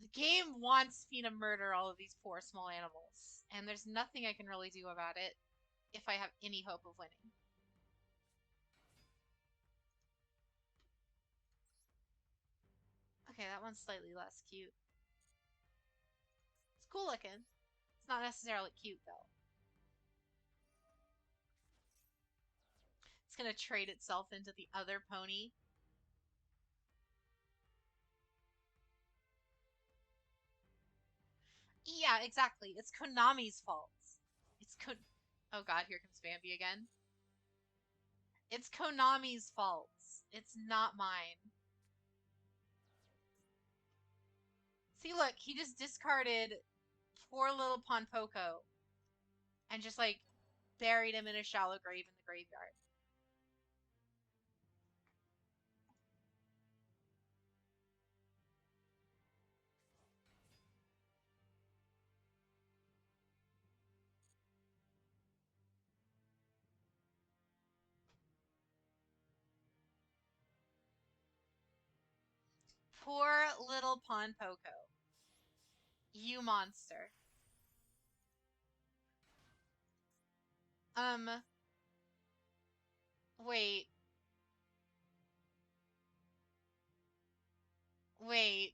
the game wants me to murder all of these poor small animals. And there's nothing I can really do about it if I have any hope of winning. Okay, that one's slightly less cute. cool looking. It's not necessarily cute, though. It's gonna trade itself into the other pony. Yeah, exactly. It's Konami's fault. It's Kon. Oh god, here comes Bambi again. It's Konami's fault. It's not mine. See, look, he just discarded poor little Ponpoco and just like buried him in a shallow grave in the graveyard. Poor little Ponpoco. You monster. Um, wait. Wait.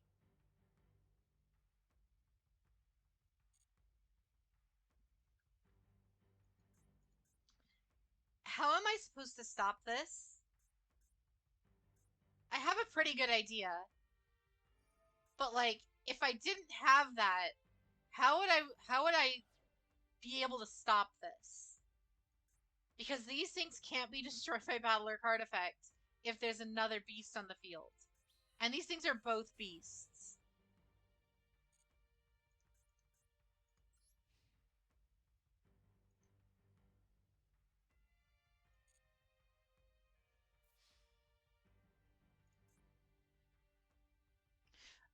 How am I supposed to stop this? I have a pretty good idea. But like, if I didn't have that, how would I be able to stop this? Because these things can't be destroyed by battle or card effect if there's another beast on the field. And these things are both beasts.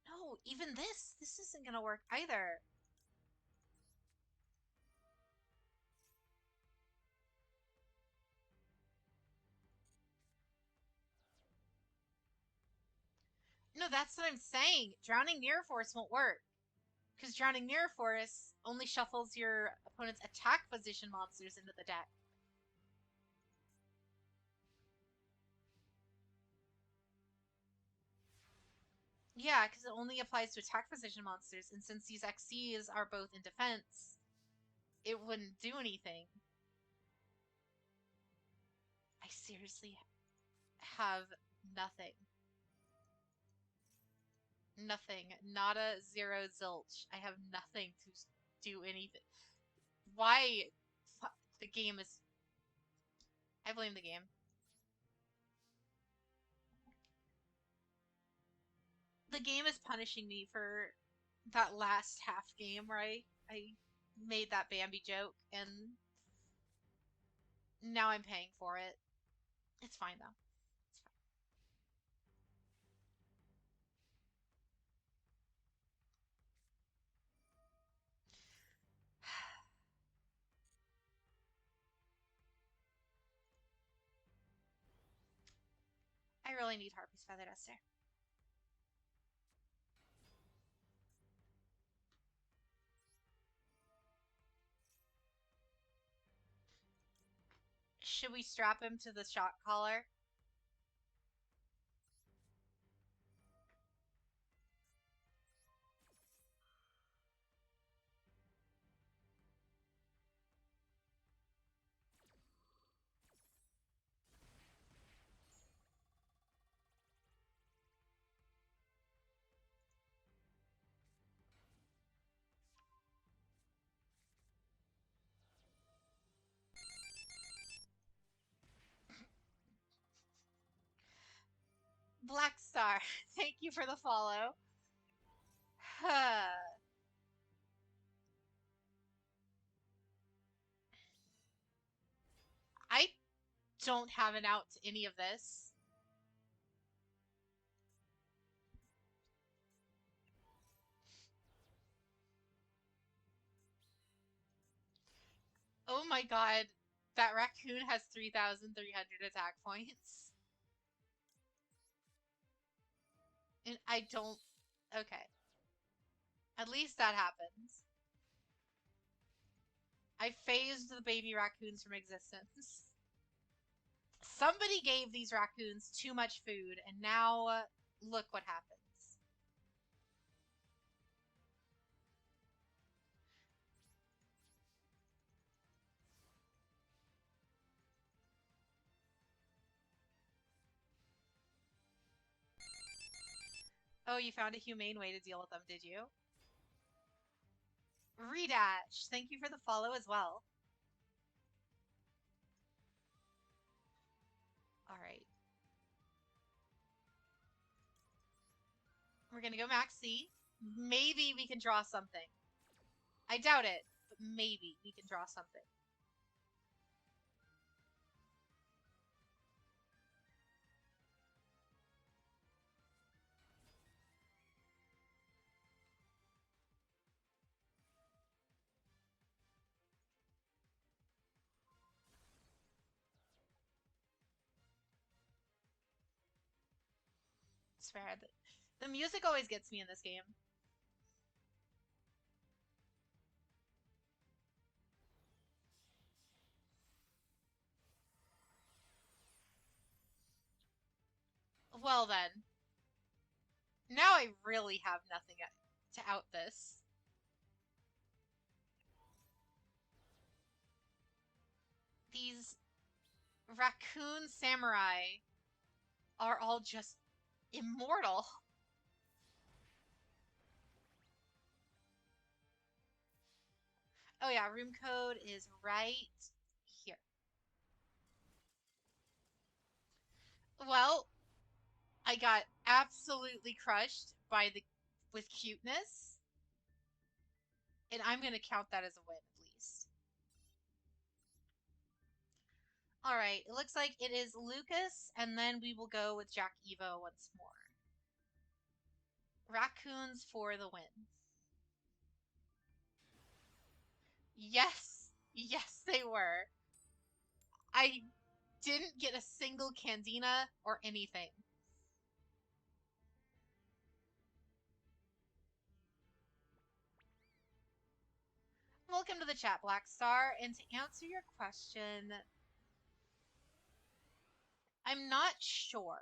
No, even this isn't gonna work either. No, that's what I'm saying. Drowning Mirror Force won't work. Because Drowning Mirror Force only shuffles your opponent's attack position monsters into the deck. Yeah, because it only applies to attack position monsters, and since these XCs are both in defense, it wouldn't do anything. I seriously have nothing. Nothing. Nada, zero, zilch. I have nothing to do anything. Why? The game is. I blame the game. The game is punishing me for that last half game where I made that Bambi joke, and now I'm paying for it. It's fine, though. It's fine. I really need Harpy's Feather Duster. Should we strap him to the shot collar? Black Star, thank you for the follow. I don't have an out to any of this. Oh my god, that raccoon has 3,300 attack points. And I don't. Okay. At least that happens. I phased the baby raccoons from existence. Somebody gave these raccoons too much food, and now look what happens. Oh, you found a humane way to deal with them, did you? Redash, thank you for the follow as well. All right. We're gonna go Max C. Maybe we can draw something. I doubt it, but maybe we can draw something. It's fair. The music always gets me in this game. Well then, now I really have nothing to out this. These raccoon samurai are all just immortal. Oh yeah, room code is right here. Well, I got absolutely crushed by the with cuteness, and I'm gonna count that as a win at least. All right, it looks like it is Lucas, and then we will go with Jack Evo once more. Raccoons for the win. Yes, yes, they were. I didn't get a single Candina or anything. Welcome to the chat, Black Star. And to answer your question, I'm not sure.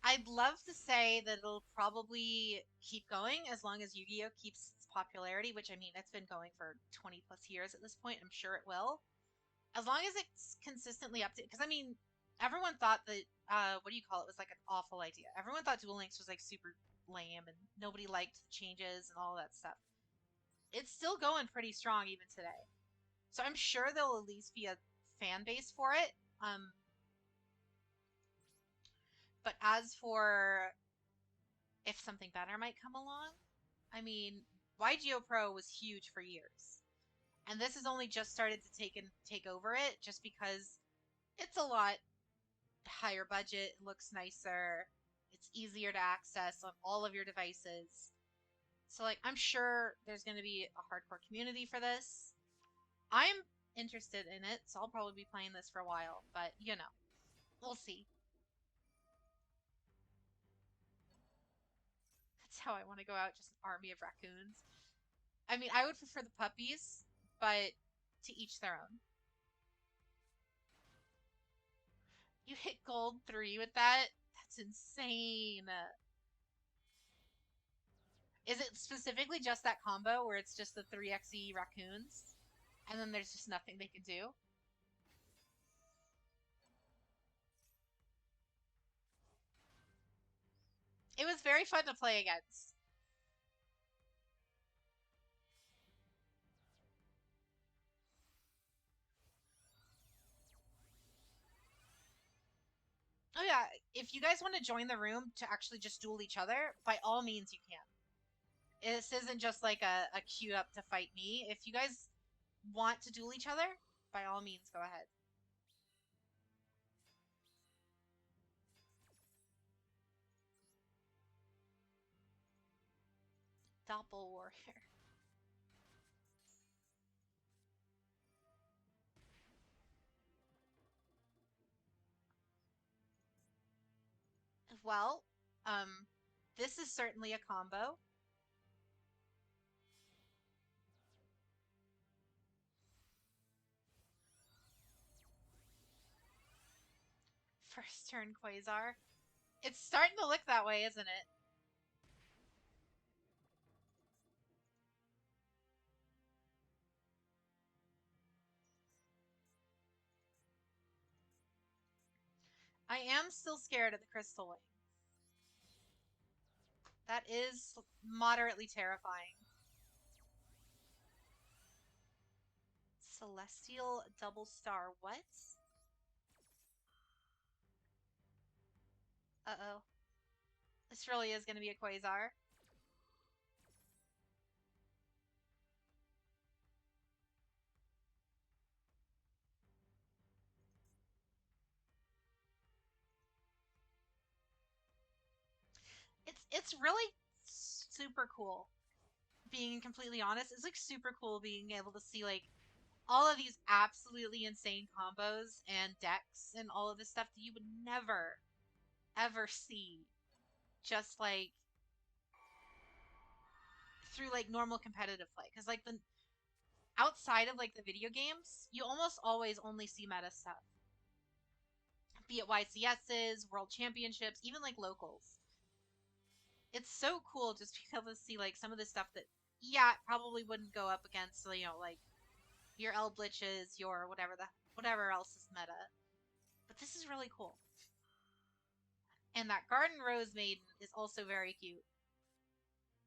I'd love to say that it'll probably keep going as long as Yu-Gi-Oh keeps its popularity, which I mean, it's been going for 20 plus years at this point. I'm sure it will. As long as it's consistently updated. Because I mean, everyone thought that, what do you call it, was like an awful idea. Everyone thought Duel Links was like super lame and nobody liked the changes and all that stuff. It's still going pretty strong even today. So I'm sure there'll at least be a fan base for it. But as for if something better might come along, I mean, Yugioh Pro was huge for years, and this has only just started to take over it, just because it's a lot higher budget, it looks nicer, it's easier to access on all of your devices. So like, I'm sure there's going to be a hardcore community for this. I'm interested in it, so I'll probably be playing this for a while, but you know, we'll see. That's how I want to go out, just an army of raccoons. I mean, I would prefer the puppies, but to each their own. You hit gold 3 with that? That's insane. Is it specifically just that combo where it's just the 3xe raccoons? And then there's just nothing they can do? It was very fun to play against. Oh yeah, if you guys want to join the room to actually just duel each other, by all means you can. This isn't just like a queue up to fight me. If you guys want to duel each other, by all means go ahead. Doppel Warrior. Well, this is certainly a combo. First turn Quasar. It's starting to look that way, isn't it? I am still scared of the Crystal Wing. That is moderately terrifying. Celestial double star. What? Uh-oh. This really is going to be a Quasar. It's really super cool. Being completely honest, it's like super cool being able to see like all of these absolutely insane combos and decks and all of this stuff that you would never ever see just like through like normal competitive play. Because like the outside of like the video games, you almost always only see meta stuff. Be it YCSs, world championships, even like locals. It's so cool just to be able to see like some of the stuff that yeah, it probably wouldn't go up against, you know, like your Eldritches, your whatever else is meta. But this is really cool. And that Garden Rose Maiden is also very cute.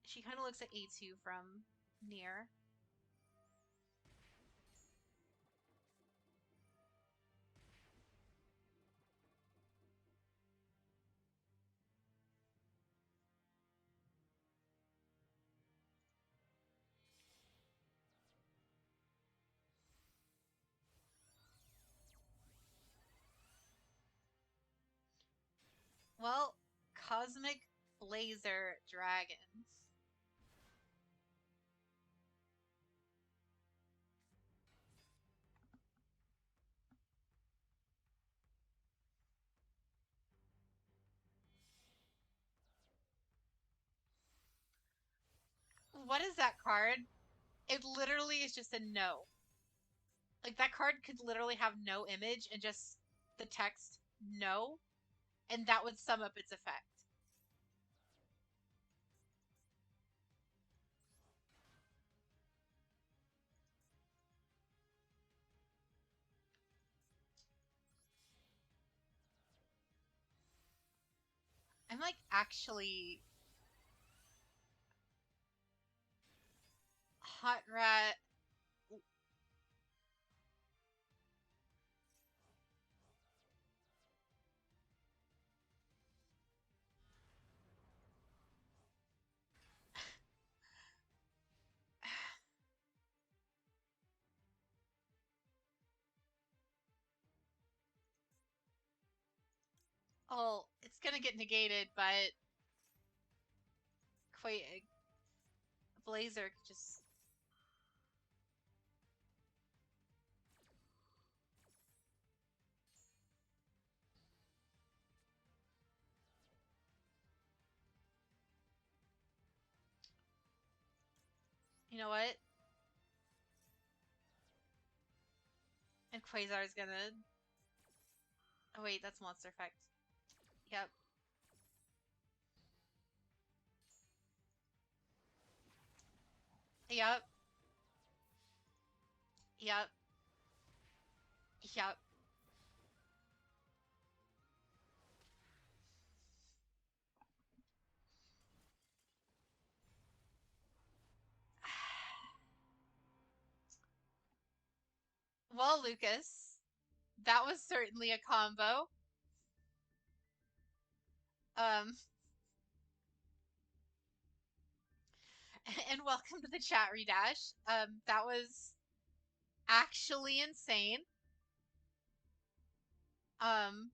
She kind of looks like A2 from near. Well, Cosmic Blazer Dragons. What is that card? It literally is just a no. Like that card could literally have no image and just the text no, and that would sum up its effect. I'm like actually hot rat. Oh, it's gonna get negated, but quite Blazer could just. You know what? And Quasar is gonna. Oh wait, that's monster effect. Yep. Yep. Yep. Yep. Well, Lucas, that was certainly a combo. Um, and welcome to the chat, Redash. That was actually insane. Um,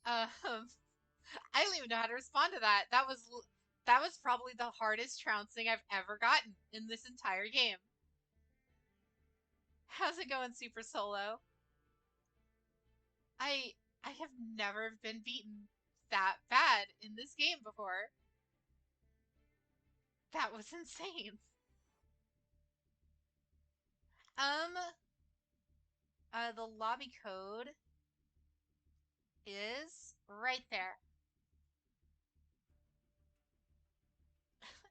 um, I don't even know how to respond to that. That was probably the hardest trouncing I've ever gotten in this entire game. How's it going, Super Solo? I I have never been beaten that bad in this game before. That was insane. Um, the lobby code is right there.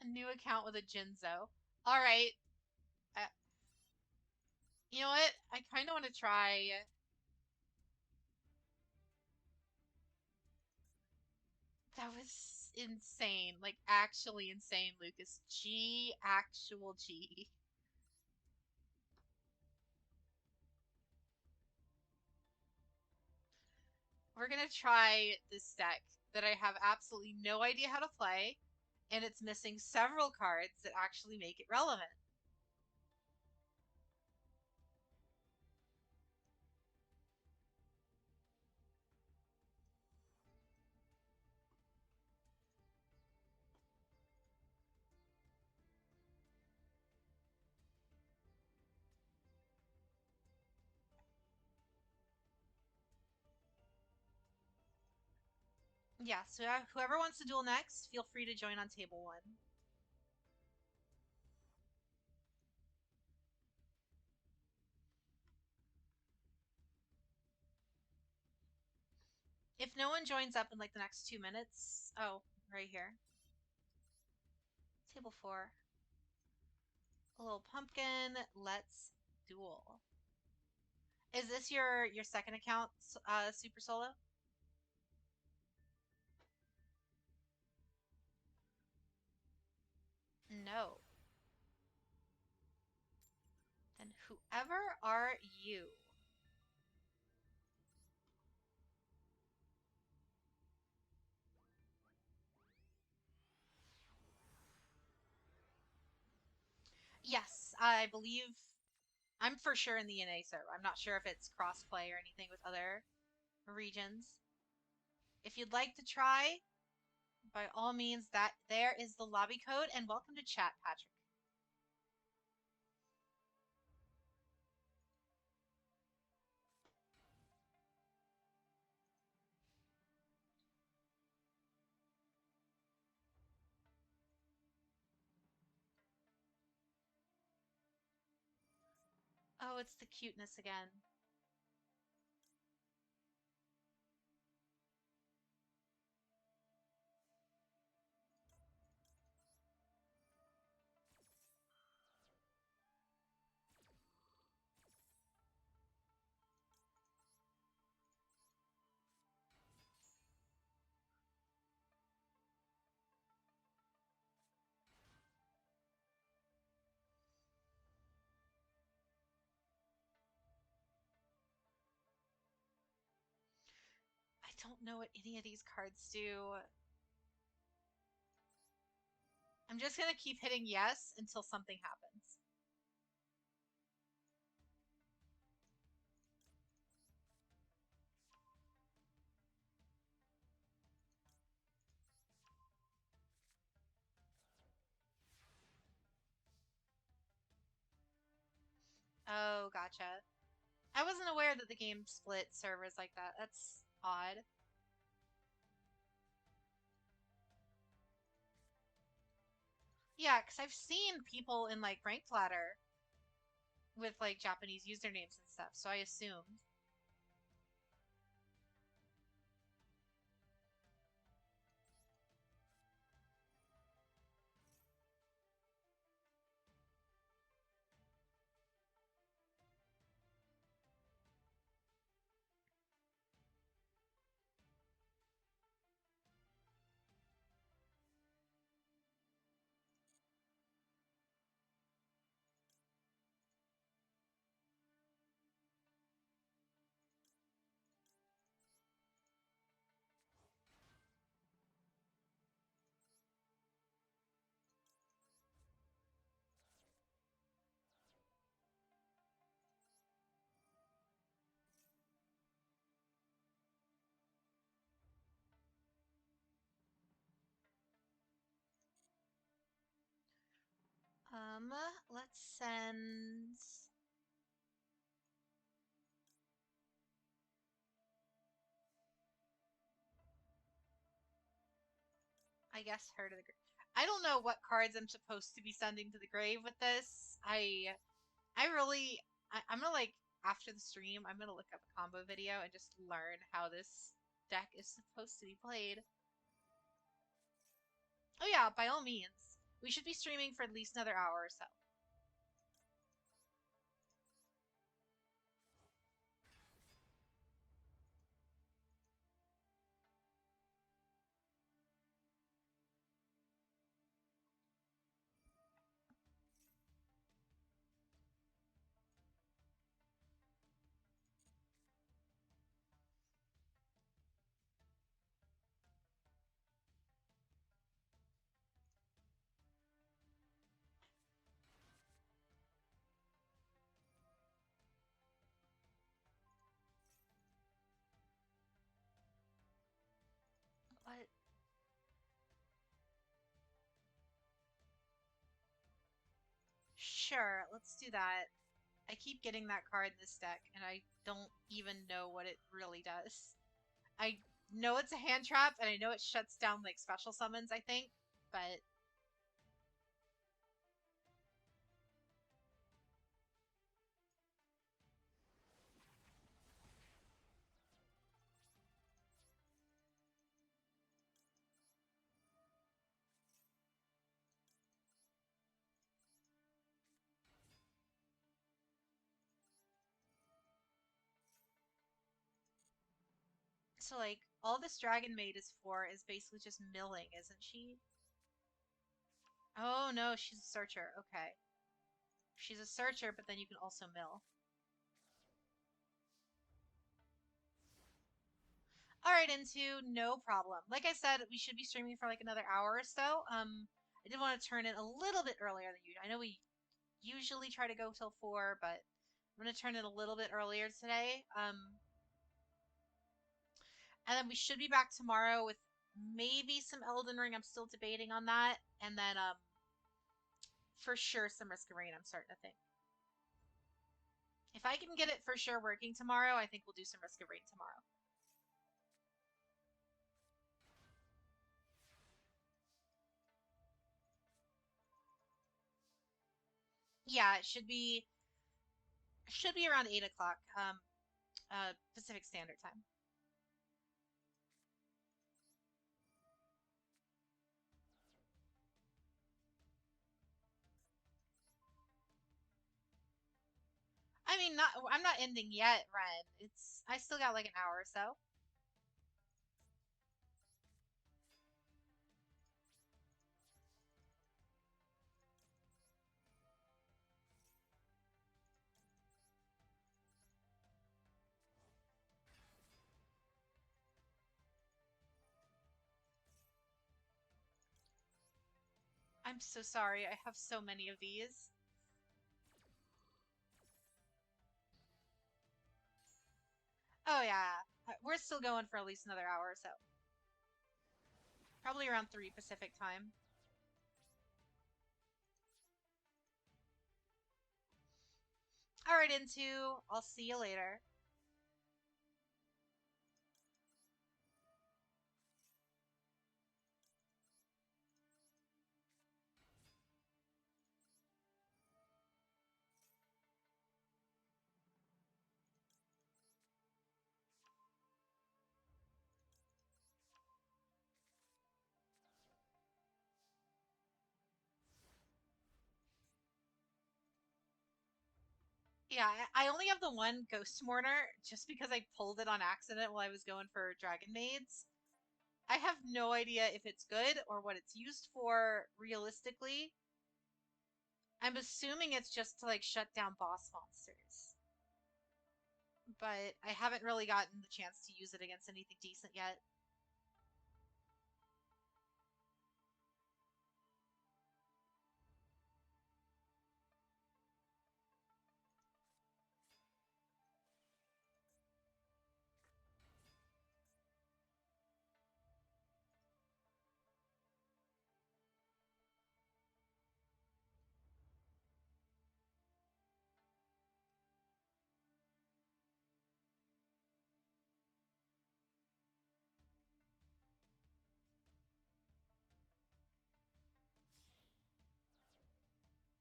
A new account with a Jinzo. All right. Uh, you know what? I kind of want to try. That was insane. Like, actually insane, Lucas. G, actual G. We're gonna try this deck that I have absolutely no idea how to play, and it's missing several cards that actually make it relevant. Yeah, so whoever wants to duel next, feel free to join on table 1. If no one joins up in like the next 2 minutes, oh, right here. Table 4. A little pumpkin. Let's duel. Is this your second account, Super Solo? No. Then whoever are you? Yes, I believe I'm for sure in the NA server. I'm not sure if it's crossplay or anything with other regions. If you'd like to try, by all means, that there is the lobby code, and welcome to chat, Patrick. Oh, it's the cuteness again. I don't know what any of these cards do. I'm just gonna keep hitting yes until something happens. Oh, gotcha. I wasn't aware that the game split servers like that. That's odd. Yeah, because I've seen people in like ranked ladder with like Japanese usernames and stuff, so I assumed. Let's send. I guess her to the grave. I don't know what cards I'm supposed to be sending to the grave with this. I really, I'm gonna like after the stream, I'm gonna look up a combo video and just learn how this deck is supposed to be played. Oh yeah, by all means, we should be streaming for at least another hour or so. Sure, let's do that. I keep getting that card in this deck, and I don't even know what it really does. I know it's a hand trap, and I know it shuts down like special summons, I think, but so like all this Dragon Maid is for is basically just milling, isn't she? Oh no, she's a searcher. Okay. She's a searcher, but then you can also mill. All right, Into, no problem. Like I said, we should be streaming for like another hour or so. I did want to turn it a little bit earlier than usual. I know we usually try to go till 4, but I'm gonna turn it a little bit earlier today. And then we should be back tomorrow with maybe some Elden Ring. I'm still debating on that, and then for sure some Risk of Rain. I'm starting to think. If I can get it for sure working tomorrow, I think we'll do some Risk of Rain tomorrow. Yeah, it should be around 8 o'clock, Pacific Standard Time. I mean, not I'm not ending yet, Ren. It's I still got like an hour or so. I'm so sorry. I have so many of these. Oh yeah, we're still going for at least another hour or so. Probably around 3 Pacific time. All right, Into. I'll see you later. Yeah, I only have the one Ghost Mourner just because I pulled it on accident while I was going for Dragon Maids. I have no idea if it's good or what it's used for realistically. I'm assuming it's just to like shut down boss monsters. But I haven't really gotten the chance to use it against anything decent yet.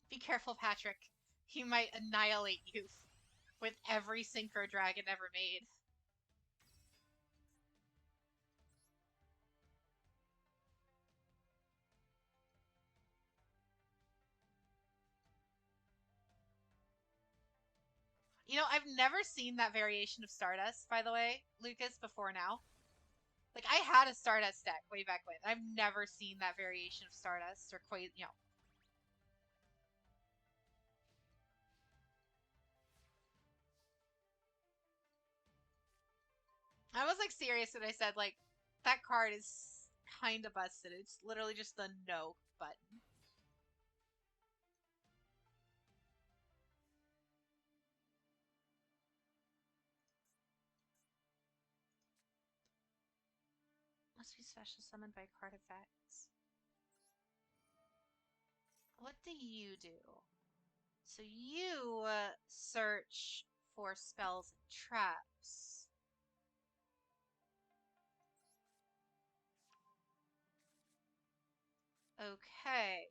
Be careful, Patrick. He might annihilate you with every synchro dragon ever made. You know, I've never seen that variation of Stardust, by the way, Lucas, before now. Like, I had a Stardust deck way back when. I've never seen that variation of Stardust or quite, I was like serious when I said like that card is kind of busted. It's literally just the no button. Must be special summoned by card effects. What do you do? So you search for spells and traps. Okay.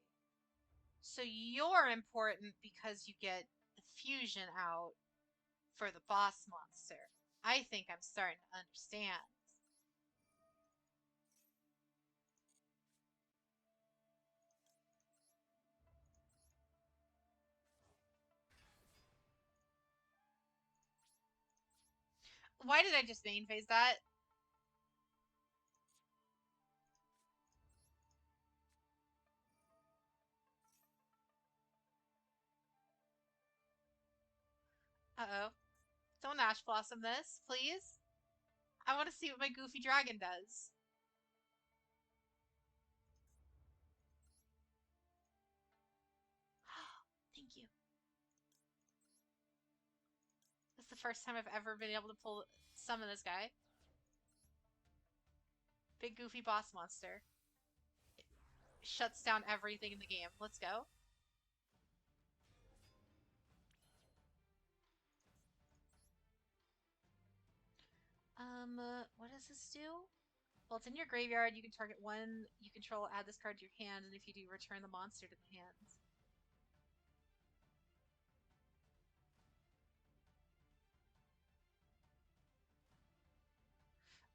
So you're important because you get the fusion out for the boss monster. I think I'm starting to understand. Why did I just main phase that? Uh-oh. Don't Ash Blossom this, please. I want to see what my goofy dragon does. Thank you. This is the first time I've ever been able to summon this guy. Big goofy boss monster. It shuts down everything in the game. Let's go. What does this do? Well, it's in your graveyard. You can target one you control, add this card to your hand, and if you do, return the monster to the hand.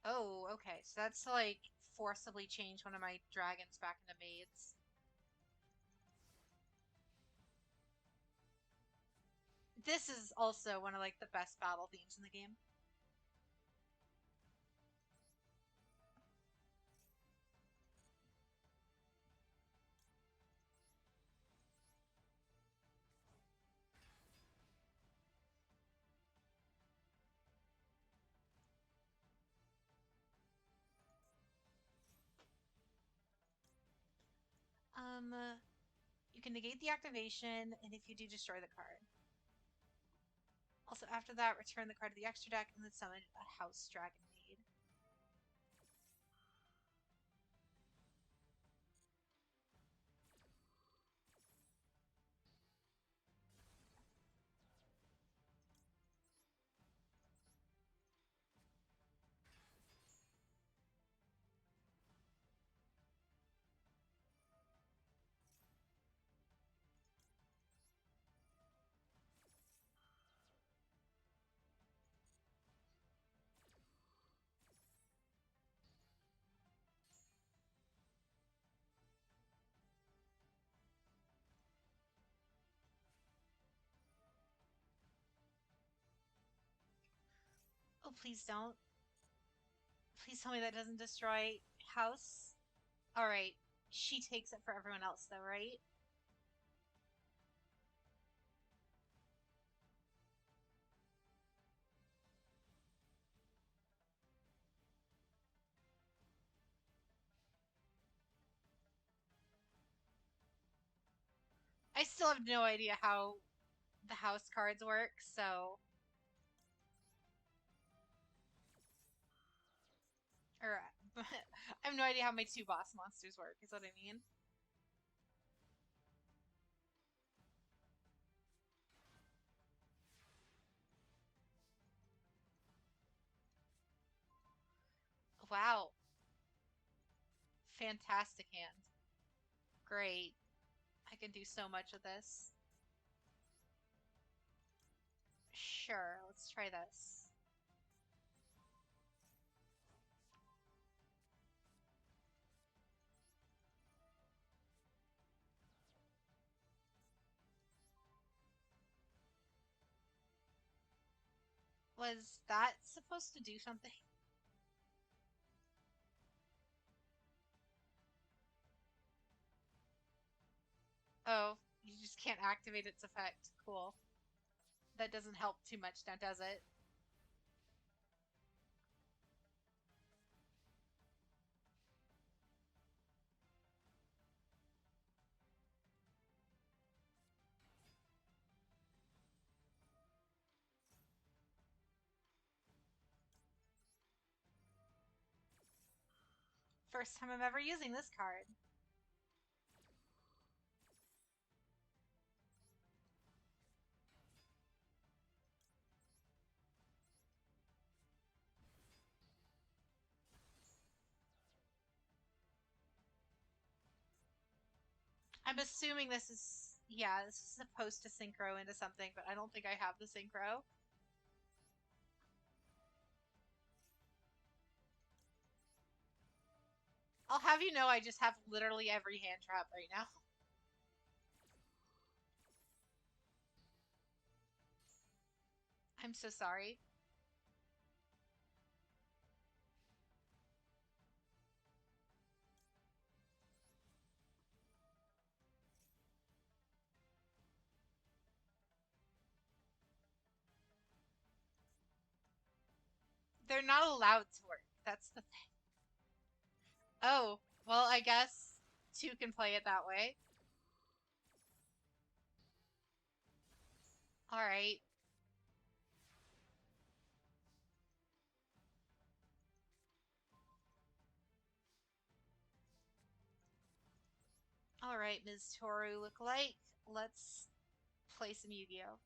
Oh, okay. So that's to, like, forcibly change one of my dragons back into maids. This is also one of, like, the best battle themes in the game. You can negate the activation, and if you do, destroy the card. Also, after that, return the card to the extra deck and then summon a House Dragon Maid. Oh, please don't. Please tell me that doesn't destroy House. Alright. She takes it for everyone else, though, right? I still have no idea how the house cards work, so. Or, I have no idea how my two boss monsters work, is what I mean. Wow. Fantastic hand. Great. I can do so much with this. Sure, let's try this. Was that supposed to do something? Oh, you just can't activate its effect. Cool. That doesn't help too much now, does it? First time I'm ever using this card. I'm assuming this is, yeah, this is supposed to synchro into something, but I don't think I have the synchro. I'll have you know I just have literally every hand trap right now. I'm so sorry. They're not allowed to work. That's the thing. Oh, well, I guess two can play it that way. All right. All right, Ms. Toru look like. Let's play some Yu-Gi-Oh.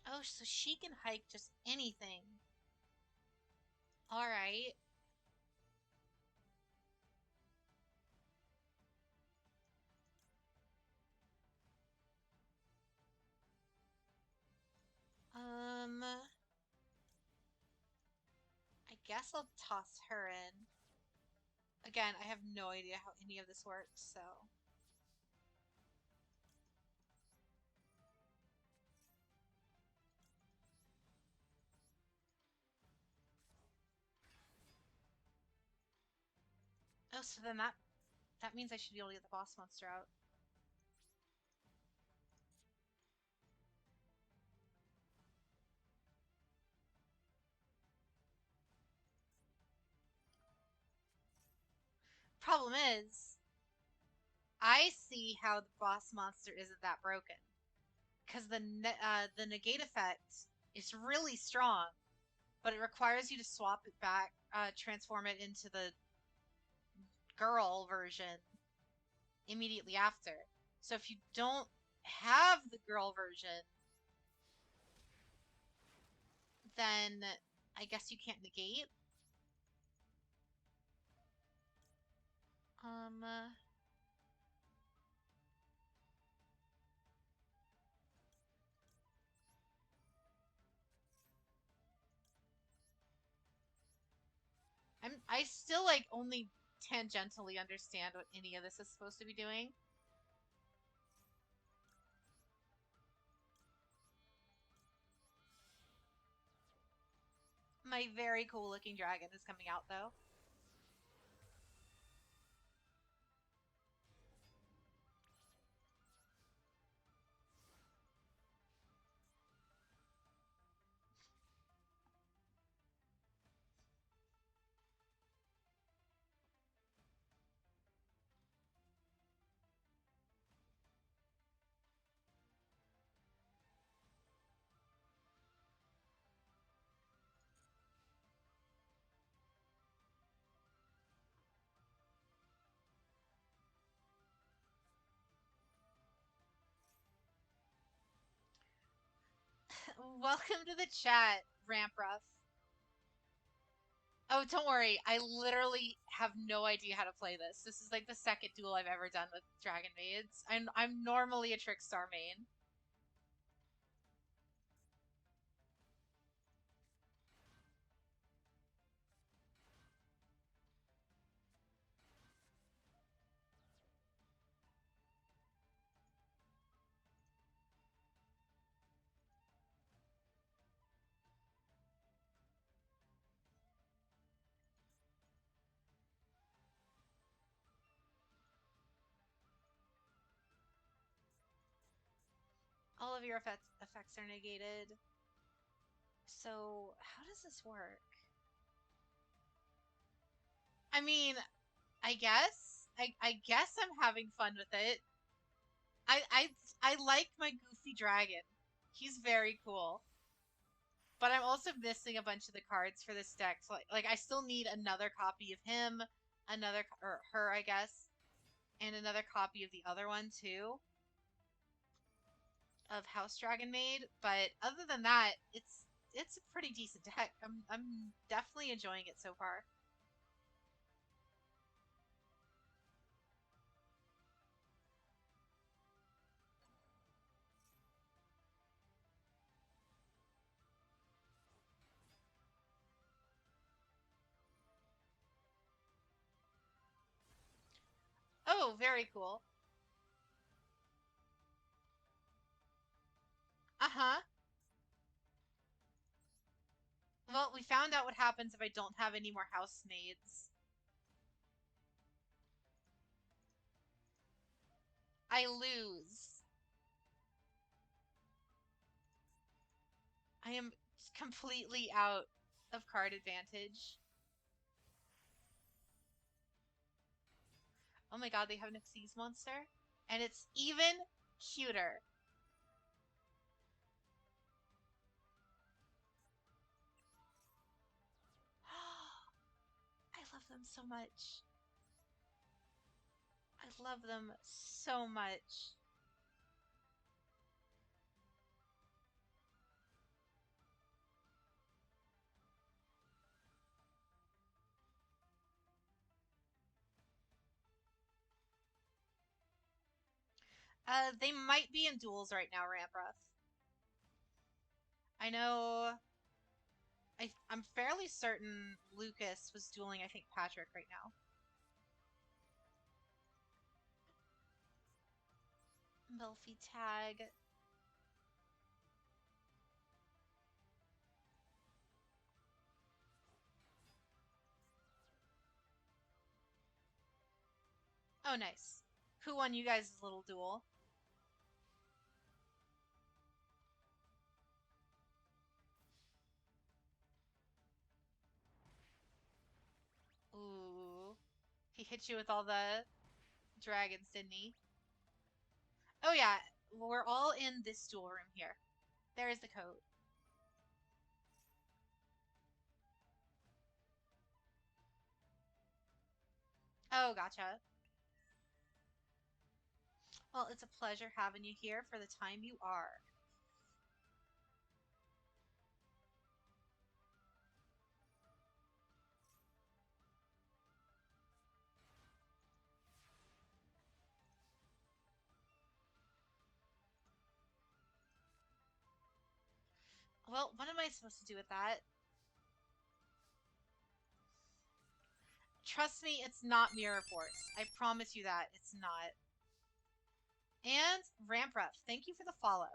Oh, so she can hike just anything. All right. I guess I'll toss her in. Again, I have no idea how any of this works, so. Oh, so then that means I should be able to get the boss monster out. Problem is, I see how the boss monster isn't that broken because the negate effect is really strong, but it requires you to swap it back, transform it into the girl version immediately after. So if you don't have the girl version, then I guess you can't negate. Um, uh, I still like only tangentially understand what any of this is supposed to be doing. My very cool looking dragon is coming out though. Welcome to the chat, Ramp Rough. Oh, don't worry. I literally have no idea how to play this. This is like the second duel I've ever done with Dragon Maids. I'm normally a Trickstar main. All of your effects are negated. So how does this work? I mean, I guess I'm having fun with it. I I I like my goofy dragon. He's very cool. But I'm also missing a bunch of the cards for this deck. So like I still need another copy of him, or her, I guess, and another copy of the other one too, of House Dragon Maid. But other than that, it's a pretty decent deck. I'm definitely enjoying it so far. Oh, very cool. Uh-huh. Well, we found out what happens if I don't have any more housemaids. I lose. I am completely out of card advantage. Oh my god, they have an Xyz monster? And it's even cuter. I love them so much. I love them so much. They might be in duels right now, Ramproth. I know. I'm fairly certain Lucas was dueling, I think, Patrick right now. Melfi tag. Oh, nice. Who won you guys' little duel? Ooh. He hit you with all the dragons, didn't he? Oh, yeah. We're all in this duel room here. There is the code. Oh, gotcha. Well, it's a pleasure having you here for the time you are. Well, what am I supposed to do with that? Trust me, it's not Mirror Force. I promise you that. It's not. And Rampref, thank you for the follow.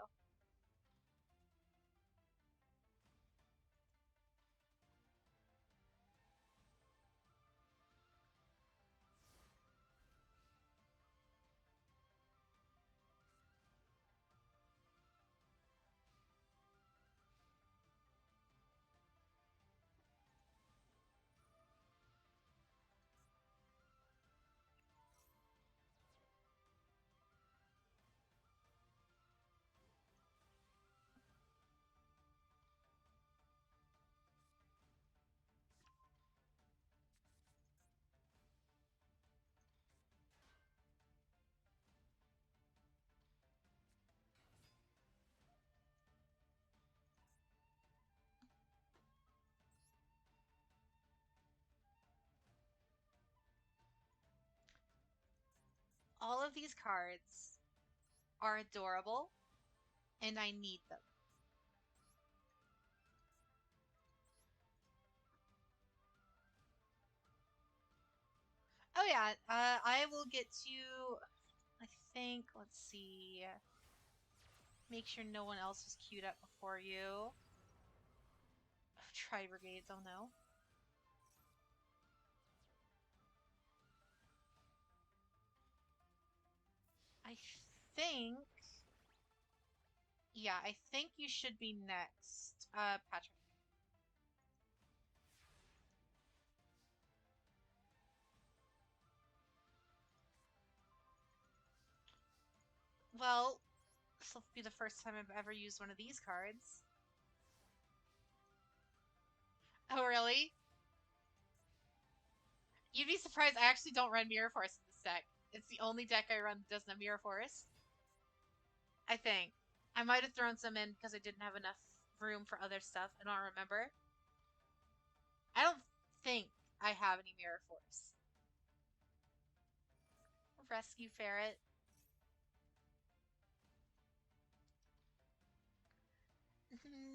All of these cards are adorable, and I need them. Oh yeah, I will get to, I think, let's see, make sure no one else is queued up before you. Oh, Tri Brigades, oh no. I think, yeah, I think you should be next, Patrick. Well, this will be the first time I've ever used one of these cards. Oh, really? You'd be surprised. I actually don't run Mirror Force in this deck. It's the only deck I run that doesn't have Mirror Force. I think. I might have thrown some in because I didn't have enough room for other stuff. I don't remember. I don't think I have any Mirror Force. Rescue Ferret.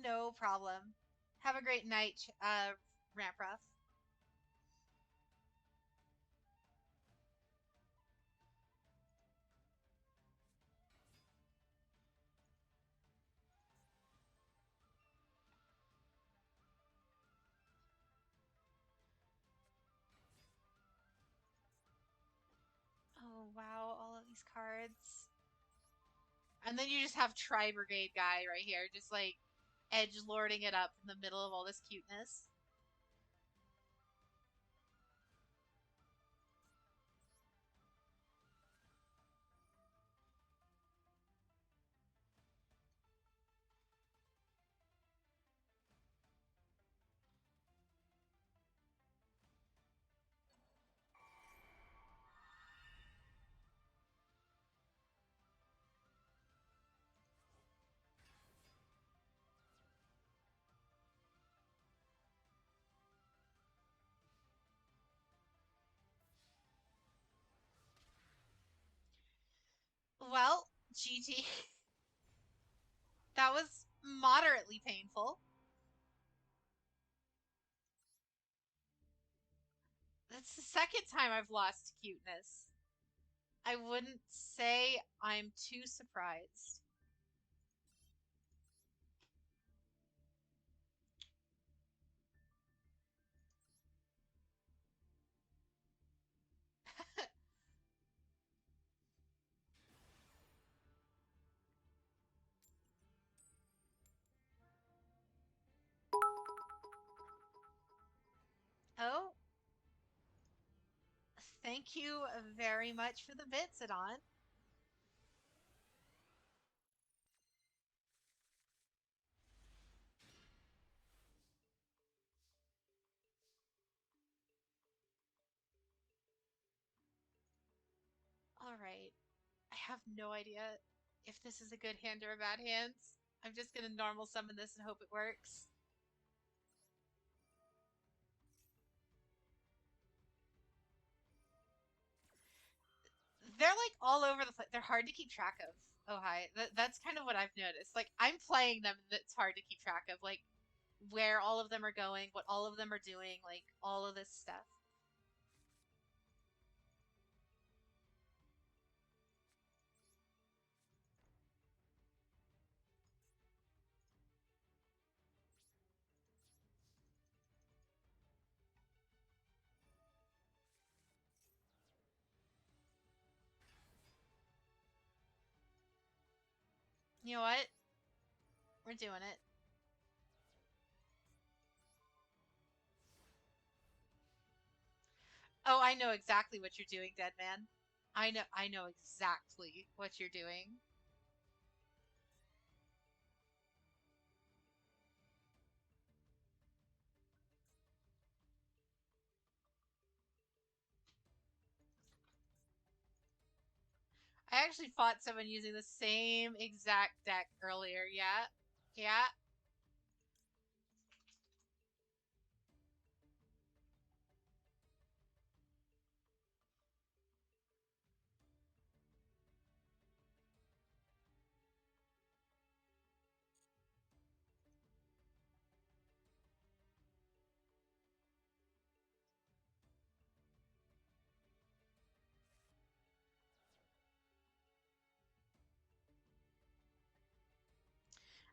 No problem. Have a great night, Ramproth. Oh, wow, all of these cards. And then you just have Tri Brigade guy right here, just like edge lording it up in the middle of all this cuteness. Well, GG. That was moderately painful. That's the second time I've lost cuteness. I wouldn't say I'm too surprised. Oh, thank you very much for the bits, Adon. All right. I have no idea if this is a good hand or a bad hand. I'm just gonna normal summon this and hope it works. They're like all over the place. They're hard to keep track of. Oh, hi. That's kind of what I've noticed. Like, I'm playing them and it's hard to keep track of, like, where all of them are going, what all of them are doing, like, all of this stuff. You know what? We're doing it. Oh, I know exactly what you're doing, Dead Man. I know exactly what you're doing. I actually fought someone using the same exact deck earlier. Yeah. Yeah.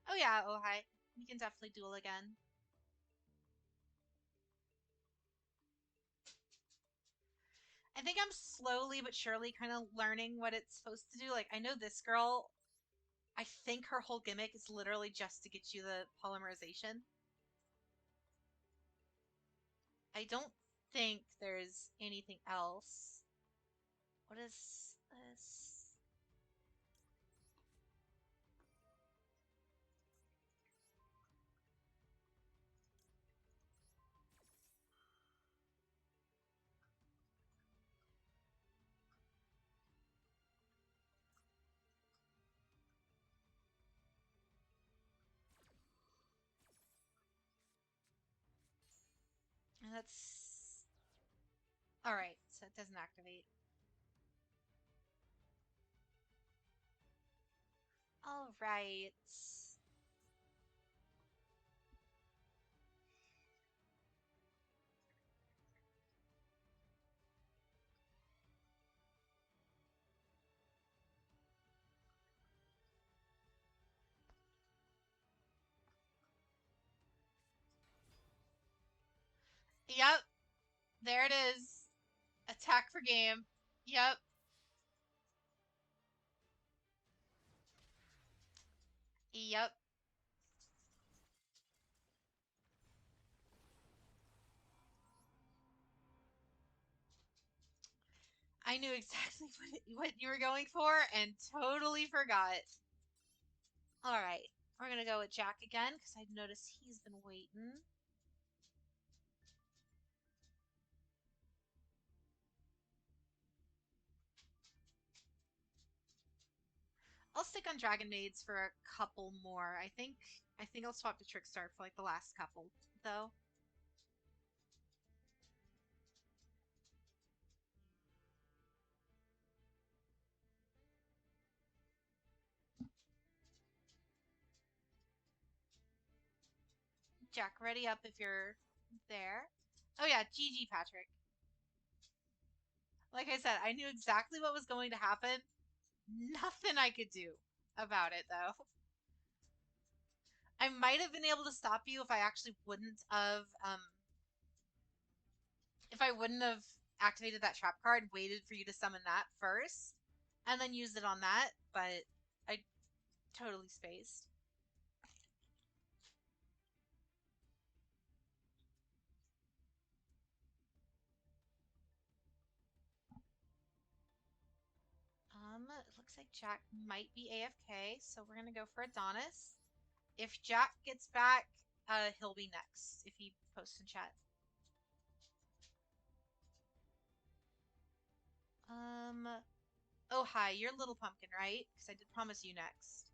Oh yeah, oh hi. We can definitely duel again. I think I'm slowly but surely kind of learning what it's supposed to do. Like, I know this girl, I think her whole gimmick is literally just to get you the polymerization. I don't think there's anything else. What is this? That's all right. So it doesn't activate. All right. Yep. There it is. Attack for game. Yep. Yep. I knew exactly what you were going for and totally forgot. All right. We're going to go with Jack again because I noticed he's been waiting. I'll stick on Dragon Maids for a couple more. I think I'll swap to Trickstar for like the last couple though. Jack, ready up if you're there. Oh yeah, GG Patrick. Like I said, I knew exactly what was going to happen. Nothing I could do about it though. I might have been able to stop you if I wouldn't have activated that trap card, waited for you to summon that first, and then used it on that, but I totally spaced. It looks like Jack might be AFK, so we're gonna go for Adonis. If Jack gets back, he'll be next if he posts in chat. Um, oh hi, you're Little Pumpkin, right? Because I did promise you next.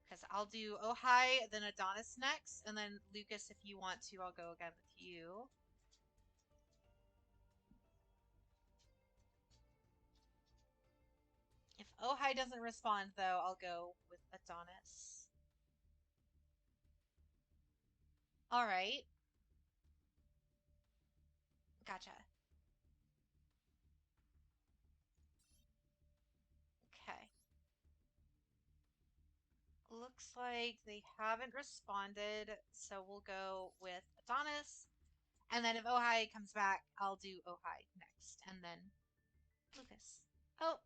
Because I'll do oh hi, then Adonis next, and then Lucas, if you want to, I'll go again with you. If Ojai doesn't respond, though, I'll go with Adonis. All right. Gotcha. Okay. Looks like they haven't responded, so we'll go with Adonis. And then if Ojai comes back, I'll do Ojai next. And then Lucas. Oh,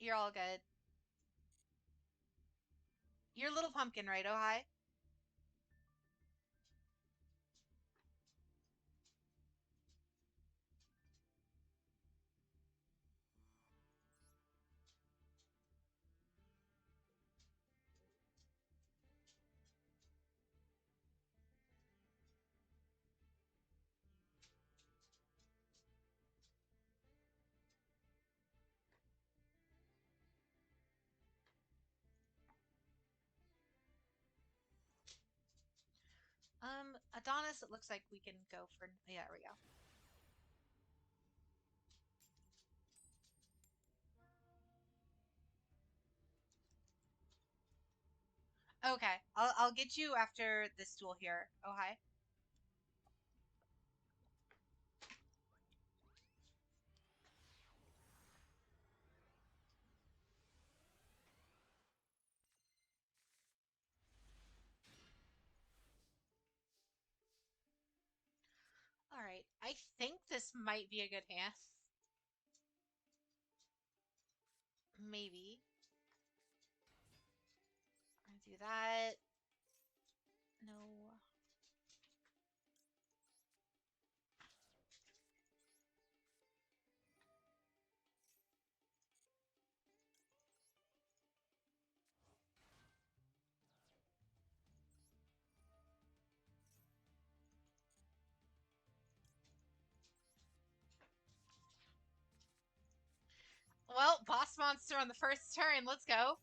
you're all good. You're Little Pumpkin, right, Ojai? Adonis, it looks like we can go for. Yeah, there we go. Okay, I'll get you after this duel here. Ojai. All right, I think this might be a good hand. Maybe. I'm gonna do that. No. Well, boss monster on the first turn. Let's go.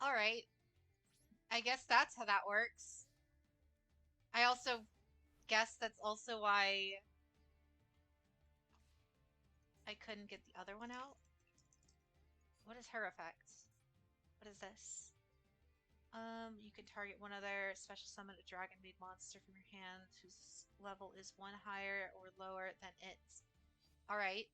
All right. I guess that's how that works. I also guess that's also why I couldn't get the other one out. What is her effect? What is this? You can target one other special summon a dragon made monster from your hand whose level is one higher or lower than it. Alright.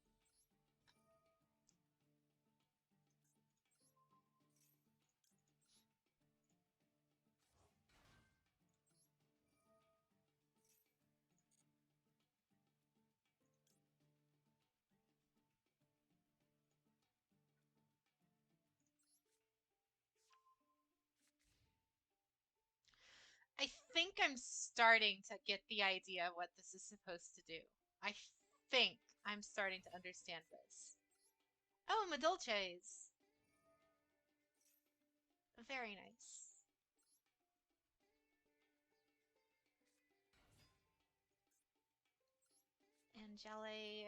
I think I'm starting to get the idea of what this is supposed to do. I think I'm starting to understand this. Oh, Madolches! Very nice. Angele.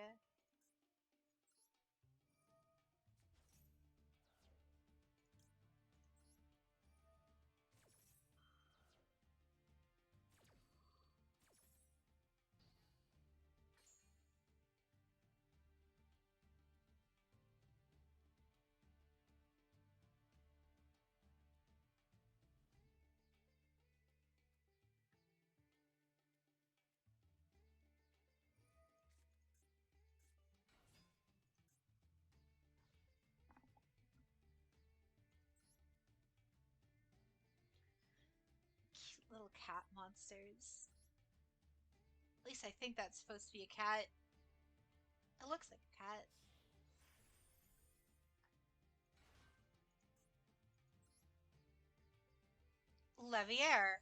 Cute little cat monsters. At least I think that's supposed to be a cat. It looks like a cat. Levier.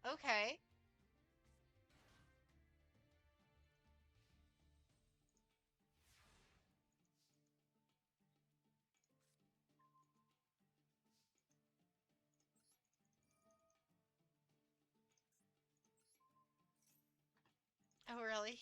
Okay. Oh, really?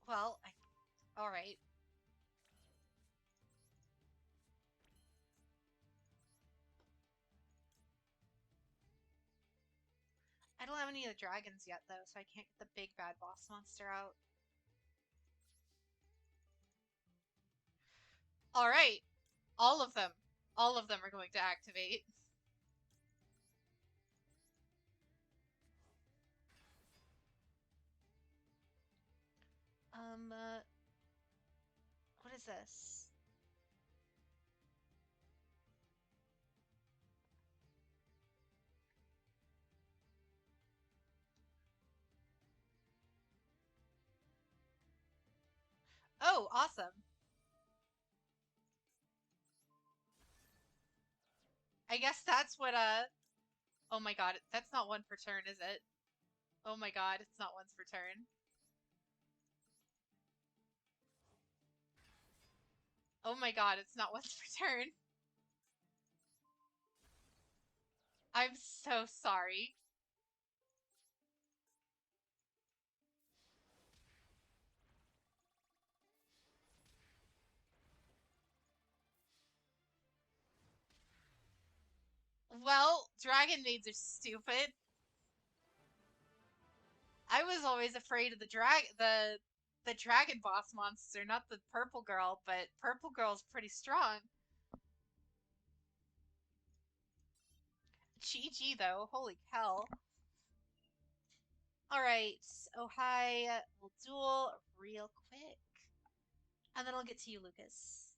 Well, all right. I don't have any of the dragons yet, though, so I can't get the big bad boss monster out. All right. All of them. All of them are going to activate. Uh, what is this? Oh, awesome. I guess that's what, oh my god, that's not one per turn, is it? Oh my god, it's not once per turn. Oh my god, it's not once per turn. I'm so sorry. Well, dragon maids are stupid. I was always afraid of the dragon boss monster, not the purple girl, but purple girl's pretty strong. GG though, holy hell. Alright, oh hi, we'll duel real quick. And then I'll get to you, Lucas.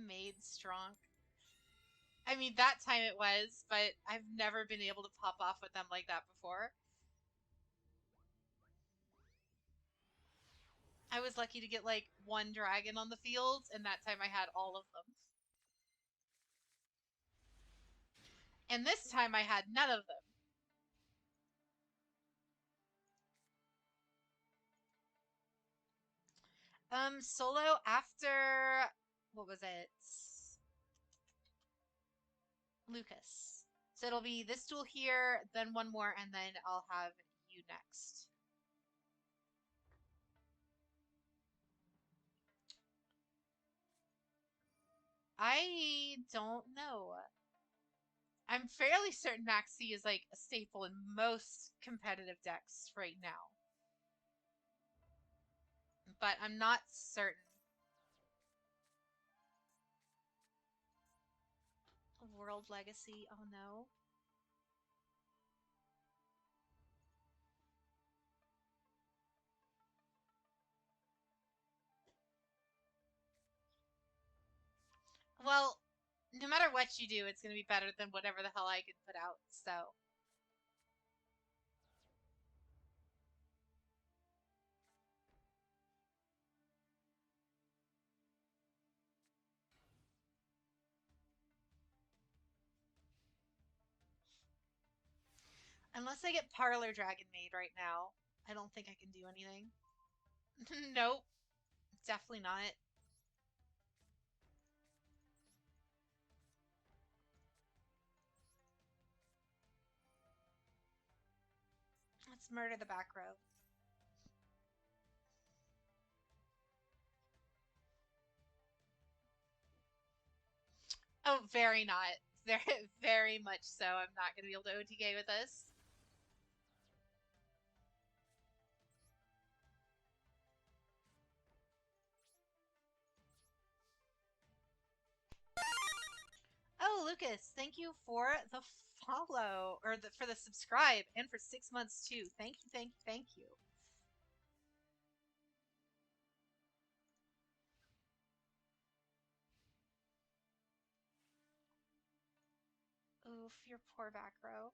Made strong. I mean, that time it was, but I've never been able to pop off with them like that before. I was lucky to get like one dragon on the field, and that time I had all of them. And this time I had none of them. Solo after, what was it? Lucas. So it'll be this duel here, then one more, and then I'll have you next. I don't know. I'm fairly certain Maxi is like a staple in most competitive decks right now. But I'm not certain. World Legacy, oh no. Well, no matter what you do, it's going to be better than whatever the hell I can put out, so. Unless I get Parlor Dragon made right now, I don't think I can do anything. Nope, definitely not. Let's murder the back row. Oh, very not. Very, very much so. I'm not going to be able to OTK with this. Oh, Lucas, thank you for the follow, or for the subscribe, and for 6 months too. Thank you, thank you, thank you. Oof, your poor back row.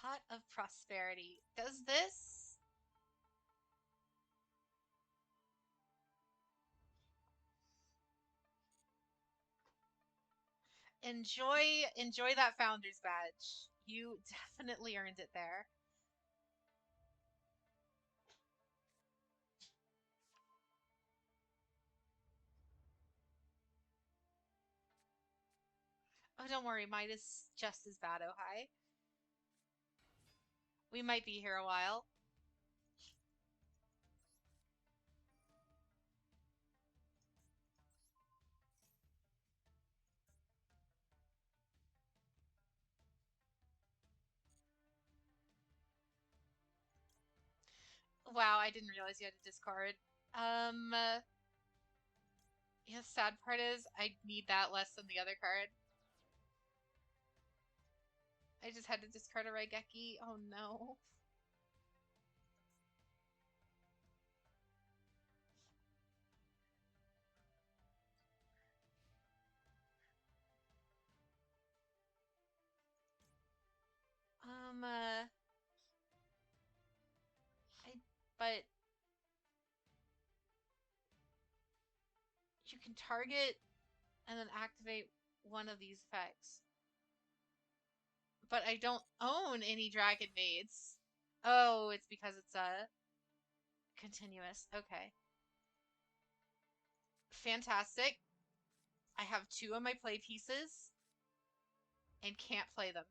Pot of Prosperity. Does this? Enjoy that Founder's Badge. You definitely earned it there. Oh, don't worry, mine is just as bad, oh hi. We might be here a while. Wow, I didn't realize you had to discard. Yeah, sad part is I need that less than the other card. I just had to discard a Raigeki. Oh no. But you can target and then activate one of these effects. But I don't own any Dragon Maids. Oh, it's because it's a continuous. Okay. Fantastic. I have 2 of my play pieces and can't play them.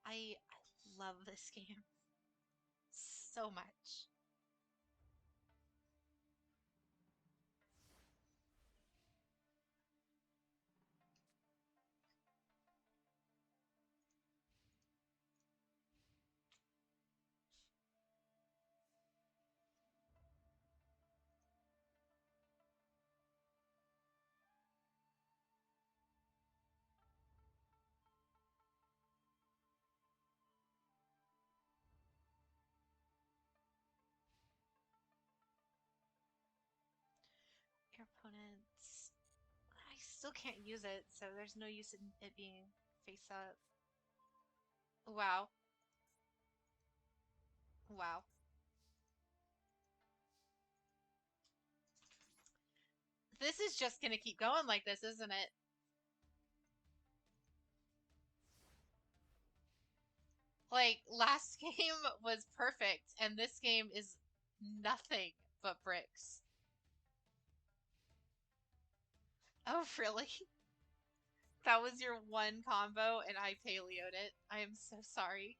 I love this game so much. Your opponents. I still can't use it, so there's no use in it being face up. Wow. Wow. This is just gonna keep going like this, isn't it? Like, last game was perfect, and this game is nothing but bricks. Oh, really? That was your one combo, and I paleoed it. I am so sorry.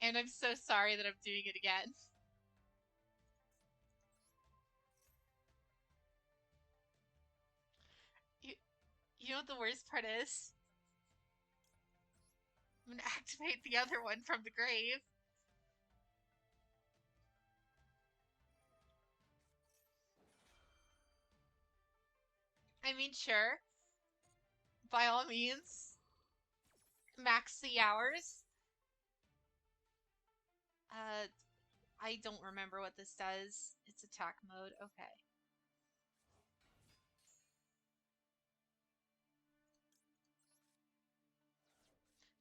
And I'm so sorry that I'm doing it again. You, you know what the worst part is? I'm gonna activate the other one from the grave. I mean, sure. By all means. Max the hours. Uh, I don't remember what this does. It's attack mode. Okay.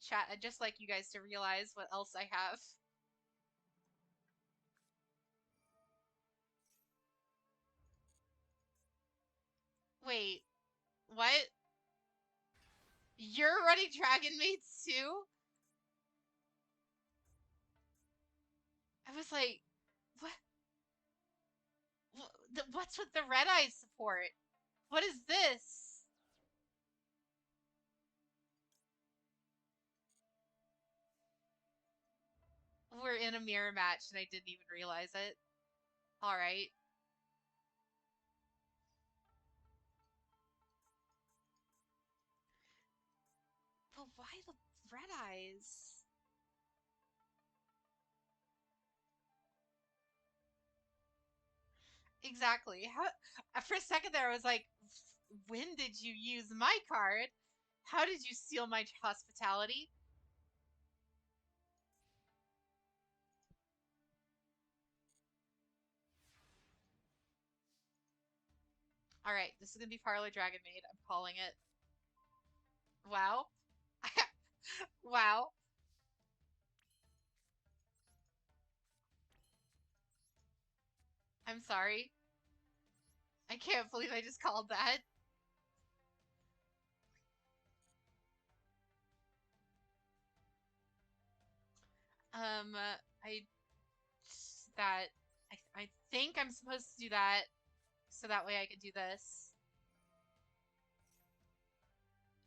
Chat, I'd just like you guys to realize what else I have. Wait, what? You're running Dragon Maid's too? I was like, what? What's with the red eye support? What is this? We're in a mirror match and I didn't even realize it. Alright. But why the red eyes? Exactly. How, for a second there, I was like, when did you use my card? How did you steal my hospitality? Alright, this is gonna be Parlor Dragon Maid. I'm calling it. Wow. Wow. I'm sorry. I can't believe I just called that. I that I think I'm supposed to do that so that way I can do this.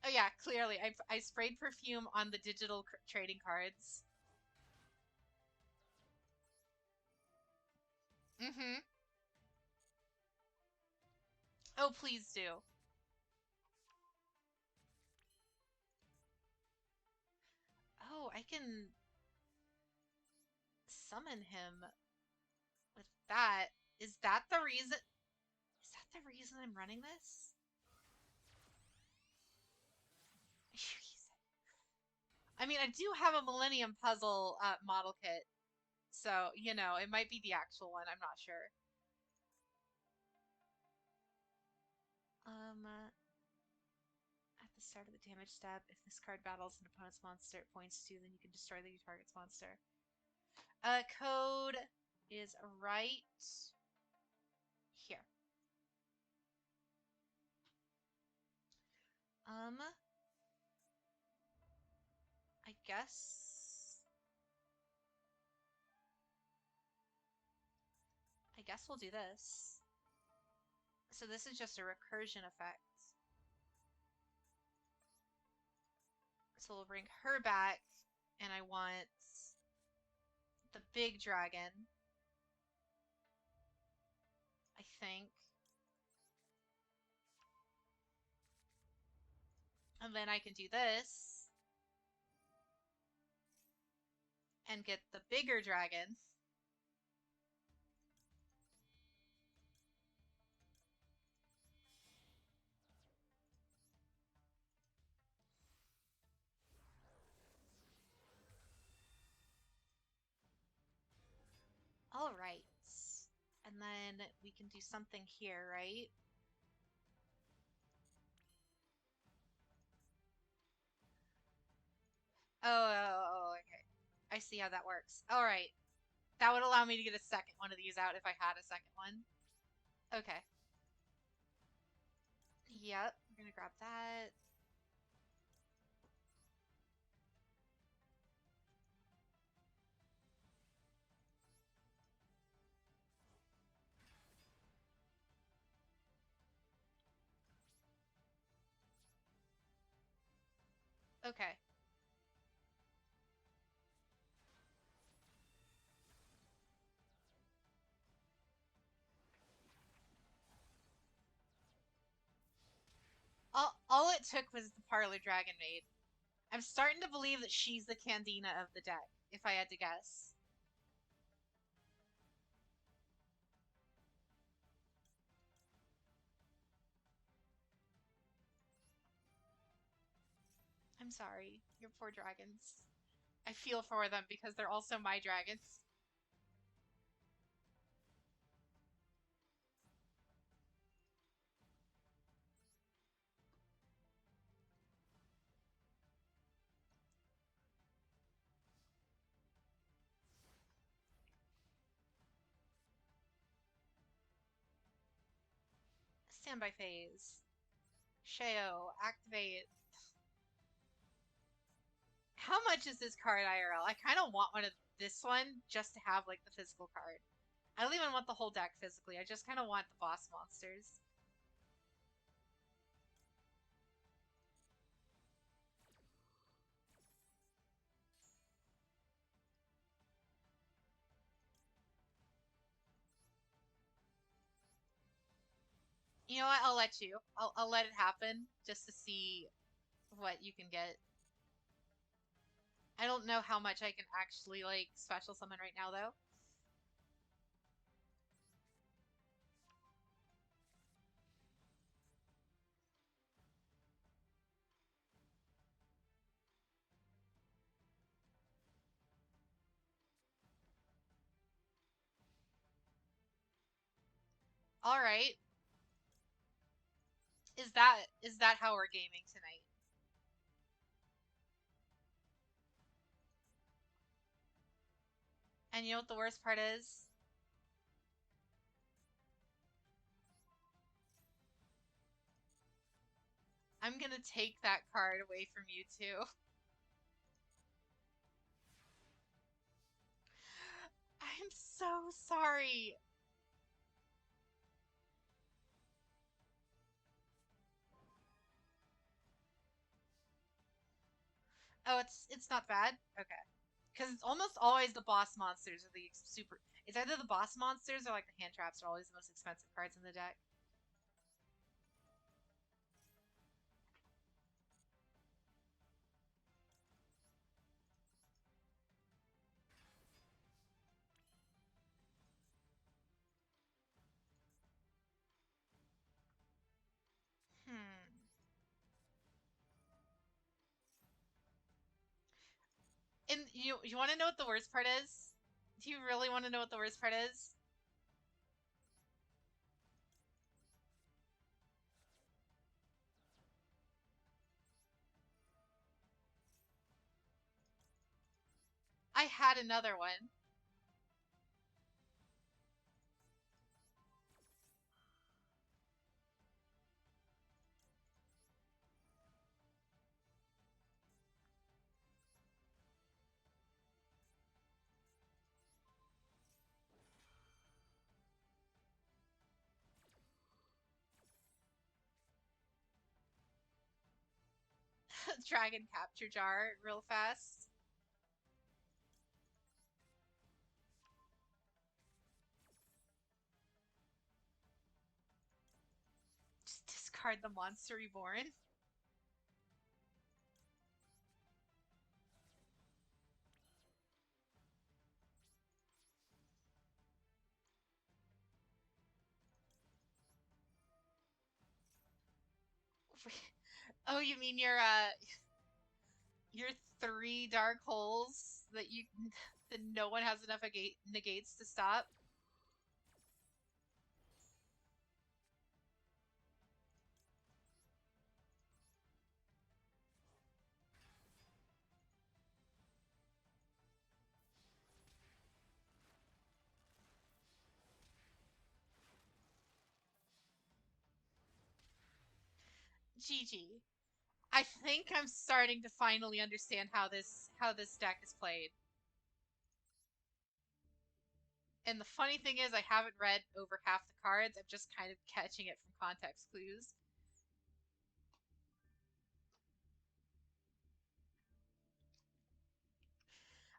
Oh yeah, clearly I sprayed perfume on the digital trading cards. Mm-hmm. Oh, please do. Oh, I can summon him with that. Is that the reason? Is that the reason I'm running this? I mean, I do have a Millennium Puzzle model kit, so, you know, it might be the actual one. I'm not sure. At the start of the damage step, if this card battles an opponent's monster it points to, then you can destroy the target's monster. Code is right here. Um, I guess... I guess we'll do this. So this is just a recursion effect. So we'll bring her back And I want the big dragon, I think. And then I can do this and get the bigger dragon. All right. And then we can do something here, right? Okay. I see how that works. All right. That would allow me to get a second one of these out if I had a second one. Okay. Yep. We're gonna grab that. Okay. All it took was the Parlor Dragon Maid. I'm starting to believe that she's the Candina of the deck, if I had to guess. I'm sorry. Your poor dragons. I feel for them because they're also my dragons. Standby phase. Sheo, activate. How much is this card IRL? I kind of want one of this one just to have like the physical card. I don't even want the whole deck physically. I just kind of want the boss monsters. You know what? I'll let you. I'll let it happen just to see what you can get. I don't know how much I can actually like special summon right now though. All right. Is that how we're gaming tonight? And you know what the worst part is? I'm gonna take that card away from you too. I'm so sorry. Oh, it's not bad. Okay. Because it's almost always the boss monsters are the super. It's either the boss monsters or like the hand traps are always the most expensive cards in the deck. Hmm. And you want to know what the worst part is? Do you really want to know what the worst part is? I had another one. Dragon capture jar real fast. discard the Monster Reborn. Oh, you mean your three dark holes that you that no one has enough negates to stop? GG. I think I'm starting to finally understand how this deck is played. And the funny thing is, I haven't read over half the cards. I'm just kind of catching it from context clues.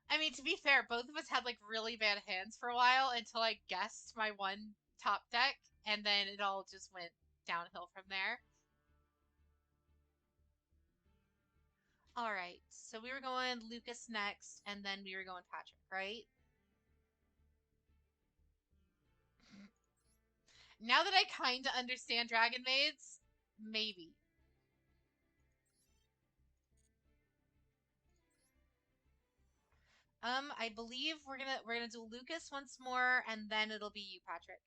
I mean, to be fair, both of us had like really bad hands for a while until I guessed my one top deck, and then it all just went downhill from there. All right, so we were going Lucas next, and then we were going Patrick, right? Now that I kind of understand Dragon Maids, maybe. I believe we're gonna do Lucas once more, and then it'll be you, Patrick.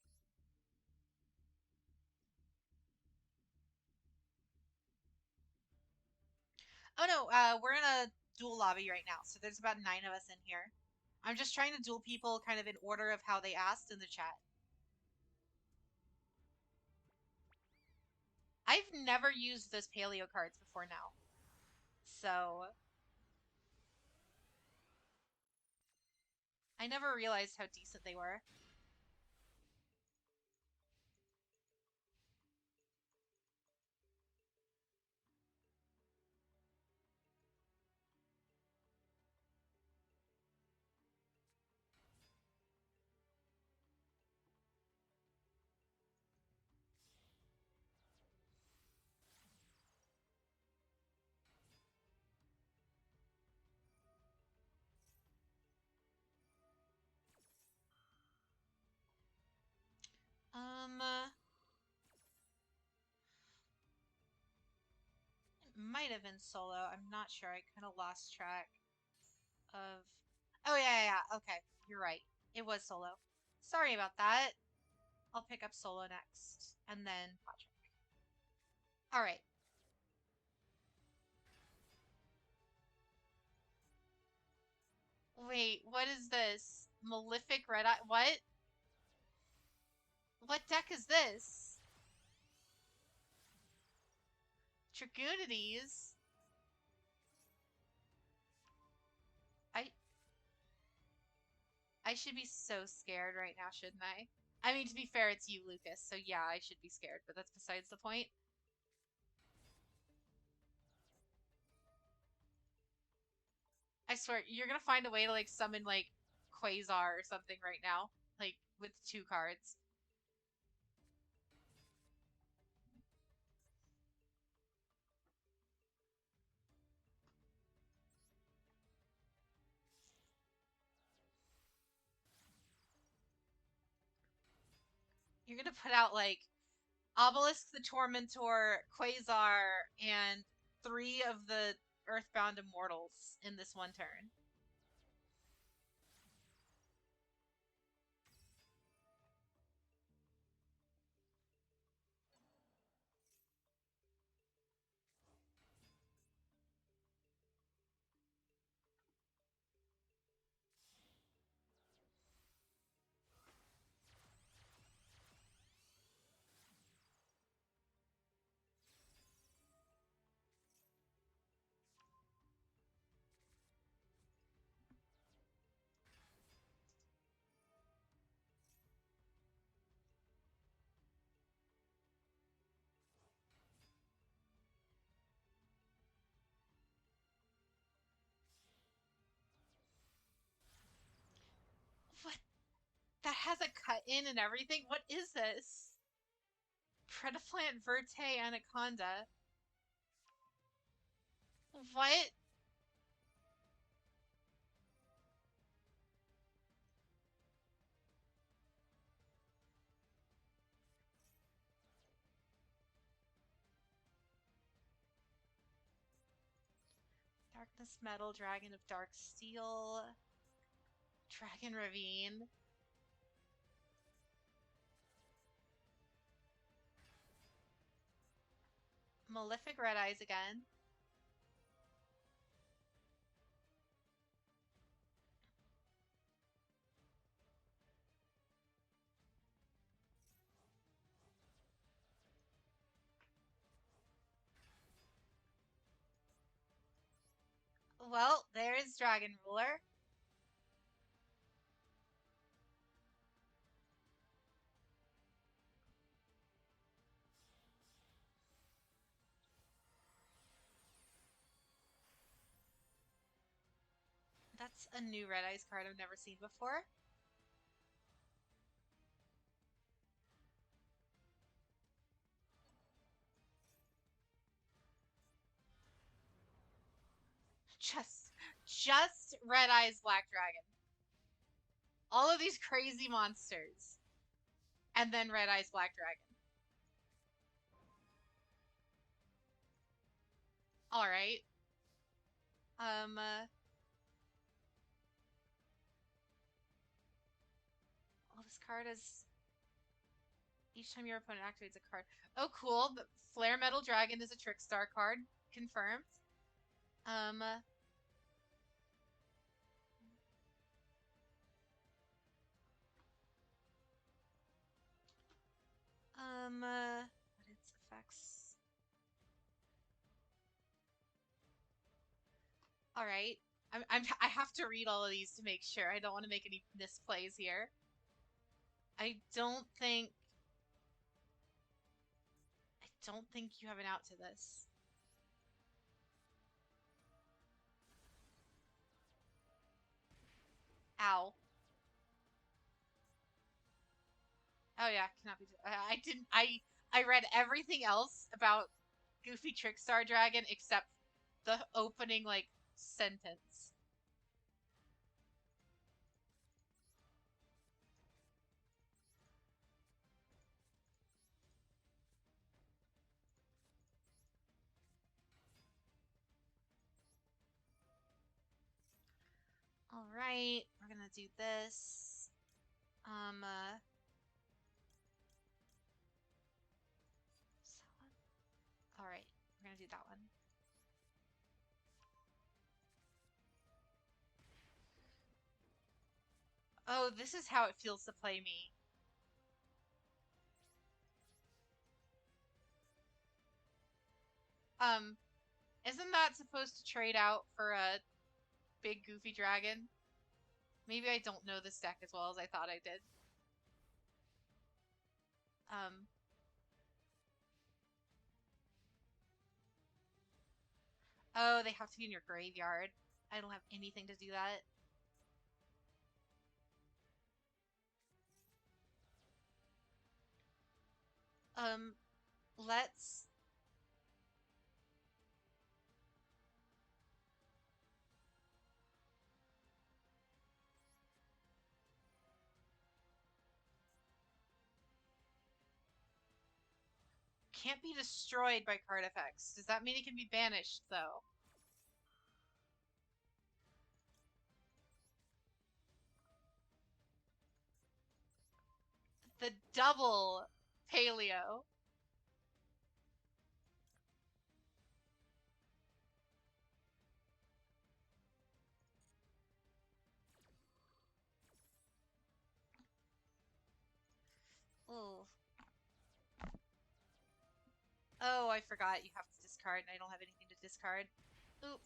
Oh no, we're in a duel lobby right now, so there's about 9 of us in here. I'm just trying to duel people kind of in order of how they asked in the chat. I've never used those paleo cards before now, so I never realized how decent they were. It might have been solo. I'm not sure. I kind of lost track of. Oh yeah. Okay, you're right. It was solo. Sorry about that. I'll pick up solo next, and then Patrick. All right. Wait, what is this? Malefic Red Eye? What? What deck is this? Dragoonides? I I should be so scared right now, shouldn't I? I mean, to be fair, it's you, Lucas, so yeah, I should be scared, but that's besides the point. I swear, you're gonna find a way to like summon like Quasar or something right now, like with 2 cards. You're gonna put out like Obelisk the Tormentor, Quasar, and 3 of the Earthbound Immortals in this one turn. What? That has a cut in and everything? What is this? Predaplant Verte Anaconda. What? Darkness Metal, Dragon of Dark Steel, Dragon Ravine. Malefic Red Eyes again. Well, there's Dragon Ruler. That's a new Red Eyes card I've never seen before. Just Red Eyes Black Dragon. All of these crazy monsters. And then Red Eyes Black Dragon. Alright. Well, this card is... Each time your opponent activates a card. Oh, cool. The Flare Metal Dragon is a Trickstar card. Confirmed. What its effects? All right. I have to read all of these to make sure. I don't want to make any misplays here. I don't think you have an out to this. Ow. Oh yeah, cannot be. I didn't. I read everything else about Goofy Trickstar Dragon except the opening like sentence. All right, we're gonna do this. All right, we're gonna do that one. Oh, this is how it feels to play me. Isn't that supposed to trade out for a big goofy dragon? Maybe I don't know this deck as well as I thought I did. Oh, they have to be in your graveyard. I don't have anything to do that. Let's... Can't be destroyed by card effects. Does that mean it can be banished, though? The double paleo. Oh. Oh, I forgot you have to discard, and I don't have anything to discard. Oop.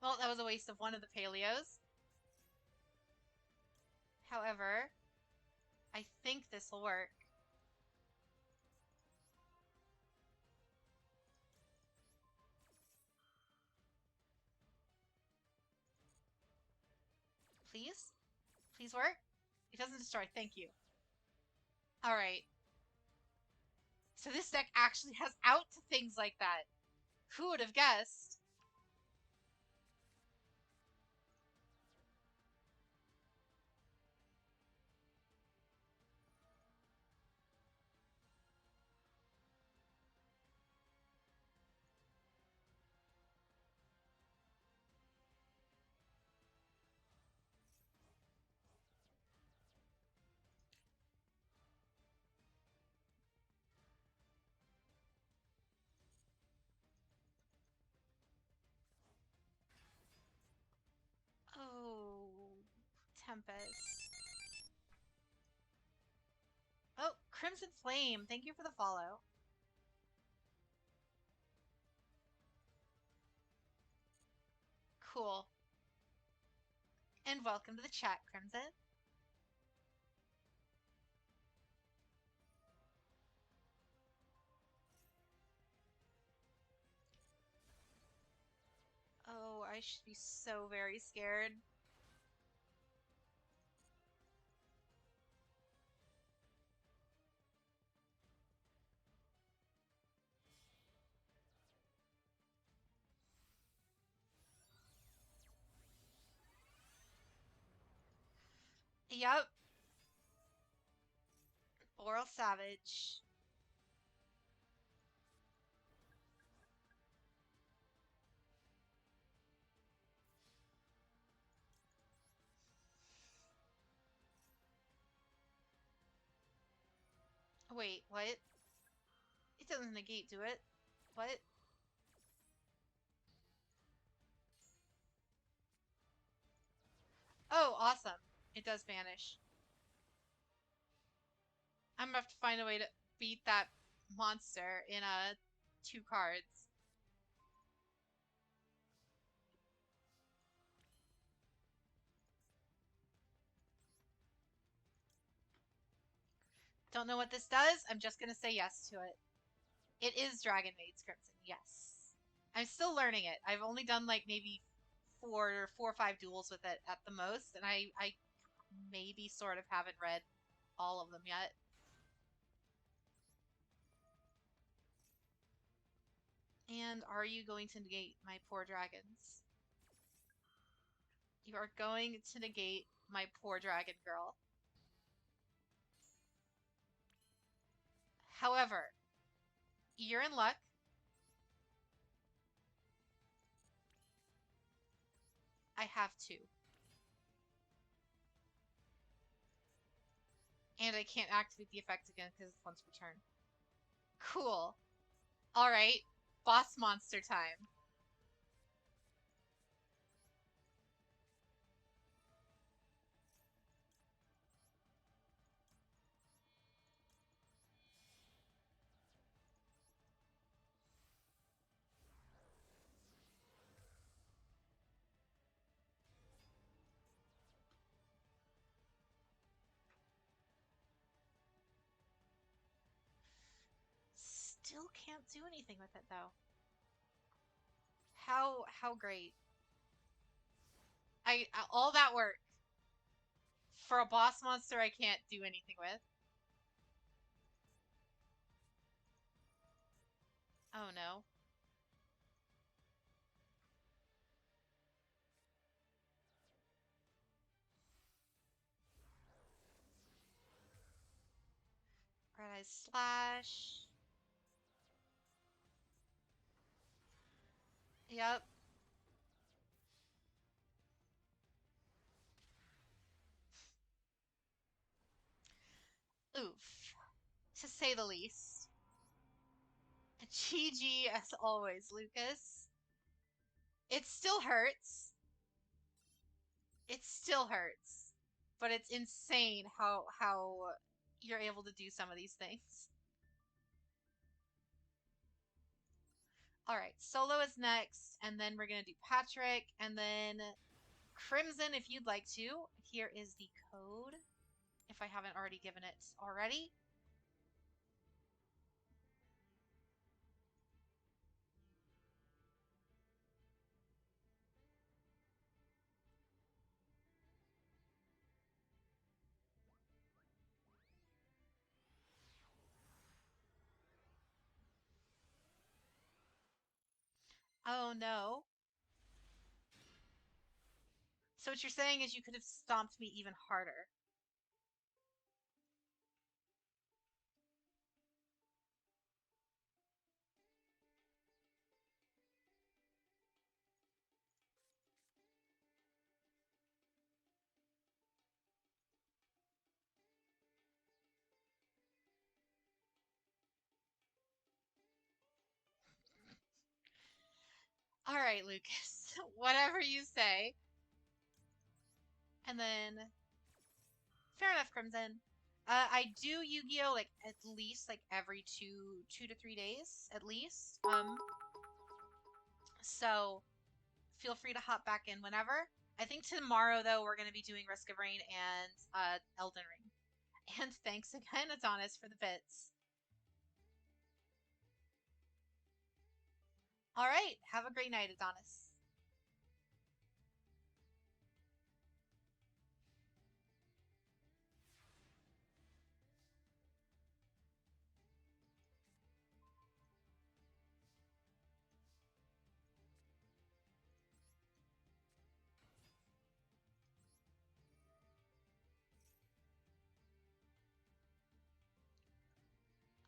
Well, that was a waste of one of the paleos. However, I think this will work. Please? Please work? It doesn't destroy. Thank you. Alright. So this deck actually has out to things like that. Who would have guessed? Oh, Tempest. Oh, Crimson Flame. Thank you for the follow. Cool. And welcome to the chat, Crimson. Oh, I should be so very scared. Yep. Boral Savage. Wait, what? It doesn't negate, do it? What? Oh, awesome. It does vanish. I'm gonna have to find a way to beat that monster in 2 cards. Don't know what this does. I'm just gonna say yes to it. It is Dragon Maid's Crimson. Yes. I'm still learning it. I've only done like maybe four or five duels with it at the most, and I maybe sort of haven't read all of them yet. And are you going to negate my poor dragons? You are going to negate my poor dragon girl. However, you're in luck. I have 2. And I can't activate the effect again because it's once per turn. Cool. Alright. Boss monster time. Still can't do anything with it though. How great. I all that work for a boss monster I can't do anything with. Oh no. Red Eyes Slash. Yep. Oof. To say the least. GG as always, Lucas. It still hurts. It still hurts. But it's insane how you're able to do some of these things. Alright, Solo is next, and then we're gonna do Patrick, and then Crimson if you'd like to. Here is the code, if I haven't already given it already. Oh no. So what you're saying is you could have stomped me even harder. All right, Lucas. Whatever you say. And then, fair enough, Crimson. I do Yu-Gi-Oh like at least like every two to 3 days at least. So feel free to hop back in whenever. I think tomorrow though we're gonna be doing Risk of Rain and Elden Ring. And thanks again, Adonis, for the bits. All right, have a great night, Adonis.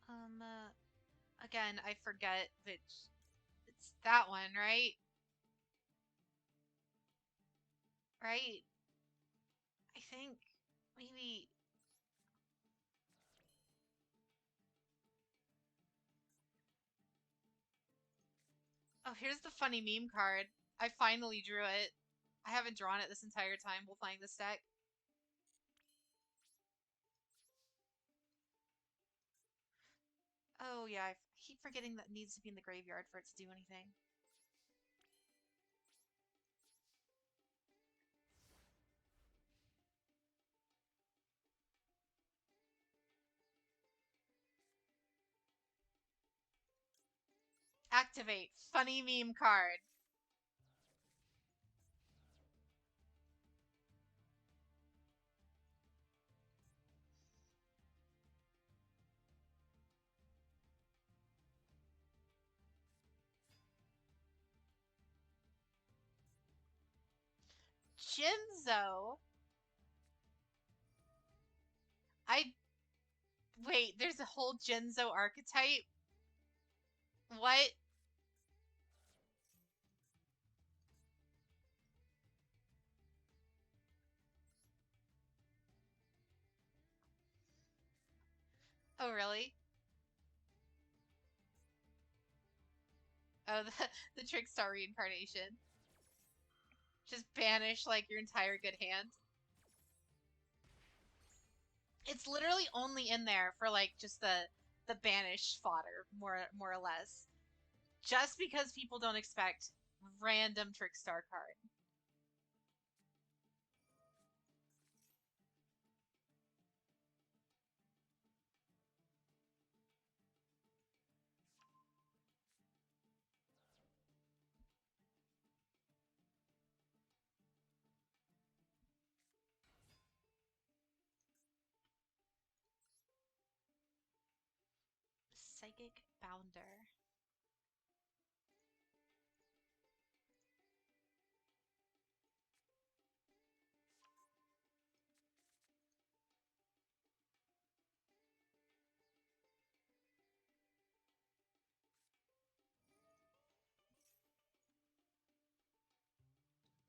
Um, uh, Again, I forget which. It's that one, right? Right? I think maybe. Oh, here's the funny meme card. I finally drew it. I haven't drawn it this entire time while playing this deck. Oh yeah, I keep forgetting that it needs to be in the graveyard for it to do anything. Activate. Funny meme card. Jinzo. I wait. There's a whole Jinzo archetype. What? Oh really? Oh, the Trickstar reincarnation. Just banish like your entire good hand. It's literally only in there for like just the banish fodder, more or less. Just because people don't expect random Trickstar card. Psychic Bounder.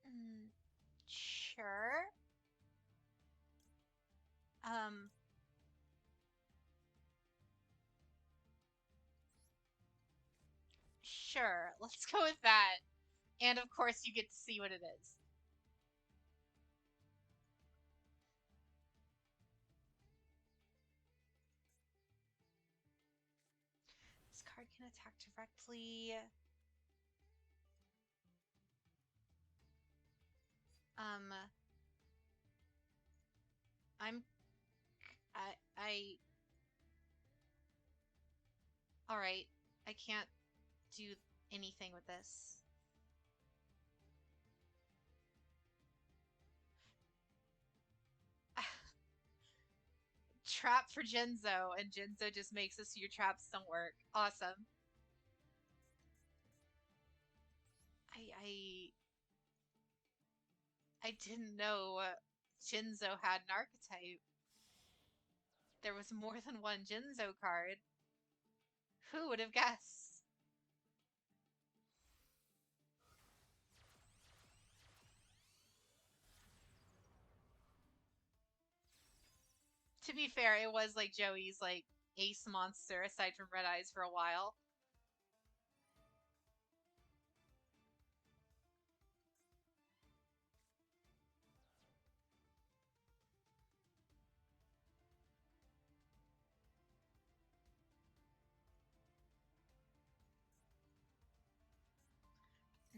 Mm, sure. Um, sure. Let's go with that. And of course, you get to see what it is. This card can attack directly. Um, I'm I all right. I can't do anything with this. Trap for Genzo, and Genzo just makes it so your traps don't work. Awesome. I didn't know Jinzo had an archetype. There was more than one Jinzo card. Who would have guessed? To be fair, it was like Joey's like ace monster aside from Red Eyes for a while.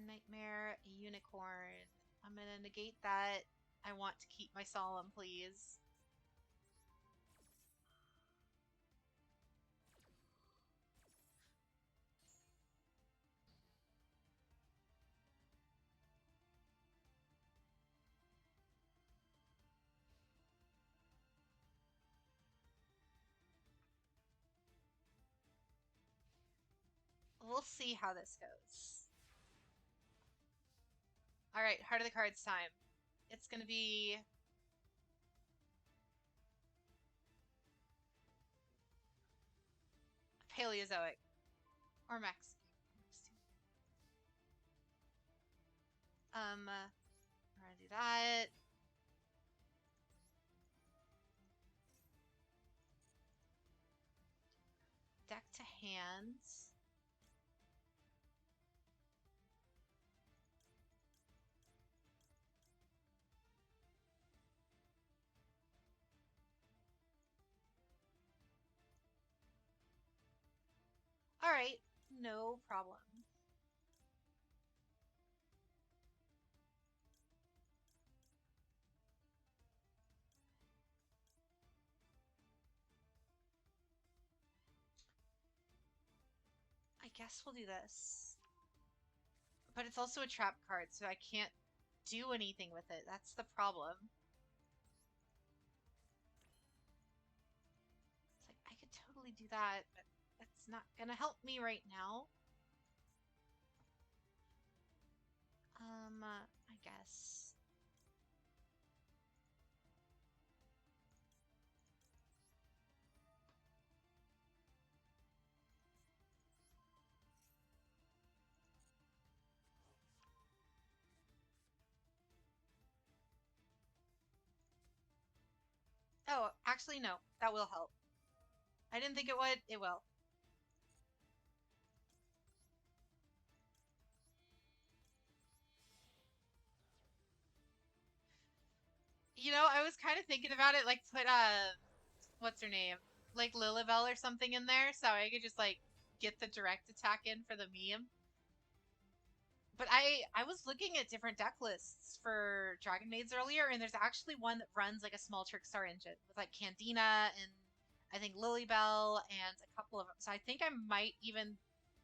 Nightmare, a unicorn. I'm gonna negate that. I want to keep my solemn, please. We'll see how this goes. Alright, Heart of the Cards time. It's gonna be Paleozoic. Or Mexican. We're gonna do that. Deck to hands. Alright, no problem. I guess we'll do this. But it's also a trap card, so I can't do anything with it. That's the problem. It's like, I could totally do that, but that's not gonna help me right now. I guess. Oh, actually, no. That will help. I didn't think it would. It will. You know, I was kind of thinking about it, like put what's her name, like Lilibel or something in there, so I could just like get the direct attack in for the meme. But I was looking at different deck lists for Dragon Maids earlier, and there's actually one that runs like a small Trickstar engine with like Candina and I think Lilibel and a couple of them. So I think I might even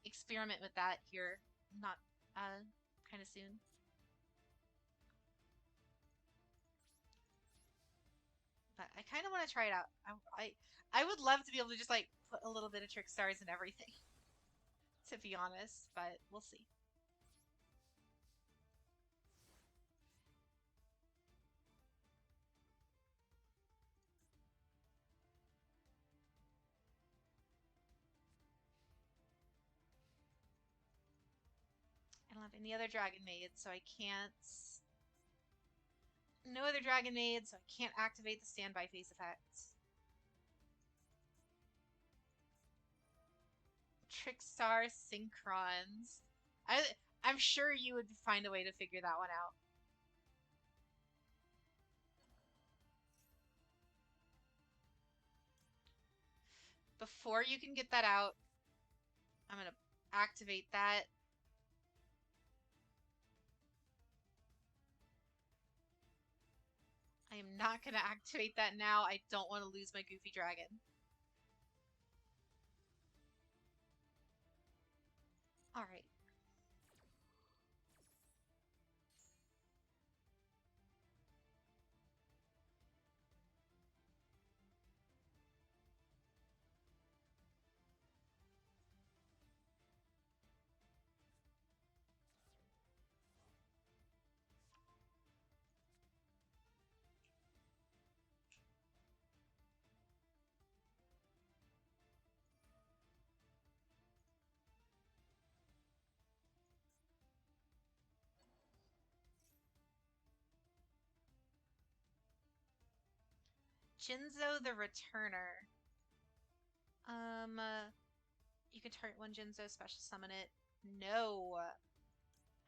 experiment with that here, not kind of soon. But I kind of want to try it out. I would love to be able to just like put a little bit of trick stars and everything, to be honest. But we'll see. I don't have any other dragon maids, so I can't. No other dragon maids, so I can't activate the standby phase effect. Trickstar Synchrons. I'm sure you would find a way to figure that one out. Before you can get that out, I'm gonna activate that. I am not gonna activate that now. I don't want to lose my Goofy Dragon. Alright. Jinzo the Returner. You can target one Jinzo, special summon it. No.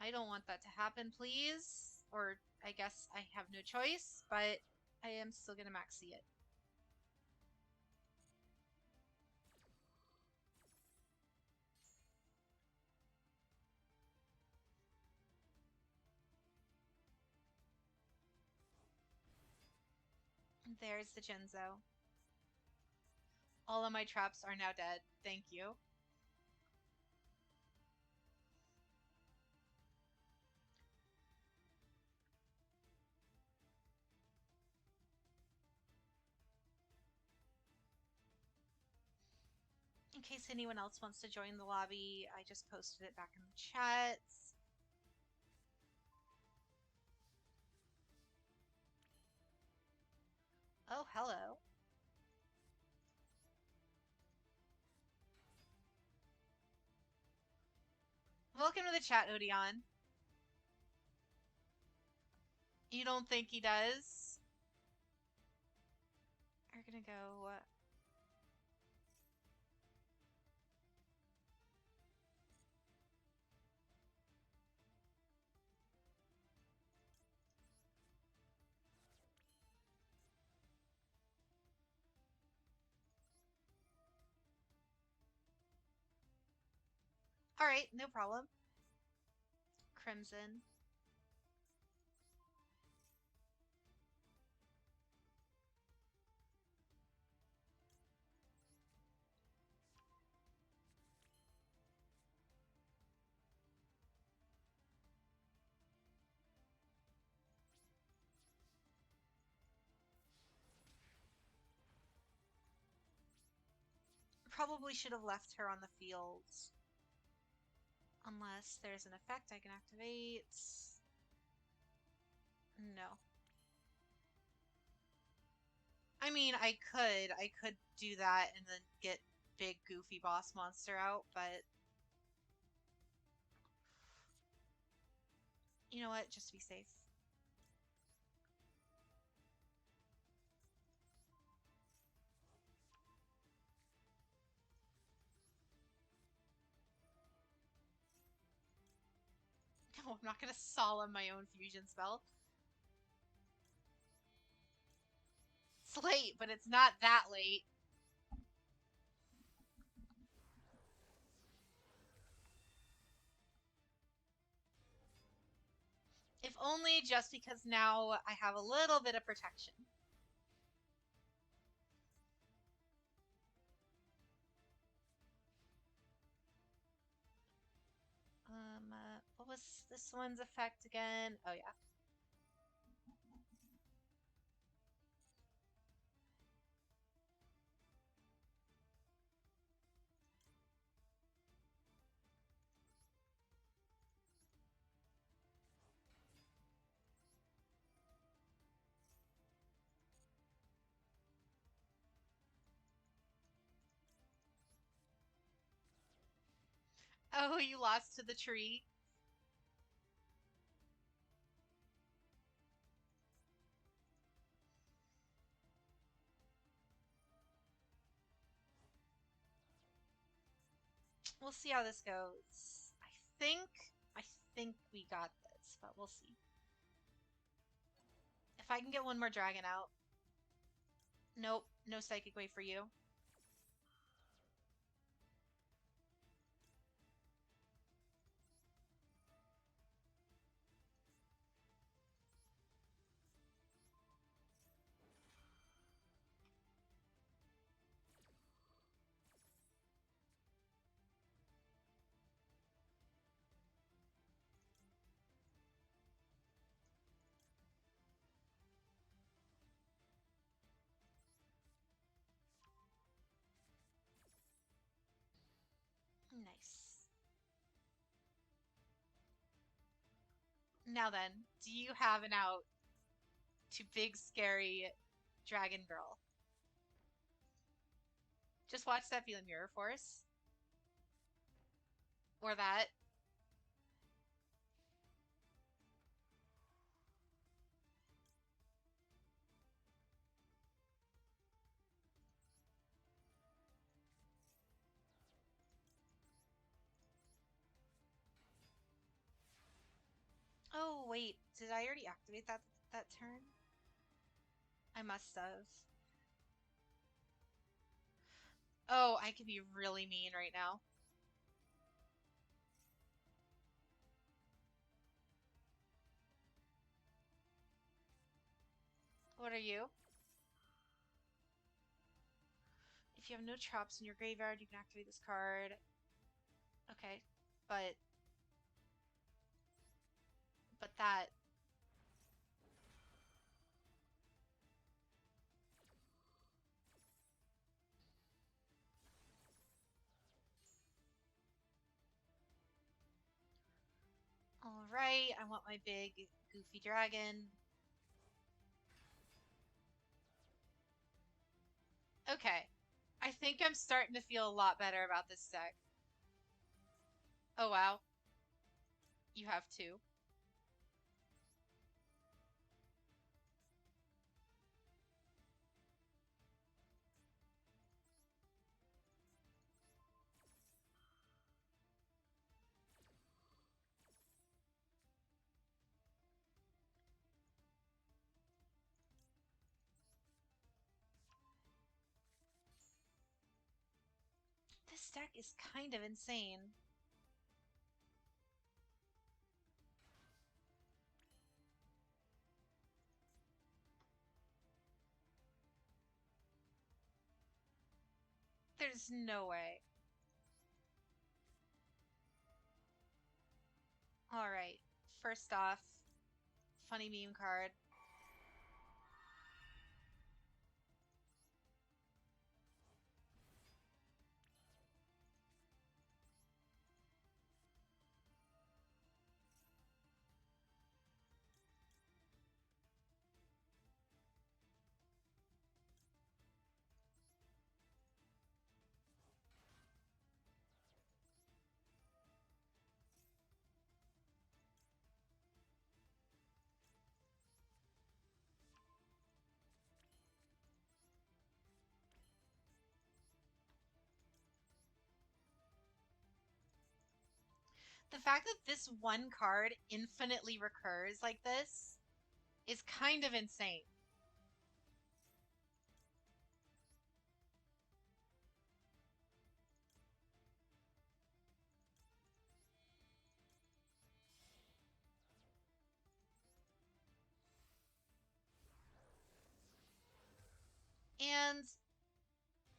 I don't want that to happen, please. Or I guess I have no choice, but I am still gonna maxi it. There's the Jinzo. All of my traps are now dead. Thank you. In case anyone else wants to join the lobby, I just posted it back in the chats. Oh, hello. Welcome to the chat, Odeon. You don't think he does? We're gonna go... Alright, no problem. Crimson. Probably should have left her on the field. Unless there's an effect I can activate. No. I mean, I could do that and then get big goofy boss monster out, but you know what? Just to be safe. No, I'm not gonna solemn my own fusion spell. It's late, but it's not that late. If only just because now I have a little bit of protection. What was this one's effect again? Oh, yeah. Oh, you lost to the tree. We'll see how this goes. I think we got this, but we'll see. If I can get one more dragon out. Nope, no psychic wave for you. Nice. Now then, do you have an out to big scary dragon girl? Just watch that be the mirror force. Or that. Oh, wait. Did I already activate that turn? I must have. Oh, I can be really mean right now. What are you? If you have no traps in your graveyard, you can activate this card. Okay, but that. All right, I want my big goofy dragon. Okay, I think I'm starting to feel a lot better about this deck. Oh wow, you have two. This deck is kind of insane. There's no way. All right, first off, funny meme card. The fact that this one card infinitely recurs like this is kind of insane. And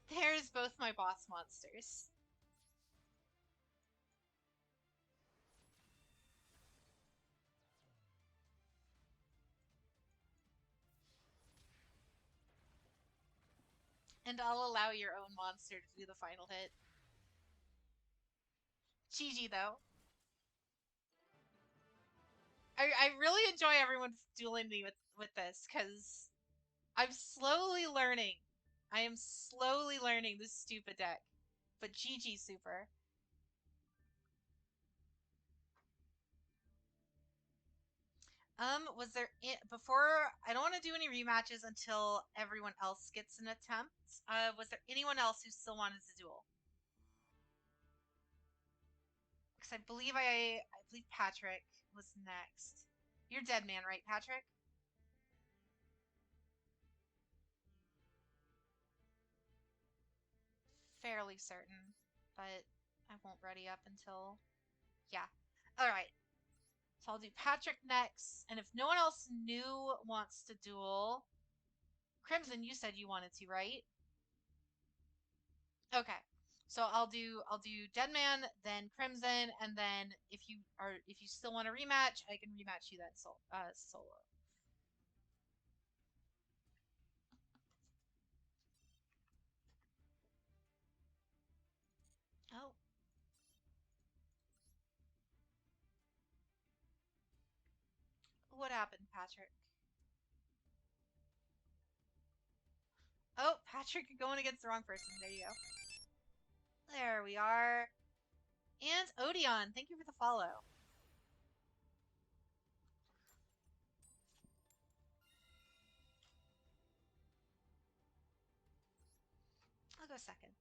there's both my boss monsters. And I'll allow your own monster to do the final hit. GG though. I really enjoy everyone dueling me with this because I'm slowly learning. I am slowly learning this stupid deck. But GG super. Was there before I don't want to do any rematches until everyone else gets an attempt. Was there anyone else who still wanted to duel? Because I believe Patrick was next. You're dead man, right, Patrick? Fairly certain, but I won't ready up until yeah. All right. So I'll do Patrick next, and if no one else new wants to duel, Crimson, you said you wanted to, right? Okay. So I'll do Deadman, then Crimson, and then if you still want a rematch, I can rematch you then solo. Oh, what happened, Patrick? Oh, Patrick, you're going against the wrong person. There you go. There we are. And Odeon, thank you for the follow. I'll go second.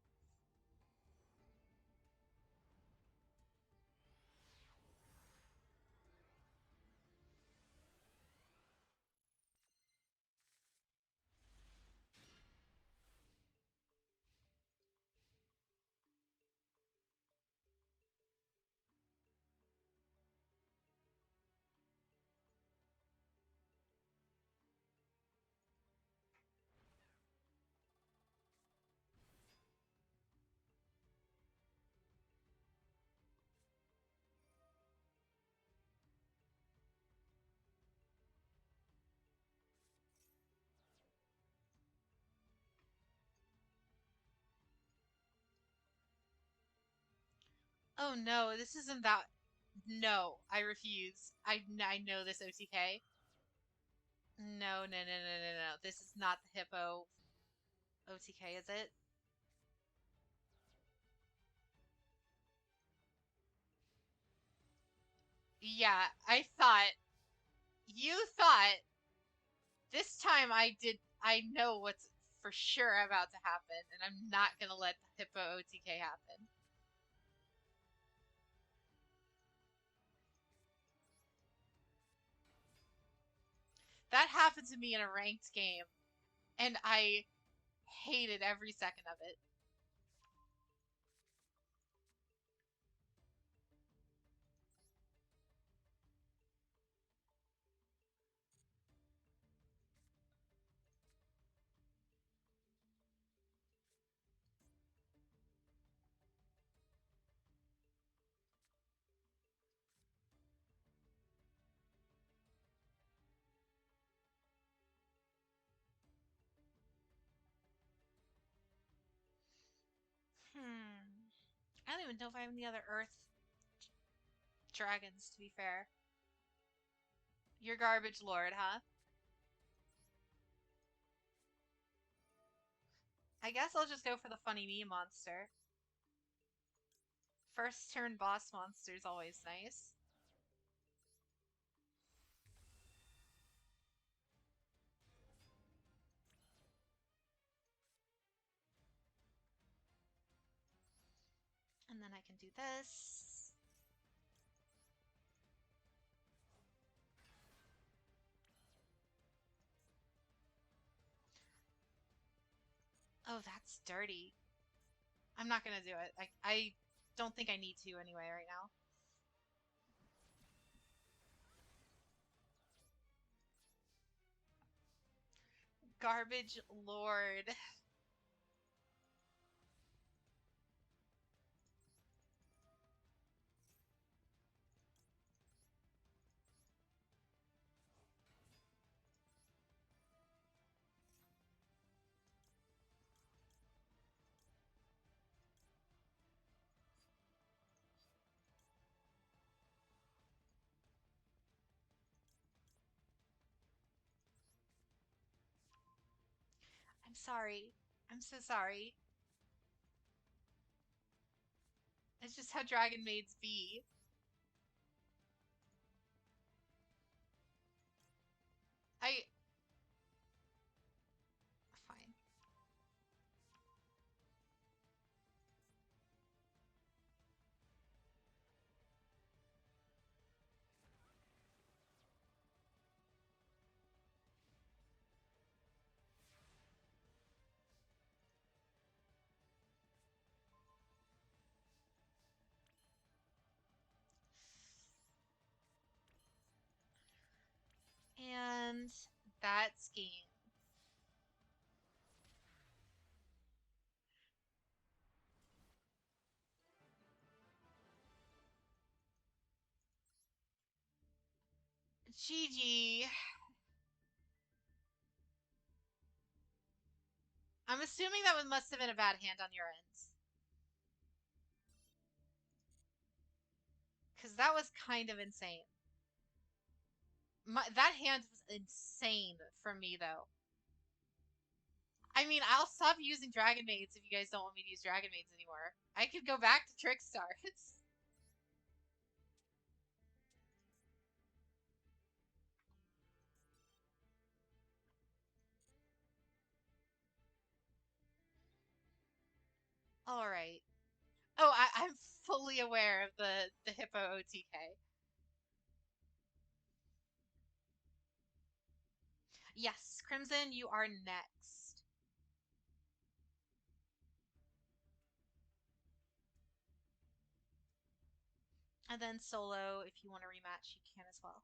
Oh no, this isn't that. No, I refuse. I know this OTK. No, no, no, no, no, no. This is not the hippo OTK, is it? Yeah, you thought this time I know what's for sure about to happen, and I'm not gonna let the hippo OTK happen. That happened to me in a ranked game, and I hated every second of it. Hmm. I don't even know if I have any other Earth dragons, to be fair. You're garbage lord, huh? I guess I'll just go for the funny me monster. First turn boss monster is always nice. And then I can do this. Oh, that's dirty. I'm not gonna do it. I don't think I need to anyway right now. Garbage lord. I'm sorry. I'm so sorry. It's just how dragon maids be. I fine. And that's game. GG. I'm assuming that one must have been a bad hand on your end. Because that was kind of insane. That hand was insane for me, though. I mean, I'll stop using Dragon Maids if you guys don't want me to use Dragon Maids anymore. I could go back to Trick Stars. All right. Oh, I'm fully aware of the Hippo OTK. Yes, Crimson, you are next. And then Solo, if you want to rematch, you can as well.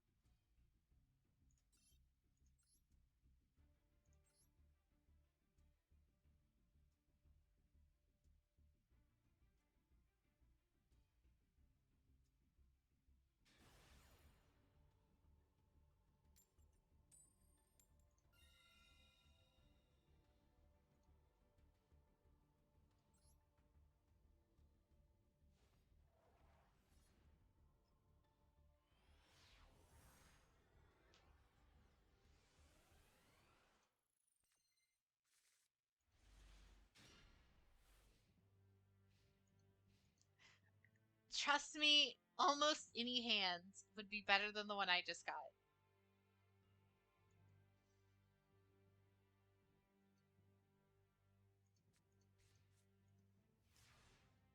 Trust me, almost any hand would be better than the one I just got.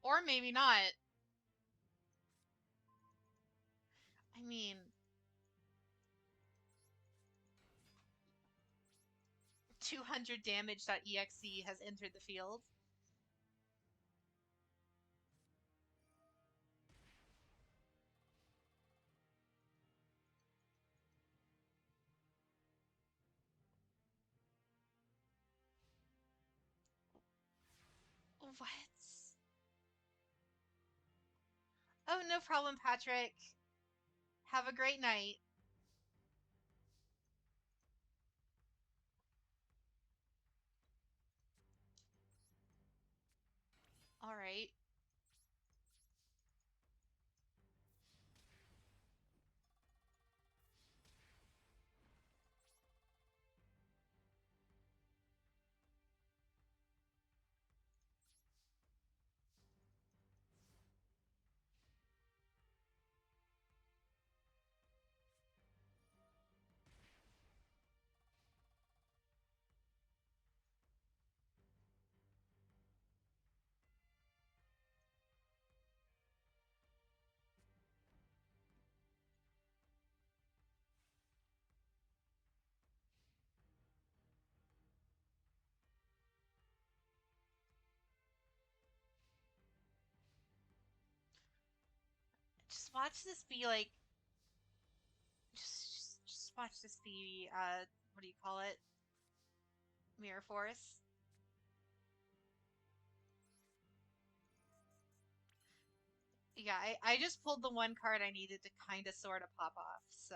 Or maybe not. I mean, 200 damage.exe has entered the field. What? Oh, no problem, Patrick. Have a great night. All right. Just watch this be like, just watch this be, what do you call it? Mirror Force. Yeah, I just pulled the one card I needed to kind of sort of pop off, so.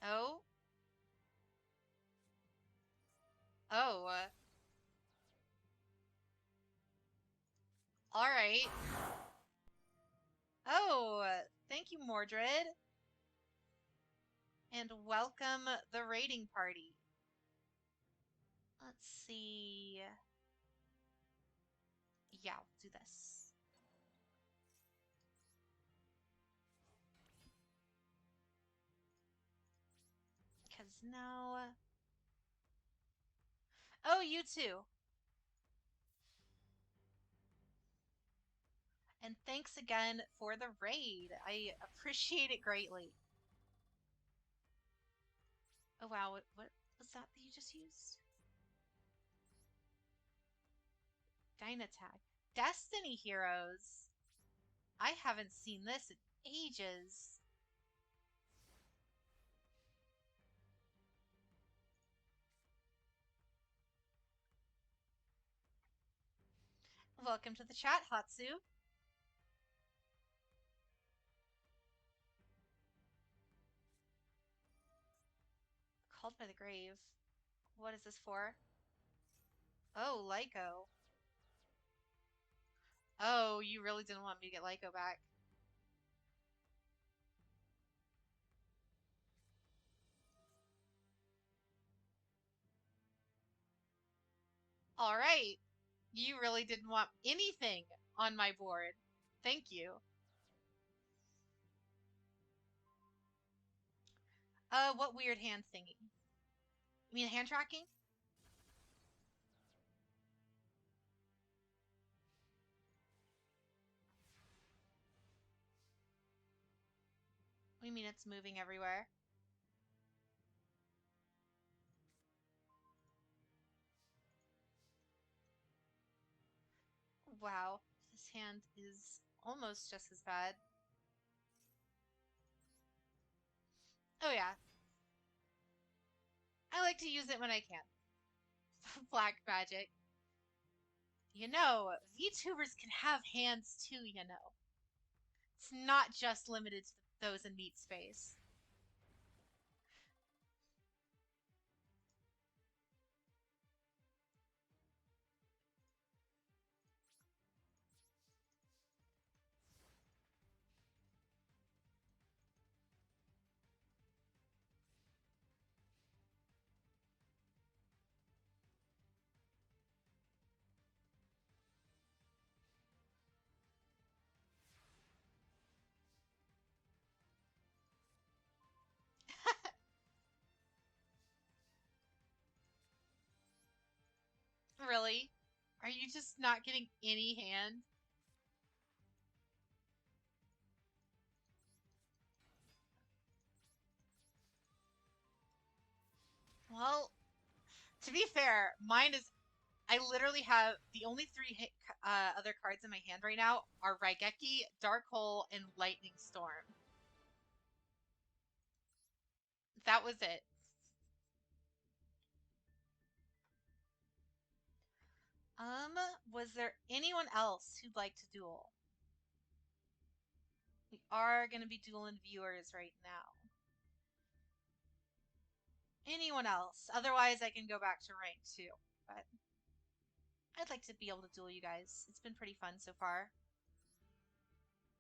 Oh? Oh. All right. Oh, thank you, Mordred. And welcome the raiding party. Let's see. Yeah, we'll do this. Because now... Oh, you too. And thanks again for the raid. I appreciate it greatly. Oh, wow. What was that you just used? Dynatag. Destiny Heroes. I haven't seen this in ages. Welcome to the chat, Hatsu. Called by the Grave. What is this for? Oh, Lyco. Oh, you really didn't want me to get Lyco back. All right. You really didn't want anything on my board. Thank you. What weird hand thingy? You mean hand tracking? We mean it's moving everywhere. Wow, this hand is almost just as bad. Oh yeah. I like to use it when I can. Black magic. You know, VTubers can have hands too, you know. It's not just limited to those in meat space. Really? Are you just not getting any hand? Well, to be fair, mine is. I literally have the only three other cards in my hand right now are Raigeki, Dark Hole, and Lightning Storm. That was it. Was there anyone else who'd like to duel? We are gonna be dueling viewers right now. Anyone else? Otherwise, I can go back to rank too. But I'd like to be able to duel you guys. It's been pretty fun so far.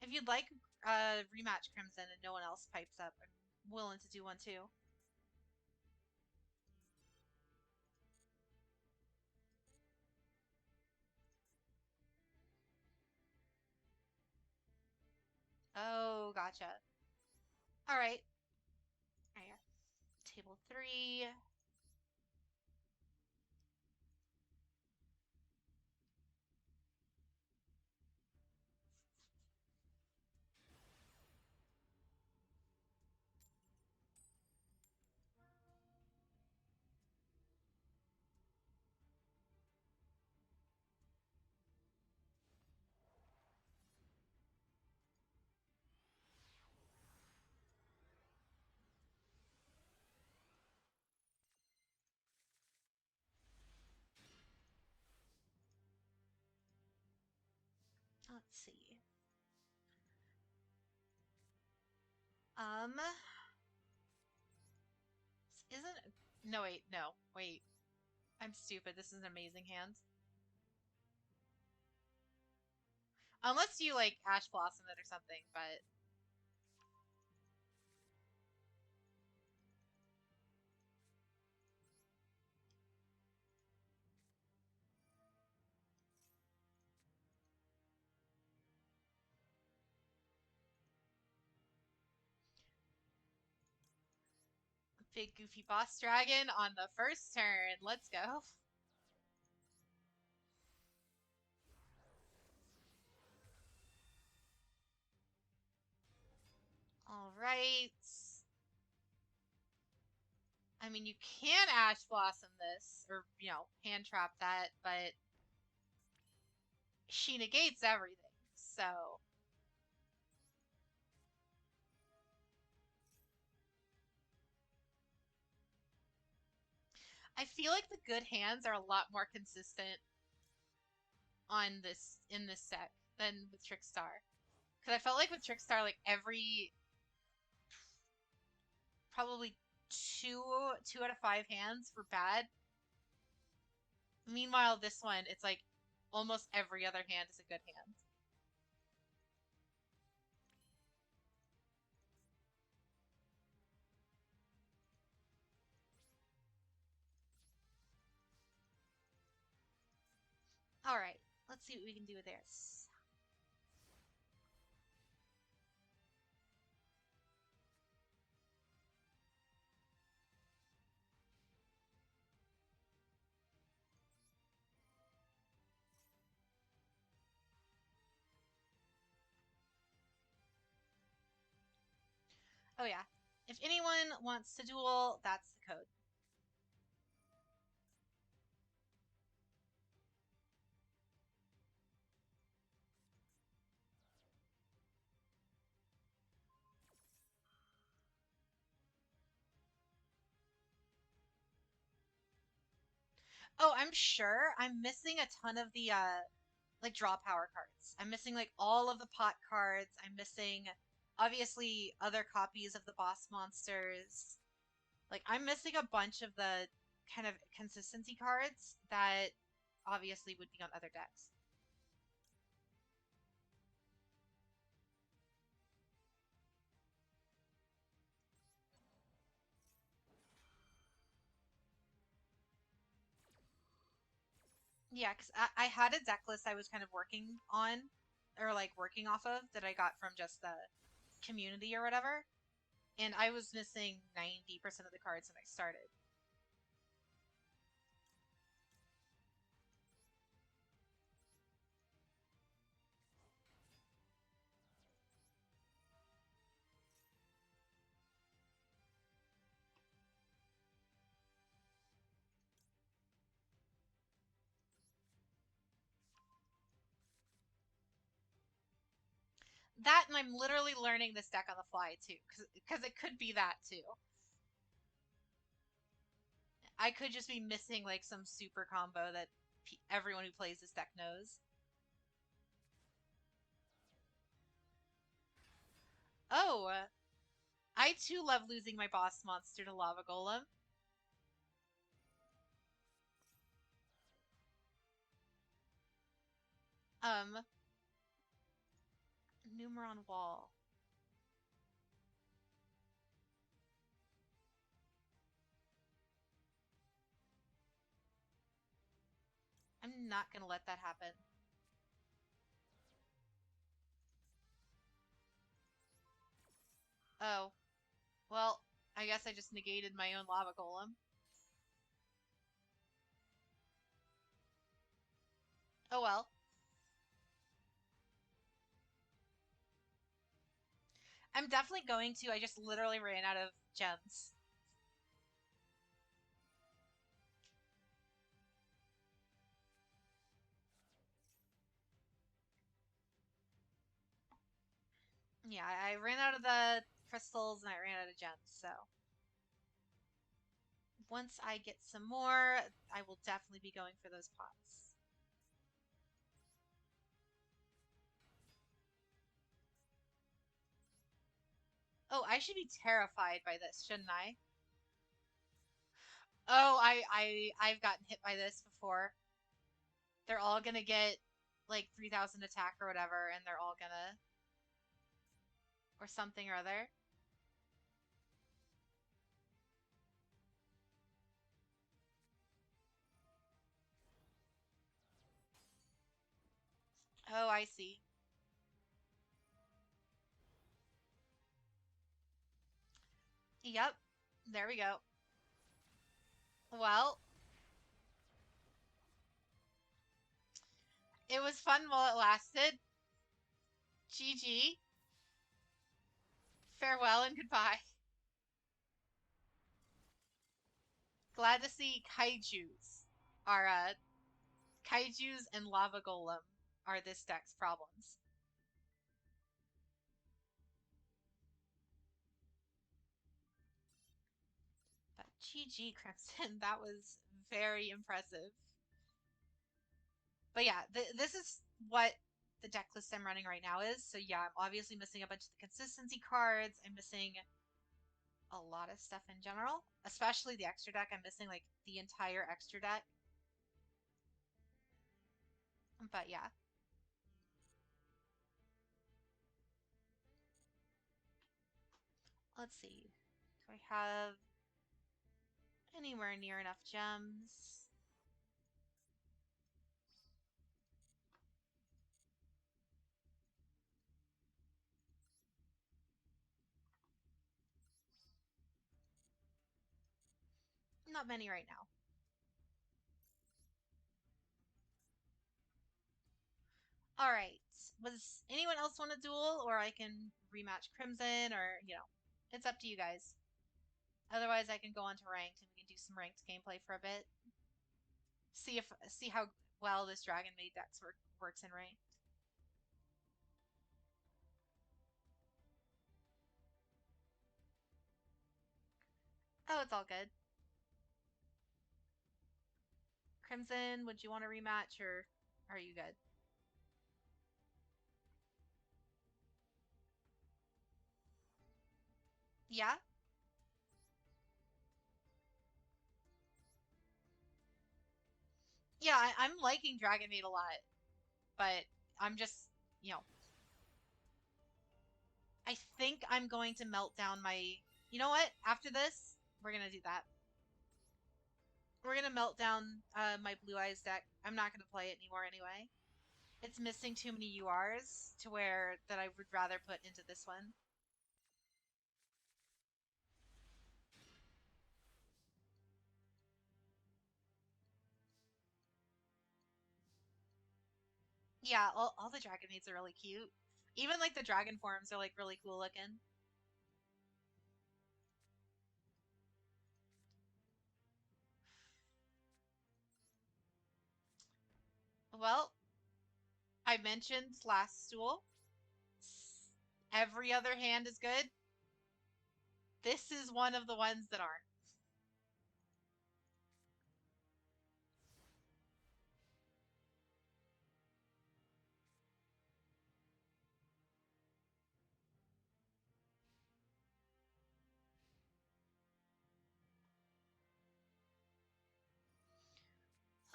If you'd like rematch Crimson and no one else pipes up, I'm willing to do one too. Oh, gotcha. All right. All right. Table 3. Let's see. Um, isn't no wait, no, wait. I'm stupid. This is an amazing hand. Unless you like Ash Blossom it or something, but big goofy boss dragon on the first turn. Let's go. All right. I mean, you can Ash Blossom this, or, hand trap that, but she negates everything. So, I feel like the good hands are a lot more consistent on this in this set than with Trickstar. Because I felt like with Trickstar, like every probably two out of five hands were bad. Meanwhile, this one, it's like almost every other hand is a good hand. All right, let's see what we can do with this. Oh yeah, if anyone wants to duel, that's the code. Oh, I'm sure I'm missing a ton of the like draw power cards. I'm missing like all of the pot cards. I'm missing obviously other copies of the boss monsters. Like I'm missing a bunch of the kind of consistency cards that obviously would be on other decks. Yeah, because I had a deck list I was kind of working on, or like working off of, that I got from just the community or whatever, and I was missing 90% of the cards when I started. That, and I'm literally learning this deck on the fly too, because it could be that too. I could just be missing like some super combo that everyone who plays this deck knows. Oh, I too love losing my boss monster to Lava Golem. Um, Numeron Wall. I'm not gonna let that happen. Oh, well, I guess I just negated my own Lava Golem. Oh well. I'm definitely going to. I just literally ran out of gems. Yeah, I ran out of the crystals and I ran out of gems, so once I get some more, I will definitely be going for those pots. Oh, I should be terrified by this, shouldn't I? Oh, I've gotten hit by this before. They're all gonna get like 3,000 attack or whatever, and they're all gonna or something or other. Oh, I see. Yep. There we go. Well, it was fun while it lasted. GG. Farewell and goodbye. Glad to see kaijus are kaijus and lava golem are this deck's problems. But GG Crimson, that was very impressive. But yeah, this is what the deck list I'm running right now is. So yeah, I'm obviously missing a bunch of the consistency cards. I'm missing a lot of stuff in general, especially the extra deck. I'm missing like the entire extra deck. But yeah, let's see. Do I have anywhere near enough gems? Not many right now. All right. Was anyone else want a duel, or I can rematch Crimson, or it's up to you guys. Otherwise, I can go on to ranked and we can do some ranked gameplay for a bit. See how well this Dragon Maid deck works in ranked. Oh, it's all good. Crimson, would you want a rematch, or are you good? Yeah, yeah. I'm liking Dragon Maid a lot, but I'm just you know I think I'm going to melt down my. You know what? After this, we're gonna do that. We're gonna melt down my Blue Eyes deck. I'm not gonna play it anymore anyway. It's missing too many URs to where that I would rather put into this one. Yeah, all the dragon maids are really cute. Even like the dragon forms are like really cool looking. Well, I mentioned last duel. every other hand is good. This is one of the ones that aren't.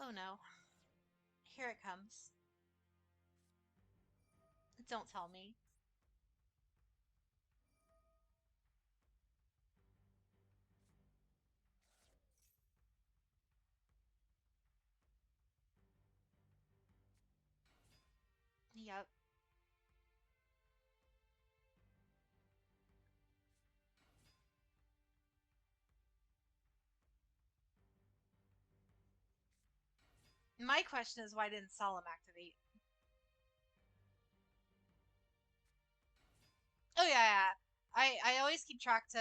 Oh no. Here it comes. Don't tell me. Yep. My question is why didn't Solemn activate? Oh yeah. I always keep track to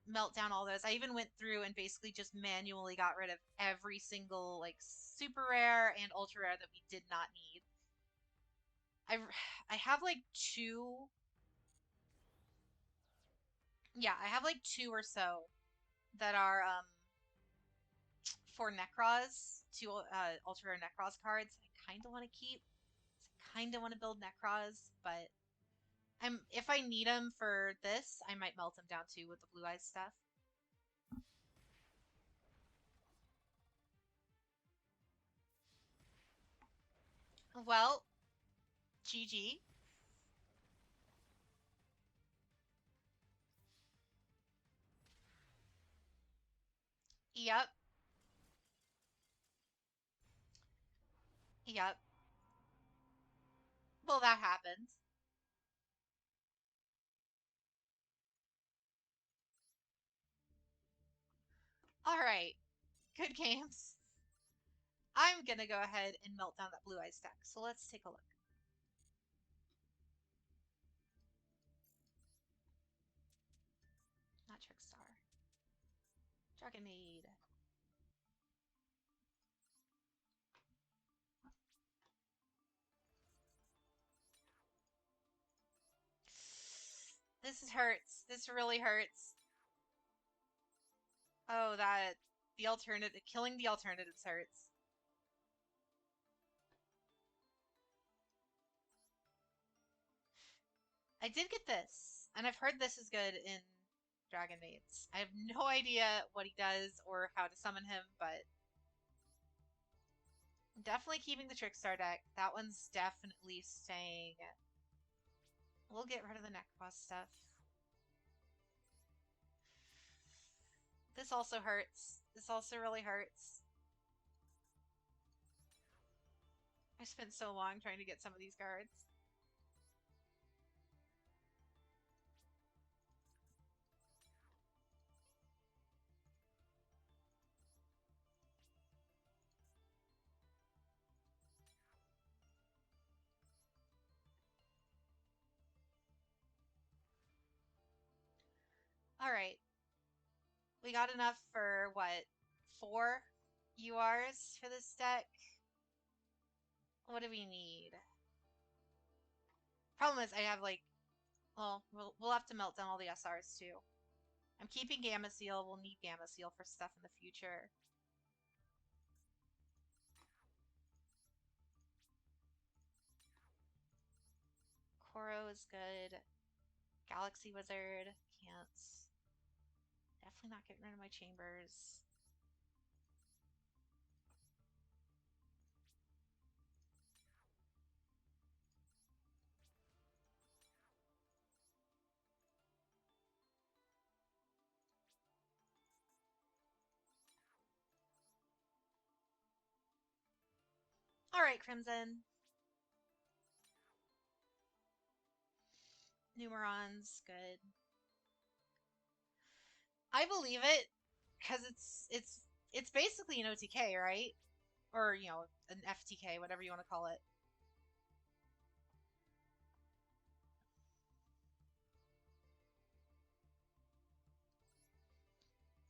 melt down all those. I even went through and basically just manually got rid of every single like super rare and ultra rare that we did not need. I I have like two. Yeah, I have like two or so that are for Necros, two ultra rare Necros cards. I kind of want to keep. I kind of want to build Necros, but if I need them for this, I might melt them down too with the blue eyes stuff. Well, GG. Yep. Yep. Well, that happens. All right. Good games. I'm gonna go ahead and melt down that blue eyes deck. So let's take a look. Not Trickstar. Dragon Maid. This hurts. This really hurts. Oh, that the alternative killing the alternatives hurts. I did get this, and I've heard this is good in Dragon Maids. I have no idea what he does or how to summon him, but I'm definitely keeping the Trickstar deck. That one's definitely staying. We'll get rid of the Necros stuff. This also hurts. This also really hurts. I spent so long trying to get some of these cards. Alright. We got enough for what? 4 URs for this deck? What do we need? Problem is, I have like, well, we'll have to melt down all the SRs too. I'm keeping Gamma Seal. We'll need Gamma Seal for stuff in the future. Koro is good. Galaxy Wizard. Can't. Definitely not getting rid of my chambers. Alright, Crimson. Numerons, good. I believe it because it's basically an OTK, right? Or an FTK, whatever you want to call it.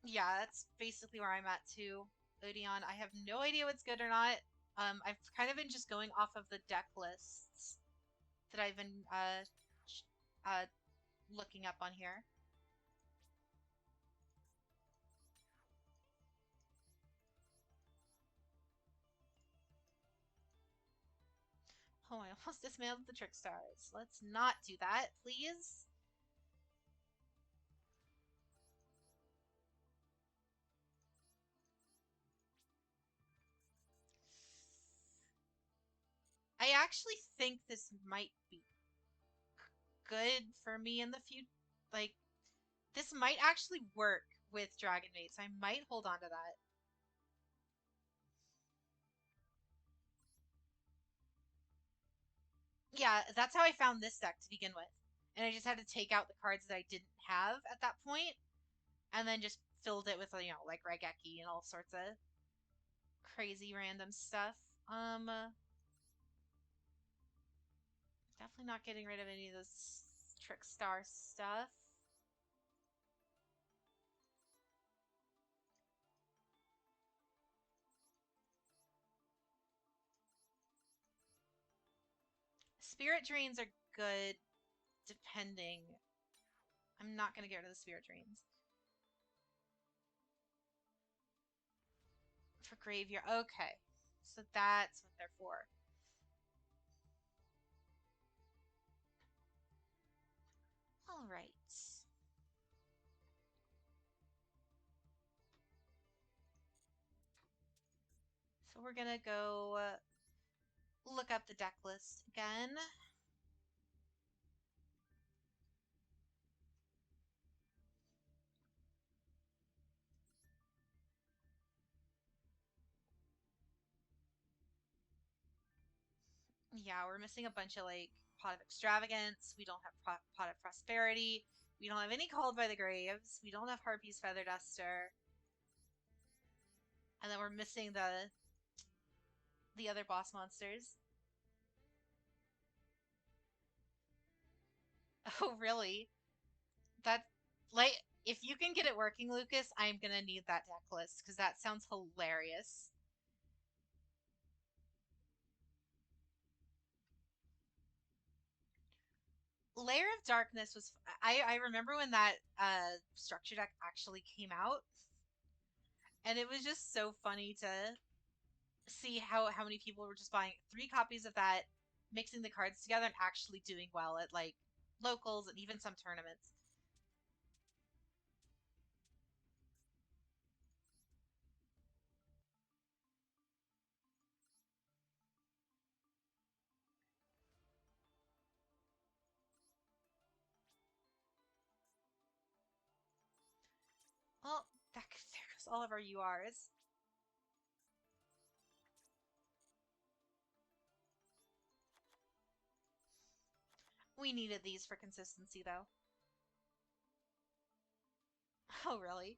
Yeah, that's basically where I'm at too. Odeon, I have no idea what's good or not. I've kind of been just going off of the deck lists that I've been uh, looking up on here. Oh, I almost dismantled the trick stars. Let's not do that, please. I actually think this might be good for me in the future. Like, this might actually work with Dragon Mates. I might hold on to that. Yeah, that's how I found this deck to begin with. And I just had to take out the cards that I didn't have at that point, and then just filled it with, like Raigeki and all sorts of crazy random stuff. Definitely not getting rid of any of this Trickstar stuff. Spirit Drains are good, depending. I'm not going to get rid of the Spirit Drains. For Graveyard. Okay. So that's what they're for. Alright. So we're going to go look up the deck list again. Yeah, we're missing a bunch of like Pot of Extravagance. We don't have Pot of Prosperity. We don't have any Called by the Graves. We don't have Harpy's Feather Duster. And then we're missing the other boss monsters. Oh, really? That like if you can get it working, Lucas, I'm gonna need that deck list because that sounds hilarious. Layer of Darkness was I remember when that structure deck actually came out, and it was just so funny to see how many people were just buying 3 copies of that, mixing the cards together, and actually doing well at like locals and even some tournaments. Well, there goes all of our URs. We needed these for consistency, though. Oh, really?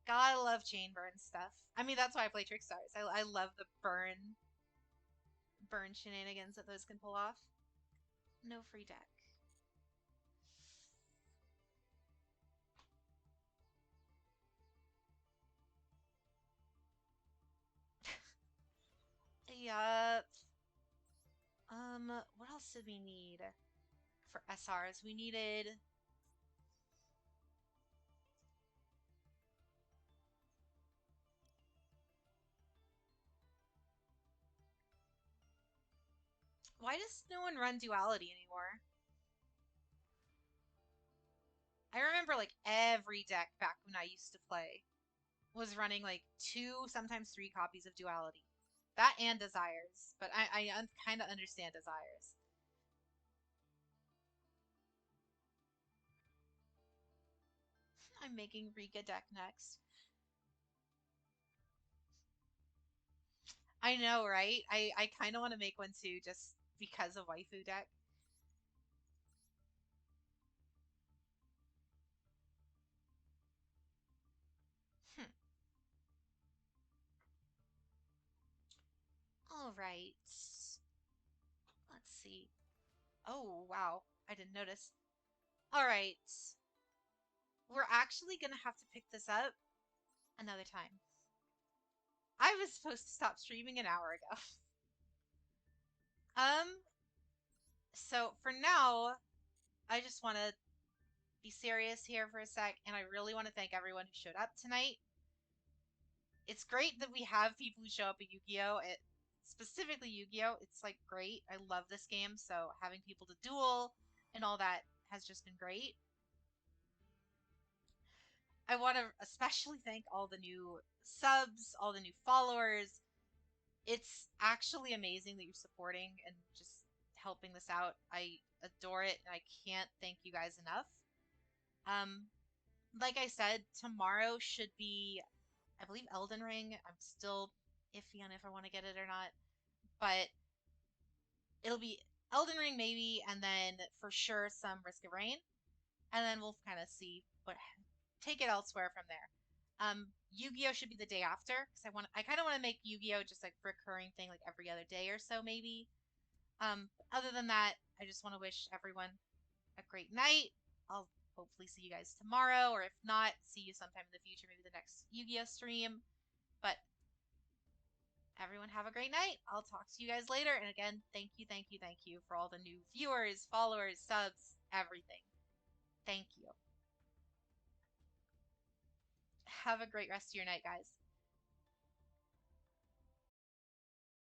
Gotta love chain burn stuff. I mean, that's why I play Trickstars. I love the burn shenanigans that those can pull off. No free deck. Yup. What else did we need for SRs? We needed. Why does no one run duality anymore? I remember like every deck back when I used to play was running like 2, sometimes 3 copies of duality. That and desires, but I kind of understand desires. I'm making Rika deck next. I know, right? I kind of want to make one too, just because of waifu deck. Hmm. All right. Let's see. Oh, wow. I didn't notice. All right. We're actually going to have to pick this up another time. I was supposed to stop streaming an hour ago. Um, So for now, I just want to be serious here for a sec, and I really want to thank everyone who showed up tonight. It's great that we have people who show up at Yu-Gi-Oh! Specifically Yu-Gi-Oh! It's like great. I love this game, so having people to duel and all that has just been great. I want to especially thank all the new subs, all the new followers. It's actually amazing that you're supporting and just helping this out. I adore it, and I can't thank you guys enough. Um, like I said, tomorrow should be, I believe, Elden Ring. I'm still iffy on if I want to get it or not, but it'll be Elden Ring maybe, and then for sure some Risk of Rain, and then we'll kind of see what take it elsewhere from there. Yu-Gi-Oh should be the day after because I kind of want to make Yu-Gi-Oh just like a recurring thing, like every other day or so maybe. Other than that, I just want to wish everyone a great night. I'll hopefully see you guys tomorrow, or if not, see you sometime in the future, maybe the next Yu-Gi-Oh stream. But everyone have a great night. I'll talk to you guys later. And again, thank you, thank you, thank you for all the new viewers, followers, subs, everything. Thank you. Have a great rest of your night, guys.